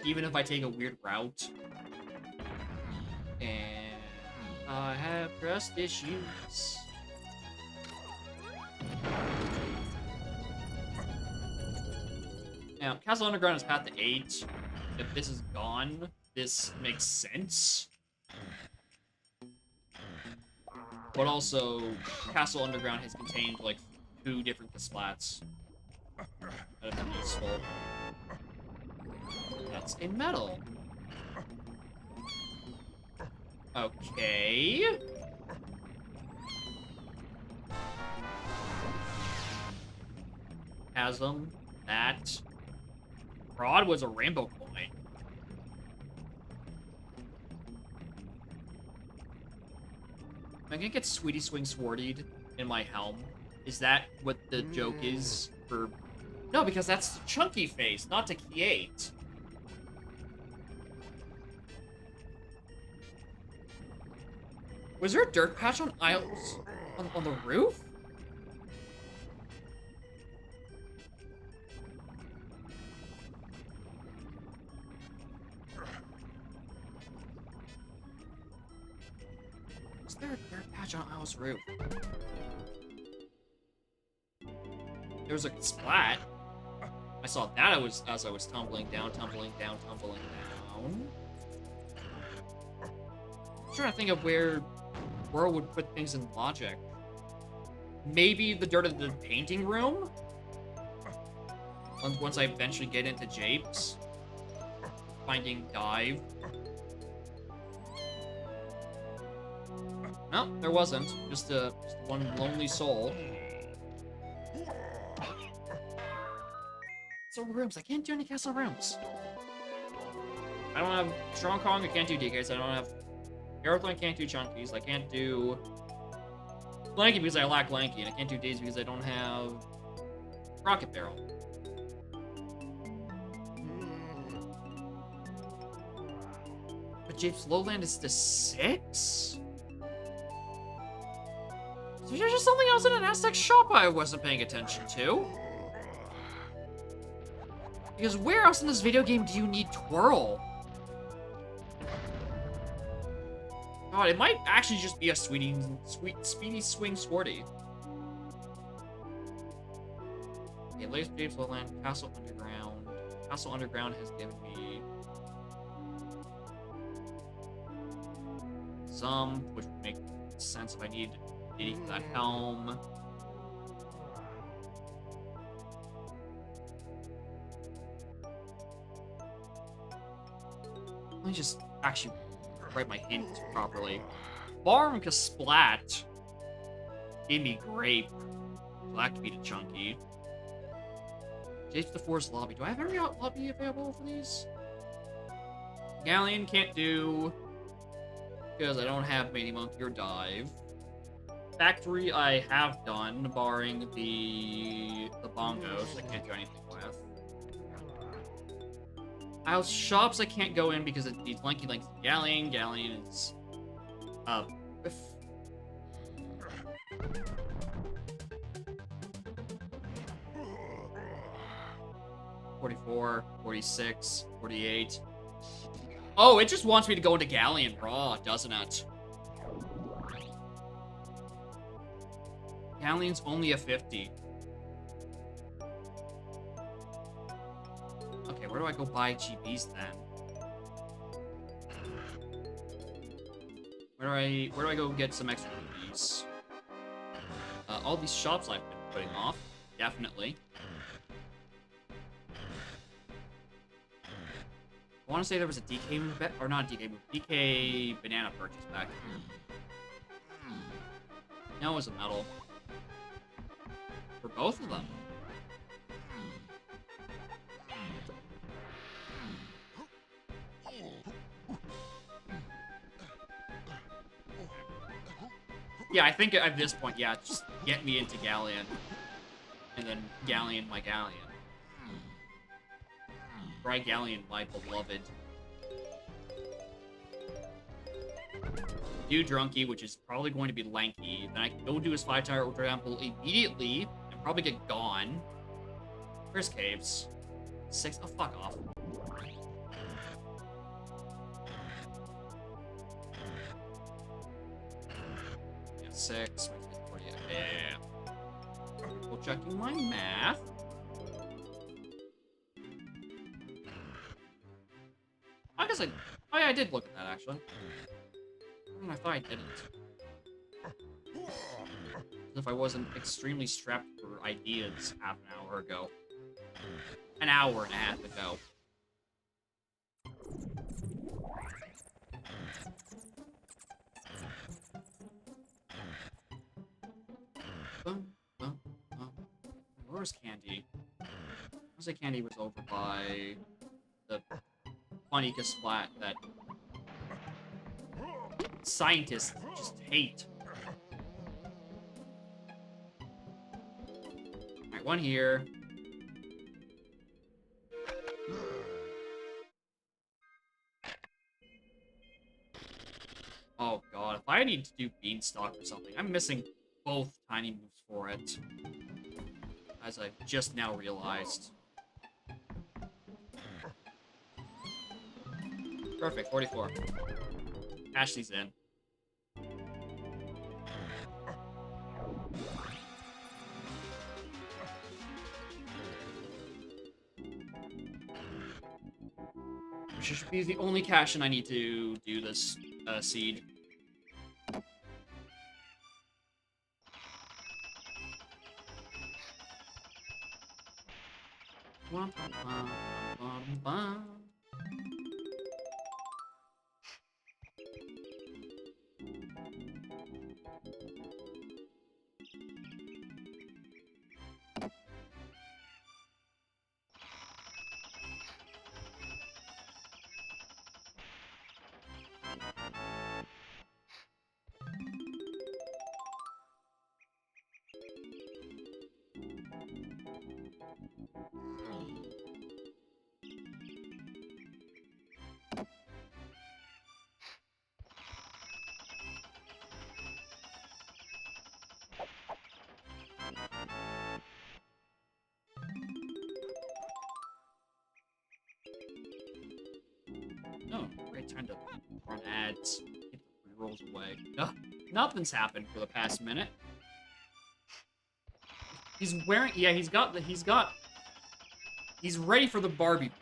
Even if I take a weird route. And I have trust issues. Now, Castle Underground is path to 8. If this is gone, this makes sense. But also, Castle Underground has contained, like, 2 different Kasplats that have been useful. That's a medal. Okay. Chasm. That. Fraud was a rainbow coin. Am I gonna get Sweetie Swing Swordied in my helm? Is that what the joke is for... No, because that's the Chunky Face, not to K8. Was there a dirt patch on Isles? On the roof? there a patch on Owl's roof? There was a splat. I saw that as I was tumbling down. I'm trying to think of where World would put things in logic. Maybe the dirt of the painting room? Once I eventually get into Japes. Finding Dive. No, there wasn't. Just one lonely soul. So rooms. I can't do any castle rooms. I don't have Strong Kong. I can't do DKs. I don't have Aeroplane. I can't do Chunkies. I can't do Lanky because I lack Lanky, and I can't do Daisy because I don't have Rocket Barrel. But Japes Lowland is the 6? So there's just something else in an Aztec shop I wasn't paying attention to. Because where else in this video game do you need Twirl? God, it might actually just be a Speedy Swing Swordy. Okay, Lace Japes Lowland, Castle Underground. Castle Underground has given me some, which would make sense if I need that helm. Let me just actually write my hint properly. Barm Splat gave me Grape. So that could be the Chunky. Japes the Forest Lobby. Do I have every lobby available for these? Galleon can't do because I don't have Mighty Monkey or Dive. Factory I have done, barring the bongos. I can't do anything with. Isles shops I can't go in because it needs Lanky Galleon. Galleon is 44, 46, 48. Oh, it just wants me to go into Galleon raw, doesn't it? Galleon's only a 50. Okay, where do I go buy GBs then? Where do I go get some extra GBs? All these shops I've been putting off, definitely. I want to say there was a DK move, or not a DK move, DK banana purchase back. No, it was a medal. For both of them. Yeah, I think at this point, yeah, just get me into Galleon. And then Galleon my Galleon. Try Galleon my beloved. Do Drunky, which is probably going to be Lanky. Then I can go do his 5-tire Ultra Ample immediately and probably get gone. Where's Caves? 6. Oh, fuck off. Yeah, 6. Yeah. Well, checking my math. I guess oh yeah, I did look at that, actually. I thought I didn't. As if I wasn't extremely strapped for ideas half an hour ago. An hour and a half ago. Where's Candy? I say Candy was over by the funny Splat that scientists just hate. Alright, one here. Oh god, if I need to do Beanstalk or something, I'm missing both tiny moves for it. As I've just now realized. Perfect, 44. Ashley's in. He's the only Cashin I need to do this siege. Oh, great time to run ads. Get the rolls away. No, nothing's happened for the past minute. He's wearing, yeah, he's ready for the Barbie movie.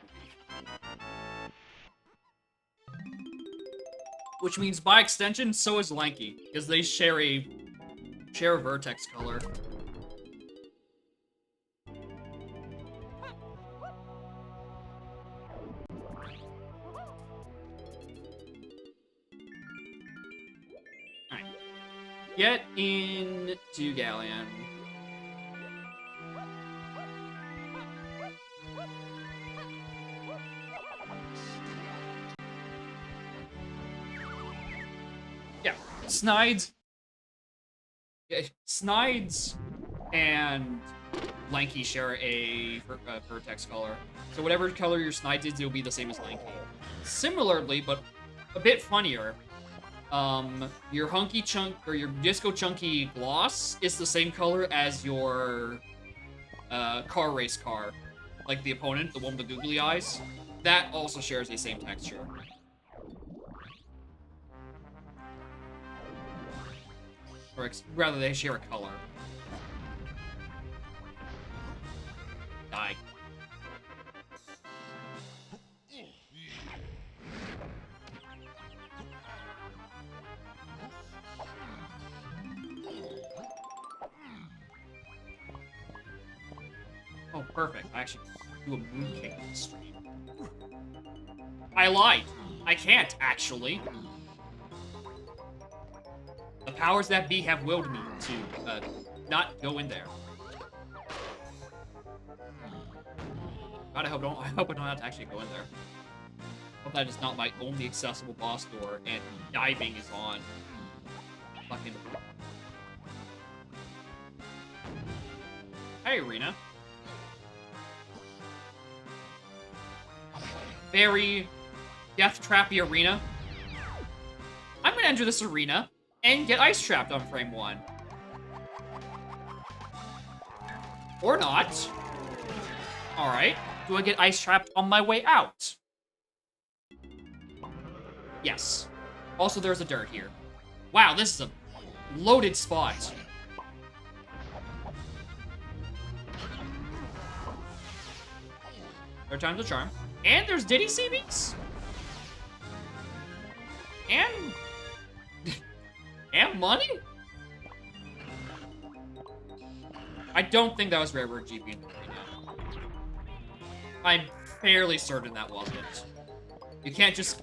Which means, by extension, so is Lanky, because they share a vertex color. Alright. Get into Galleon. Yeah, Snides and Lanky share a vertex color. So whatever color your Snides is, it'll be the same as Lanky. Similarly, but a bit funnier, your Hunky Chunk, or your Disco Chunky Gloss is the same color as your car race car. Like the opponent, the one with the googly eyes. That also shares the same texture. Or rather, they share a color. Die. Oh, perfect. I actually do a moonkick in the stream. I lied. I can't, actually. The powers that be have willed me to not go in there. God, I hope I don't have to actually go in there. Hope that is not my only accessible boss door, and diving is on. Fucking. Hey, Arena. Very death trappy arena. I'm gonna enter this arena and get ice trapped on frame 1. Or not. Alright. Do I get ice trapped on my way out? Yes. Also, there's a dirt here. Wow, this is a loaded spot. Third time's a charm. And there's Diddy CBs. And... and money? I don't think that was Rare Bird GB in the arena. I'm fairly certain that wasn't. You can't just...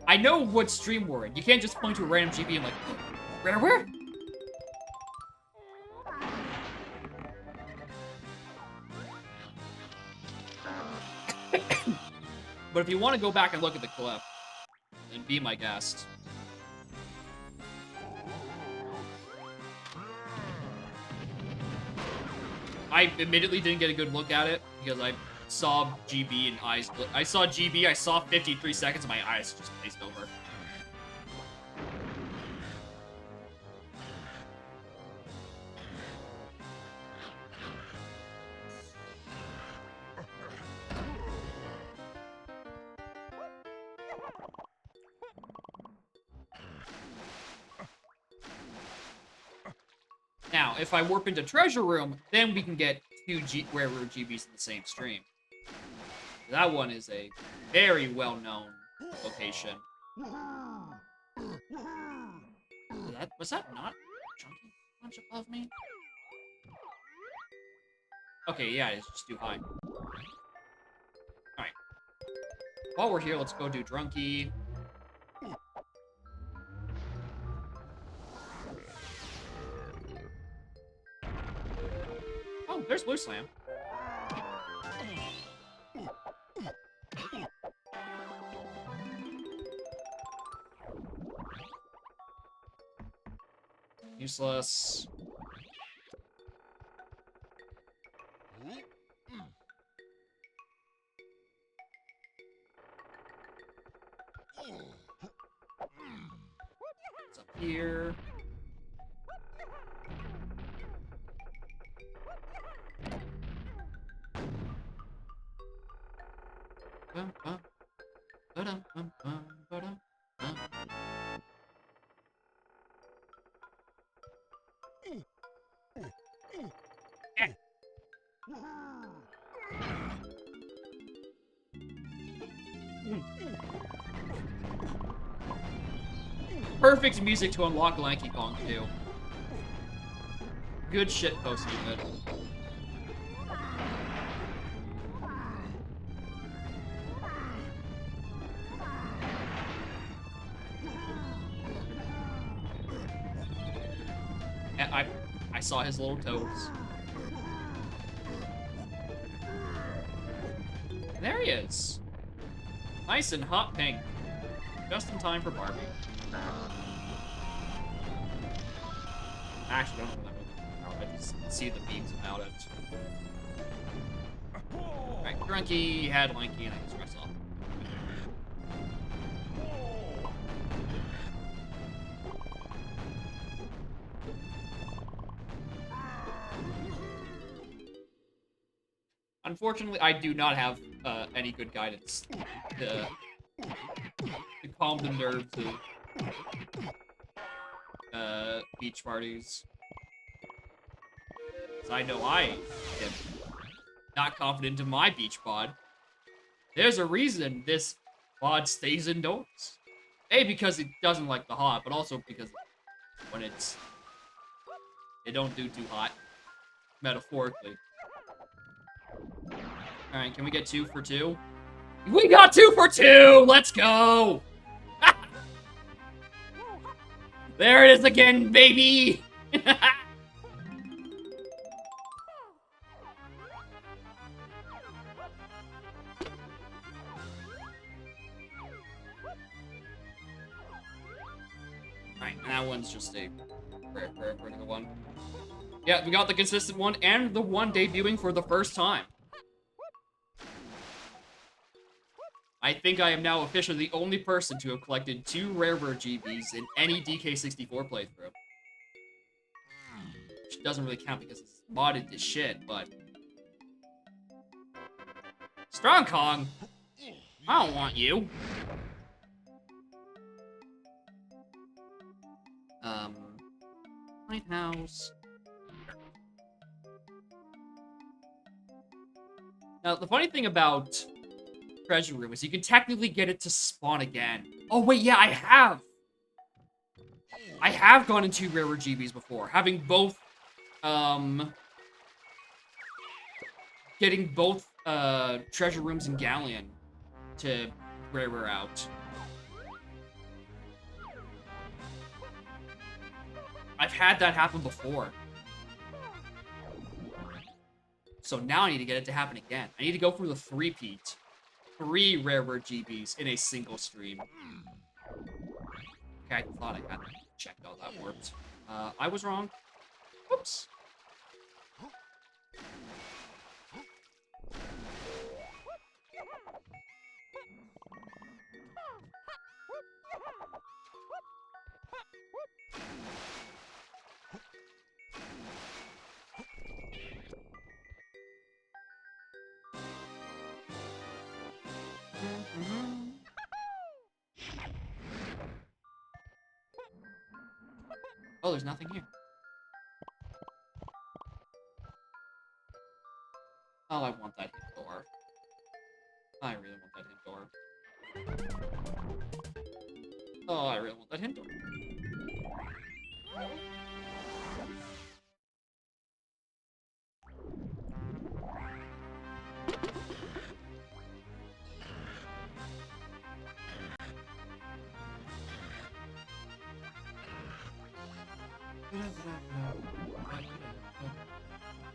I know what stream we're in. You can't just point to a random GB and like, Rare where? But if you want to go back and look at the clip, then be my guest. I admittedly didn't get a good look at it because I saw GB and eyes. I saw GB, I saw 53 seconds, and my eyes just glazed over. Now, if I warp into Treasure Room, then we can get 2 Rare Root GBs in the same stream. That one is a very well-known location. Was that not Chunky Punch above me? Okay, yeah, it's just too high. Alright. While we're here, let's go do Drunky. Oh, there's Blue Slam. Useless. It's up here. Perfect music to unlock Lanky Kong too. Good shit post unit. I saw his little toes. There he is. Nice and hot pink. Just in time for Barbie. I actually don't know that. I just see the memes about it. Alright, Drunky had Lanky and I can stress off. Unfortunately, I do not have any good guidance to calm the nerves of beach parties. So I know I am not confident in my beach pod. There's a reason this pod stays indoors. A, because it doesn't like the hot, but also because when it don't do too hot, metaphorically. Alright, can we get 2 for 2? We got 2 for 2! Let's go! There it is again, baby! Alright, that one's just a pretty good one. Yeah, we got the consistent one and the one debuting for the first time. I think I am now officially the only person to have collected 2 Rarebird GBs in any DK64 playthrough. Which doesn't really count because it's modded to shit, but... Strong Kong! I don't want you. Lighthouse. Now, the funny thing about Treasure Room is you can technically get it to spawn again. Oh, wait, yeah, I have! I have gone into Rarebird GBs before, having both, getting both, Treasure Rooms and Galleon to Rare out. I've had that happen before. So now I need to get it to happen again. I need to go for the 3-peat. 3 Rarebird GBs in a single stream. Okay, I thought I had checked all that worked. I was wrong. Oops. Oh, there's nothing here. Oh, I want that hit door. I really want that hint door. Oh, I really want that hint door.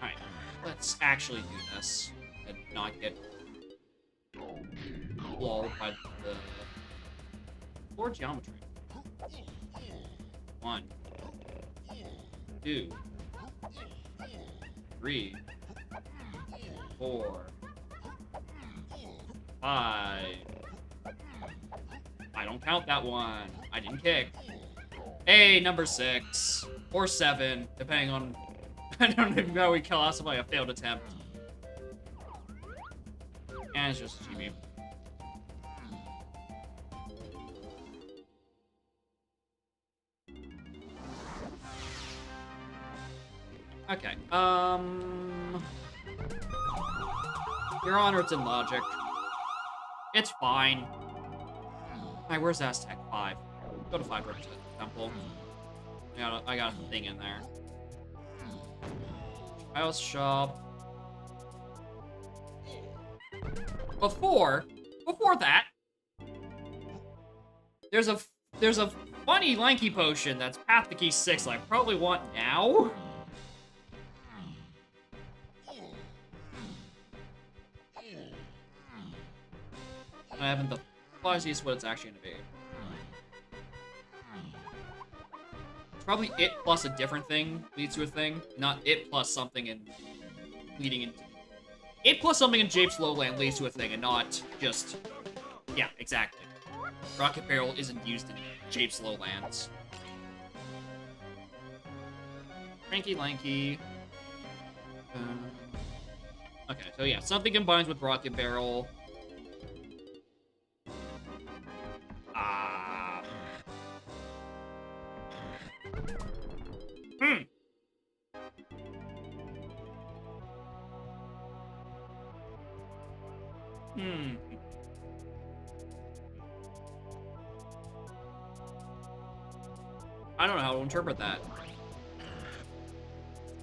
Alright, let's actually do this and not get lulled by the floor geometry. 1, 2, 3, 4, 5. I don't count that one. I didn't kick. Hey, number 6 or 7, depending on I don't know how we classify a failed attempt. And it's just GB. Okay. Your Honor, it's in logic. It's fine. Alright, where's Aztec? 5. Go to 5 represent the temple. I got a thing in there. House shop. Before that, there's a funny lanky potion that's Path to Key 6 that I probably want now. I haven't the fuzziest what it's actually gonna be. It's probably it plus a different thing leads to a thing, not it plus something and leading into it plus something in Japes Lowland leads to a thing, and not just yeah, exactly. Rocket Barrel isn't used in Japes Lowlands. Cranky Lanky. Okay, so yeah, something combines with Rocket Barrel. I don't know how to interpret that.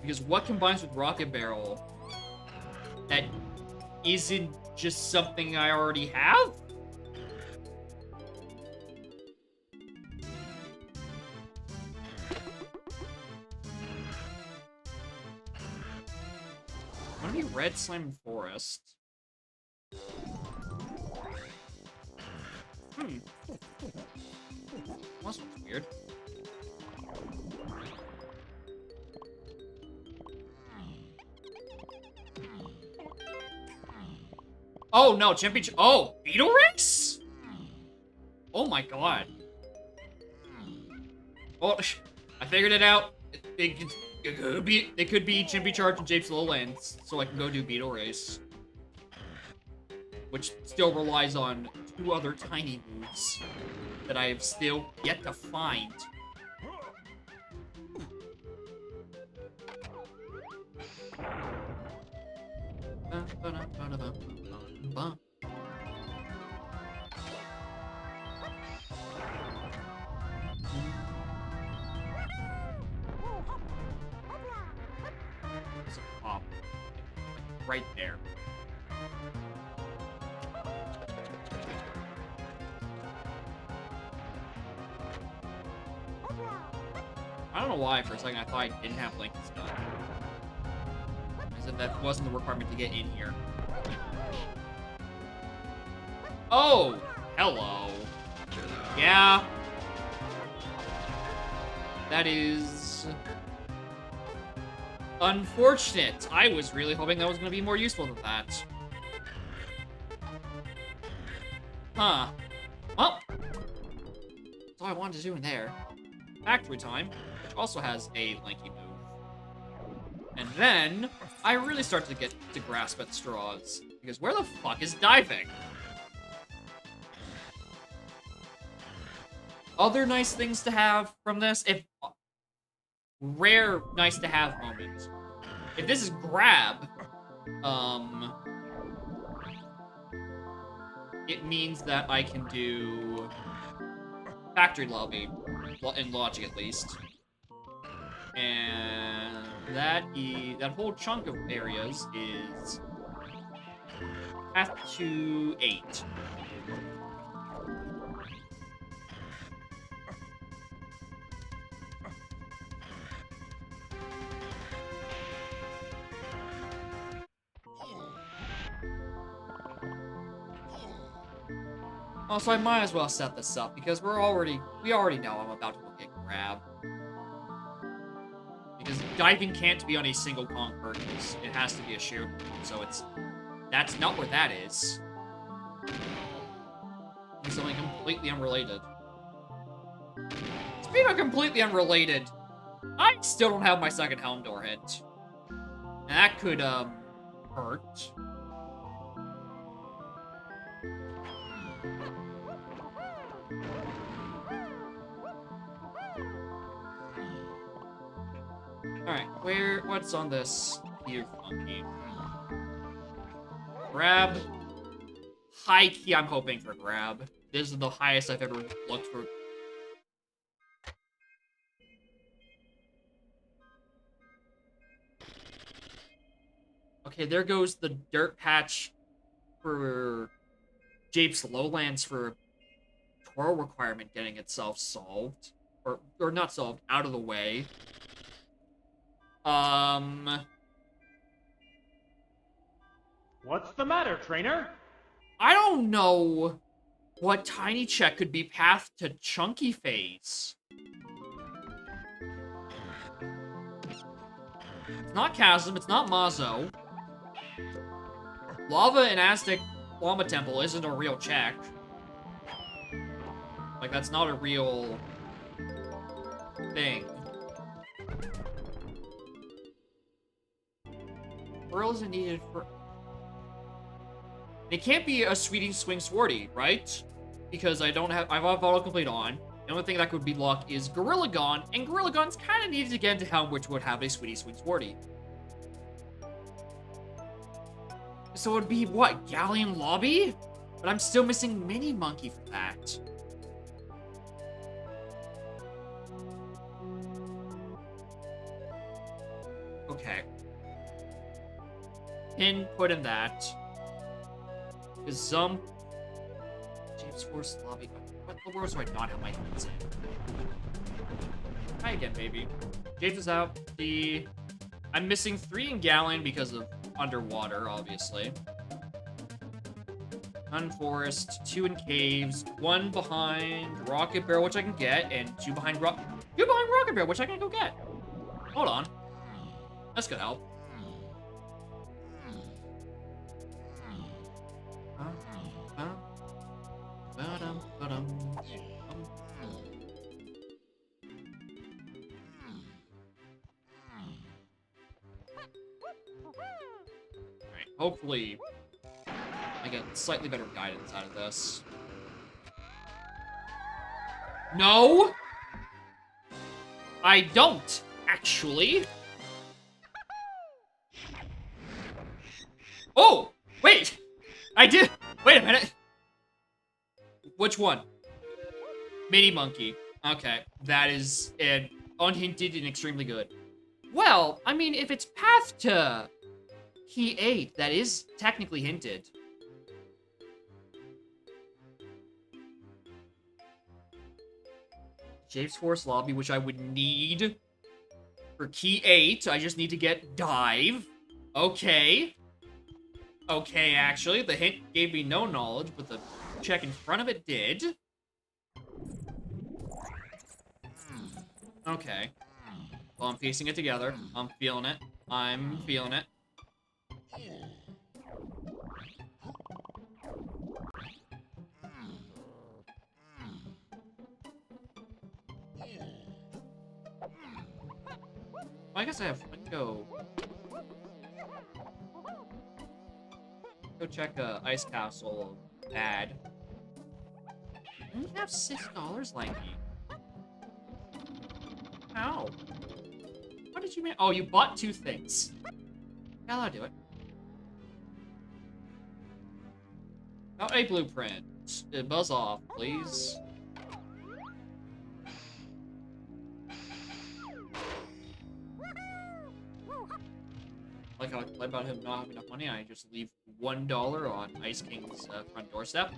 Because what combines with Rocket Barrel that isn't just something I already have? Wanna be Red Slime Forest? Well, this one's weird. Oh no, championship. Oh, Beetle Race? Oh my god. Oh, I figured it out. It could be Chimpy Charge and Japes Lowlands, so I can go do Beetle Race. Which still relies on 2 other tiny moves that I have still yet to find. There's a pop right there. I don't know why for a second I thought I didn't have Lincoln's gun. As if that wasn't the requirement to get in here. Oh! Hello. Yeah. That is... unfortunate. I was really hoping that was going to be more useful than that. Huh. Well. That's all I wanted to do in there. Factory Time, which also has a lanky move. And then, I really start to get to grasp at straws. Because where the fuck is diving? Other nice things to have from this, if... rare nice to have moments. If this is grab, it means that I can do factory lobby, in logic at least. And that whole chunk of areas is path to 8. Also, I might as well set this up because we already know I'm about to go get grab. Because diving can't be on a single conquer, because it has to be a shared one, so that's not where that is. It's something completely unrelated. Speaking of completely unrelated, I still don't have my second helm door hit. And that could, hurt. Alright, what's on this here funky? Grab. High key, I'm hoping for grab. This is the highest I've ever looked for. Okay, there goes the dirt patch for Japes Lowlands for Toro requirement getting itself solved. Or not solved, out of the way. What's the matter, trainer? I don't know what Tiny Check could be path to Chunky Phase. It's not Chasm, it's not Mazo. Lava and Aztec Llama Temple isn't a real check. Like, that's not a real thing. Pearl isn't needed for... It can't be a Sweetie Swing Swordy, right? Because I've autocomplete on. The only thing that could be luck is Gorilla Gon, and Gorilla Gon's kind of needed to get into Helm, which would have a Sweetie Swing Swordy. So it would be, what, Galleon Lobby? But I'm still missing Mini Monkey for that. Okay. Pin put in that. James Force Lobby. What the world do I not have my hands in? Try again, baby. James is out. I'm missing 3 in Galleon because of underwater, obviously. None Forest, 2 in Caves, 1 behind Rocket Barrel, which I can get, and 2 behind Rocket Barrel, which I can go get. Hold on. That's gonna help. Alright, hopefully I get slightly better guidance out of this. No! I don't, actually. Oh! Wait! I did! Wait a minute! Which one? Mini Monkey. Okay, that is unhinted and extremely good. Well, I mean, if it's path to Key 8, that is technically hinted. James Force Lobby, which I would need for Key 8. I just need to get Dive. Okay. Okay, actually, the hint gave me no knowledge, but the check in front of it did. Okay. Well, I'm piecing it together. I'm feeling it. I'm feeling it. Well, I guess I have to go check Ice Castle ad. I only have $6, Lanky. How? What did you mean? Oh, you bought 2 things. Yeah, that'll do it. Out a blueprint. Buzz off, please. Like how I complain about him not having enough money, I just leave $1 on Ice King's front doorstep.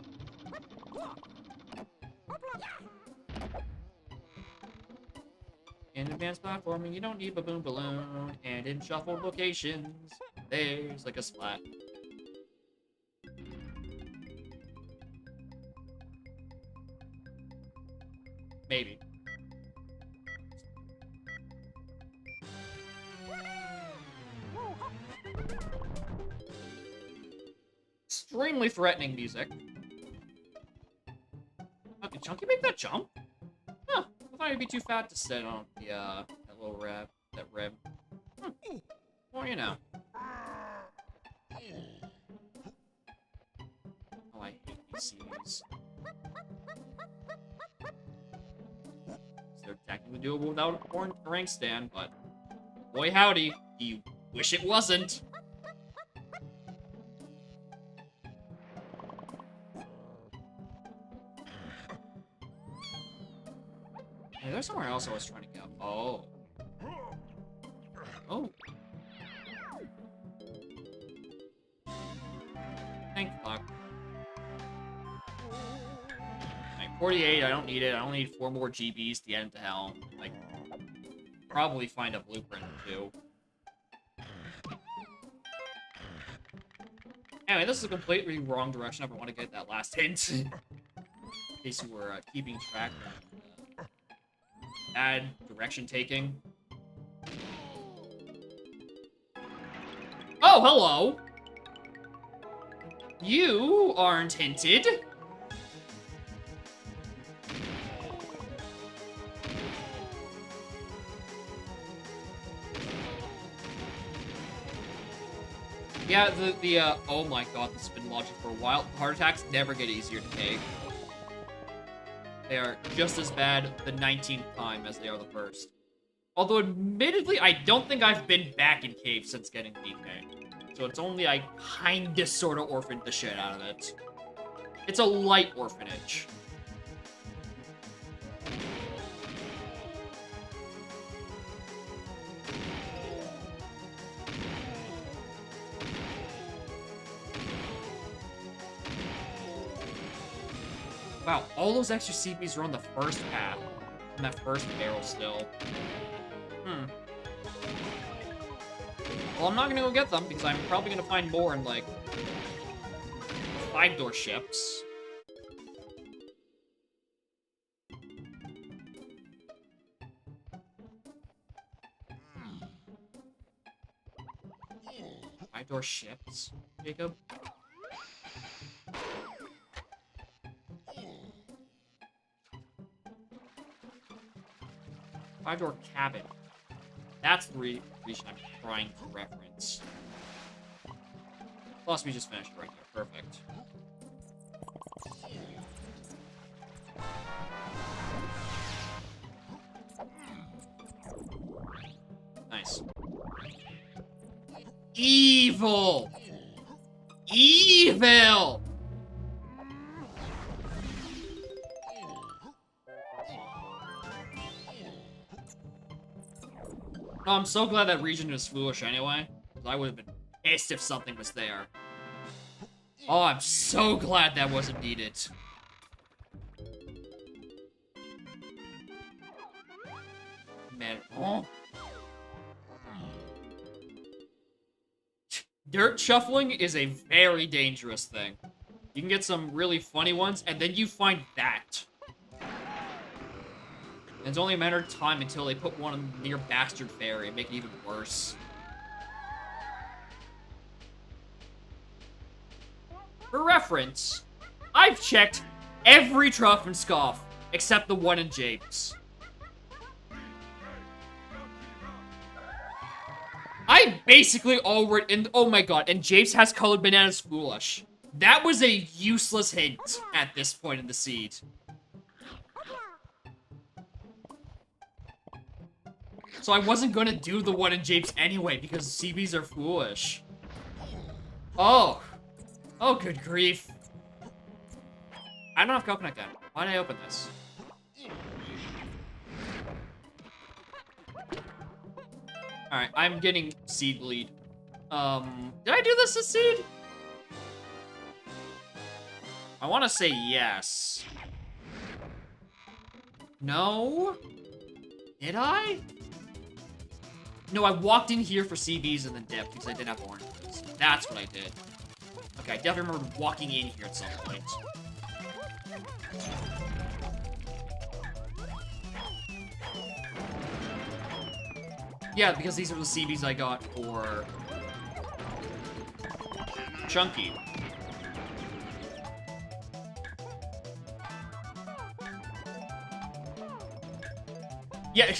In advanced platforming, you don't need Baboon Balloon, and in shuffled locations, there's like a splat. Maybe. Extremely threatening music. Oh, did Chunky make that jump? Huh. I thought he'd be too fat to sit on the, that little rib. That rib. Well, you know. Oh, I hate these scenes. They're technically doable without a porn rank stand, but boy howdy, you wish it wasn't. Hey, there's somewhere else I was trying to go. Oh. Oh. Thank fuck. 48, I don't need it. I only need 4 more GBs to get into hell. Like, probably find a blueprint or 2. Anyway, this is a completely wrong direction if I want to get that last hint. In case you were keeping track of bad direction taking. Oh, hello! You aren't hinted. Yeah, oh my god, this has been logic for a while. Heart attacks never get easier to take. They are just as bad the 19th time as they are the first. Although, admittedly, I don't think I've been back in cave since getting DK. So it's only I kinda sorta orphaned the shit out of it. It's a light orphanage. Wow, all those extra CPs are on the first path. On that first barrel still. Well, I'm not gonna go get them, because I'm probably gonna find more in, like, 5-door ships. Five-door ships, Jacob? Five-door cabin. That's the reason I'm trying to reference. Plus, we just finished right here. Perfect. Nice. Evil! Evil! Oh, I'm so glad that region is foolish anyway. Because I would have been pissed if something was there. Oh, I'm so glad that wasn't needed. Man, oh. Dirt shuffling is a very dangerous thing. You can get some really funny ones, and then you find that. And it's only a matter of time until they put one near Bastard Fairy and make it even worse. For reference, I've checked every Truff and Scoff except the one in Japes. I basically already, and oh my god, and Japes has colored bananas foolish. That was a useless hint at this point in the seed. So I wasn't gonna do the one in Japes anyway, because CBs are foolish. Oh. Oh, good grief. I don't have coconut gun. Why did I open this? Alright, I'm getting seed lead. Did I do this as seed? I want to say yes. No? Did I? No, I walked in here for CBs and then dipped because I didn't have oranges. That's what I did. Okay, I definitely remember walking in here at some point. Yeah, because these are the CBs I got for Chunky. Yeah,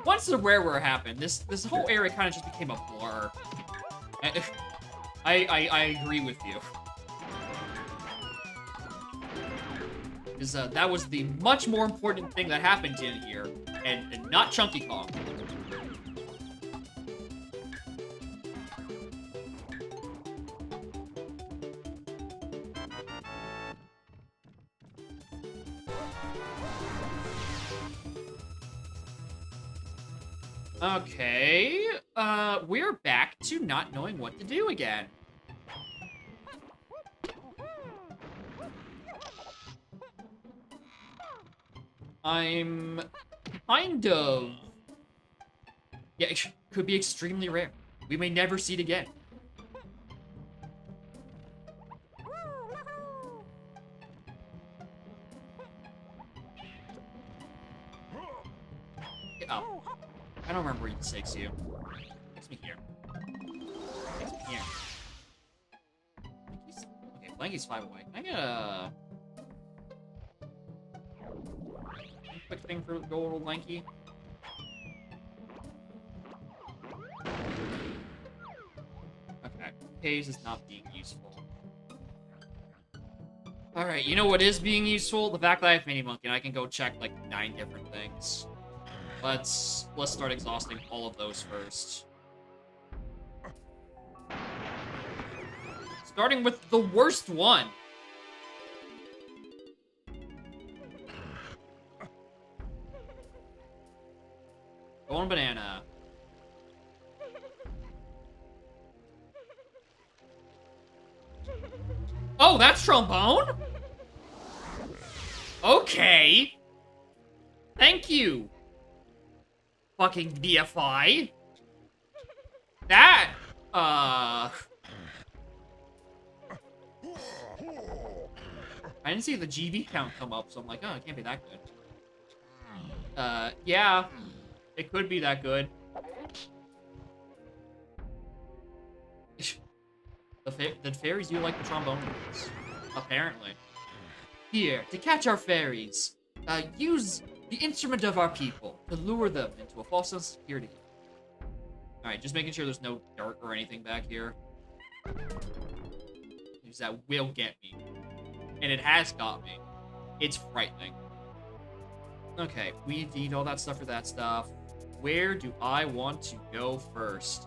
once the rare happened, this whole area kind of just became a blur. I agree with you. Because that was the much more important thing that happened in here, and not Chunky Kong. Okay, we're back to not knowing what to do again. I'm kind of... Yeah, it could be extremely rare. We may never see it again. Oh. I don't remember where he takes you. Takes me here. Takes me here. Okay, Blanky's 5 away. Can I get a... quick thing for Gold Lanky? Okay. Haze is not being useful. Alright, you know what is being useful? The fact that I have Mini Monkey and I can go check like 9 different things. Let's start exhausting all of those first. Starting with the worst one. Golden banana. Oh, that's trombone? Okay. Thank you. Fucking BFI. That, I didn't see the GB count come up, so I'm like, oh, it can't be that good. Yeah. It could be that good. The fairies do like the trombone notes, apparently. Here, to catch our fairies, use the instrument of our people to lure them into a false sense of security. Alright, just making sure there's no dirt or anything back here. Because that will get me. And it has got me. It's frightening. Okay, we need all that stuff for that stuff. Where do I want to go first?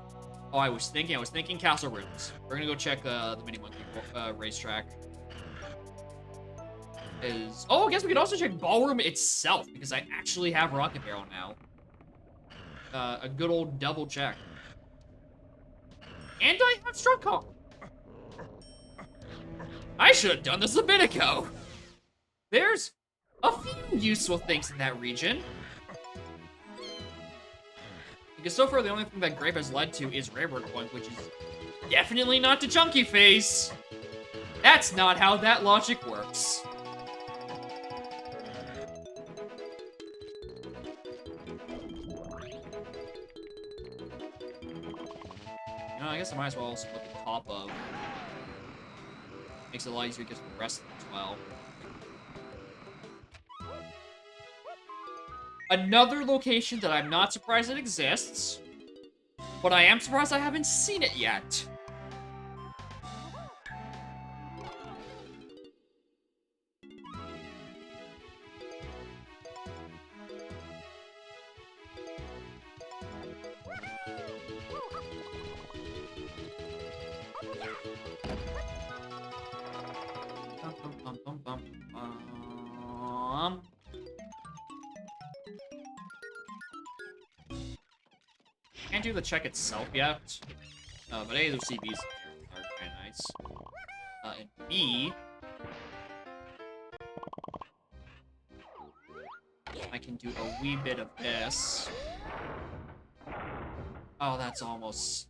Oh, I was thinking Castle Ruins. We're gonna go check the Mini Monkey racetrack. Oh, I guess we could also check Ballroom itself, because I actually have Rocket Barrel now. A good old double check. And I have Strut Kong. I should have done this a bit ago. There's a few useful things in that region. Because so far, the only thing that Grape has led to is Rarebird Point, which is definitely not to Chunky Face. That's not how that logic works. You know, I guess I might as well also look at top of. Makes it a lot easier to get to the rest of them as well. Another location that I'm not surprised it exists, but I am surprised I haven't seen it yet. Bum, bum, bum, bum, bum. Can't do the check itself yet. But A, those CBs are kind of nice. And B, I can do a wee bit of this. Oh, that's almost...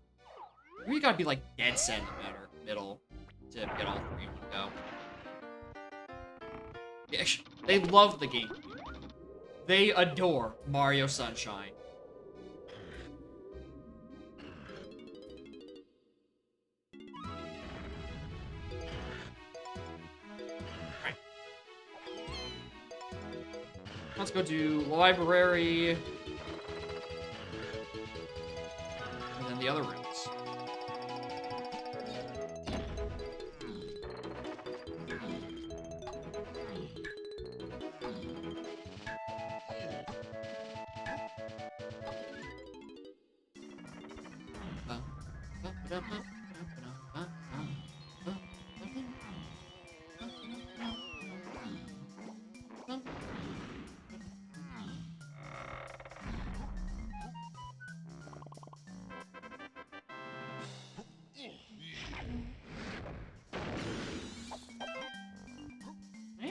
We gotta be, like, dead set in the middle to get all three in one go. Yeah, they love the game. They adore Mario Sunshine. Alright. Let's go do library. And then the other rooms.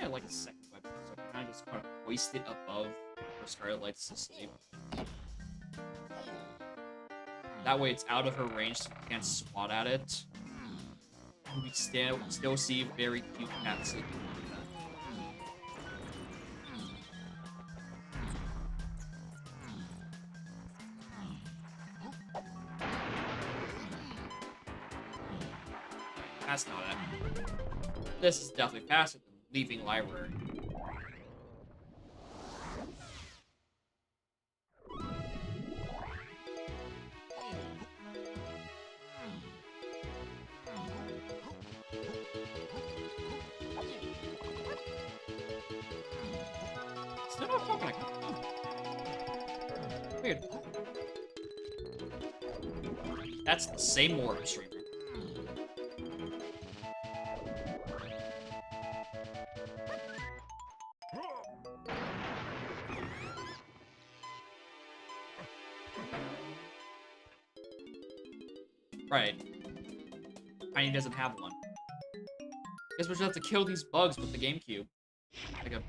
I like the second weapon, so I kind of just want to hoist it above where Scarlet lights to sleep. That way it's out of her range, so you can't swat at it. And we still see very cute cats sleeping like that. That's not it. This is definitely faster than leaving library. Still not fucking weird. That's the same orb streamer. Right. Tiny doesn't have one. Guess we just have to kill these bugs with the GameCube. Like a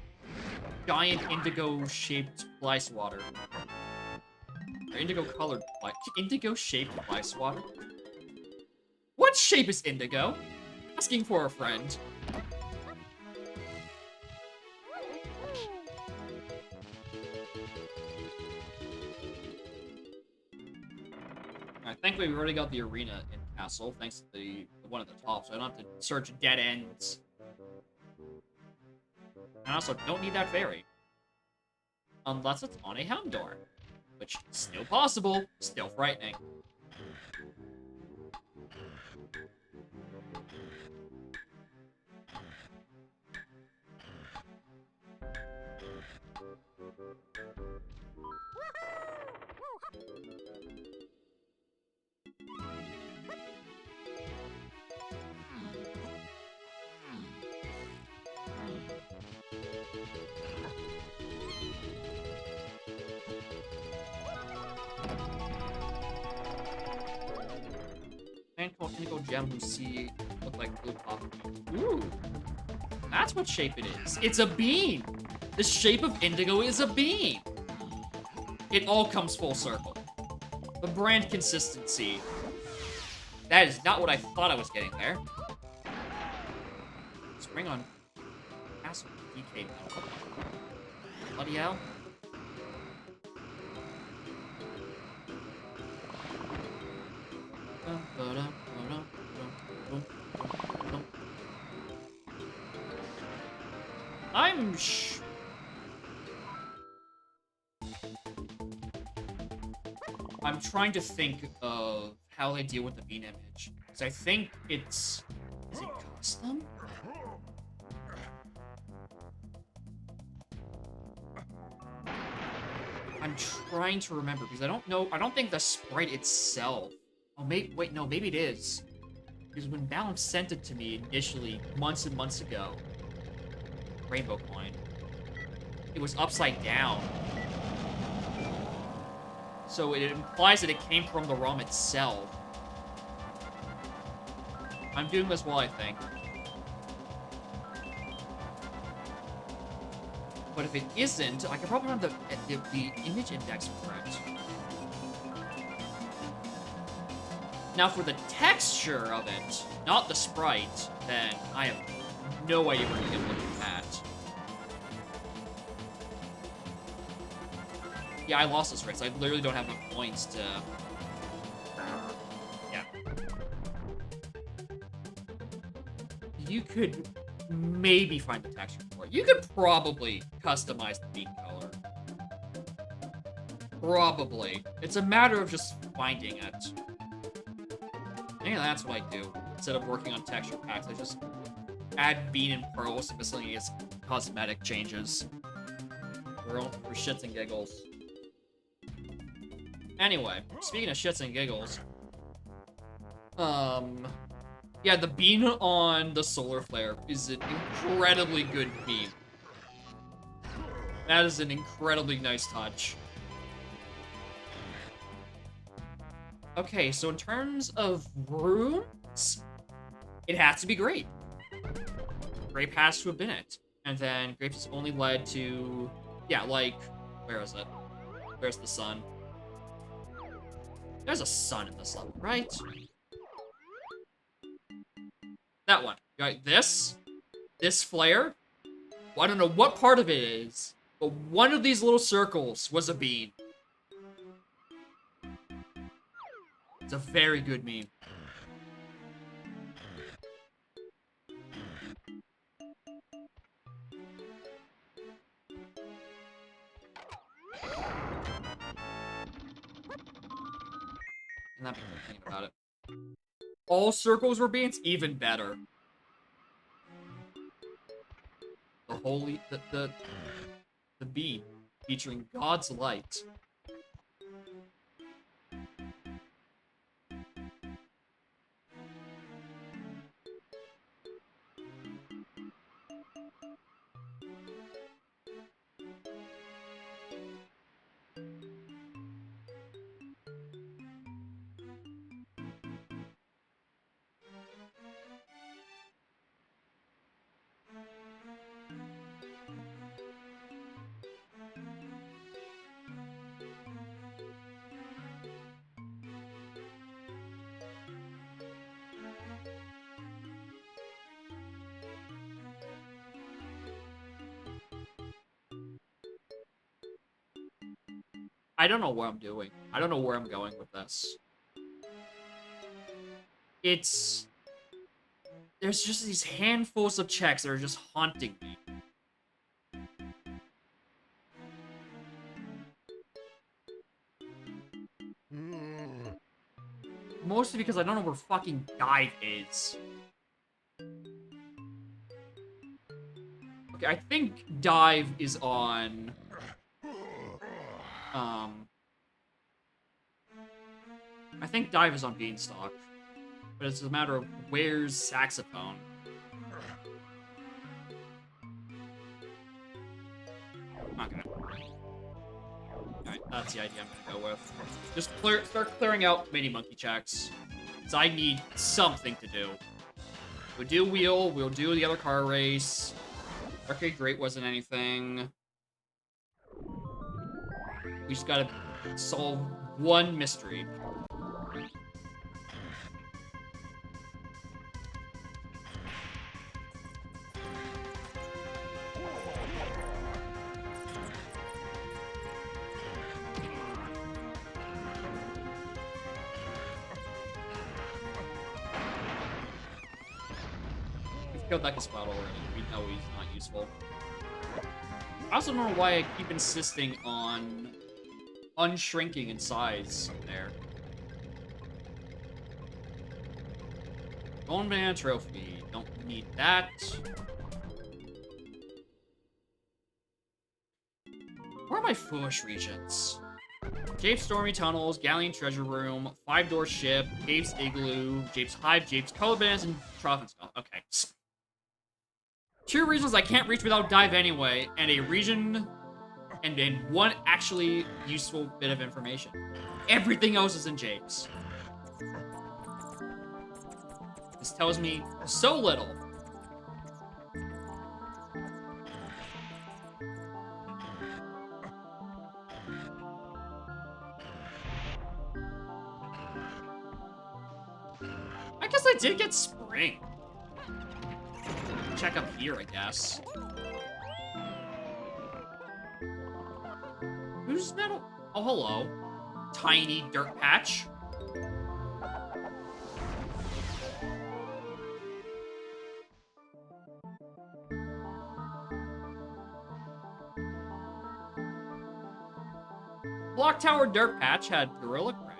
giant indigo-shaped fly swatter. Or indigo-colored fly... Indigo-shaped fly swatter? What shape is indigo? Asking for a friend. Thankfully, we already got the arena in Castle, thanks to the one at the top, so I don't have to search dead ends. I also don't need that fairy. Unless it's on a helm door. Which is still possible, still frightening. And called Indigo Gem who see look like blue pop. Ooh, that's what shape it is. It's a bean. The shape of indigo is a bean. It all comes full circle. The brand consistency. That is not what I thought I was getting there. Spring on Castle DK. Bloody hell. I'm trying to think of how they deal with the bean image. Because I think it's... Is it custom? I'm trying to remember, because I don't know... I don't think the sprite itself... Oh, wait, no, maybe it is. Because when Balance sent it to me initially, months and months ago, Rainbow Coin, it was upside down. So it implies that it came from the ROM itself. I'm doing this well, I think. But if it isn't, I can probably run the image index for it. Now for the texture of it, not the sprite, then I have no idea where to begin looking at. Yeah, I lost this race. I literally don't have enough points to... Yeah. You could maybe find the texture for it. You could probably customize the bean color. Probably. It's a matter of just finding it. Maybe that's what I do. Instead of working on texture packs, I just add bean and pearls to miscellaneous cosmetic changes. For shits and giggles. Anyway, speaking of shits and giggles, yeah, the bean on the solar flare is an incredibly good bean. That is an incredibly nice touch. Okay, so in terms of rooms, it has to be Grape. Grape has to have been it. And then Grape has only led to, yeah, like, where is it? Where's the sun? There's a sun in this level, right? That one. Right, this flare. Well, I don't know what part of it is, but one of these little circles was a bean. It's a very good meme. And that makes me think about it. All circles were beans, even better. The bean featuring God's light. I don't know what I'm doing. I don't know where I'm going with this. There's just these handfuls of checks that are just haunting me. Mostly because I don't know where fucking Dive is. Okay, I think Dive is on... I think Dive is on Beanstalk. But it's a matter of where's Saxophone. Okay. Alright, that's the idea I'm gonna go with. Just start clearing out mini monkey checks. Because I need something to do. We'll do Wheel, we'll do the other car race. Arcade Great wasn't anything. We just gotta solve one mystery. We've killed that spot already. We know he's not useful. I also don't know why I keep insisting on unshrinking in size there. Golden Banana Trophy. Don't need that. Where are my foolish regions? Jape's Stormy Tunnels, Galleon Treasure Room, 5-Door Ship, Jape's Igloo, Jape's Hive, Jape's Color Bands, and Trough and Skull. Okay. 2 regions I can't reach without Dive anyway, and a region And then one actually useful bit of information. Everything else is in Jake's. This tells me so little. I guess I did get Spring. Check up here, I guess. Who's metal? Oh, hello. Tiny dirt patch. Block Tower Dirt Patch had Gorilla Crab,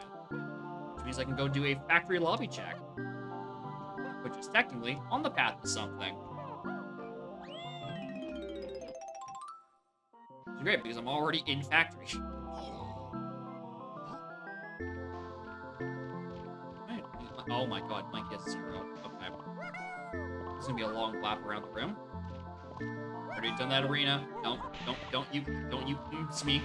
which means I can go do a factory lobby check, which is technically on the path to something. It's great because I'm already in factory. Oh my god, Mike gets 0. Okay. It's gonna be a long lap around the room. Already done that arena. Don't you it's me.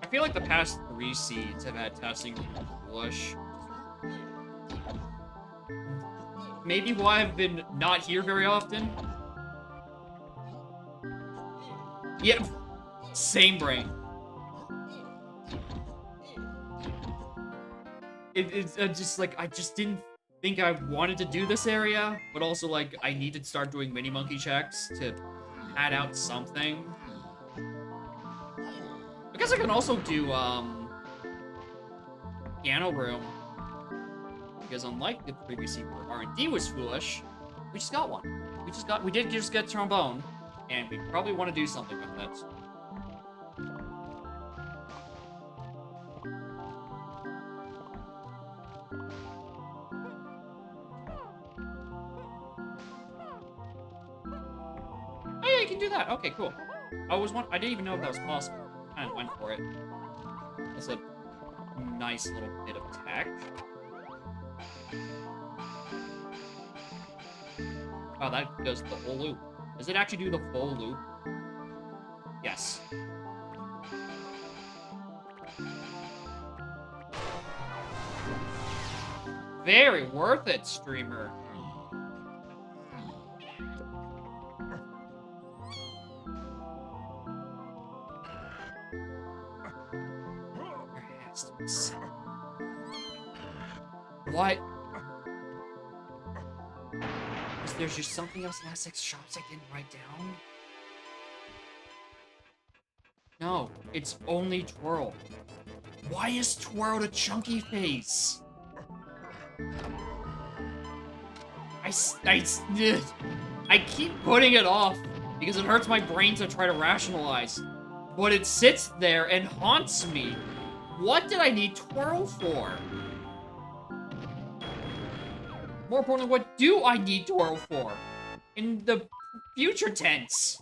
I feel like the past 3 seeds have had testing Foolish. Maybe why I've been not here very often. Yeah, same brain. It's just like, I just didn't think I wanted to do this area, but also like I need to start doing mini monkey checks to add out something. I guess I can also do piano room, because unlike the previous sequel where R&D was foolish, we just got one. We did just get trombone, and we probably want to do something with it. Oh yeah, you can do that. Okay, cool. I didn't even know if that was possible. Kind of went for it. That's a nice little bit of tech. Wow, that does the whole loop. Does it actually do the full loop? Yes. Very worth it, streamer. What? Is there just something else in Essex shops I didn't write down? No, it's only Twirl. Why is Twirl a chunky face? I keep putting it off because it hurts my brain to try to rationalize. But it sits there and haunts me. What did I need Twirl for? More importantly, what do I need Twirl for? In the future tense.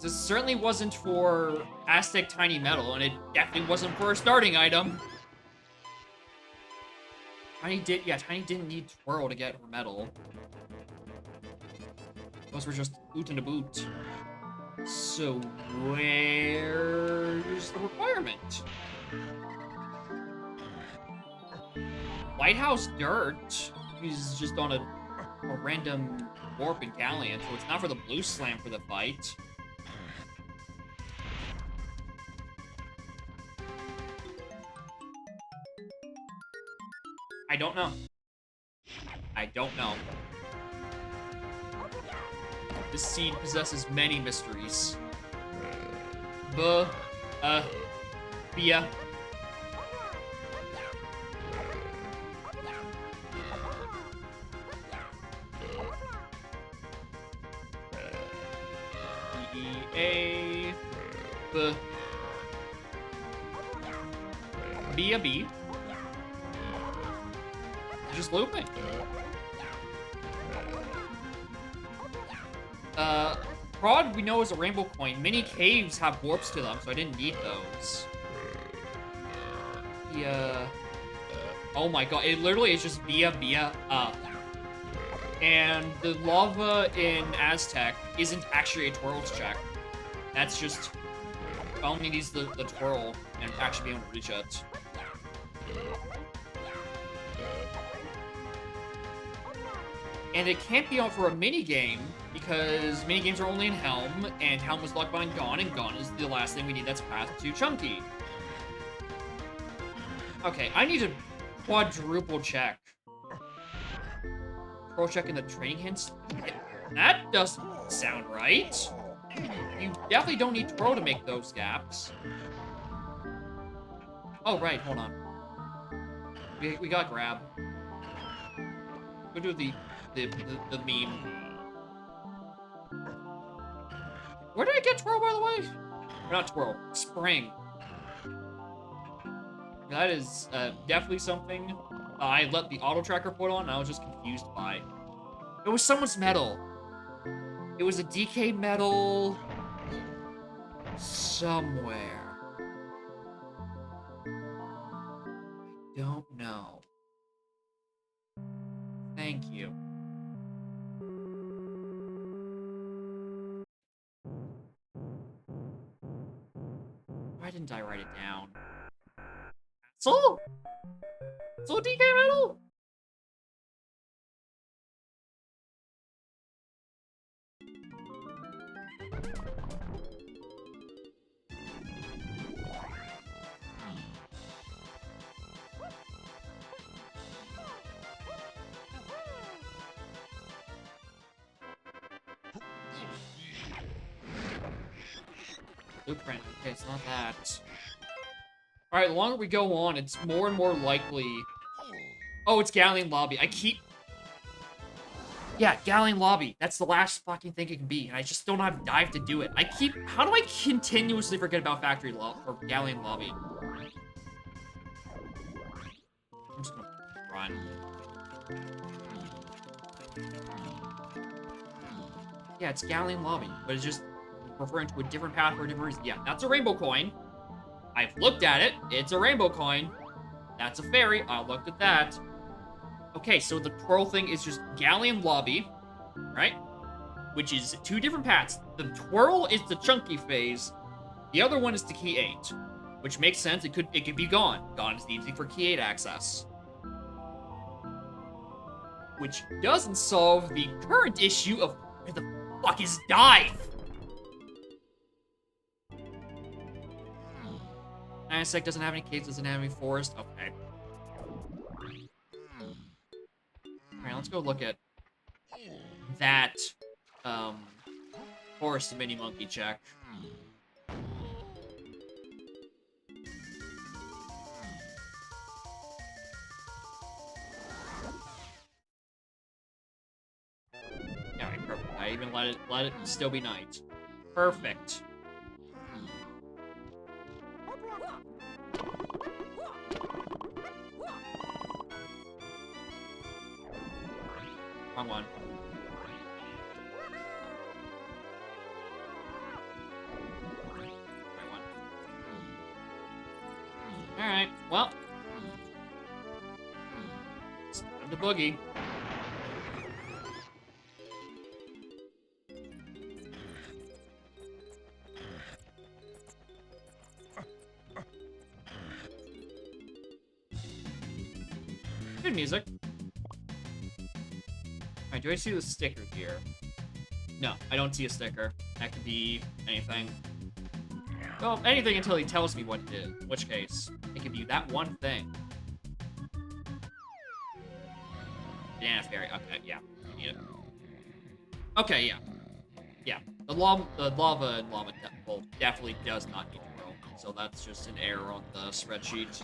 This certainly wasn't for Aztec Tiny Metal, and it definitely wasn't for a starting item. Tiny didn't need Twirl to get her medal. Those were just boot in a boot. So where's the requirement? Lighthouse Dirt is just on a random warp in Galleon, so it's not for the blue slam for the fight. I don't know. I don't know. This seed possesses many mysteries. Bia. EA. Be a bee. Just looping. Prod we know is a rainbow coin. Many caves have warps to them, so I didn't need those. Oh my god, it literally is just Bia up. And the lava in Aztec isn't actually a twirls check. That's just only needs the twirl and actually be able to reach it. And it can't be on for a mini game because mini games are only in Helm, and Helm was locked behind Gone, and Gone is the last thing we need that's path to Chunky. Okay, I need to quadruple check. Pro check in the training hints? That doesn't sound right. You definitely don't need Twirl to make those gaps. Oh, right, hold on. We got Grab. Go do the meme. Where did I get Twirl, by the way? Or not Twirl, Spring. That is definitely something I let the auto tracker put on, and I was just confused by. It was someone's medal. It was a DK medal somewhere. I don't know. Thank you. Why didn't I write it down? Soul? Soul DK medal? Blueprint. Okay, it's not that. Alright, the longer we go on, it's more and more likely... Oh, it's Galleon Lobby. I keep... Yeah, Galleon Lobby. That's the last fucking thing it can be, and I just don't have dive to do it. I keep... How do I continuously forget about Factory or Galleon Lobby? I'm just gonna run. Yeah, it's Galleon Lobby, but it's just referring to a different path for a different reason. Yeah, that's a rainbow coin. I've looked at it. It's a rainbow coin. That's a fairy. I looked at that. Okay, so the twirl thing is just Galleon Lobby, right? Which is two different paths. The twirl is the chunky phase. The other one is to key 8, which makes sense. It could be Gone. Gone is easy for key 8 access. Which doesn't solve the current issue of where the fuck is dive? Aztec doesn't have any caves, doesn't have any forest. Okay. Alright, let's go look at that forest mini monkey check. Alright, perfect. I even let it still be night. Perfect. Wrong one. Right one. Alright, well. It's time to boogie. Good music. Alright, do I see the sticker here? No, I don't see a sticker. That could be anything. Well, anything until he tells me what it is. In which case, it could be that one thing. Banana fairy. Okay, yeah. I need it. Okay, yeah. Yeah. The lava and lava temple definitely does not need to roll. So that's just an error on the spreadsheet.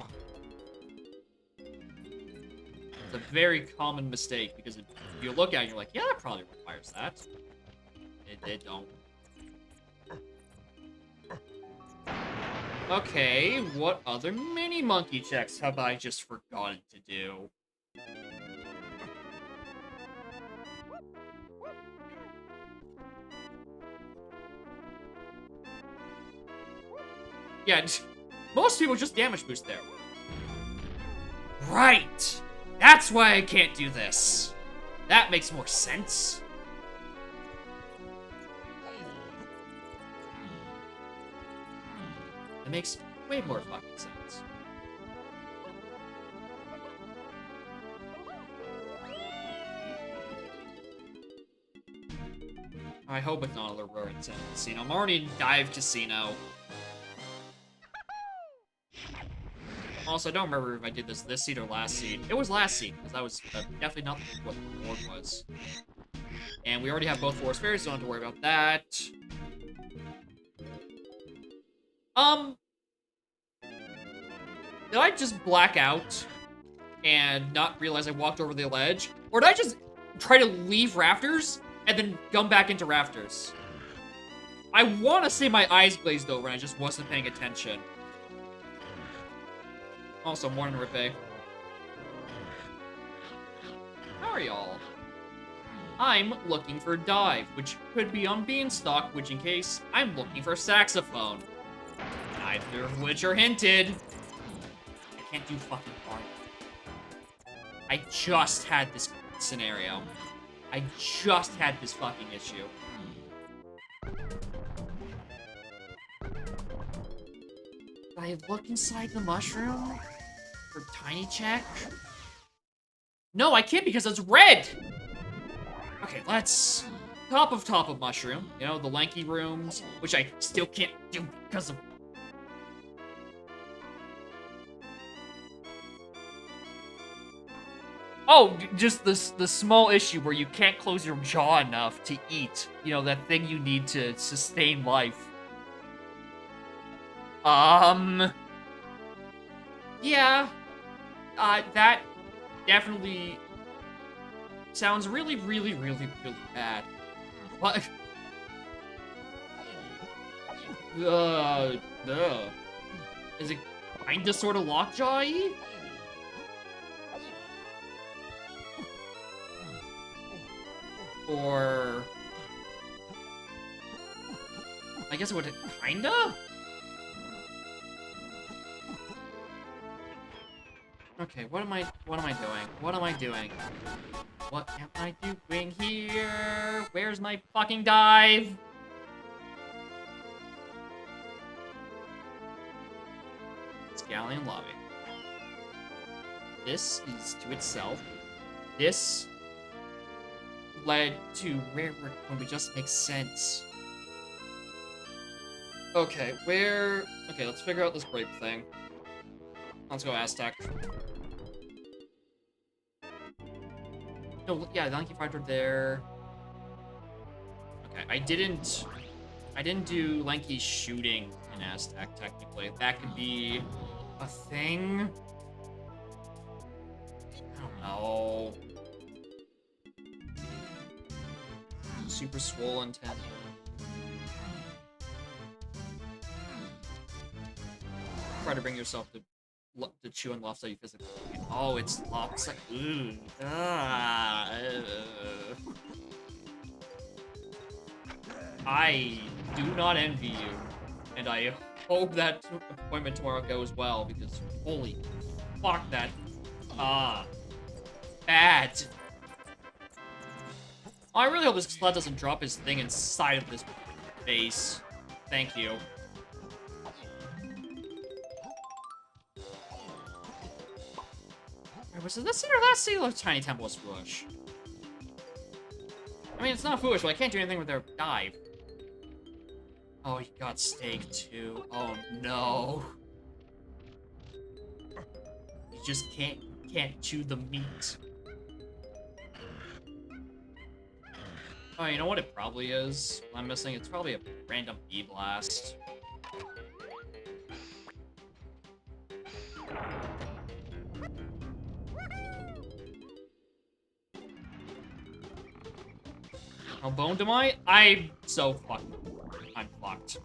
It's a very common mistake because if you look at it, you're like, yeah, that probably requires that. It don't. Okay, what other mini monkey checks have I just forgotten to do? Yeah, most people just damage boost there. Right! That's why I can't do this. That makes more sense. That makes way more fucking sense. I hope it's not a Aurora Incentive Casino. I'm already in Dive Casino. Also, I don't remember if I did this seed or last seed. It was last seed, because that was definitely not what the reward was. And we already have both Forest Fairies, so don't have to worry about that. Did I just black out and not realize I walked over the ledge? Or did I just try to leave Rafters and then come back into Rafters? I want to say my eyes glazed over and I just wasn't paying attention. Also, morning, Rippe. How are y'all? I'm looking for Dive, which could be on Beanstalk, which in case, I'm looking for Saxophone. Neither of which are hinted. I can't do fucking Mario. I just had this scenario. I just had this fucking issue. Did I look inside the mushroom? For Tiny Check? No, I can't because it's red! Okay, let's... Top of mushroom. You know, the lanky rooms, which I still can't do because of... Oh, just the small issue where you can't close your jaw enough to eat. You know, that thing you need to sustain life. Yeah. That definitely sounds really, really, really, really bad. What? Is it kinda sorta lockjaw-y? Or... I guess it would kinda? Okay, what am I doing? What am I doing? What am I doing here? Where's my fucking dive? It's Galleon Lobby. This is to itself. This led to where we're going, it just makes sense. Okay, where... Okay, let's figure out this grape thing. Let's go Aztec. No, yeah, Donkey Fighter there. Okay, I didn't do Lanky shooting in Aztec, technically. That could be a thing. I don't know. Super swollen tendon. Try to bring yourself to chew and lopsided you physically. Oh, it's lopsided. Ooh. I do not envy you, and I hope that appointment tomorrow goes well, because holy fuck that. Bad. I really hope this Splat doesn't drop his thing inside of this base. Thank you. Was this seed or last seed? Or Tiny Temple was foolish. I mean, it's not foolish, but I can't do anything with their dive. Oh, he got steak too. Oh no. You just can't chew the meat. Oh, you know what it probably is? I'm missing. It's probably a random bee blast. How boned am I? I'm so fucked. I'm fucked.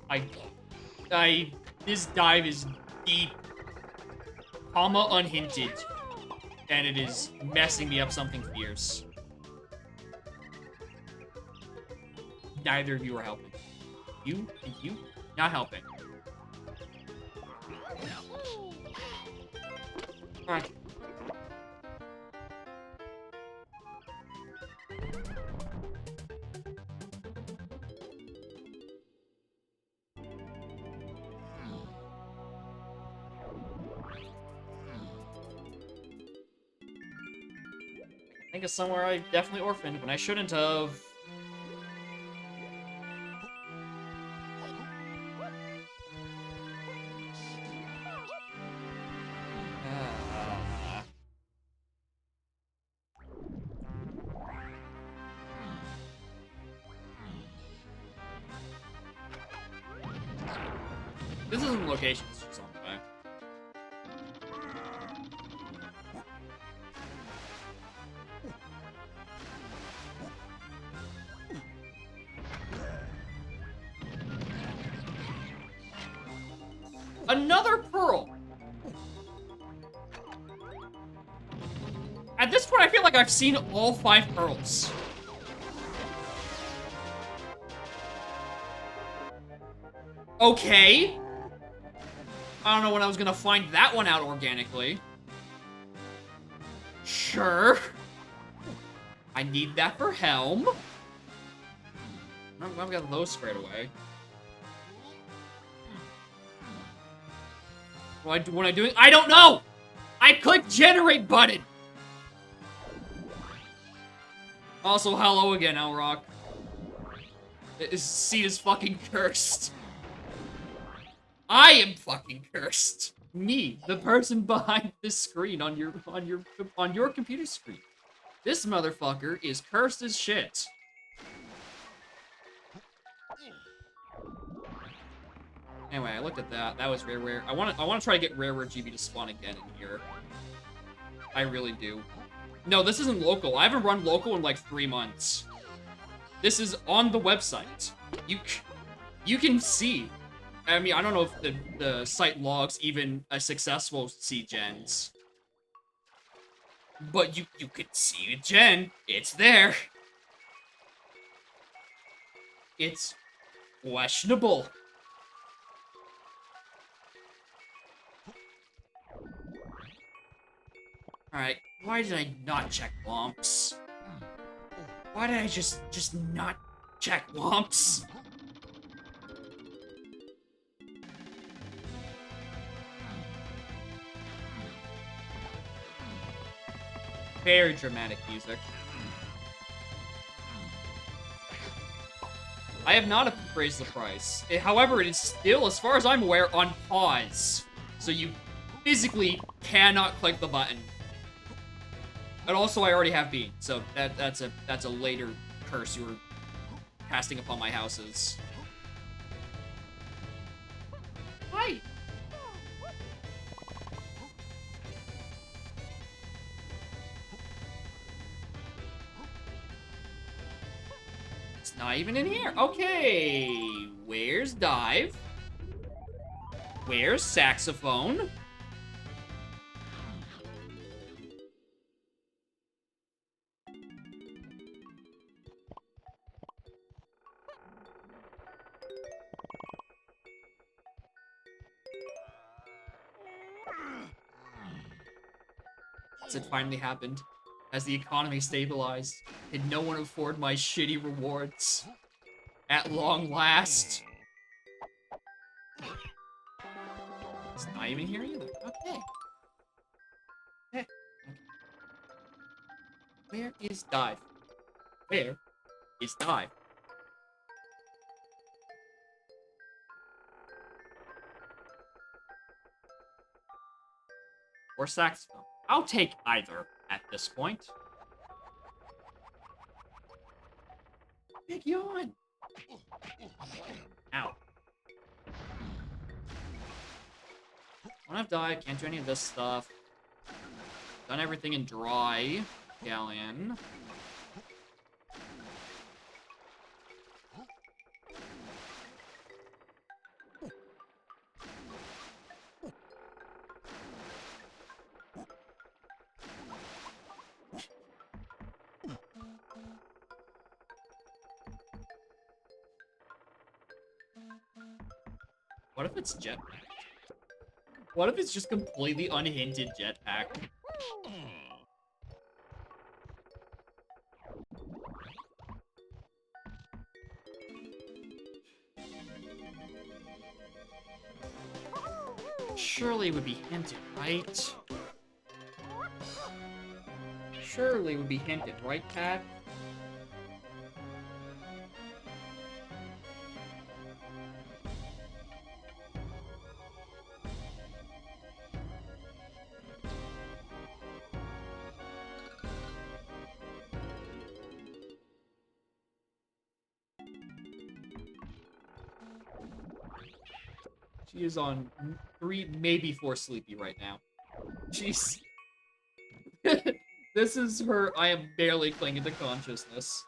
This dive is deep, comma unhinted, and it is messing me up something fierce. Neither of you are helping. You and you, not helping. Alright. I think it's somewhere I definitely orphaned when I shouldn't have. Ah. This isn't location, it's just on the way. Another pearl! At this point, I feel like I've seen all 5 pearls. Okay. I don't know when I was gonna find that one out organically. Sure. I need that for Helm. I'm glad we got those squared away. What am I doing? I don't know! I clicked generate button! Also, hello again, Elrock. This seat is fucking cursed. I am fucking cursed. Me, the person behind this screen on your computer screen. This motherfucker is cursed as shit. Anyway, I looked at that. That was rare. I want to try to get rare GB to spawn again in here. I really do. No, this isn't local. I haven't run local in like 3 months. This is on the website. You can see. I mean, I don't know if the site logs even a successful C-gens. But you could see a gen. It's there. It's questionable. Alright, why did I not check Womps? Why did I just not check Womps? Very dramatic music. I have not appraised the price. However, it is still, as far as I'm aware, on pause. So you physically cannot click the button. And also, I already have Bean, so that's a later curse you were casting upon my houses. Hi. It's not even in here. Okay, where's Dive? Where's Saxophone? It finally happened. As the economy stabilized, can no one afford my shitty rewards? At long last. It's not even here either. Okay. Okay. Where is Dive? Where is Dive? Or Saxophone. I'll take either at this point. Big yawn. Ow. Don't have die, can't do any of this stuff. Done everything in dry. Galleon. What if it's jetpack? What if it's just completely unhindered jetpack? Surely it would be hinted, right? Surely it would be hinted, right, Pat? She is on 3, maybe 4 sleepy right now. She's... This is her, I am barely clinging to consciousness.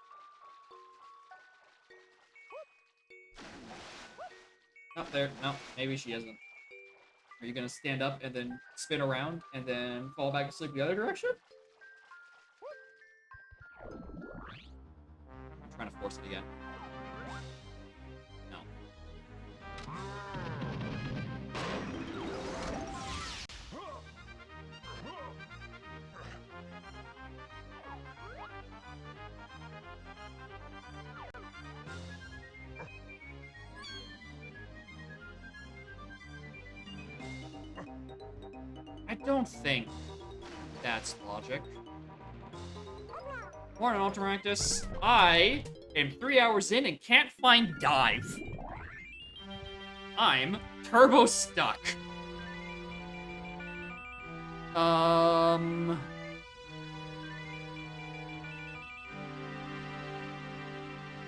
Not there. No, maybe she isn't. Are you gonna stand up and then spin around and then fall back asleep the other direction? I'm trying to force it again. No. I don't think that's logic. Morning, Ultramarctus. I am 3 hours in and can't find dive. I'm turbo stuck.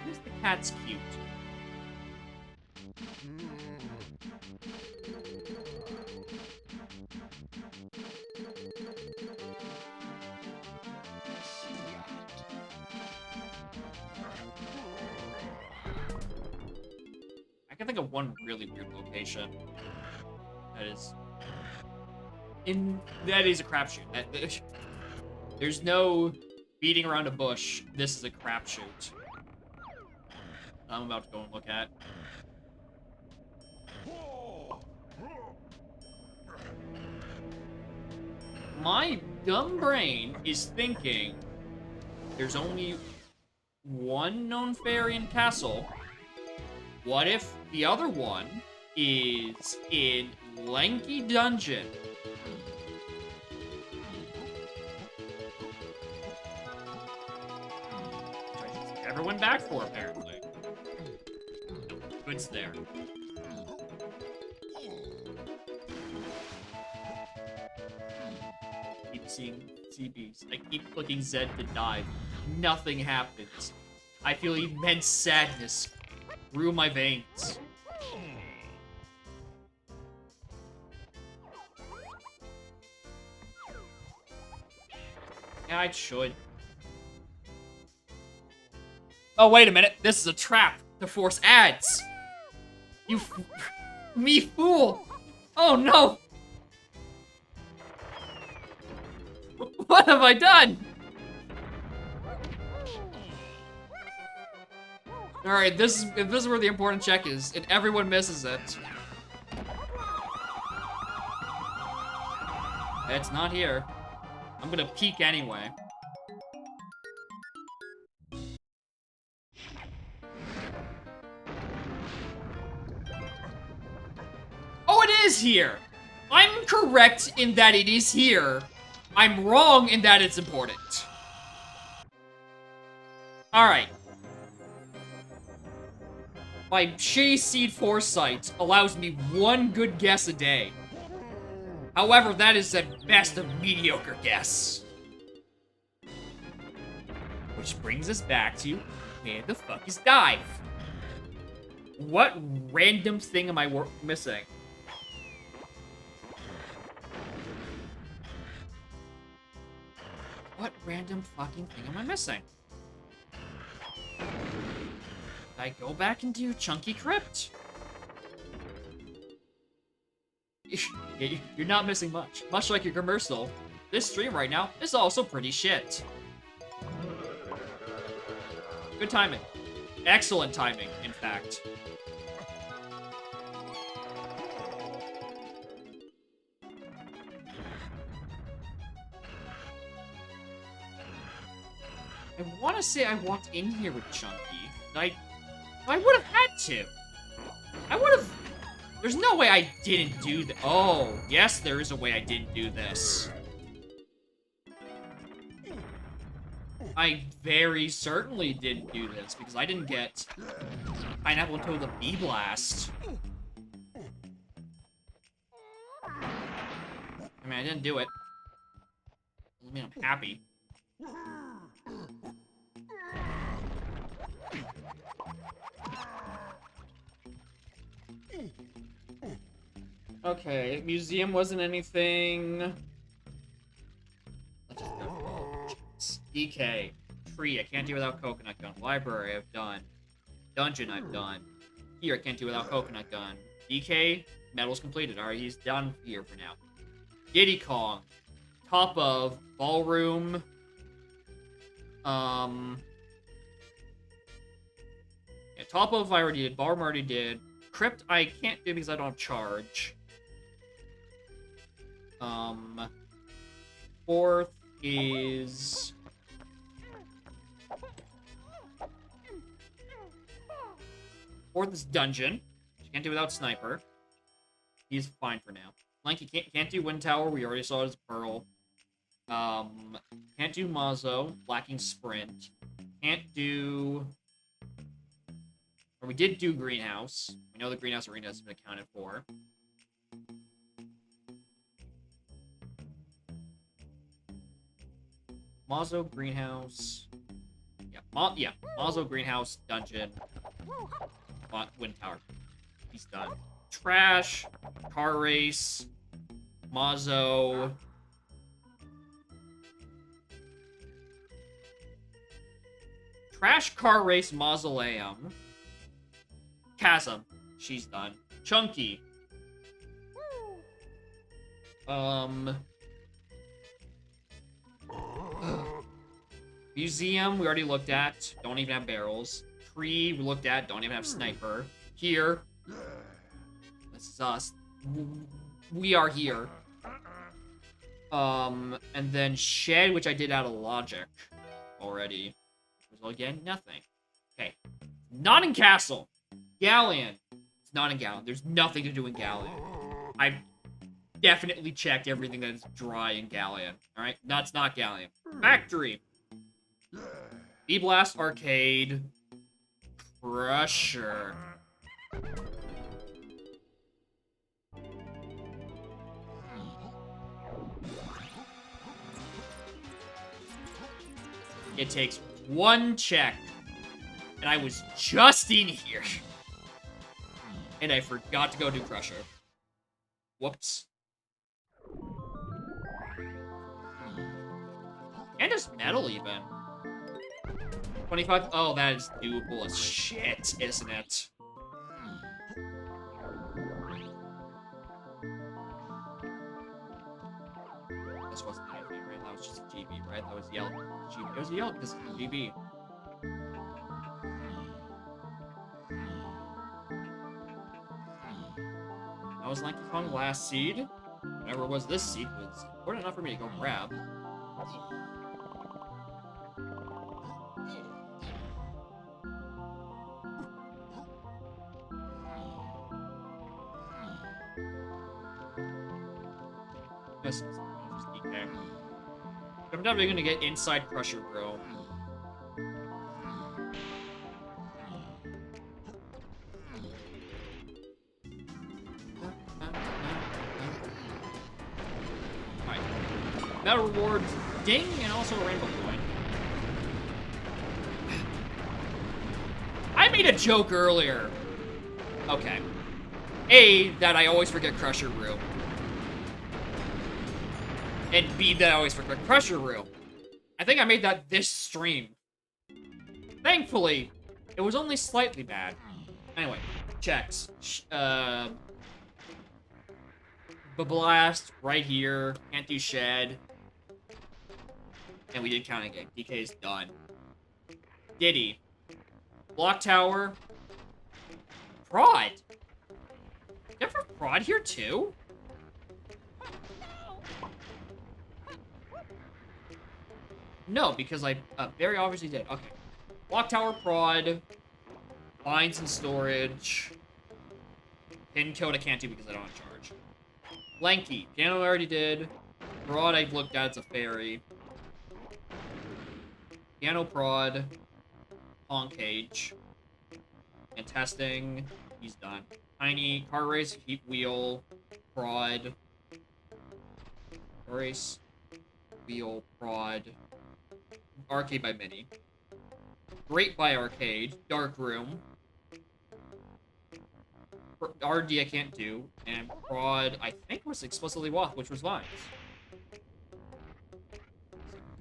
Who's the cat's cute? I can think of one really weird location that is a crapshoot. There's no beating around a bush. This is a crapshoot. I'm about to go and look at. My dumb brain is thinking there's only one known fairy in Castle. What if the other one is in Lanky Dungeon? Everyone back for, apparently. Good's there. Keep seeing CBs. I keep clicking Z to dive. Nothing happens. I feel immense sadness through my veins. Yeah, I should. Oh, wait a minute. This is a trap to force ads. You me fool. Oh, no. What have I done? Alright, if this is where the important check is, and everyone misses it. It's not here. I'm gonna peek anyway. Oh, it is here! I'm correct in that it is here. I'm wrong in that it's important. Alright. My shitty seed foresight allows me one good guess a day. However, that is at best a mediocre guess. Which brings us back to, where the fuck is Dive? What random thing am I missing? What random fucking thing am I missing? Did I go back into Chunky Crypt? You're not missing much. Much like your commercial, this stream right now is also pretty shit. Good timing. Excellent timing, in fact. I want to say I walked in here with Chunky. I would have had to. I would have... There's no way I didn't do that. Oh, yes, there is a way I didn't do this. I very certainly didn't do this, because I didn't get Pineapple until the Bee Blast. I mean, I didn't do it. I mean, I'm happy. Okay, museum wasn't anything. Let's just go. DK. Tree, I can't do without coconut gun. Library, I've done. Dungeon, I've done. Here, I can't do without coconut gun. DK, medal's completed. Alright, he's done here for now. Diddy Kong. Top of ballroom. Yeah, top of I already did. Ballroom already did. Crypt I can't do because I don't have charge. Fourth is... Fourth is Dungeon. You can't do without Sniper. He's fine for now. Lanky can't do Wind Tower. We already saw it as Pearl. Can't do Mazo. Lacking Sprint. Can't do... Or we did do Greenhouse. We know the Greenhouse Arena has been accounted for. Mazo, Greenhouse... Yeah, Mazo, Greenhouse, Dungeon, Wind Tower. He's done. Trash, Car Race, Mazo... Trash, Car Race, Mausoleum. Chasm. She's done. Chunky. Museum, we already looked at. Don't even have barrels. Tree, we looked at. Don't even have Sniper. Here. This is us. We are here. And then Shed, which I did out of Logic already. Well, again, nothing. Okay. Not in Castle. Galleon. It's not in Galleon. There's nothing to do in Galleon. I've definitely checked everything that is dry in Galleon. Alright? That's not Galleon. Factory. Bee Blast Arcade. Crusher. It takes one check. And I was just in here. And I forgot to go do Crusher. Whoops. And just metal even. 25. Oh, that is doable as shit, isn't it? This wasn't an enemy, right? That was just a GB, right? That was yellow. GB. It was yellow because it's GB. That was Lanky Kong last seed. Whatever it was, this seed was important enough for me to go grab. This is just DK. I'm definitely gonna get inside Crusher, bro. That rewards ding and also a rainbow coin. I made a joke earlier. Okay. A, that I always forget Crusher Room. And B, that I always forget Crusher Room. I think I made that this stream. Thankfully, it was only slightly bad. Anyway, checks. Blast right here. Can't do Shed. And we did Counting Game. DK is done. Diddy. Block Tower. Prod. You have a Prod here too? No, because I very obviously did. Okay. Block Tower Prod. Mines and Storage. Pin Code I can't do because I don't have charge. Lanky. Piano I already did. Prod I've looked at, it's a fairy. Piano Prod. Pong Cage. And testing. He's done. Tiny. Car Race. Heat Wheel. Prod. Car Race. Wheel. Prod. Arcade by Mini. Great by Arcade. Dark Room. RD I can't do. And Prod, I think, was explicitly Woth, which was Vines.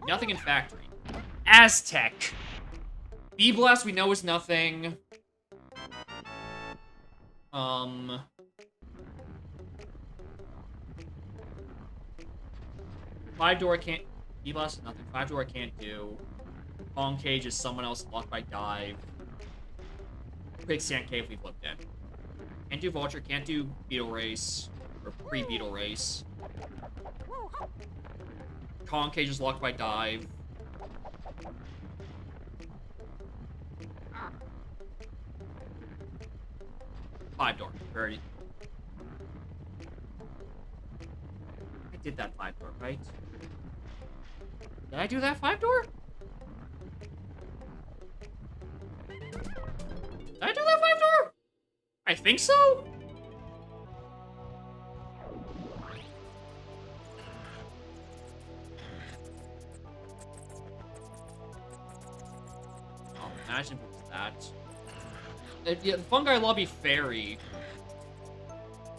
Nothing in Factory. Aztec. B-Blast we know is nothing. Five Door I can't... B-Blast is nothing. Five Door I can't do. Pong Cage is someone else blocked by Dive. Quicksand Cave we've looked at. Can't do Vulture, can't do Beetle Race. Or pre-Beetle Race. Pong Cage is locked by Dive. Five Door. Already. I did that 5 door, right? Did I do that 5 door? Did I do that 5 door? I think so? Oh, imagine if it was that. Yeah, Fungi Lobby Fairy.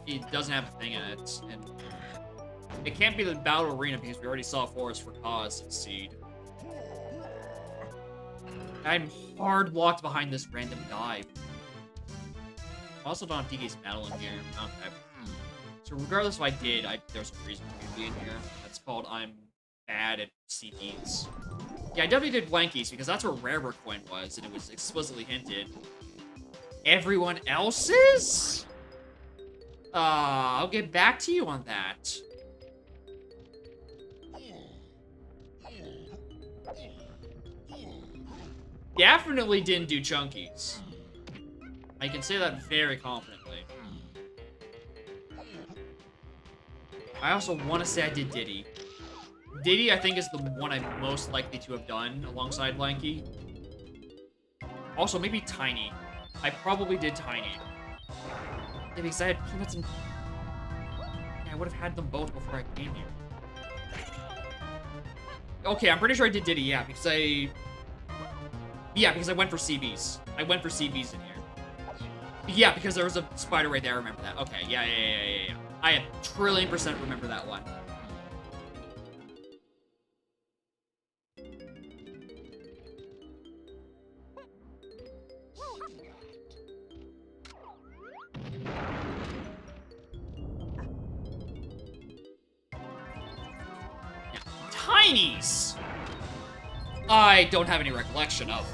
It doesn't have a thing in it, and it can't be the Battle Arena because we already saw Forest for Cause succeed. I'm hard blocked behind this random dive. I also don't have DK's Battle in here. Okay. So regardless if I did, there's a reason for me to be in here. That's called I'm bad at CPs. Yeah, I definitely did Blankies because that's where Rare Coin was, and it was explicitly hinted. Everyone else's? I'll get back to you on that. Definitely didn't do Chunkies. I can say that very confidently. I also want to say I did Diddy. Diddy, I think, is the one I'm most likely to have done alongside Lanky. Also, maybe Tiny. I probably did Tiny. Yeah, because I had Peanuts and... Yeah, I would have had them both before I came here. Okay, I'm pretty sure I did Diddy, yeah, because I... Yeah, because I went for CBs. I went for CBs in here. Yeah, because there was a spider right there, I remember that. Okay, yeah. I 1,000,000,000% remember that one. Tinies! I don't have any recollection of.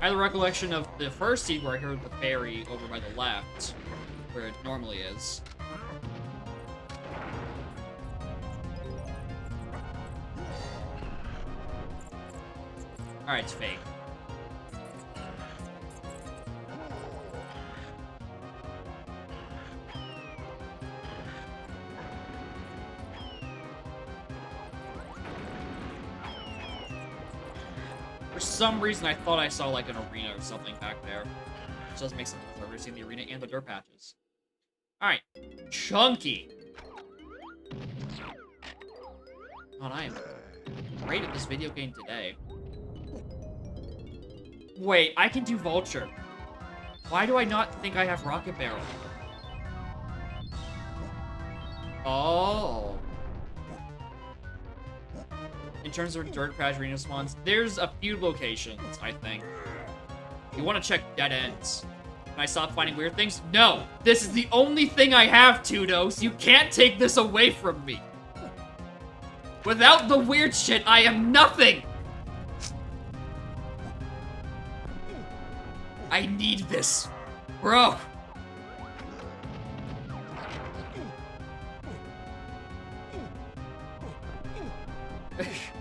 I have the recollection of the first seed where I heard the fairy over by the left, where it normally is. Alright, it's fake. For some reason, I thought I saw, like, an arena or something back there. Which doesn't make sense because I've already seen the arena and the dirt patches. Alright. Chunky! God, I am great at this video game today. Wait, I can do Vulture. Why do I not think I have Rocket Barrel? Oh. In terms of dirt patch arena spawns, there's a few locations, I think. You want to check dead ends. Can I stop finding weird things? No! This is the only thing I have, Tudos! You can't take this away from me! Without the weird shit, I am nothing! I need this. Bro!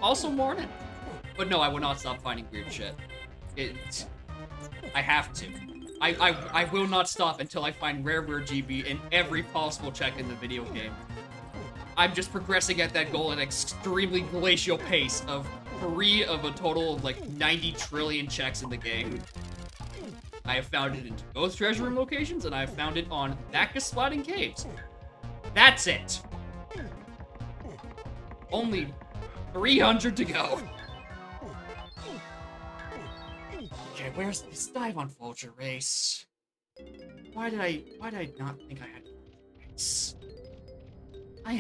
Also morning. But no, I will not stop finding weird shit. I have to. I will not stop until I find rare GB in every possible check in the video game. I'm just progressing at that goal at an extremely glacial pace of 3 of a total of like 90 trillion checks in the game. I have found it in both treasure room locations, and I have found it on Bacchus Sliding Caves. That's it. Only 300 to go. Okay, where's this dive on Vulture Race? Why did I not think I had race? I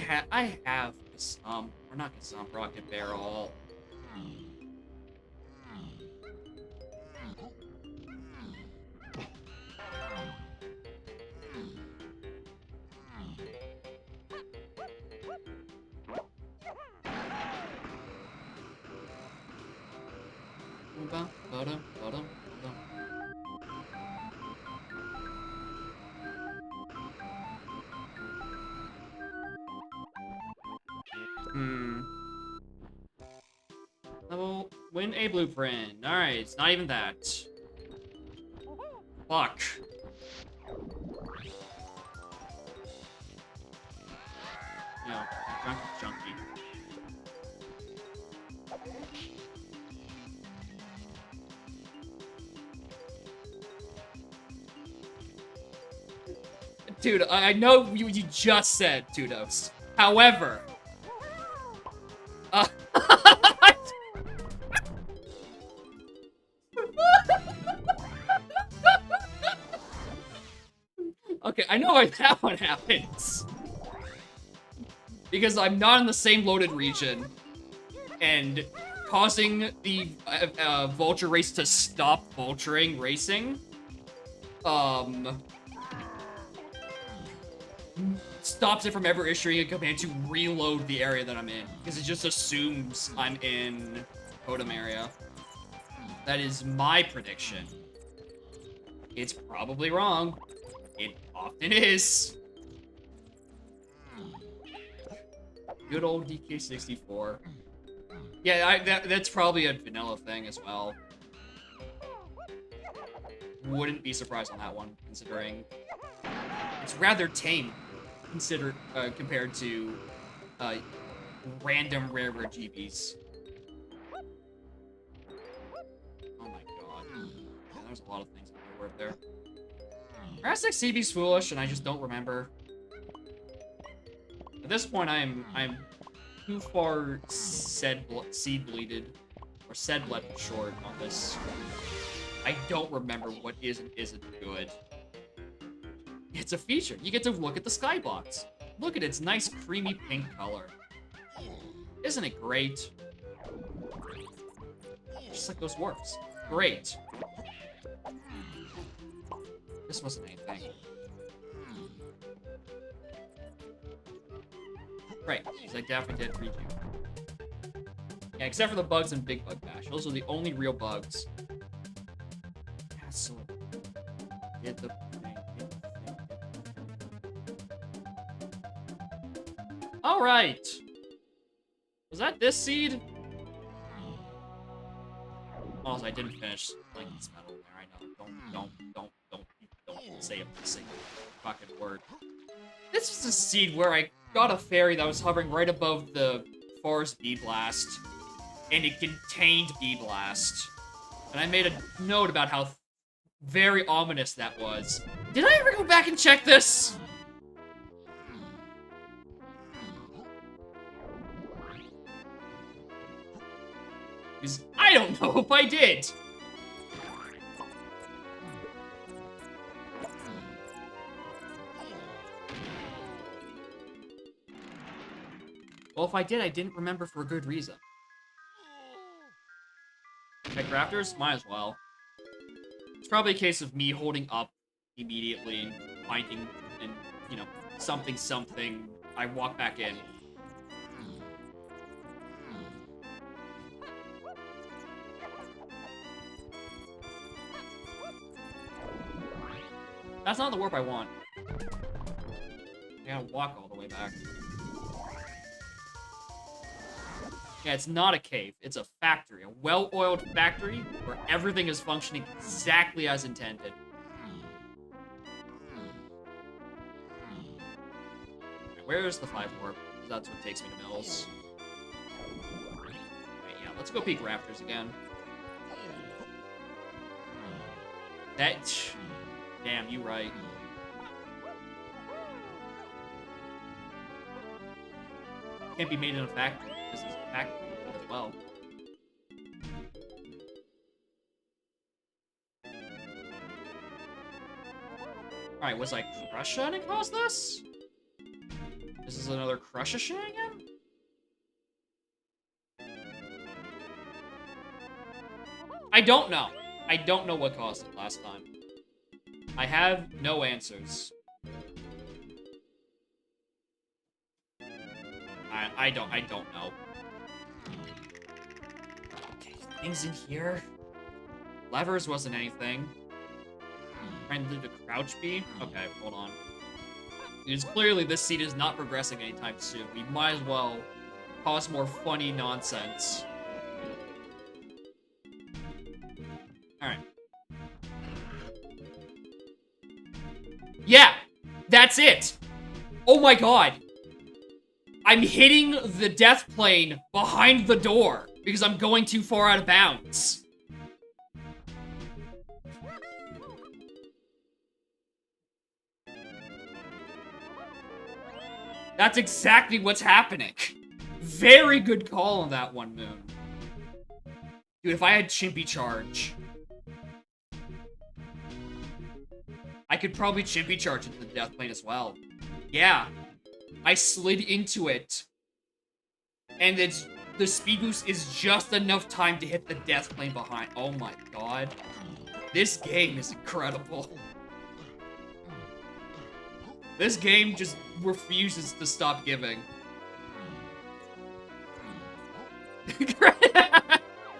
have Gazump, or not Gazump, Rocket Barrel. Level, win a blueprint. Alright, it's not even that. Fuck. No, drunk junkie. Dude, I know you just said Tudos. However, okay, I know why that one happens. Because I'm not in the same loaded region, and causing the Vulture Race to stop vulturing racing, stops it from ever issuing a command to reload the area that I'm in, because it just assumes I'm in Totem area. That is my prediction. It's probably wrong. It often is. Good old DK64. Yeah, that's probably a vanilla thing as well. Wouldn't be surprised on that one, considering it's rather tame compared to random rare GBs. Oh my god. Yeah, there's a lot of things that are worth there. Perhaps like CB's foolish and I just don't remember. At this point, I'm too far seed bleeded or said bled short on this. I don't remember what is and isn't good. It's a feature. You get to look at the skybox. Look at its nice creamy pink color. Isn't it great? Just like those warps. Great. This wasn't anything. Right, because I definitely did read you. Yeah, except for the bugs in Big Bug Bash. Those are the only real bugs. Castle. Hit the thing. Alright! Was that this seed? Also, I didn't finish like this metal there. I know. Don't say a single fucking word. This was a seed where I got a fairy that was hovering right above the forest bee blast, and it contained bee blast. And I made a note about how very ominous that was. Did I ever go back and check this? Because I don't know if I did. Well, if I did, I didn't remember for a good reason. Pet crafters? Might as well. It's probably a case of me holding up immediately, finding, and, you know, something, I walk back in. That's not the warp I want. I gotta walk all the way back. Yeah, it's not a cave. It's a factory. A well-oiled factory where everything is functioning exactly as intended. Where's the 5 warp? That's what takes me to Mills. Right, yeah, let's go peek Raptors again. That... Damn, you right. Can't be made in a factory. This is a factory as well. Alright, was I Crusha and it caused this? This is another Crusha shenanigan? I don't know. I don't know what caused it last time. I have no answers. I don't know. Okay, things in here. Levers wasn't anything. Trying to do the crouch B? Okay, hold on. Because clearly this seat is not progressing anytime soon. We might as well cause more funny nonsense. Alright. Yeah! That's it! Oh my god! I'm hitting the death plane behind the door because I'm going too far out of bounds. That's exactly what's happening. Very good call on that one, Moon. Dude, if I had Chimpy Charge, I could probably Chimpy Charge into the death plane as well. Yeah. I slid into it. And the speed boost is just enough time to hit the death plane behind. Oh my god. This game is incredible. This game just refuses to stop giving.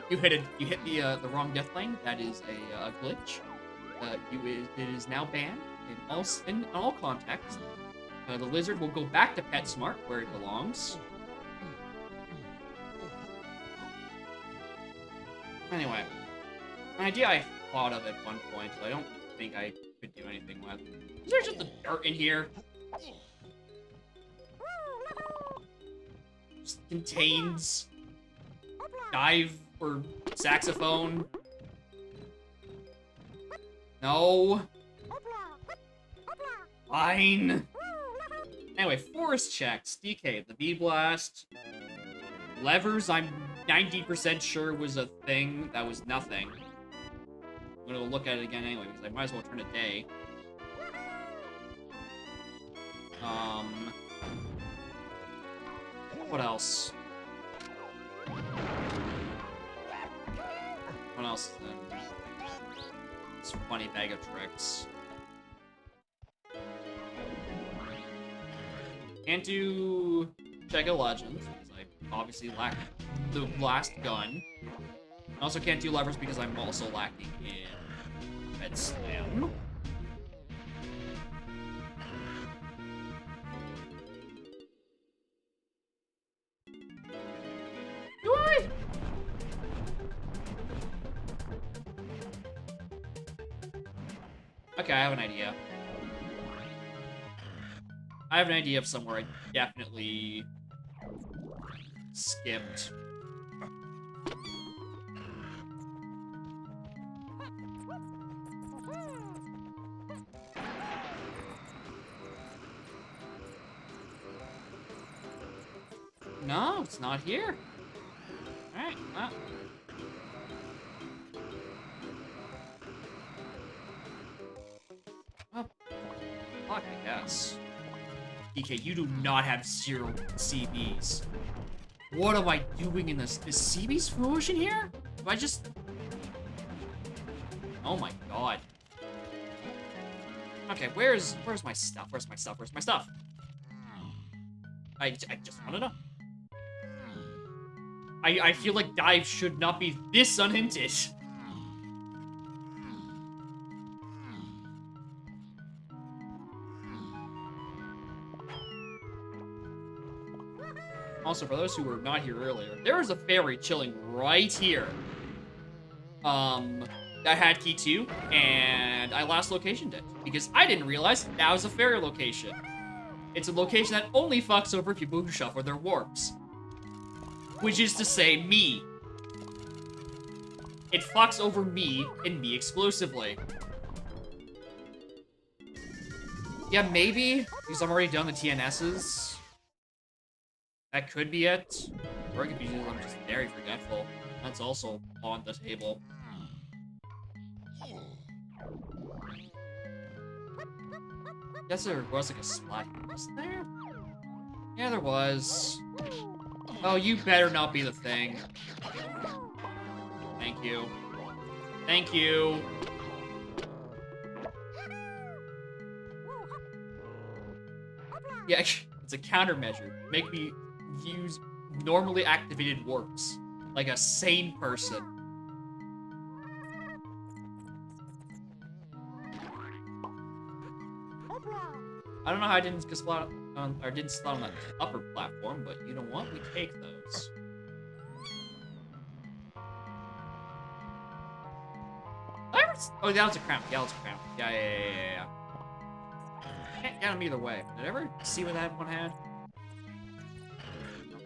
You hit the wrong death plane. That is a glitch. It is now banned in all contexts. The lizard will go back to PetSmart, where it belongs. Anyway, an idea I thought of at one point, but I don't think I could do anything with. Is there just a dirt in here? Just contains dive or saxophone. No. Fine. Anyway, forest checks. DK, the V-Blast. Levers, I'm 90% sure was a thing. That was nothing. I'm gonna look at it again anyway, because I might as well turn it day. What else? What else then? This funny bag of tricks. Can't do Jagged Legends, because I obviously lack the blast gun. I also can't do levers because I'm also lacking in Red Slam. Do I? Okay, I have an idea. I have an idea of somewhere I definitely skipped. No, it's not here. Alright, well. Well, fuck, I guess. DK, you do not have 0 CBs. What am I doing in this? Is CB's foolish in here? Have I just... Oh my god. Okay, where's my stuff? Where's my stuff? Where's my stuff? I just want to know. I feel like dive should not be this unhinted. Also, for those who were not here earlier, there was a fairy chilling right here. That had key 2, and I last locationed it because I didn't realize that was a fairy location. It's a location that only fucks over people who shuffle their warps. Which is to say, me. It fucks over me, and me exclusively. Yeah, maybe, because I'm already done the TNSs. That could be it. Or it could be I'm just very forgetful. That's also on the table. Guess there was like a splat. Wasn't there? Yeah, there was. Oh, you better not be the thing. Thank you. Thank you. Yeah, it's a countermeasure. Make me use normally activated warps. Like a sane person. I don't know how I didn't slot on, or didn't slot on that upper platform, but you know what? We take those. Oh, that was a crown. Yeah, that was a crown. Yeah. Can't get them either way. Did I ever see what that one had?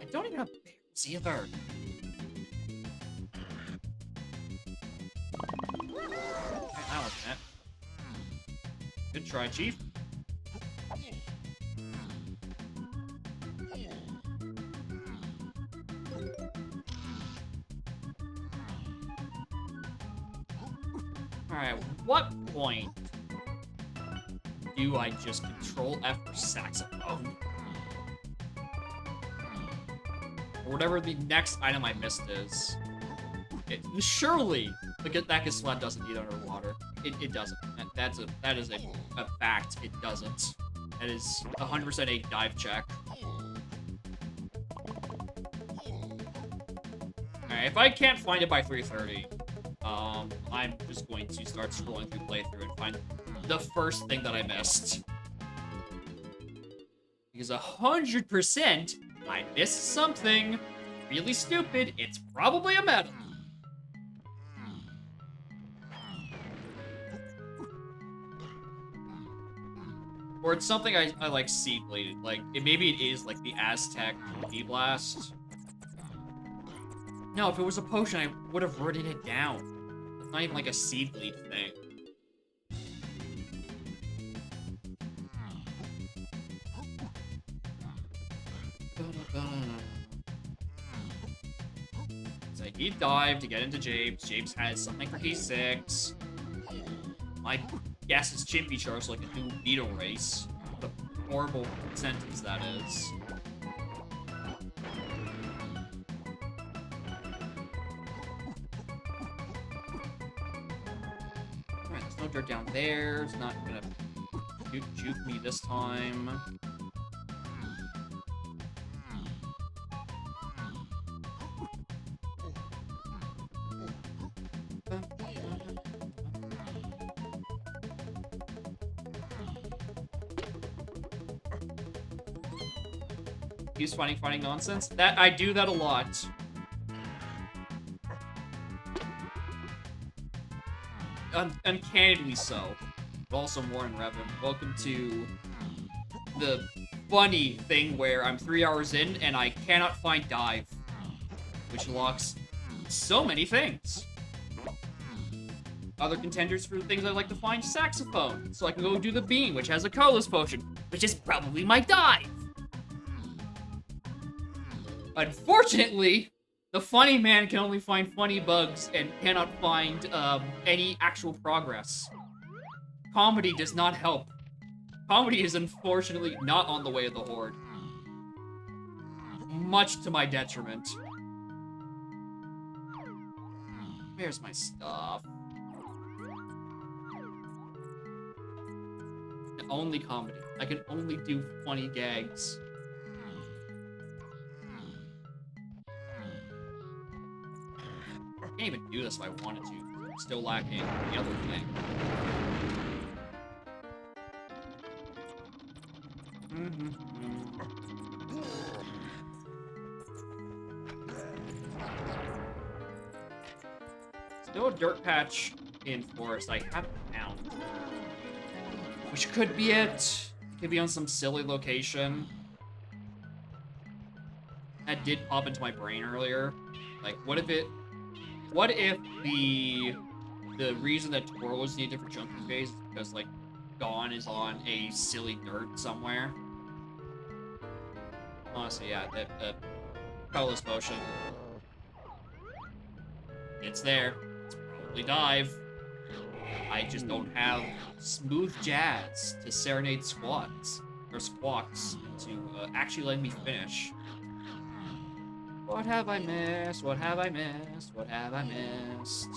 I don't even have bears either. Okay, that wasn't it. Good try, Chief. Alright, what point do I just control F for saxophone? Or whatever the next item I missed is. Surely the Githaka doesn't eat underwater. It doesn't. That is a fact. It doesn't. That is 100% a dive check. Alright, if I can't find it by 3:30, I'm just going to start scrolling through playthrough and find the first thing that I missed. Because 100% I missed something really stupid. It's probably a medal. Or it's something I like seed-bladed. Like, maybe it is like the Aztec D-Blast. No, if it was a potion, I would have written it down. It's not even like a seed bleed thing. So he dived to get into Japes. Japes has something for D6. My guess is Chimpy Char's like a new beetle race. What a horrible sentence that is. No dirt down there. It's not gonna juke me this time. He's finding nonsense. That I do that a lot. Uncannily so, but also Warren Revan. Welcome to the funny thing where I'm 3 hours in and I cannot find dive, which locks so many things. Other contenders for things I like to find: saxophone, so I can go do the beam, which has a colorless potion, which is probably my dive. Unfortunately, the funny man can only find funny bugs and cannot find any actual progress. Comedy does not help. Comedy is unfortunately not on the way of the Horde. Much to my detriment. Where's my stuff? Only comedy. I can only do funny gags. I can't even do this if I wanted to. I'm still lacking the other thing. Still a dirt patch in forest I haven't found. Which could be it. Could be on some silly location. That did pop into my brain earlier. Like, what if the reason that Toros need a different jumping phase is because, like, Dawn is on a silly dirt somewhere? Honestly, yeah, that colorless motion. It's there. It's probably dive. I just don't have smooth jazz to serenade squawks to actually let me finish. What have I missed? What have I missed? What have I missed?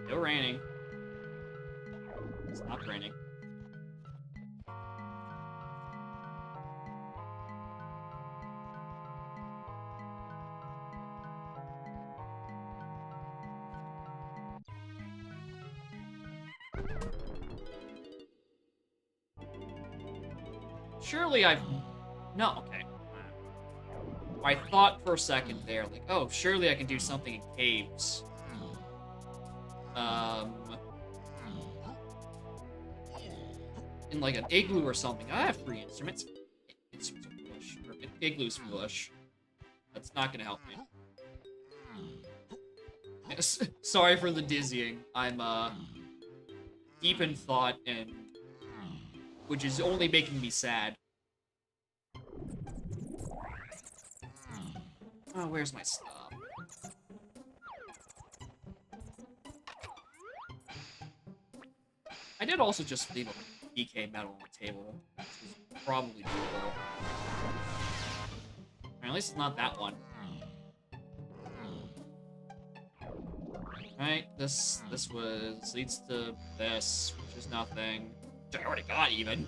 Still raining. It's not raining. Surely I've... No, okay. I thought for a second there, like, oh, surely I can do something in caves. In like an igloo or something. I have free instruments. Instruments are foolish. Or igloo's foolish. That's not gonna help me. Yes, sorry for the dizzying. I'm, deep in thought and... which is only making me sad. Oh, where's my stuff? I did also just leave a DK metal on the table, which is probably doable. Or at least it's not that one. Right, this leads to this, which is nothing. Which I already got, even.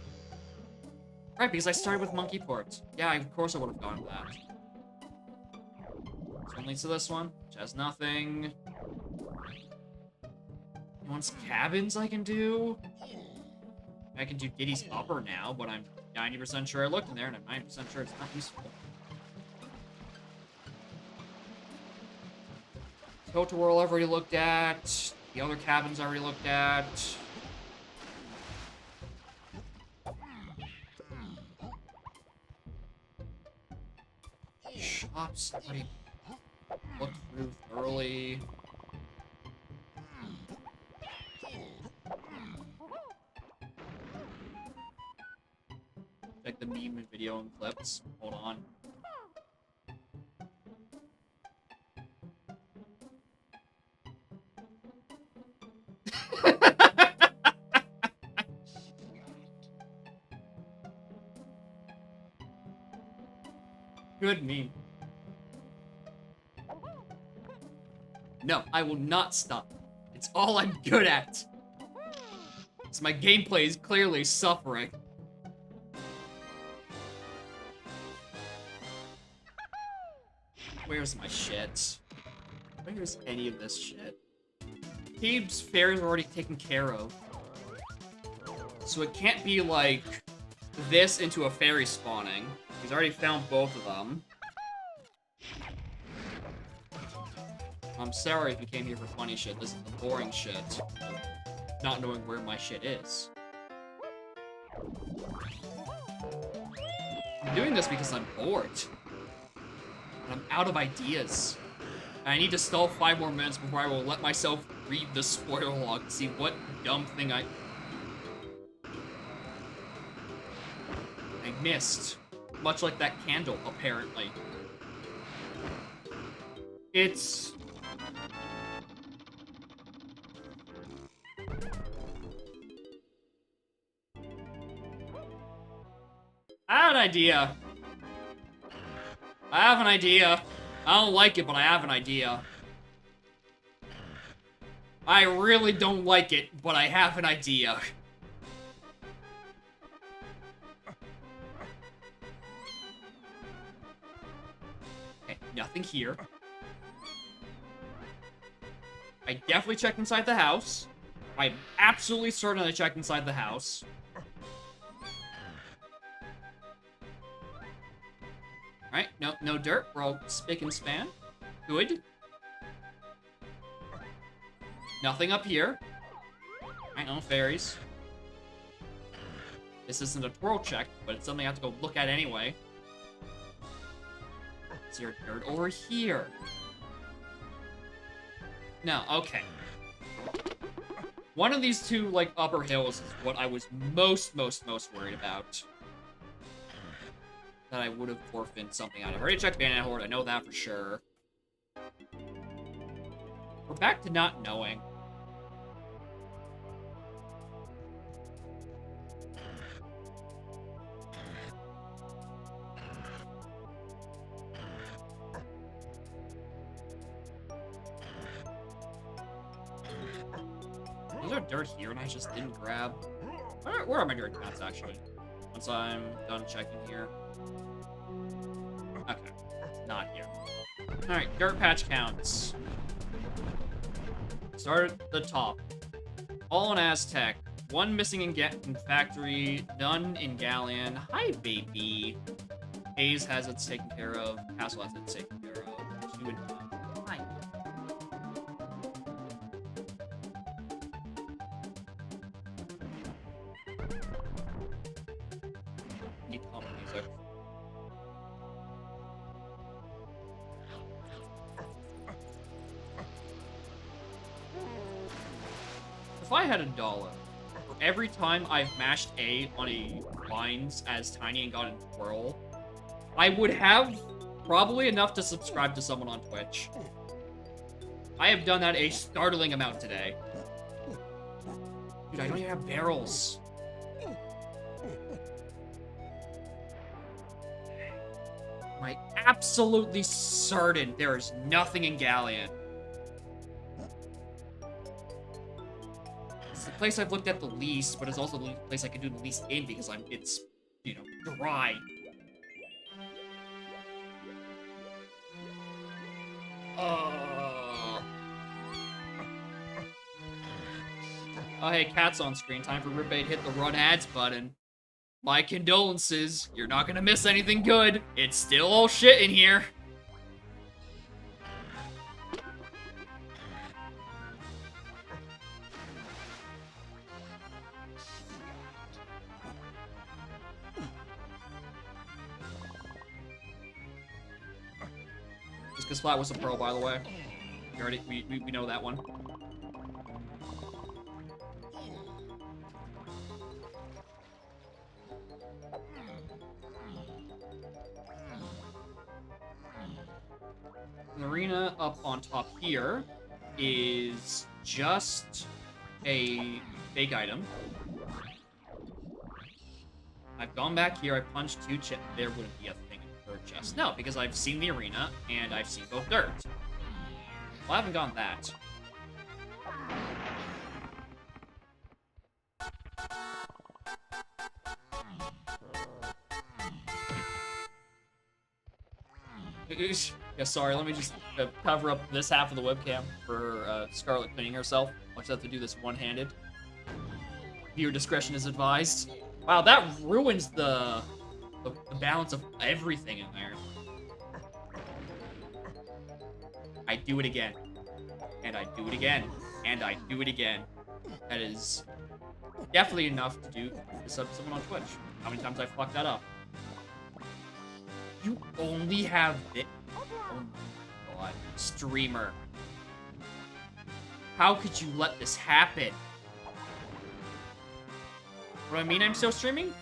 Right, because I started with Monkey Port. Yeah, of course I would have gone with that. This one leads to this one, which has nothing. You want some cabins I can do? I can do Diddy's Upper now, but I'm 90% sure I looked in there, and I'm 90% sure it's not useful. Totoro I've already looked at. The other cabins I already looked at. Shops I already looked through thoroughly. Check the meme and video and clips. Hold on. Good meme. No, I will not stop. It's all I'm good at. So my gameplay is clearly suffering. Where's my shit? Where's any of this shit? Thebes Fair is already taken care of. So it can't be like this into a fairy spawning. He's already found both of them. I'm sorry if you came here for funny shit. This is the boring shit. Not knowing where my shit is. I'm doing this because I'm bored. And I'm out of ideas. And I need to stall 5 more minutes before I will let myself read the spoiler log to see what dumb thing I missed. Much like that candle, apparently. It's... I have an idea. I have an idea. I don't like it, but I have an idea. I really don't like it, but I have an idea. Okay, nothing here. I definitely checked inside the house. I'm absolutely certain I checked inside the house. Alright, no dirt. We're all spick and span. Good. Nothing up here. Alright, no fairies. This isn't a twirl check, but it's something I have to go look at anyway. Is there dirt over here? No, okay. One of these two, like, upper hills is what I was most worried about. That I would have forfeited something out. I've already checked Bandit Horde, I know that for sure. We're back to not knowing. Is there dirt here and I just didn't grab? Where are my dirt counts, actually? Once I'm done checking here. Okay. Not here. Alright, dirt patch counts. Start at the top. All in Aztec. One missing in Factory. None in Galleon. Hi, baby. Hayes has its taken care of. Castle has its taken care of. 2 and 1. Hi. Need calm music. If I had $1 for every time I've mashed A on a lines as tiny and got a twirl, I would have probably enough to subscribe to someone on Twitch. I have done that a startling amount today. Dude, I don't even have barrels. Am I absolutely certain there is nothing in Galleon? It's the place I've looked at the least, but it's also the place I can do the least in because it's, you know, dry. Oh, hey, Cat's on screen. Time for Ripbait hit the run ads button. My condolences. You're not gonna miss anything good. It's still all shit in here. Just because Flat was a pro, by the way. We know that one. The arena up on top here is just a fake item. I've gone back here, I punched 2 chips. There wouldn't be a thing in the third chest. No, because I've seen the arena and I've seen both dirt. Well, I haven't gone that. Yeah, sorry, let me just cover up this half of the webcam for Scarlet cleaning herself. I'll just have to do this one-handed. Viewer discretion is advised. Wow, that ruins the balance of everything in there. I do it again. And I do it again. And I do it again. That is definitely enough to do to sub someone on Twitch. How many times I fucked that up? You only have it. Oh my god. Streamer. How could you let this happen? What do I mean I'm still streaming?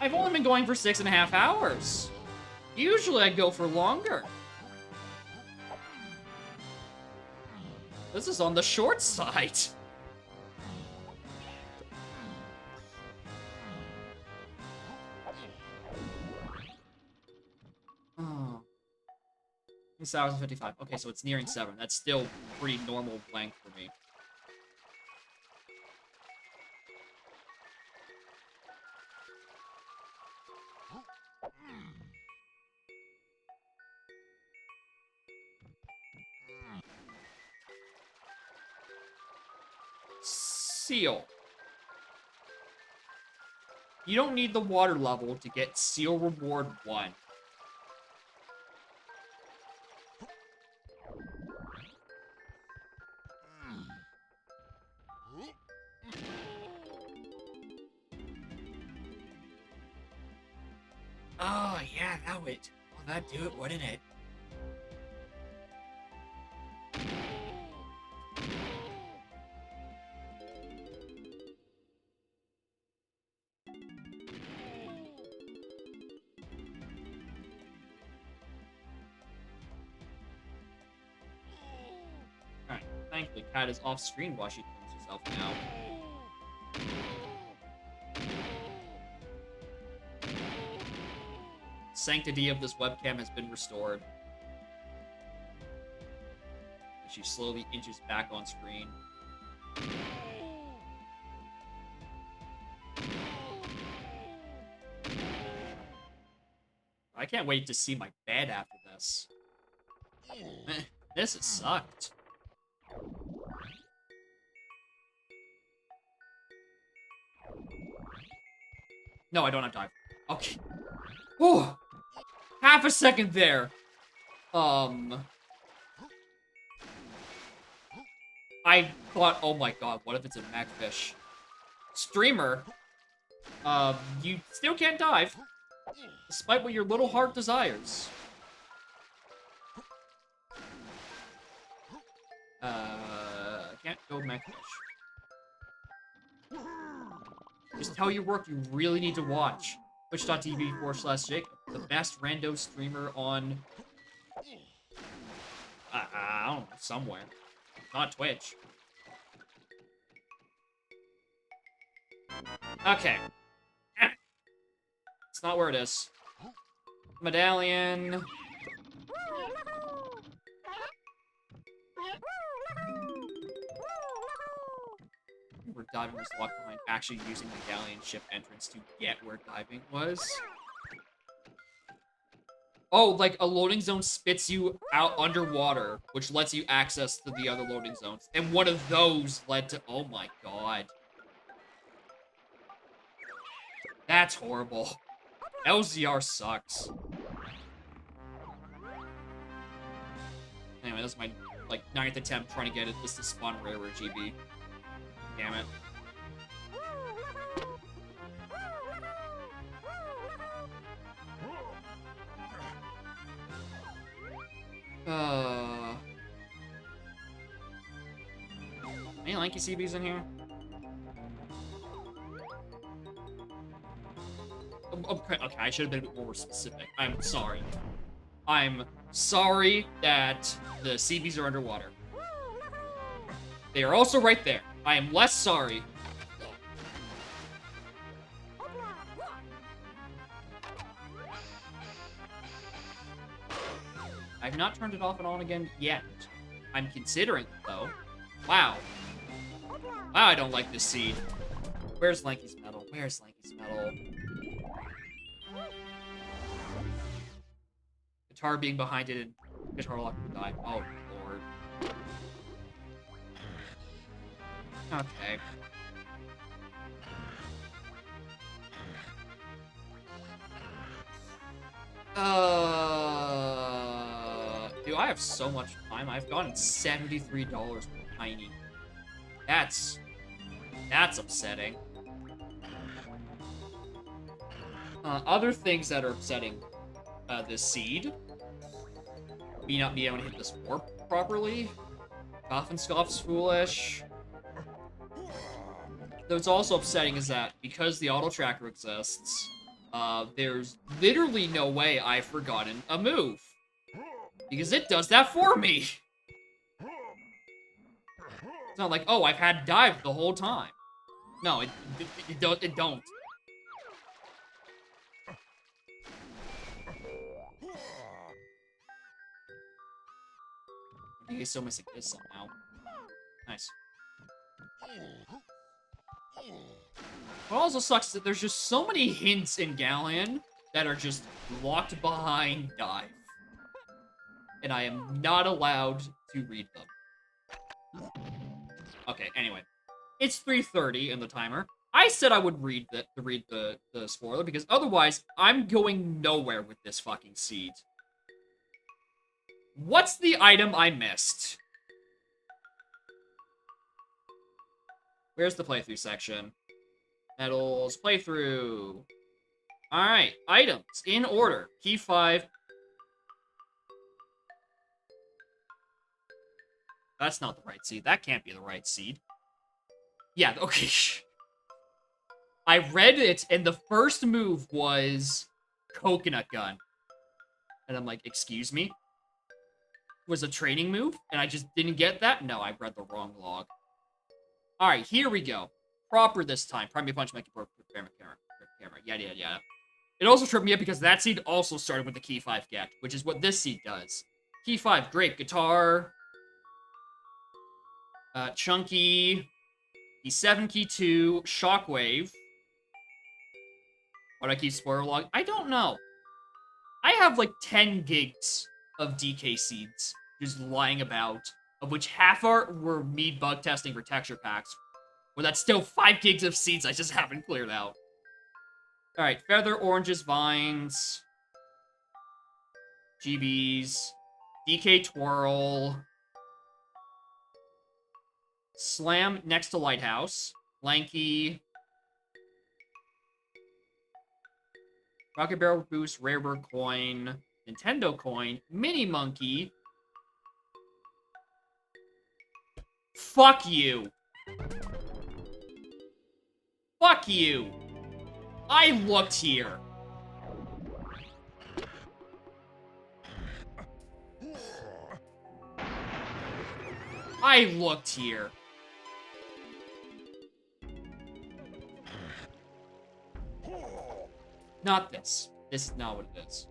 I've only been going for 6.5 hours. Usually I go for longer. This is on the short side. Oh. 6 hours and 55. Okay, so it's nearing 7. That's still pretty normal length for me. Seal. You don't need the water level to get Seal Reward 1. Oh, yeah, that would... Well, that'd do it, wouldn't it? Alright, thankfully, Kat is off-screen while she cleans herself now. Sanctity of this webcam has been restored. She slowly inches back on screen. I can't wait to see my bed after this. This has sucked. No, I don't have time. Okay. Whew. Half a second there. I thought, oh my god, what if it's a Macfish? Streamer, you still can't dive, despite what your little heart desires. I can't go Macfish. Just tell your work you really need to watch. Twitch.tv/Jacob, the best rando streamer on... I don't know, somewhere. Not Twitch. Okay. It's not where it is. Medallion. Where diving was locked behind actually using the galleon ship entrance to get where diving was. Oh, like a loading zone spits you out underwater, which lets you access to the other loading zones. And one of those led to... Oh my god. That's horrible. LZR sucks. Anyway, that's my, like, 9th attempt trying to get it. This to spawn Rareware GB. Damn it. Any lanky CBs in here? Okay, I should have been a bit more specific. I'm sorry. I'm sorry that the CBs are underwater. They are also right there. I am less sorry. I've not turned it off and on again yet. I'm considering it, though. Wow. Wow, I don't like this seed. Where's Lanky's medal? Where's Lanky's medal? Guitar being behind it and guitar lock will die. Oh, lord. Okay. Dude, I have so much time. I've gotten $73 for Tiny. That's upsetting. Other things that are upsetting this seed. Me not being able to hit this warp properly. Coffin Scoff's foolish. What's also upsetting is that because the auto tracker exists, there's literally no way I've forgotten a move. Because it does that for me. It's not like, oh, I've had dive the whole time. No, it don't. I think I still missing this somehow. Nice. What also sucks is that there's just so many hints in Galleon that are just locked behind dive. And I am not allowed to read them. Okay, anyway. It's 3:30 in the timer. I said I would read the spoiler because otherwise I'm going nowhere with this fucking seed. What's the item I missed? Where's the playthrough section? Medals, playthrough. Alright, items in order. Key 5. That's not the right seed. That can't be the right seed. Yeah, okay. I read it, and the first move was Coconut Gun. And I'm like, excuse me? Was a training move, and I just didn't get that? No, I read the wrong log. Alright, here we go. Proper this time. Prime me punch, make it camera, yada, yada, yada. It also tripped me up because that seed also started with the Key 5 get, which is what this seed does. Key 5, great. Guitar. Chunky. Key 7, Key 2, Shockwave. Why do I keep spoiler log? I don't know. I have like 10 gigs of DK seeds just lying about, of which half were me bug testing for texture packs. Well, that's still 5 gigs of seeds I just haven't cleared out. Alright, Feather, Oranges, Vines. GBs. DK Twirl. Slam next to Lighthouse. Lanky. Rocket Barrel Boost, Rarebird Coin, Nintendo Coin, Mini Monkey. Fuck you. Fuck you. I looked here. I looked here. Not this. This is not what it is.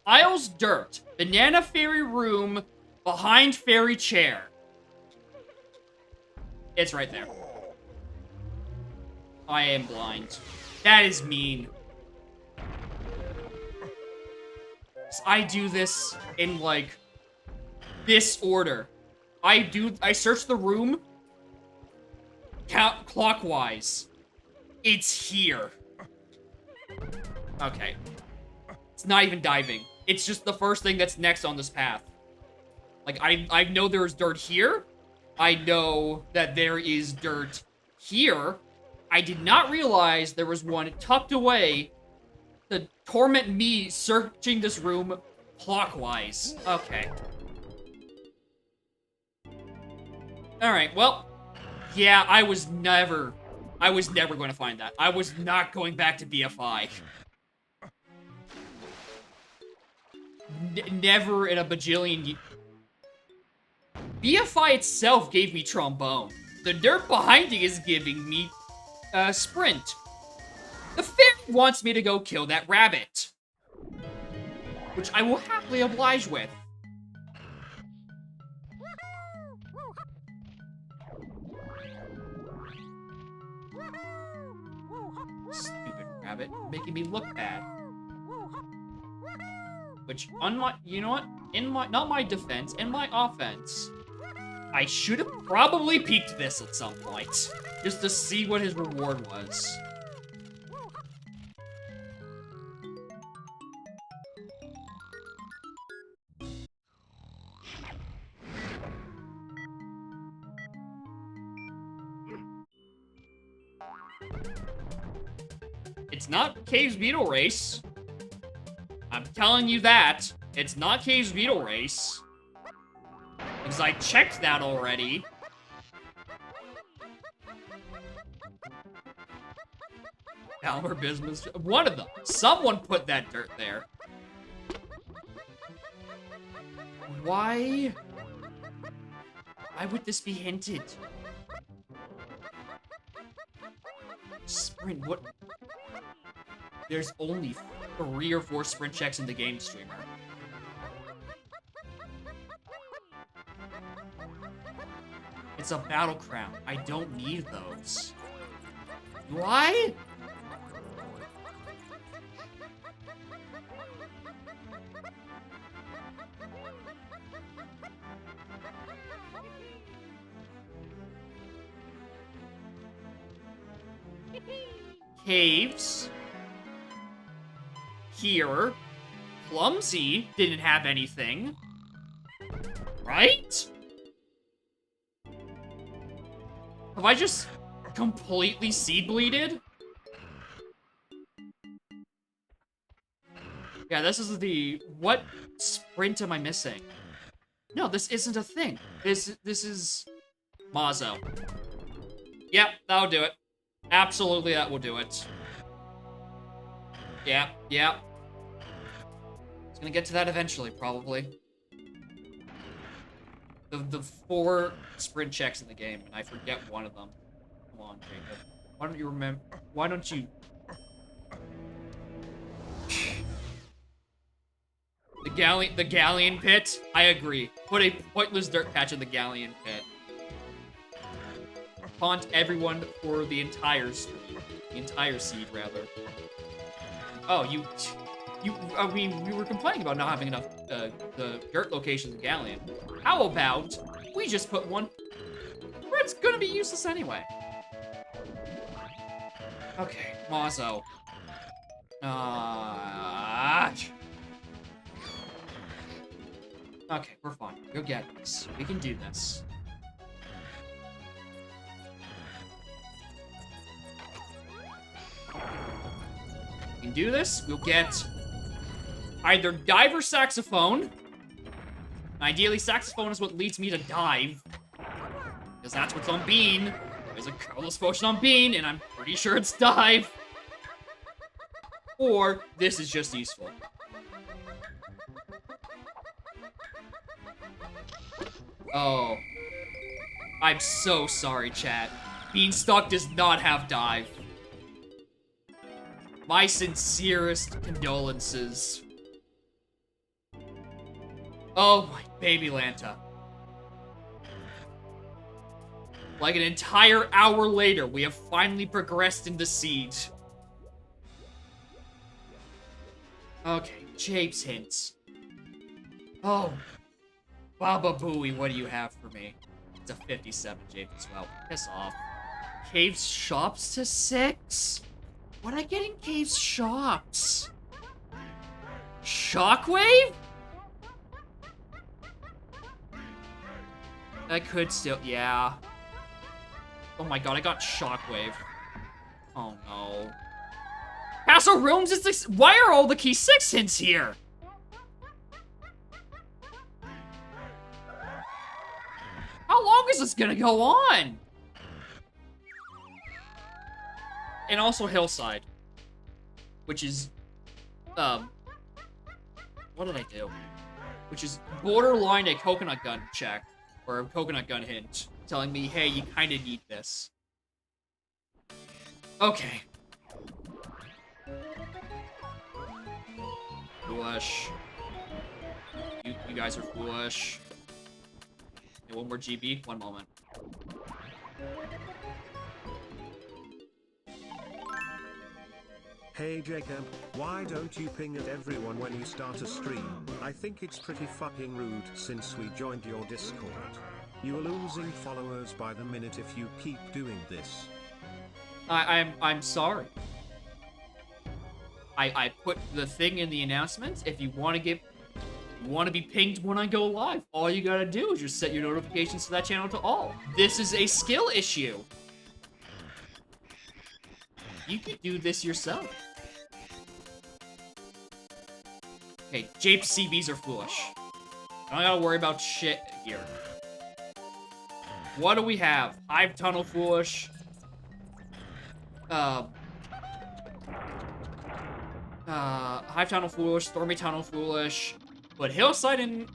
Isles Dirt. Banana Fairy Room behind Fairy Chair. It's right there. I am blind. That is mean. I do this in, like, this order. I search the room clockwise. It's here. Okay. It's not even diving. It's just the first thing that's next on this path. Like, I know there's dirt here. I know that there is dirt here. I did not realize there was one tucked away to torment me searching this room clockwise. Okay. Alright, well, yeah, I was never going to find that. I was not going back to BFI. Never in a bajillion BFI itself gave me trombone. The dirt behind it is giving me sprint. The fairy wants me to go kill that rabbit, which I will happily oblige with. Stupid rabbit, making me look bad. Which, on my, you know what? In my, not my defense, in my offense, I should have probably peeked this at some point, just to see what his reward was. It's not Cave's Beetle Race. I'm telling you that. It's not Cave's Beetle Race. Because I checked that already. Albert Business. One of them. Someone put that dirt there. Why? Why would this be hinted? Sprint, what? There's only 3 or 4 sprint checks in the game, streamer. It's a battle crown. I don't need those. Why? caves. Here. Clumsy didn't have anything. Right? Have I just completely seed bleeded? Yeah, this is the... What sprint am I missing? No, this isn't a thing. This is... Mazo. Yep, that'll do it. Absolutely, that will do it. Yeah. It's gonna get to that eventually, probably. The 4 sprint checks in the game, and I forget one of them. Come on, Jacob. Why don't you remember? Why don't you... The Galleon Pit? I agree. Put a pointless dirt patch in the Galleon Pit. Taunt everyone for the entire stream. The entire seed, rather. Oh, I mean, we were complaining about not having enough, the dirt locations in Galleon. How about we just put one where it's gonna be useless anyway? Okay, Mazo. Okay, we're fine. You'll get this. We can do this. We can do this. We'll get either dive or saxophone. Ideally, saxophone is what leads me to dive. Because that's what's on Bean. There's a colorless potion on Bean, and I'm pretty sure it's dive. Or, this is just useful. Oh. I'm so sorry, chat. Beanstalk does not have dive. My sincerest condolences. Oh my baby Lanta. Like an entire hour later, we have finally progressed into Siege. Okay, Jape's hints. Oh. Baba Booey, what do you have for me? It's a 57, Jape as well. Piss off. Caves Shops to 6? What did I get in Caves Shops? Shockwave? I could still, yeah. Oh my god, I got Shockwave. Oh no. Castle Rooms is 6. Why are all the key 6 hints here? How long is this gonna go on? And also Hillside. Which is, what did I do? Which is borderline a coconut gun check. Or a coconut gun hint. Telling me, hey, you kinda need this. Okay. Foolish. You guys are foolish. Okay, one more GB. One moment. Hey Jacob, why don't you ping at everyone when you start a stream? I think it's pretty fucking rude since we joined your Discord. You are losing followers by the minute if you keep doing this. I'm sorry. I put the thing in the announcement. If you want to be pinged when I go live, all you gotta do is just set your notifications to that channel to all. This is a skill issue. You could do this yourself. Okay, Jape CBs are foolish. I don't gotta worry about shit here. What do we have? Hive Tunnel foolish. Hive Tunnel foolish, Stormy Tunnel foolish, but Hillside and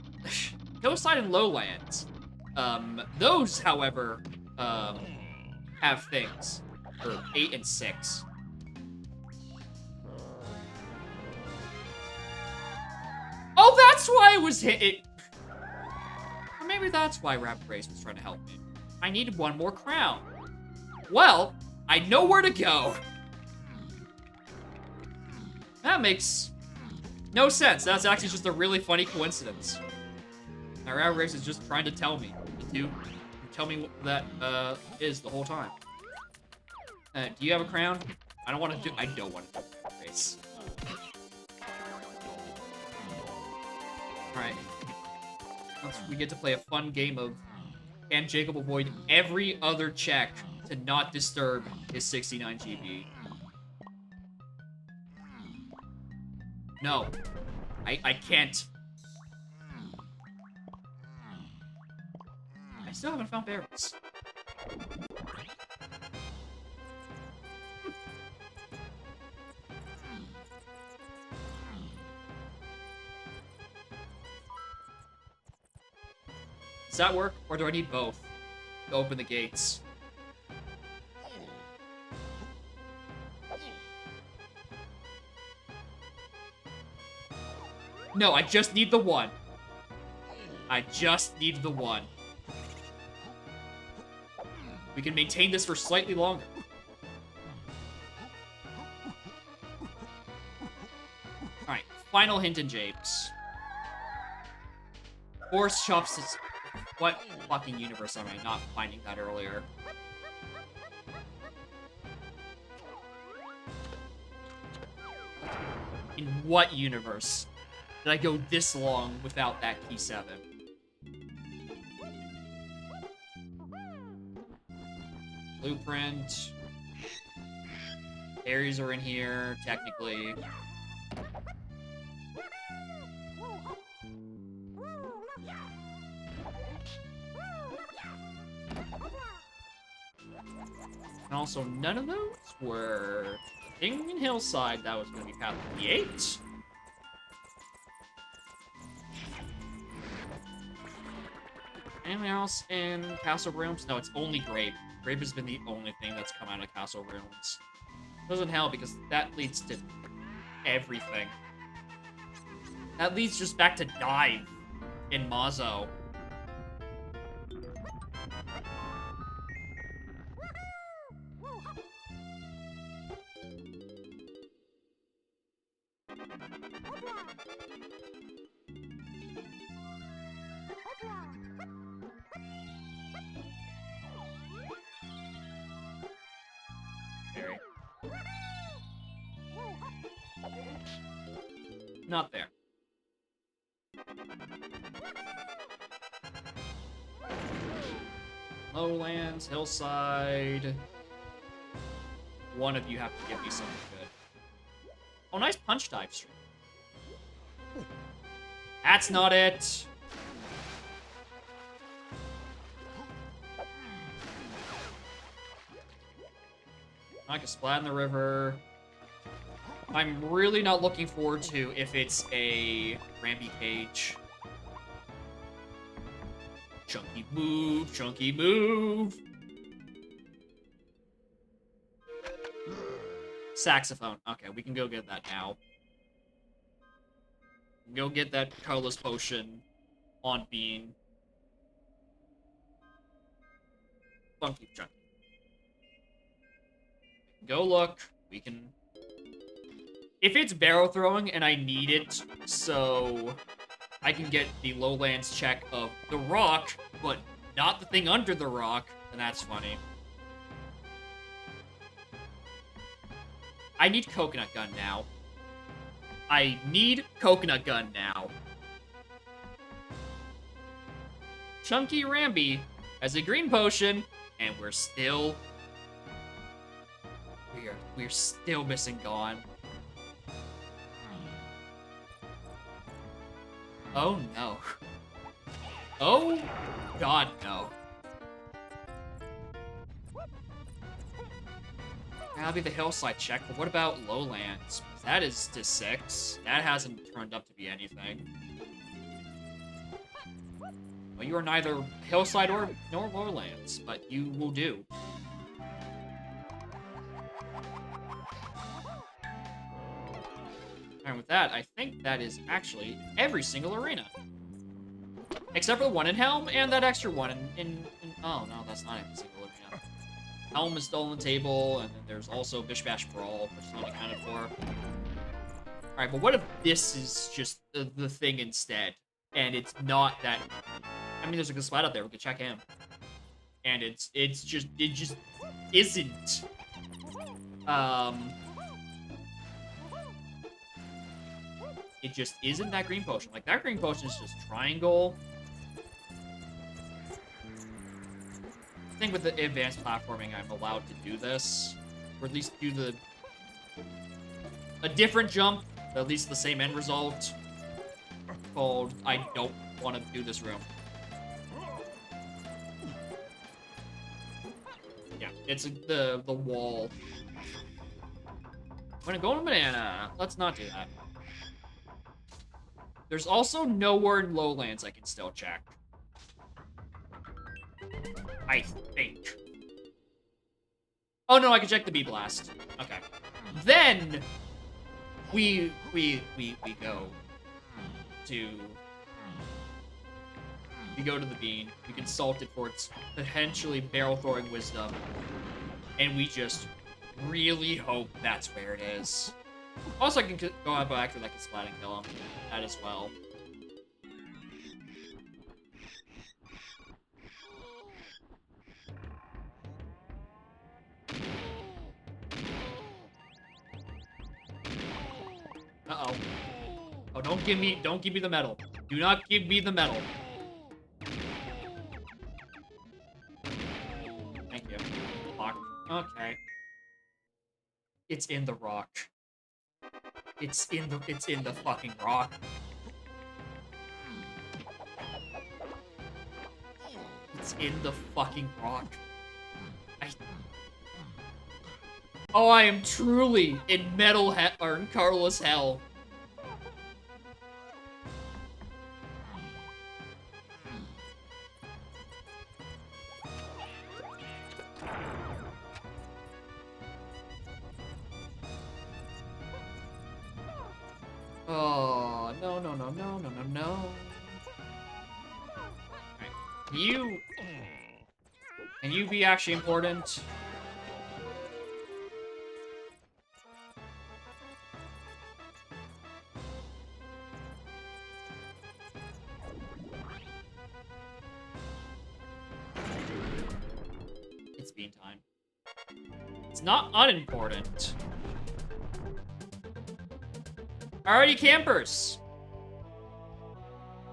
Lowlands. Those, however, have things. For 8 and 6. Oh, that's why I was hit. Or maybe that's why Rapid Race was trying to help me. I needed one more crown. Well, I know where to go. That makes no sense. That's actually just a really funny coincidence. Now, Rapid Race is just trying to tell me. Tell me what that is the whole time. Do you have a crown? I don't want to do that race. Alright. We get to play a fun game of can Jacob avoid every other check to not disturb his 69 GB? No. I can't. I still haven't found berries. Does that work, or do I need both to open the gates? No, I just need the one. I just need the one. We can maintain this for slightly longer. Alright, final hint in Japes. Force Chops is... What fucking universe am I not finding that earlier? In what universe did I go this long without that key 7? Blueprint. Berries are in here, technically. And also, none of those were thing in Hillside that was going to be Path of the 8. Anything else in Castle Rooms? No, it's only Grape. Grape has been the only thing that's come out of Castle Rooms. Doesn't help because that leads to everything. That leads just back to Dive in Mazo. Not there. Lowlands, Hillside. One of you have to give me something good. Oh, nice punch dive stream. That's not it. I can splat in the river. I'm really not looking forward to if it's a Rambi Cage. Chunky move, chunky move. Saxophone. Okay, we can go get that now. Go get that colorless potion on Bean. Funky chunky. Go look. We can... If it's barrel throwing and I need it so I can get the Lowlands check of the rock, but not the thing under the rock, then that's funny. I need Coconut Gun now. I need Coconut Gun now. Chunky Rambi has a green potion, and we're still... We're still missing Gone. Oh no. Oh god, no. That'll be the Hillside check, but what about Lowlands? That is to 6. That hasn't turned up to be anything. Well, you are neither Hillside nor Lowlands, but you will do. And with that, I think that is actually every single arena. Except for the one in Helm and that extra one in oh no, that's not every single arena. Helm is still on the table, and then there's also Bish Bash Brawl, which is not accounted for. Alright, but what if this is just the thing instead? And it's not that... I mean, there's a good spot out there, we could check him. And it just isn't. It just isn't that green potion. Like, that green potion is just triangle. I think with the advanced platforming, I'm allowed to do this. Or at least do a different jump, but at least the same end result. Called, I don't want to do this room. Yeah, it's the wall. I'm gonna go to banana. Let's not do that. There's also nowhere in Lowlands I can still check. I think. Oh no, I can check the Bee Blast. Okay. Then we go to the bean. We consult it for its potentially barrel throwing wisdom, and we just really hope that's where it is. Also, I can go out back and like a splat and kill him. That as well. Uh-oh. Oh, don't give me the medal. Do not give me the medal. Thank you. Fuck. Okay. It's in the rock. It's in the fucking rock. It's in the fucking rock. Oh, I am truly in metal or in Carlos hell. Oh, no. Right. Can you be actually important? It's bean time. It's not unimportant. Alrighty, campers.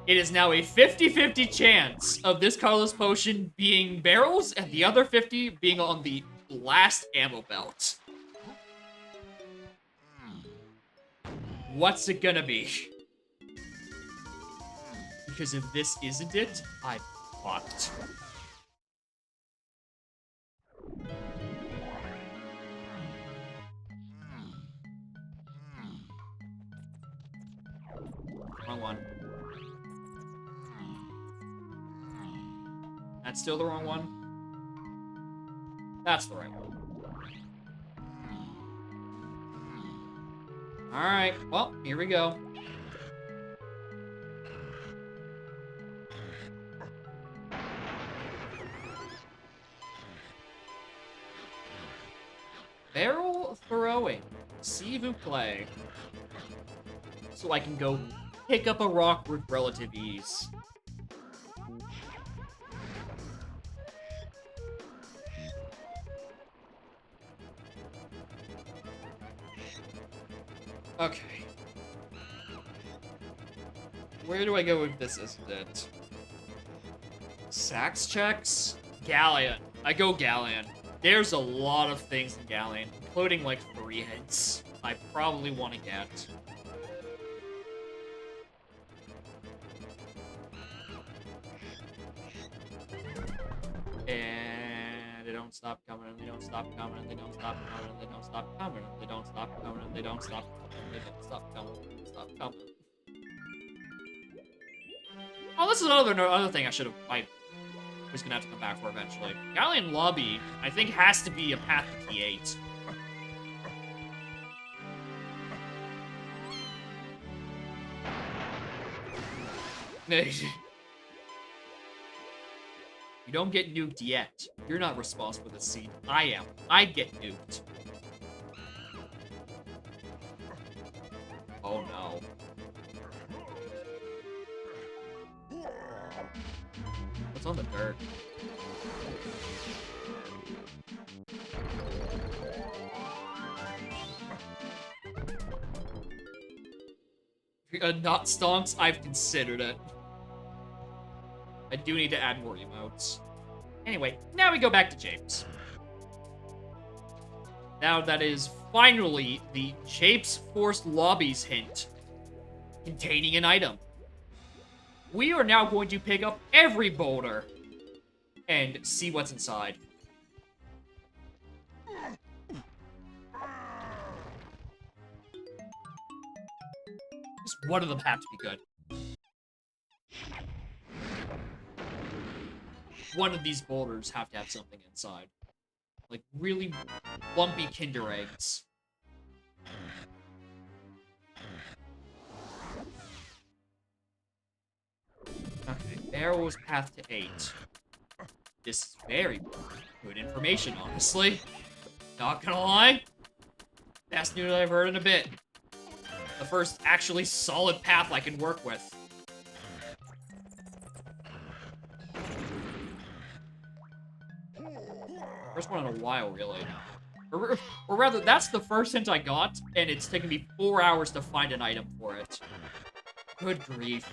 It is now a 50-50 chance of this Carlos potion being barrels and the other 50 being on the last ammo belt. What's it gonna be? Because if this isn't it, I'm fucked. Wrong one. That's still the wrong one. That's the right one. Alright, well, here we go. Barrel throwing. S'il vous plaît. So I can go pick up a rock with relative ease. Okay. Where do I go with this, isn't it? Sax checks? Galleon. I go Galleon. There's a lot of things in Galleon, including like 3 heads I probably want to get. And they don't stop coming, and they don't stop coming, and they don't stop coming, and they don't stop coming, and they don't stop coming, and they don't stop coming, and they don't stop coming, and they don't stop coming. Oh, this is another thing I was gonna have to come back for eventually. Galleon Lobby, I think, has to be a path to T8. You don't get nuked yet. You're not responsible for the scene. I am. I get nuked. Oh no. What's on the dirt? not stonks, I've considered it. I do need to add more emotes. Anyway, now we go back to Japes. Now that is finally the Japes Forced Lobbies hint containing an item. We are now going to pick up every boulder and see what's inside. Just one of them have to be good. One of these boulders have to have something inside. Like, really lumpy Kinder Eggs. Okay, Arrow's path to 8. This is very good information, honestly. Not gonna lie. Best news I've heard in a bit. The first actually solid path I can work with. First one in a while, really. Or rather, that's the first hint I got, and it's taken me 4 hours to find an item for it. Good grief.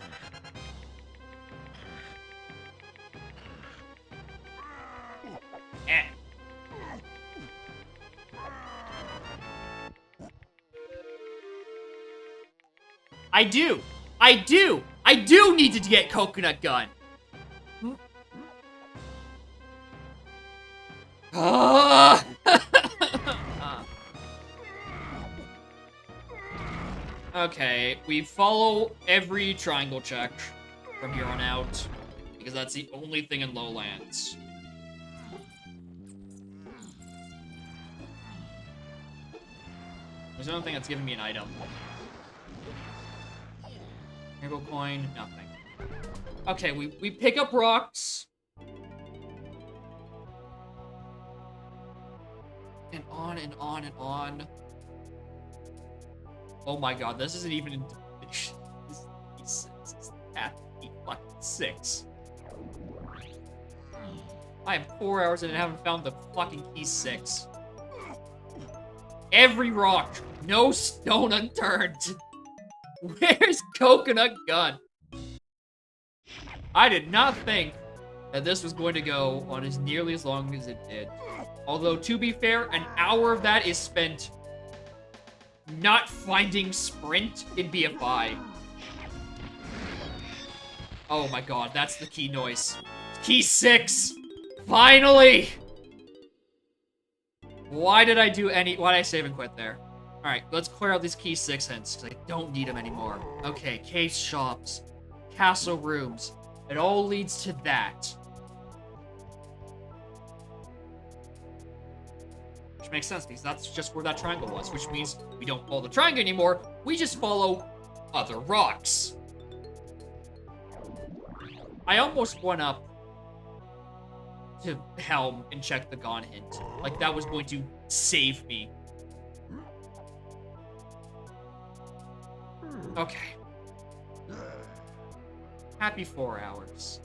Eh. I do need to get Coconut Gun. Okay, we follow every triangle check from here on out, because that's the only thing in Lowlands. There's another thing that's giving me an item. Miracle coin, nothing. Okay, we pick up rocks. And on and on and on. Oh my god, this isn't even in this is at fucking 6. I have 4 hours and I haven't found the fucking key 6. Every rock, no stone unturned. Where's Coconut Gun? I did not think that this was going to go on as nearly as long as it did. Although, to be fair, an hour of that is spent not finding Sprint in BFI. Oh my god, that's the key noise. Key 6! Finally! Why did I save and quit there? Alright, let's clear out these key 6 hints, because I don't need them anymore. Okay, cave shops, castle rooms. It all leads to that. Which makes sense, because that's just where that triangle was, which means we don't follow the triangle anymore, we just follow other rocks. I almost went up to Helm and check the Gone hint. Like, that was going to save me. Okay. Happy 4 hours.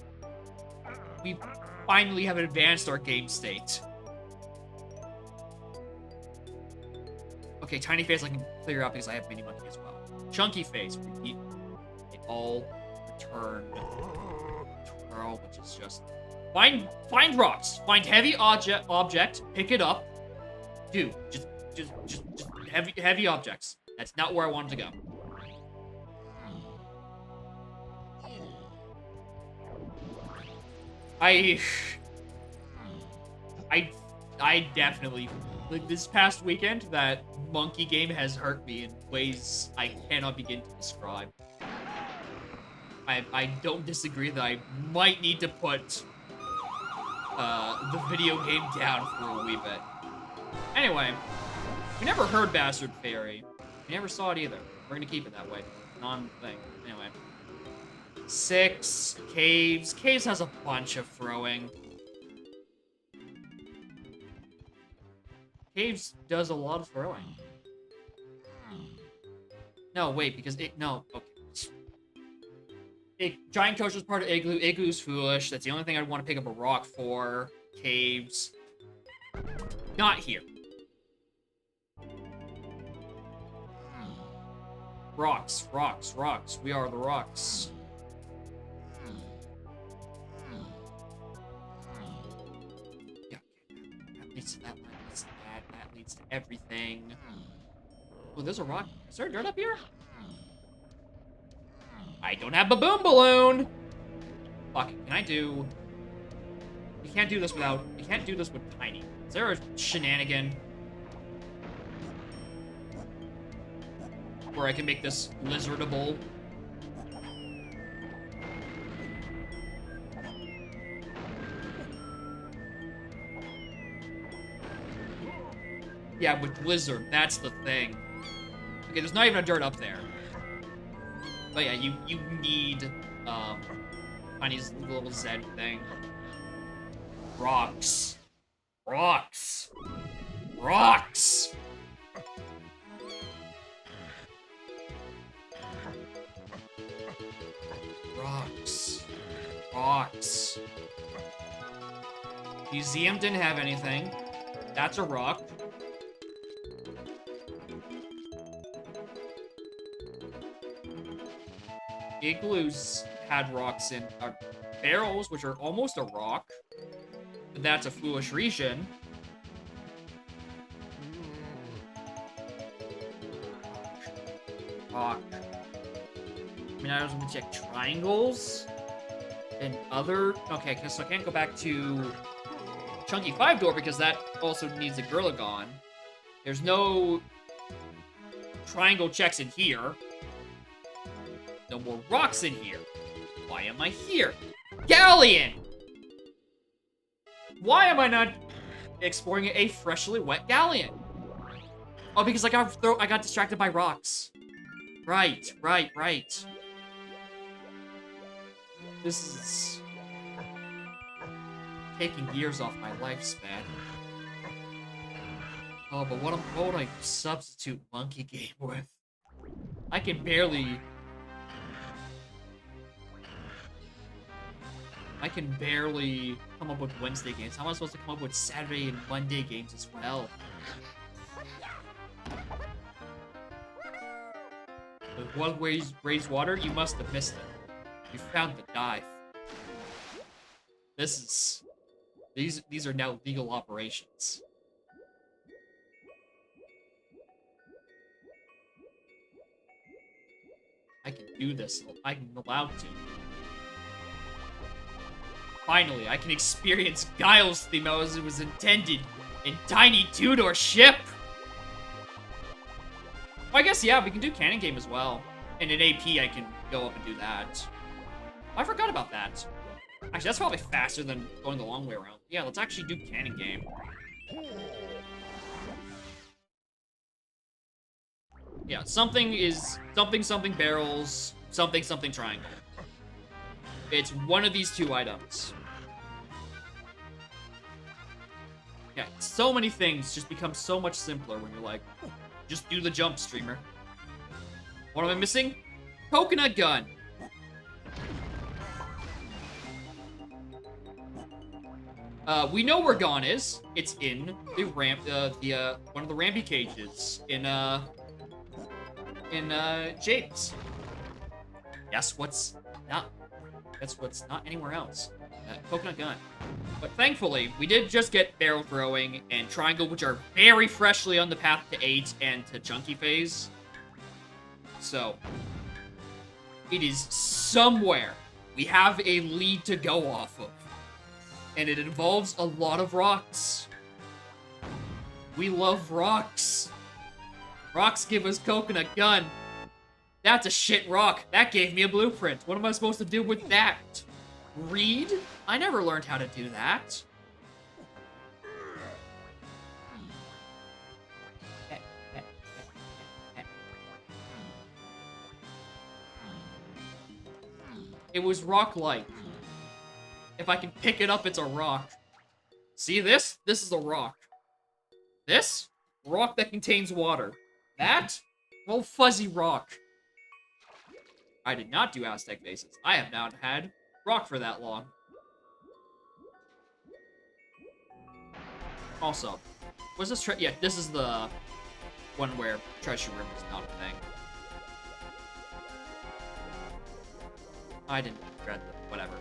We finally have advanced our game state. Okay, Tiny Face I can clear out because I have Mini Monkey as well. Chunky Face, repeat. They all return to Pearl, which is just... Find rocks. Find heavy object. Pick it up. Dude, just heavy objects. That's not where I wanted to go. I definitely, like, this past weekend, that monkey game has hurt me in ways I cannot begin to describe. I don't disagree that I might need to put the video game down for a wee bit. Anyway, we never heard Bastard Fairy. We never saw it either. We're gonna keep it that way. Non-thing. Anyway. 6. Caves. Caves has a bunch of throwing. Caves does a lot of throwing. No, wait, because it... No, okay. Giant Coaster's part of Igloo. Igloo's foolish. That's the only thing I'd want to pick up a rock for. Caves. Not here. Rocks, rocks, rocks. We are the rocks. Yeah, that leads to that, that leads to that leads to everything. Oh, there's a rock. Is there dirt up here? I don't have a boom balloon! Fuck, can I do... You can't do this without... You can't do this with Tiny. Is there a shenanigan? Where I can make this lizardable? Yeah, with Blizzard, that's the thing. Okay, there's not even a dirt up there. But yeah, you need, Tiny's little Zed thing. Rocks. Rocks. Rocks! Rocks. Rocks. Museum didn't have anything. That's a rock. Igloos had rocks in barrels, which are almost a rock. But that's a foolish region. Rock. I mean, I was gonna check triangles and other. Okay, so I can't go back to Chunky 5 door because that also needs a Gurlagon. There's no triangle checks in here. No more rocks in here. Why am I here? Galleon! Why am I not exploring a freshly wet Galleon? Oh, because I got distracted by rocks. Right. This is taking years off my lifespan. Oh, but what would I substitute Monkey Game with? I can barely come up with Wednesday games. How am I supposed to come up with Saturday and Monday games as well? With one raised water, you must have missed it. You found the dive. These are now legal operations. I can do this. I'm allowed to. Finally, I can experience Guile's theme as it was intended in Tiny Two-Door Ship! Well, I guess, yeah, we can do Cannon Game as well. And in AP, I can go up and do that. I forgot about that. Actually, that's probably faster than going the long way around. Yeah, let's actually do Cannon Game. Yeah, something barrels, something triangle. It's one of these two items. Yeah, so many things just become so much simpler when you're like, just do the jump, streamer. What am I missing? Coconut gun. We know where Gon is. It's in the one of the Rambi cages in James. Guess what's not anywhere else. Coconut gun. But thankfully, we did just get barrel throwing and triangle, which are very freshly on the path to 8 and to Chunky phase. So, it is somewhere we have a lead to go off of. And it involves a lot of rocks. We love rocks. Rocks give us coconut gun. That's a shit rock. That gave me a blueprint. What am I supposed to do with that? Read? I never learned how to do that. It was rock-like. If I can pick it up, it's a rock. See this? This is a rock. This? Rock that contains water. That? Well, fuzzy rock. I did not do Aztec bases. I have not had rock for that long. Also, was this yeah, this is the one where treasure room is not a thing. I didn't regret them. Whatever.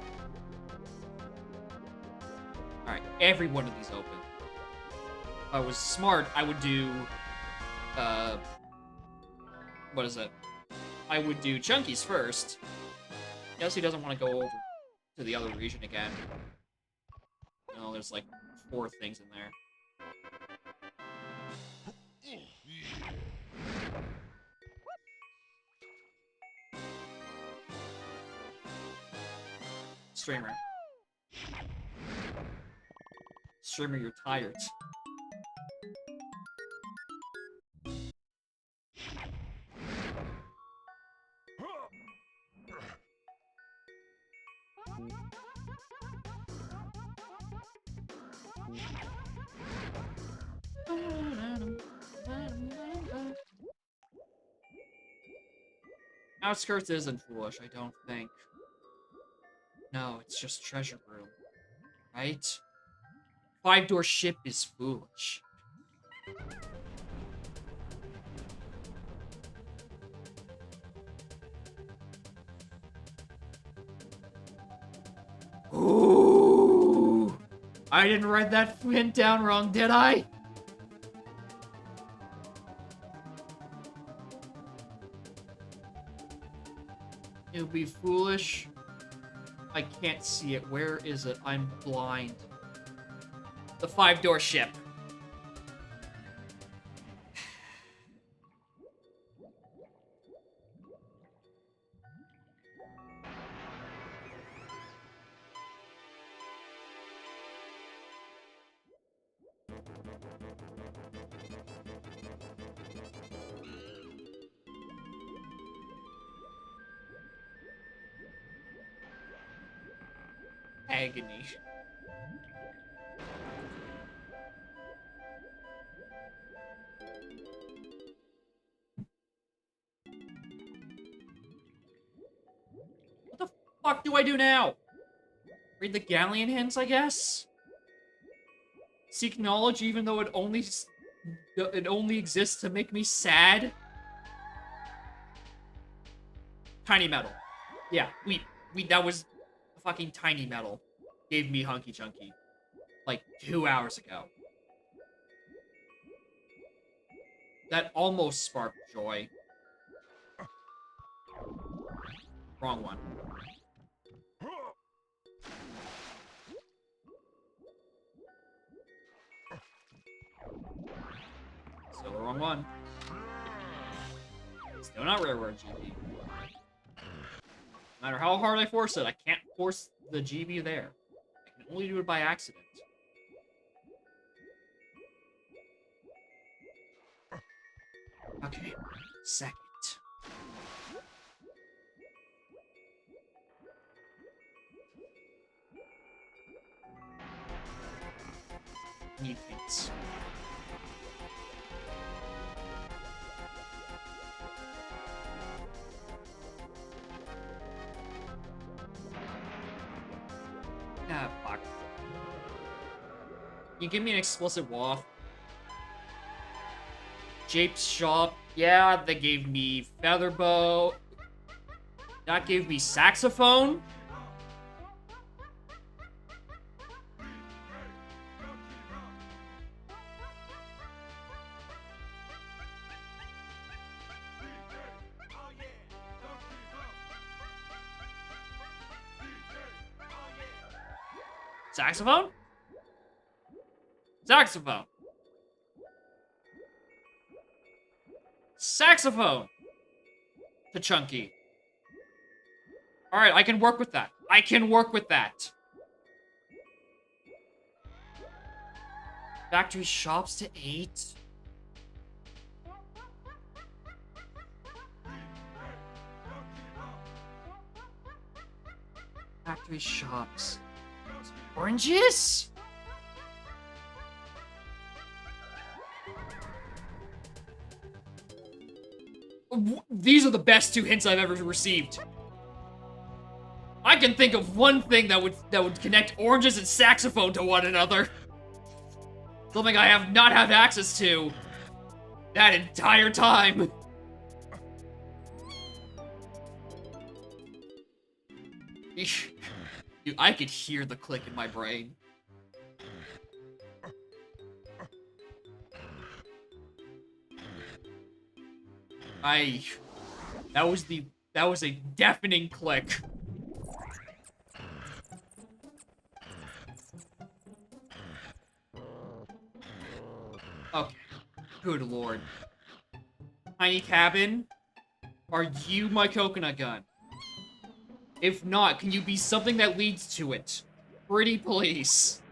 Alright, every one of these open. If I was smart, I would do... what is it? I would do Chunky's first. Guess he doesn't want to go over to the other region again. No, there's like 4 things in there. Streamer. Streamer, you're tired. Outskirts isn't foolish, I don't think. No, it's just treasure room. Right? 5-door ship is foolish. Ooh! I didn't write that hint down wrong, did I? It would be foolish. I can't see it. Where is it? I'm blind. The 5-door ship. Agony. What the fuck do I do now? Read the Galleon hints, I guess? Seek knowledge even though it only exists to make me sad? Tiny metal. Yeah, that was fucking tiny metal. Gave me Hunky Chunky. Like 2 hours ago. That almost sparked joy. Wrong one. Still the wrong one. Still not Railroad GB. No matter how hard I force it, I can't force the GB there. I can only do it by accident. Okay, second. Need hints. Ah, fuck. You give me an explicit waff. Jape's shop. Yeah, they gave me Featherbow. That gave me Saxophone. Saxophone? Saxophone. Saxophone. To Chunky. Alright, I can work with that. I can work with that. Factory shops to 8. Factory shops. Oranges? These are the best 2 hints I've ever received. I can think of one thing that would connect oranges and saxophone to one another. Something I have not had access to that entire time. Dude, I could hear the click in my brain. That was a deafening click. Okay. Good lord. Tiny cabin? Are you my coconut gun? If not, can you be something that leads to it? Pretty please.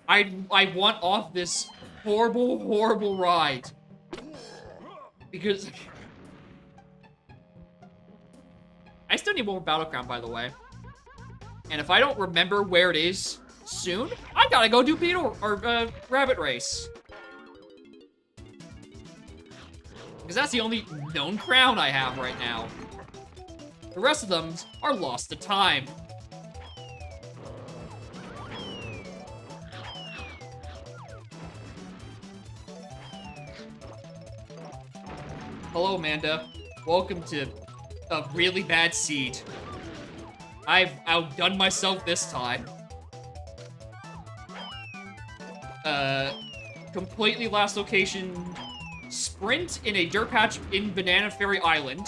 I want off this horrible, horrible ride. Because... I still need one more Battleground, by the way. And if I don't remember where it is soon, I gotta go do Beetle or Rabbit Race. Because that's the only known crown I have right now. The rest of them are lost to time. Hello, Amanda. Welcome to a really bad seed. I've outdone myself this time. Completely last location, sprint in a dirt patch in Banana Fairy Island,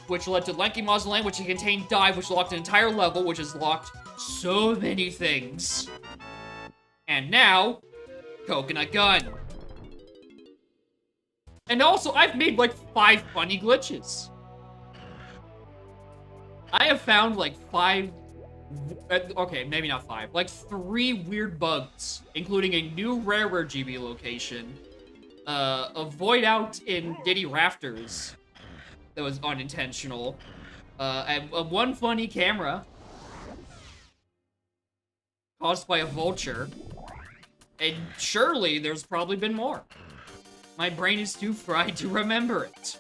which led to Lanky Mausoleum, which contained Dive, which locked an entire level, which has locked so many things. And now, Coconut Gun. And also, I've made like 5 funny glitches. I have found like 5... Okay, maybe not 5. Like 3 weird bugs, including a new rare GB location, a void out in Diddy Rafters that was unintentional, and one funny camera caused by a vulture, and surely there's probably been more. My brain is too fried to remember it.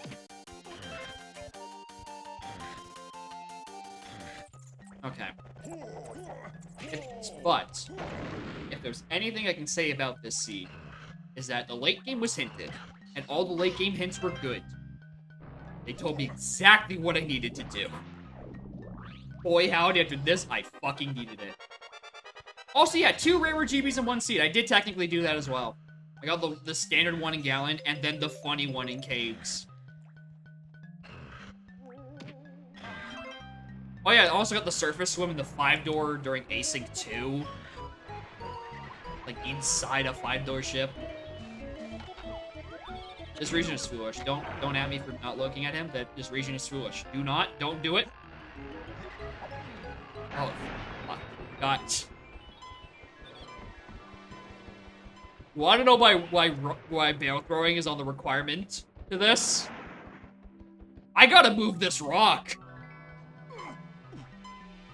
Okay. But, if there's anything I can say about this seed, is that the late game was hinted, and all the late game hints were good. They told me exactly what I needed to do. Boy, howdy, after this, I fucking needed it. Also, yeah, 2 rare GBs in 1 seed. I did technically do that as well. I got the standard one in Gallon, and then the funny one in Caves. Oh yeah, I also got the Surface Swim and the 5-door during Async 2. Like, inside a 5-door ship. This region is foolish. Don't at me for not looking at him. That this region is foolish. Don't do it. Oh, fuck. God. You want to know why barrel throwing is on the requirement to this? I gotta move this rock.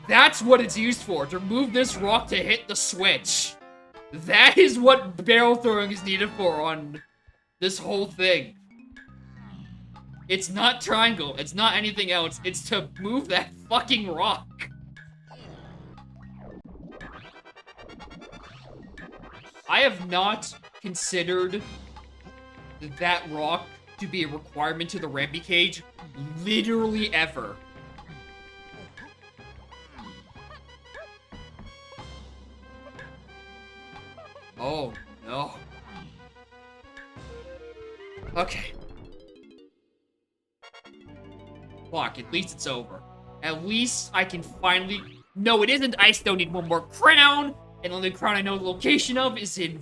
That's what it's used for, to move this rock to hit the switch. That is what barrel throwing is needed for on this whole thing. It's not triangle, it's not anything else, it's to move that fucking rock. I have not considered that rock to be a requirement to the Rambi cage literally ever. Oh, no. Okay. Fuck, at least it's over. At least I can finally... No, it isn't. I still need one more crown. And the only crown I know the location of is in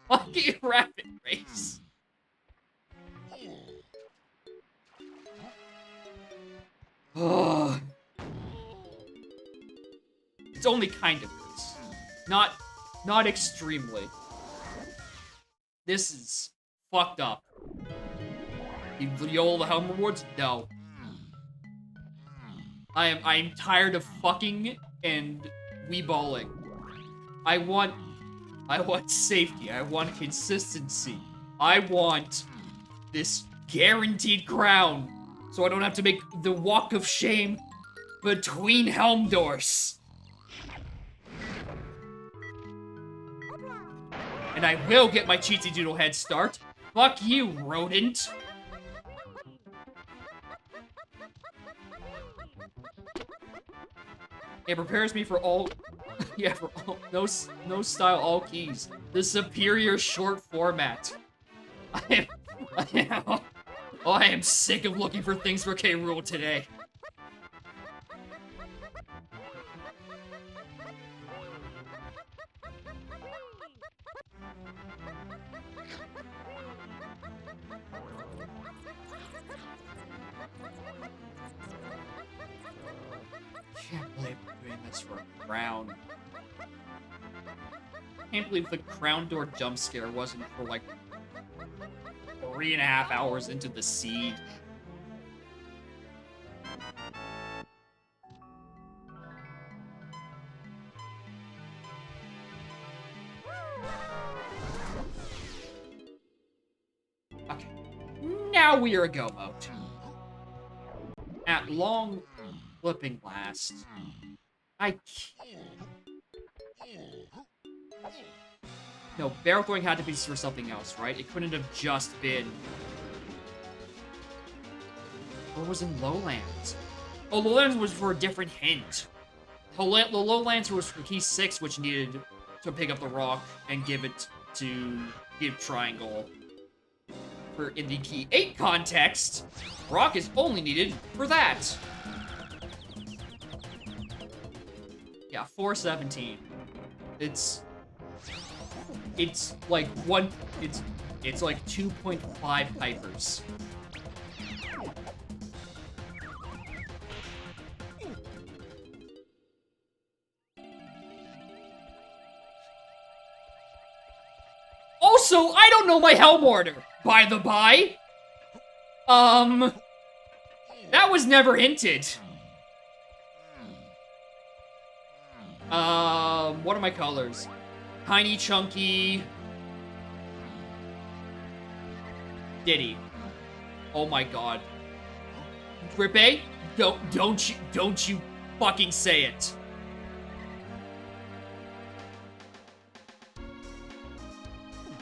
fucking Rabbit Race. Oh. It's only kind of is. Not extremely. This is fucked up. The Yola Helm rewards? No. I'm tired of fucking and weeballing. I want safety. I want consistency. I want this guaranteed crown, so I don't have to make the walk of shame between helm doors. And I will get my Cheatsy Doodle head start. Fuck you, rodent. It prepares me for all... yeah, for all... No style, all keys. The superior short format. I am sick of looking for things for K. Rool today. Can't believe I'm doing this for a crown. Can't believe the crown door jump scare wasn't for like 3.5 hours into the seed. Okay. Now we are a go mode. At long flipping last. No, barrel throwing had to be for something else, right? It couldn't have just been... Or was in Lowlands? Oh, Lowlands was for a different hint. The Lowlands was for key 6, which needed to pick up the rock and give it to give triangle. For in the key 8 context, rock is only needed for that. Yeah, 417. It's like it's like 2.5 hypers. Also, I don't know my Helm order, by the by. That was never hinted. What are my colors? Tiny, chunky... Diddy. Oh my god. Grippe? Don't you fucking say it.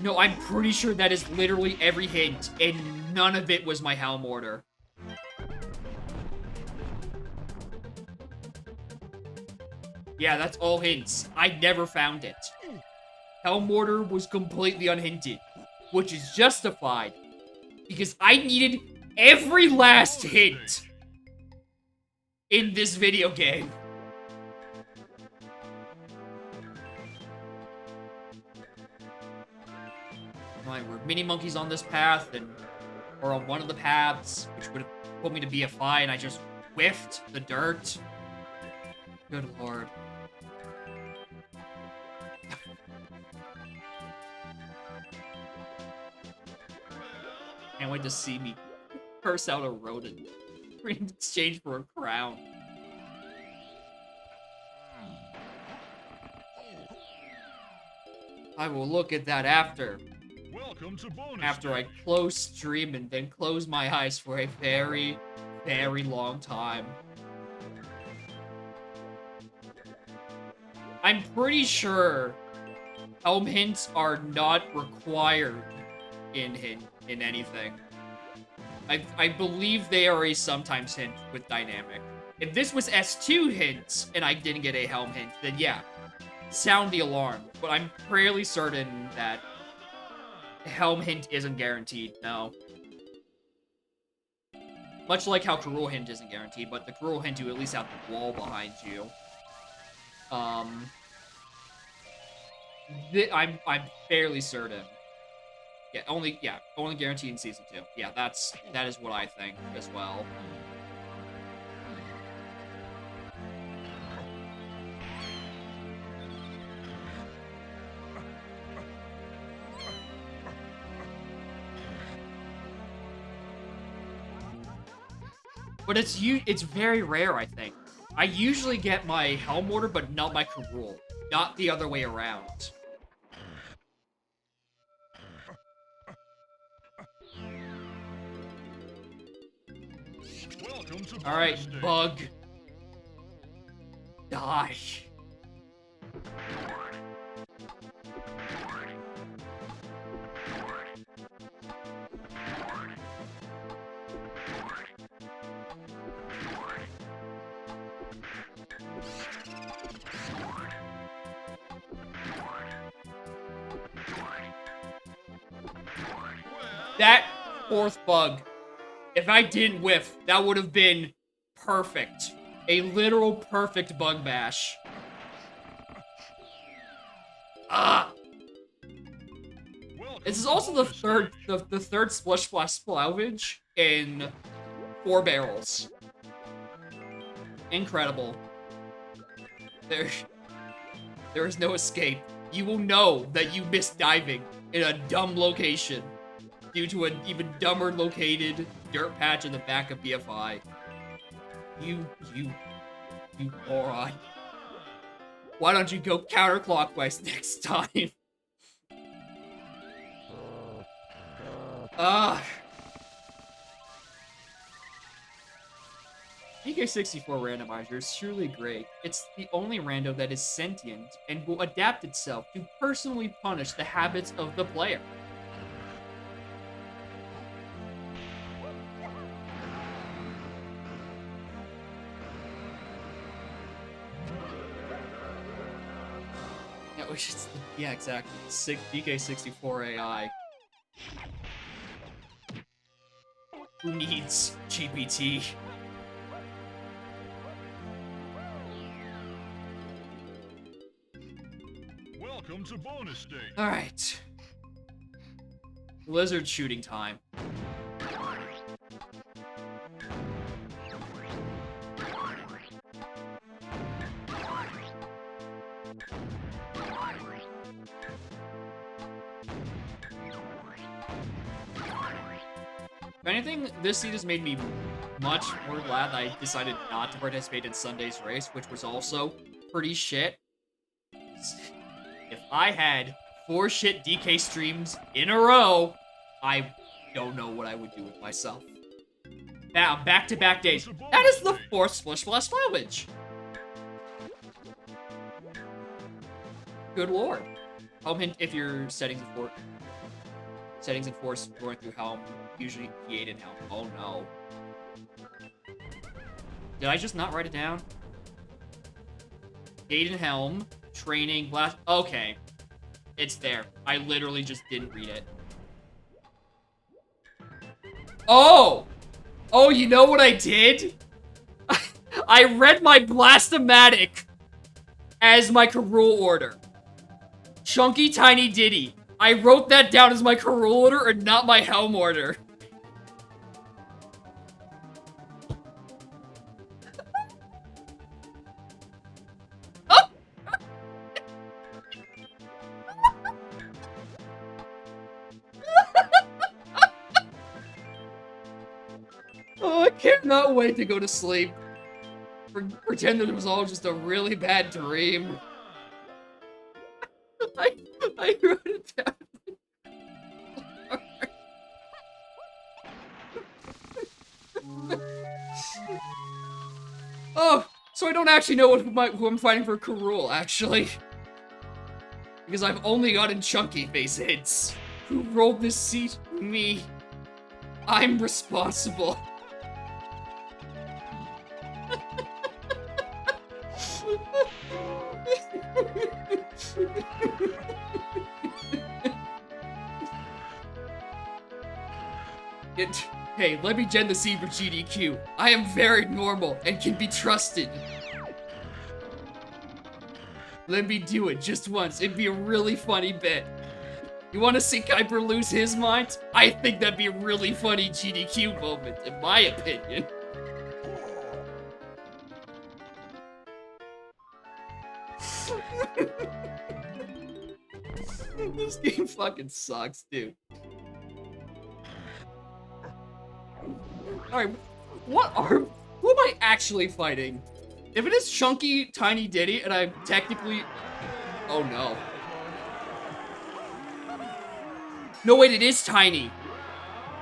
No, I'm pretty sure that is literally every hint, and none of it was my Helm order. Yeah, that's all hints. I never found it. Helm order was completely unhinted, which is justified, because I needed every last hint in this video game. There were mini monkeys on this path, or on one of the paths, which would have put me to BFI, and I just whiffed the dirt. Good lord. Can't wait to see me curse out a rodent in exchange for a crown. I will look at that after. After I close stream and then close my eyes for a very, very long time. I'm pretty sure Helm hints are not required in anything. I believe they are a sometimes hint with dynamic. If this was S2 hints and I didn't get a Helm hint, then yeah, sound the alarm. But I'm fairly certain that Helm hint isn't guaranteed, no. Much like how K. Rool hint isn't guaranteed, but the K. Rool hint you at least have the wall behind you. I'm fairly certain. Yeah, only guaranteed in Season 2. Yeah, that is what I think as well. But it's very rare, I think. I usually get my Helm order, but not my K. Rool. Not the other way around. Alright, bug. Die. That 4th bug, if I didn't whiff, that would have been perfect. A literal perfect bug bash. Ah! This is also the third Splish Splash Splavage in 4 barrels. Incredible. There is no escape. You will know that you missed diving in a dumb location due to an even dumber located dirt patch in the back of BFI. You moron. Why don't you go counterclockwise next time? DK64 randomizer is truly great. It's the only rando that is sentient and will adapt itself to personally punish the habits of the player. Yeah, exactly. DK64 AI. Who needs GPT? Welcome to bonus stage. Alright. Lizard shooting time. If anything, this seed has made me much more glad that I decided not to participate in Sunday's race, which was also pretty shit. If I had 4 shit DK streams in a row, I don't know what I would do with myself. Now, back-to-back days. That is the 4th Splish Splash Splavage. Good lord. Home hint if your settings and force going through Helm, usually E8 and Helm. Oh no. Did I just not write it down? Gate and Helm, training, blast. Okay. It's there. I literally just didn't read it. Oh! Oh, you know what I did? I read my Blastomatic as my Karul order. Chunky Tiny Diddy. I wrote that down as my Karul order and not my Helm order. Oh, I cannot wait to go to sleep. Pretend that it was all just a really bad dream. I wrote it down. Oh, so I don't actually know who I'm fighting for Karul, actually. Because I've only gotten Chunky face hits. Who rolled this seat? Me. I'm responsible. Hey, let me gen the seed for GDQ. I am very normal and can be trusted. Let me do it just once. It'd be a really funny bit. You want to see Kuiper lose his mind? I think that'd be a really funny GDQ moment, in my opinion. This game fucking sucks, dude. Alright, who am I actually fighting? If it is Chunky Tiny Diddy and I'm technically... Oh no. No wait, it is Tiny.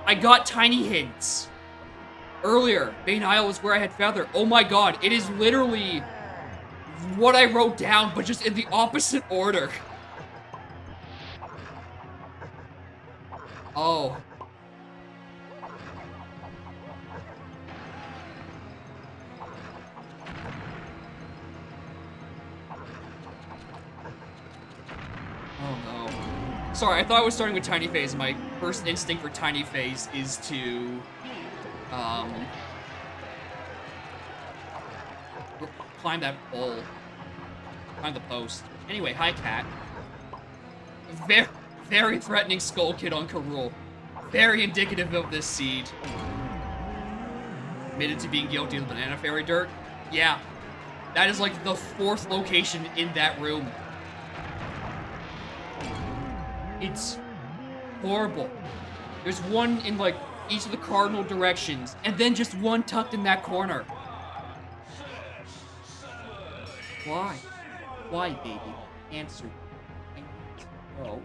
I got Tiny hints. Earlier, Bane Isle was where I had Feather. Oh my god, it is literally what I wrote down, but just in the opposite order. Oh. Oh no. Sorry, I thought I was starting with Tiny Phase. My first instinct for Tiny Phase is to, climb that pole. Climb the post. Anyway, hi, cat. Very, very threatening Skull Kid on Karul. Very indicative of this seed. Admitted to being guilty of the Banana Fairy dirt. Yeah. That is like the 4th location in that room. It's horrible. There's one in like each of the cardinal directions, and then just one tucked in that corner. Why? Why, baby? Answer. Oh.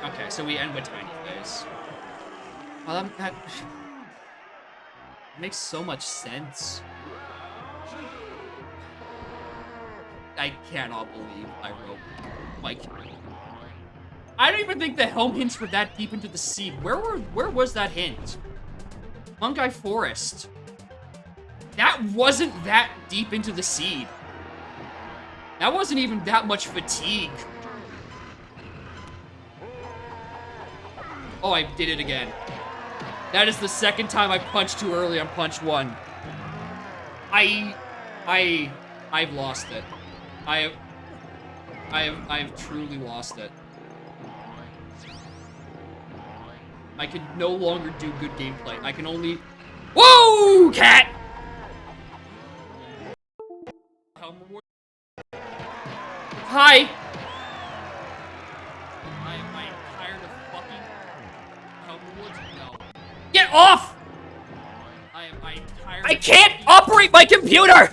Okay, so we end with Tiny Phase. That makes so much sense. I cannot believe I wrote like. I don't even think the helm hints were that deep into the seed. Where was that hint? Fungi Forest. That wasn't that deep into the seed. That wasn't even that much fatigue. Oh, I did it again. That is the 2nd time I punched too early on punch 1. I've lost it. I've truly lost it. I can no longer do good gameplay. I can only... Whoa, cat! Hi! I am tired of fucking... Helm rewards? No. Get off! I'm tired. I can't operate my computer!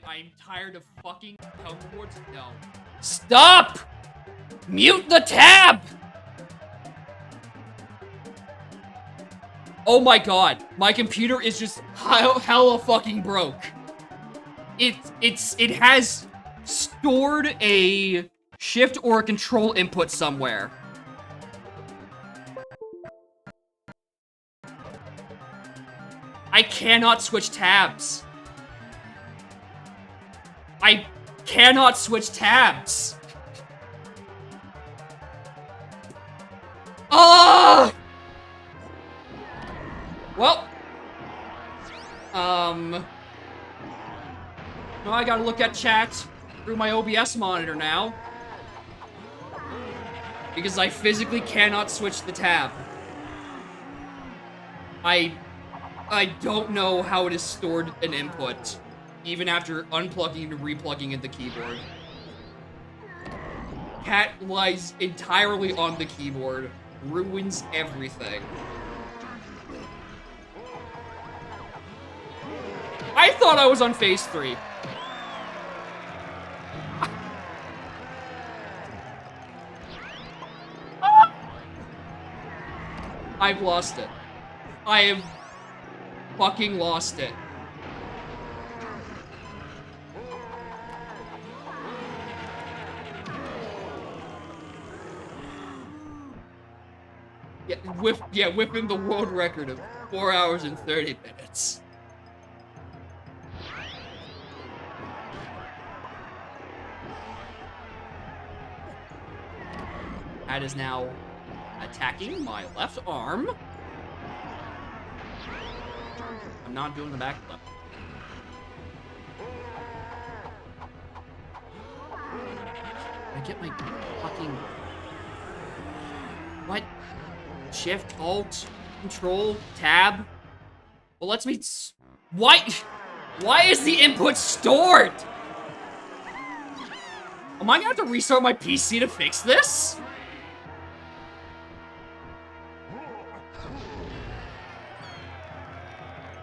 I'm tired of fucking helm rewards? No. Stop! Mute the tab! Oh my god, my computer is just hella fucking broke. It has stored a shift or a control input somewhere. I cannot switch tabs. I cannot switch tabs. Oh! Well. Now I gotta look at chat through my OBS monitor now. Because I physically cannot switch the tab. I don't know how it is stored an input, even after unplugging and replugging in the keyboard. Cat lies entirely on the keyboard, ruins everything. I thought I was on phase 3. I've lost it. I have fucking lost it. Yeah, whipping the world record of 4 hours and 30 minutes. That is now attacking my left arm. I'm not doing the back flip. I get my fucking... What? Shift, Alt, Control, Tab? Well, lets me... Why is the input stored? Am I gonna have to restart my PC to fix this?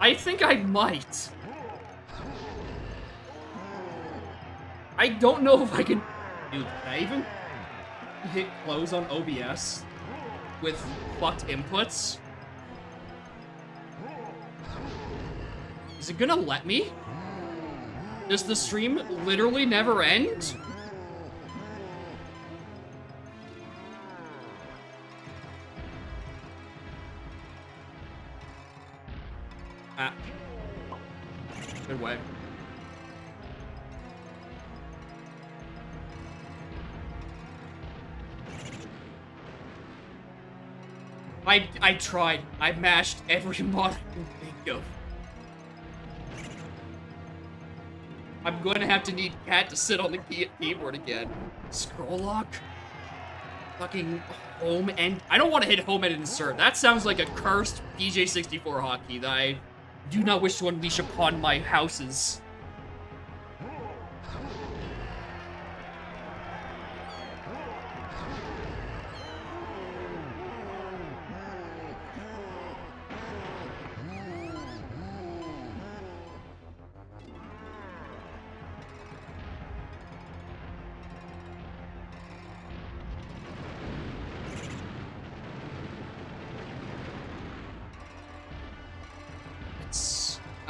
I think I might. I don't know if I can... Dude, can I even hit close on OBS with fucked inputs? Is it gonna let me? Does the stream literally never end? Ah. Good way. I tried. I mashed every mod I can think of. I'm going to have to need Cat to sit on the keyboard again. Scroll lock? Fucking home end. I don't want to hit home end insert. That sounds like a cursed PJ64 hotkey that I do not wish to unleash upon my houses.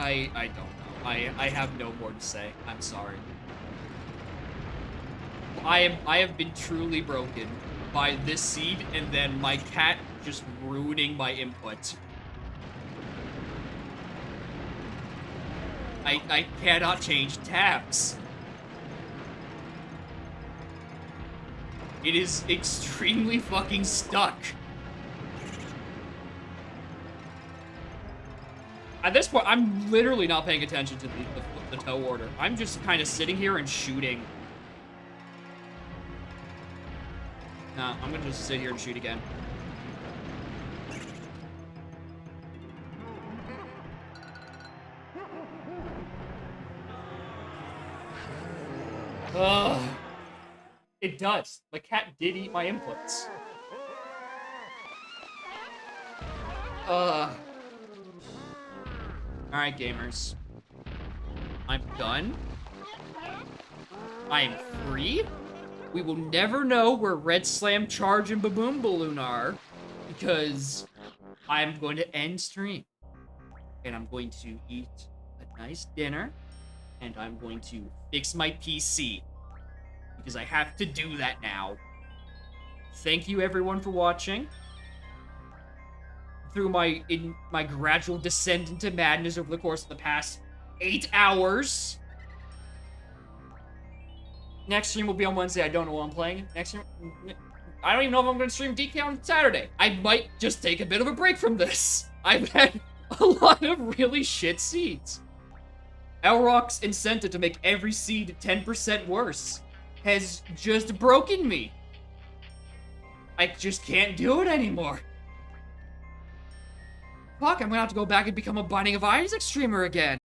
I don't know. I have no more to say. I'm sorry. I have been truly broken by this seed and then my cat just ruining my input. I cannot change tabs. It is extremely fucking stuck. At this point, I'm literally not paying attention to the tow order. I'm just kind of sitting here and shooting. Nah, I'm gonna just sit here and shoot again. Ugh. It does. The cat did eat my inputs. Alright, gamers. I'm done. I am free. We will never know where Red Slam, Charge, and Baboon Balloon are because I'm going to end stream. And I'm going to eat a nice dinner. And I'm going to fix my PC. Because I have to do that now. Thank you everyone for watching. Through my gradual descent into madness over the course of the past 8 hours. Next stream will be on Wednesday. I don't know what I'm playing. Next stream, I don't even know if I'm going to stream DK on Saturday. I might just take a bit of a break from this. I've had a lot of really shit seeds. Elrock's incentive to make every seed 10% worse has just broken me. I just can't do it anymore. Fuck, I'm gonna have to go back and become a Binding of Isaac streamer again.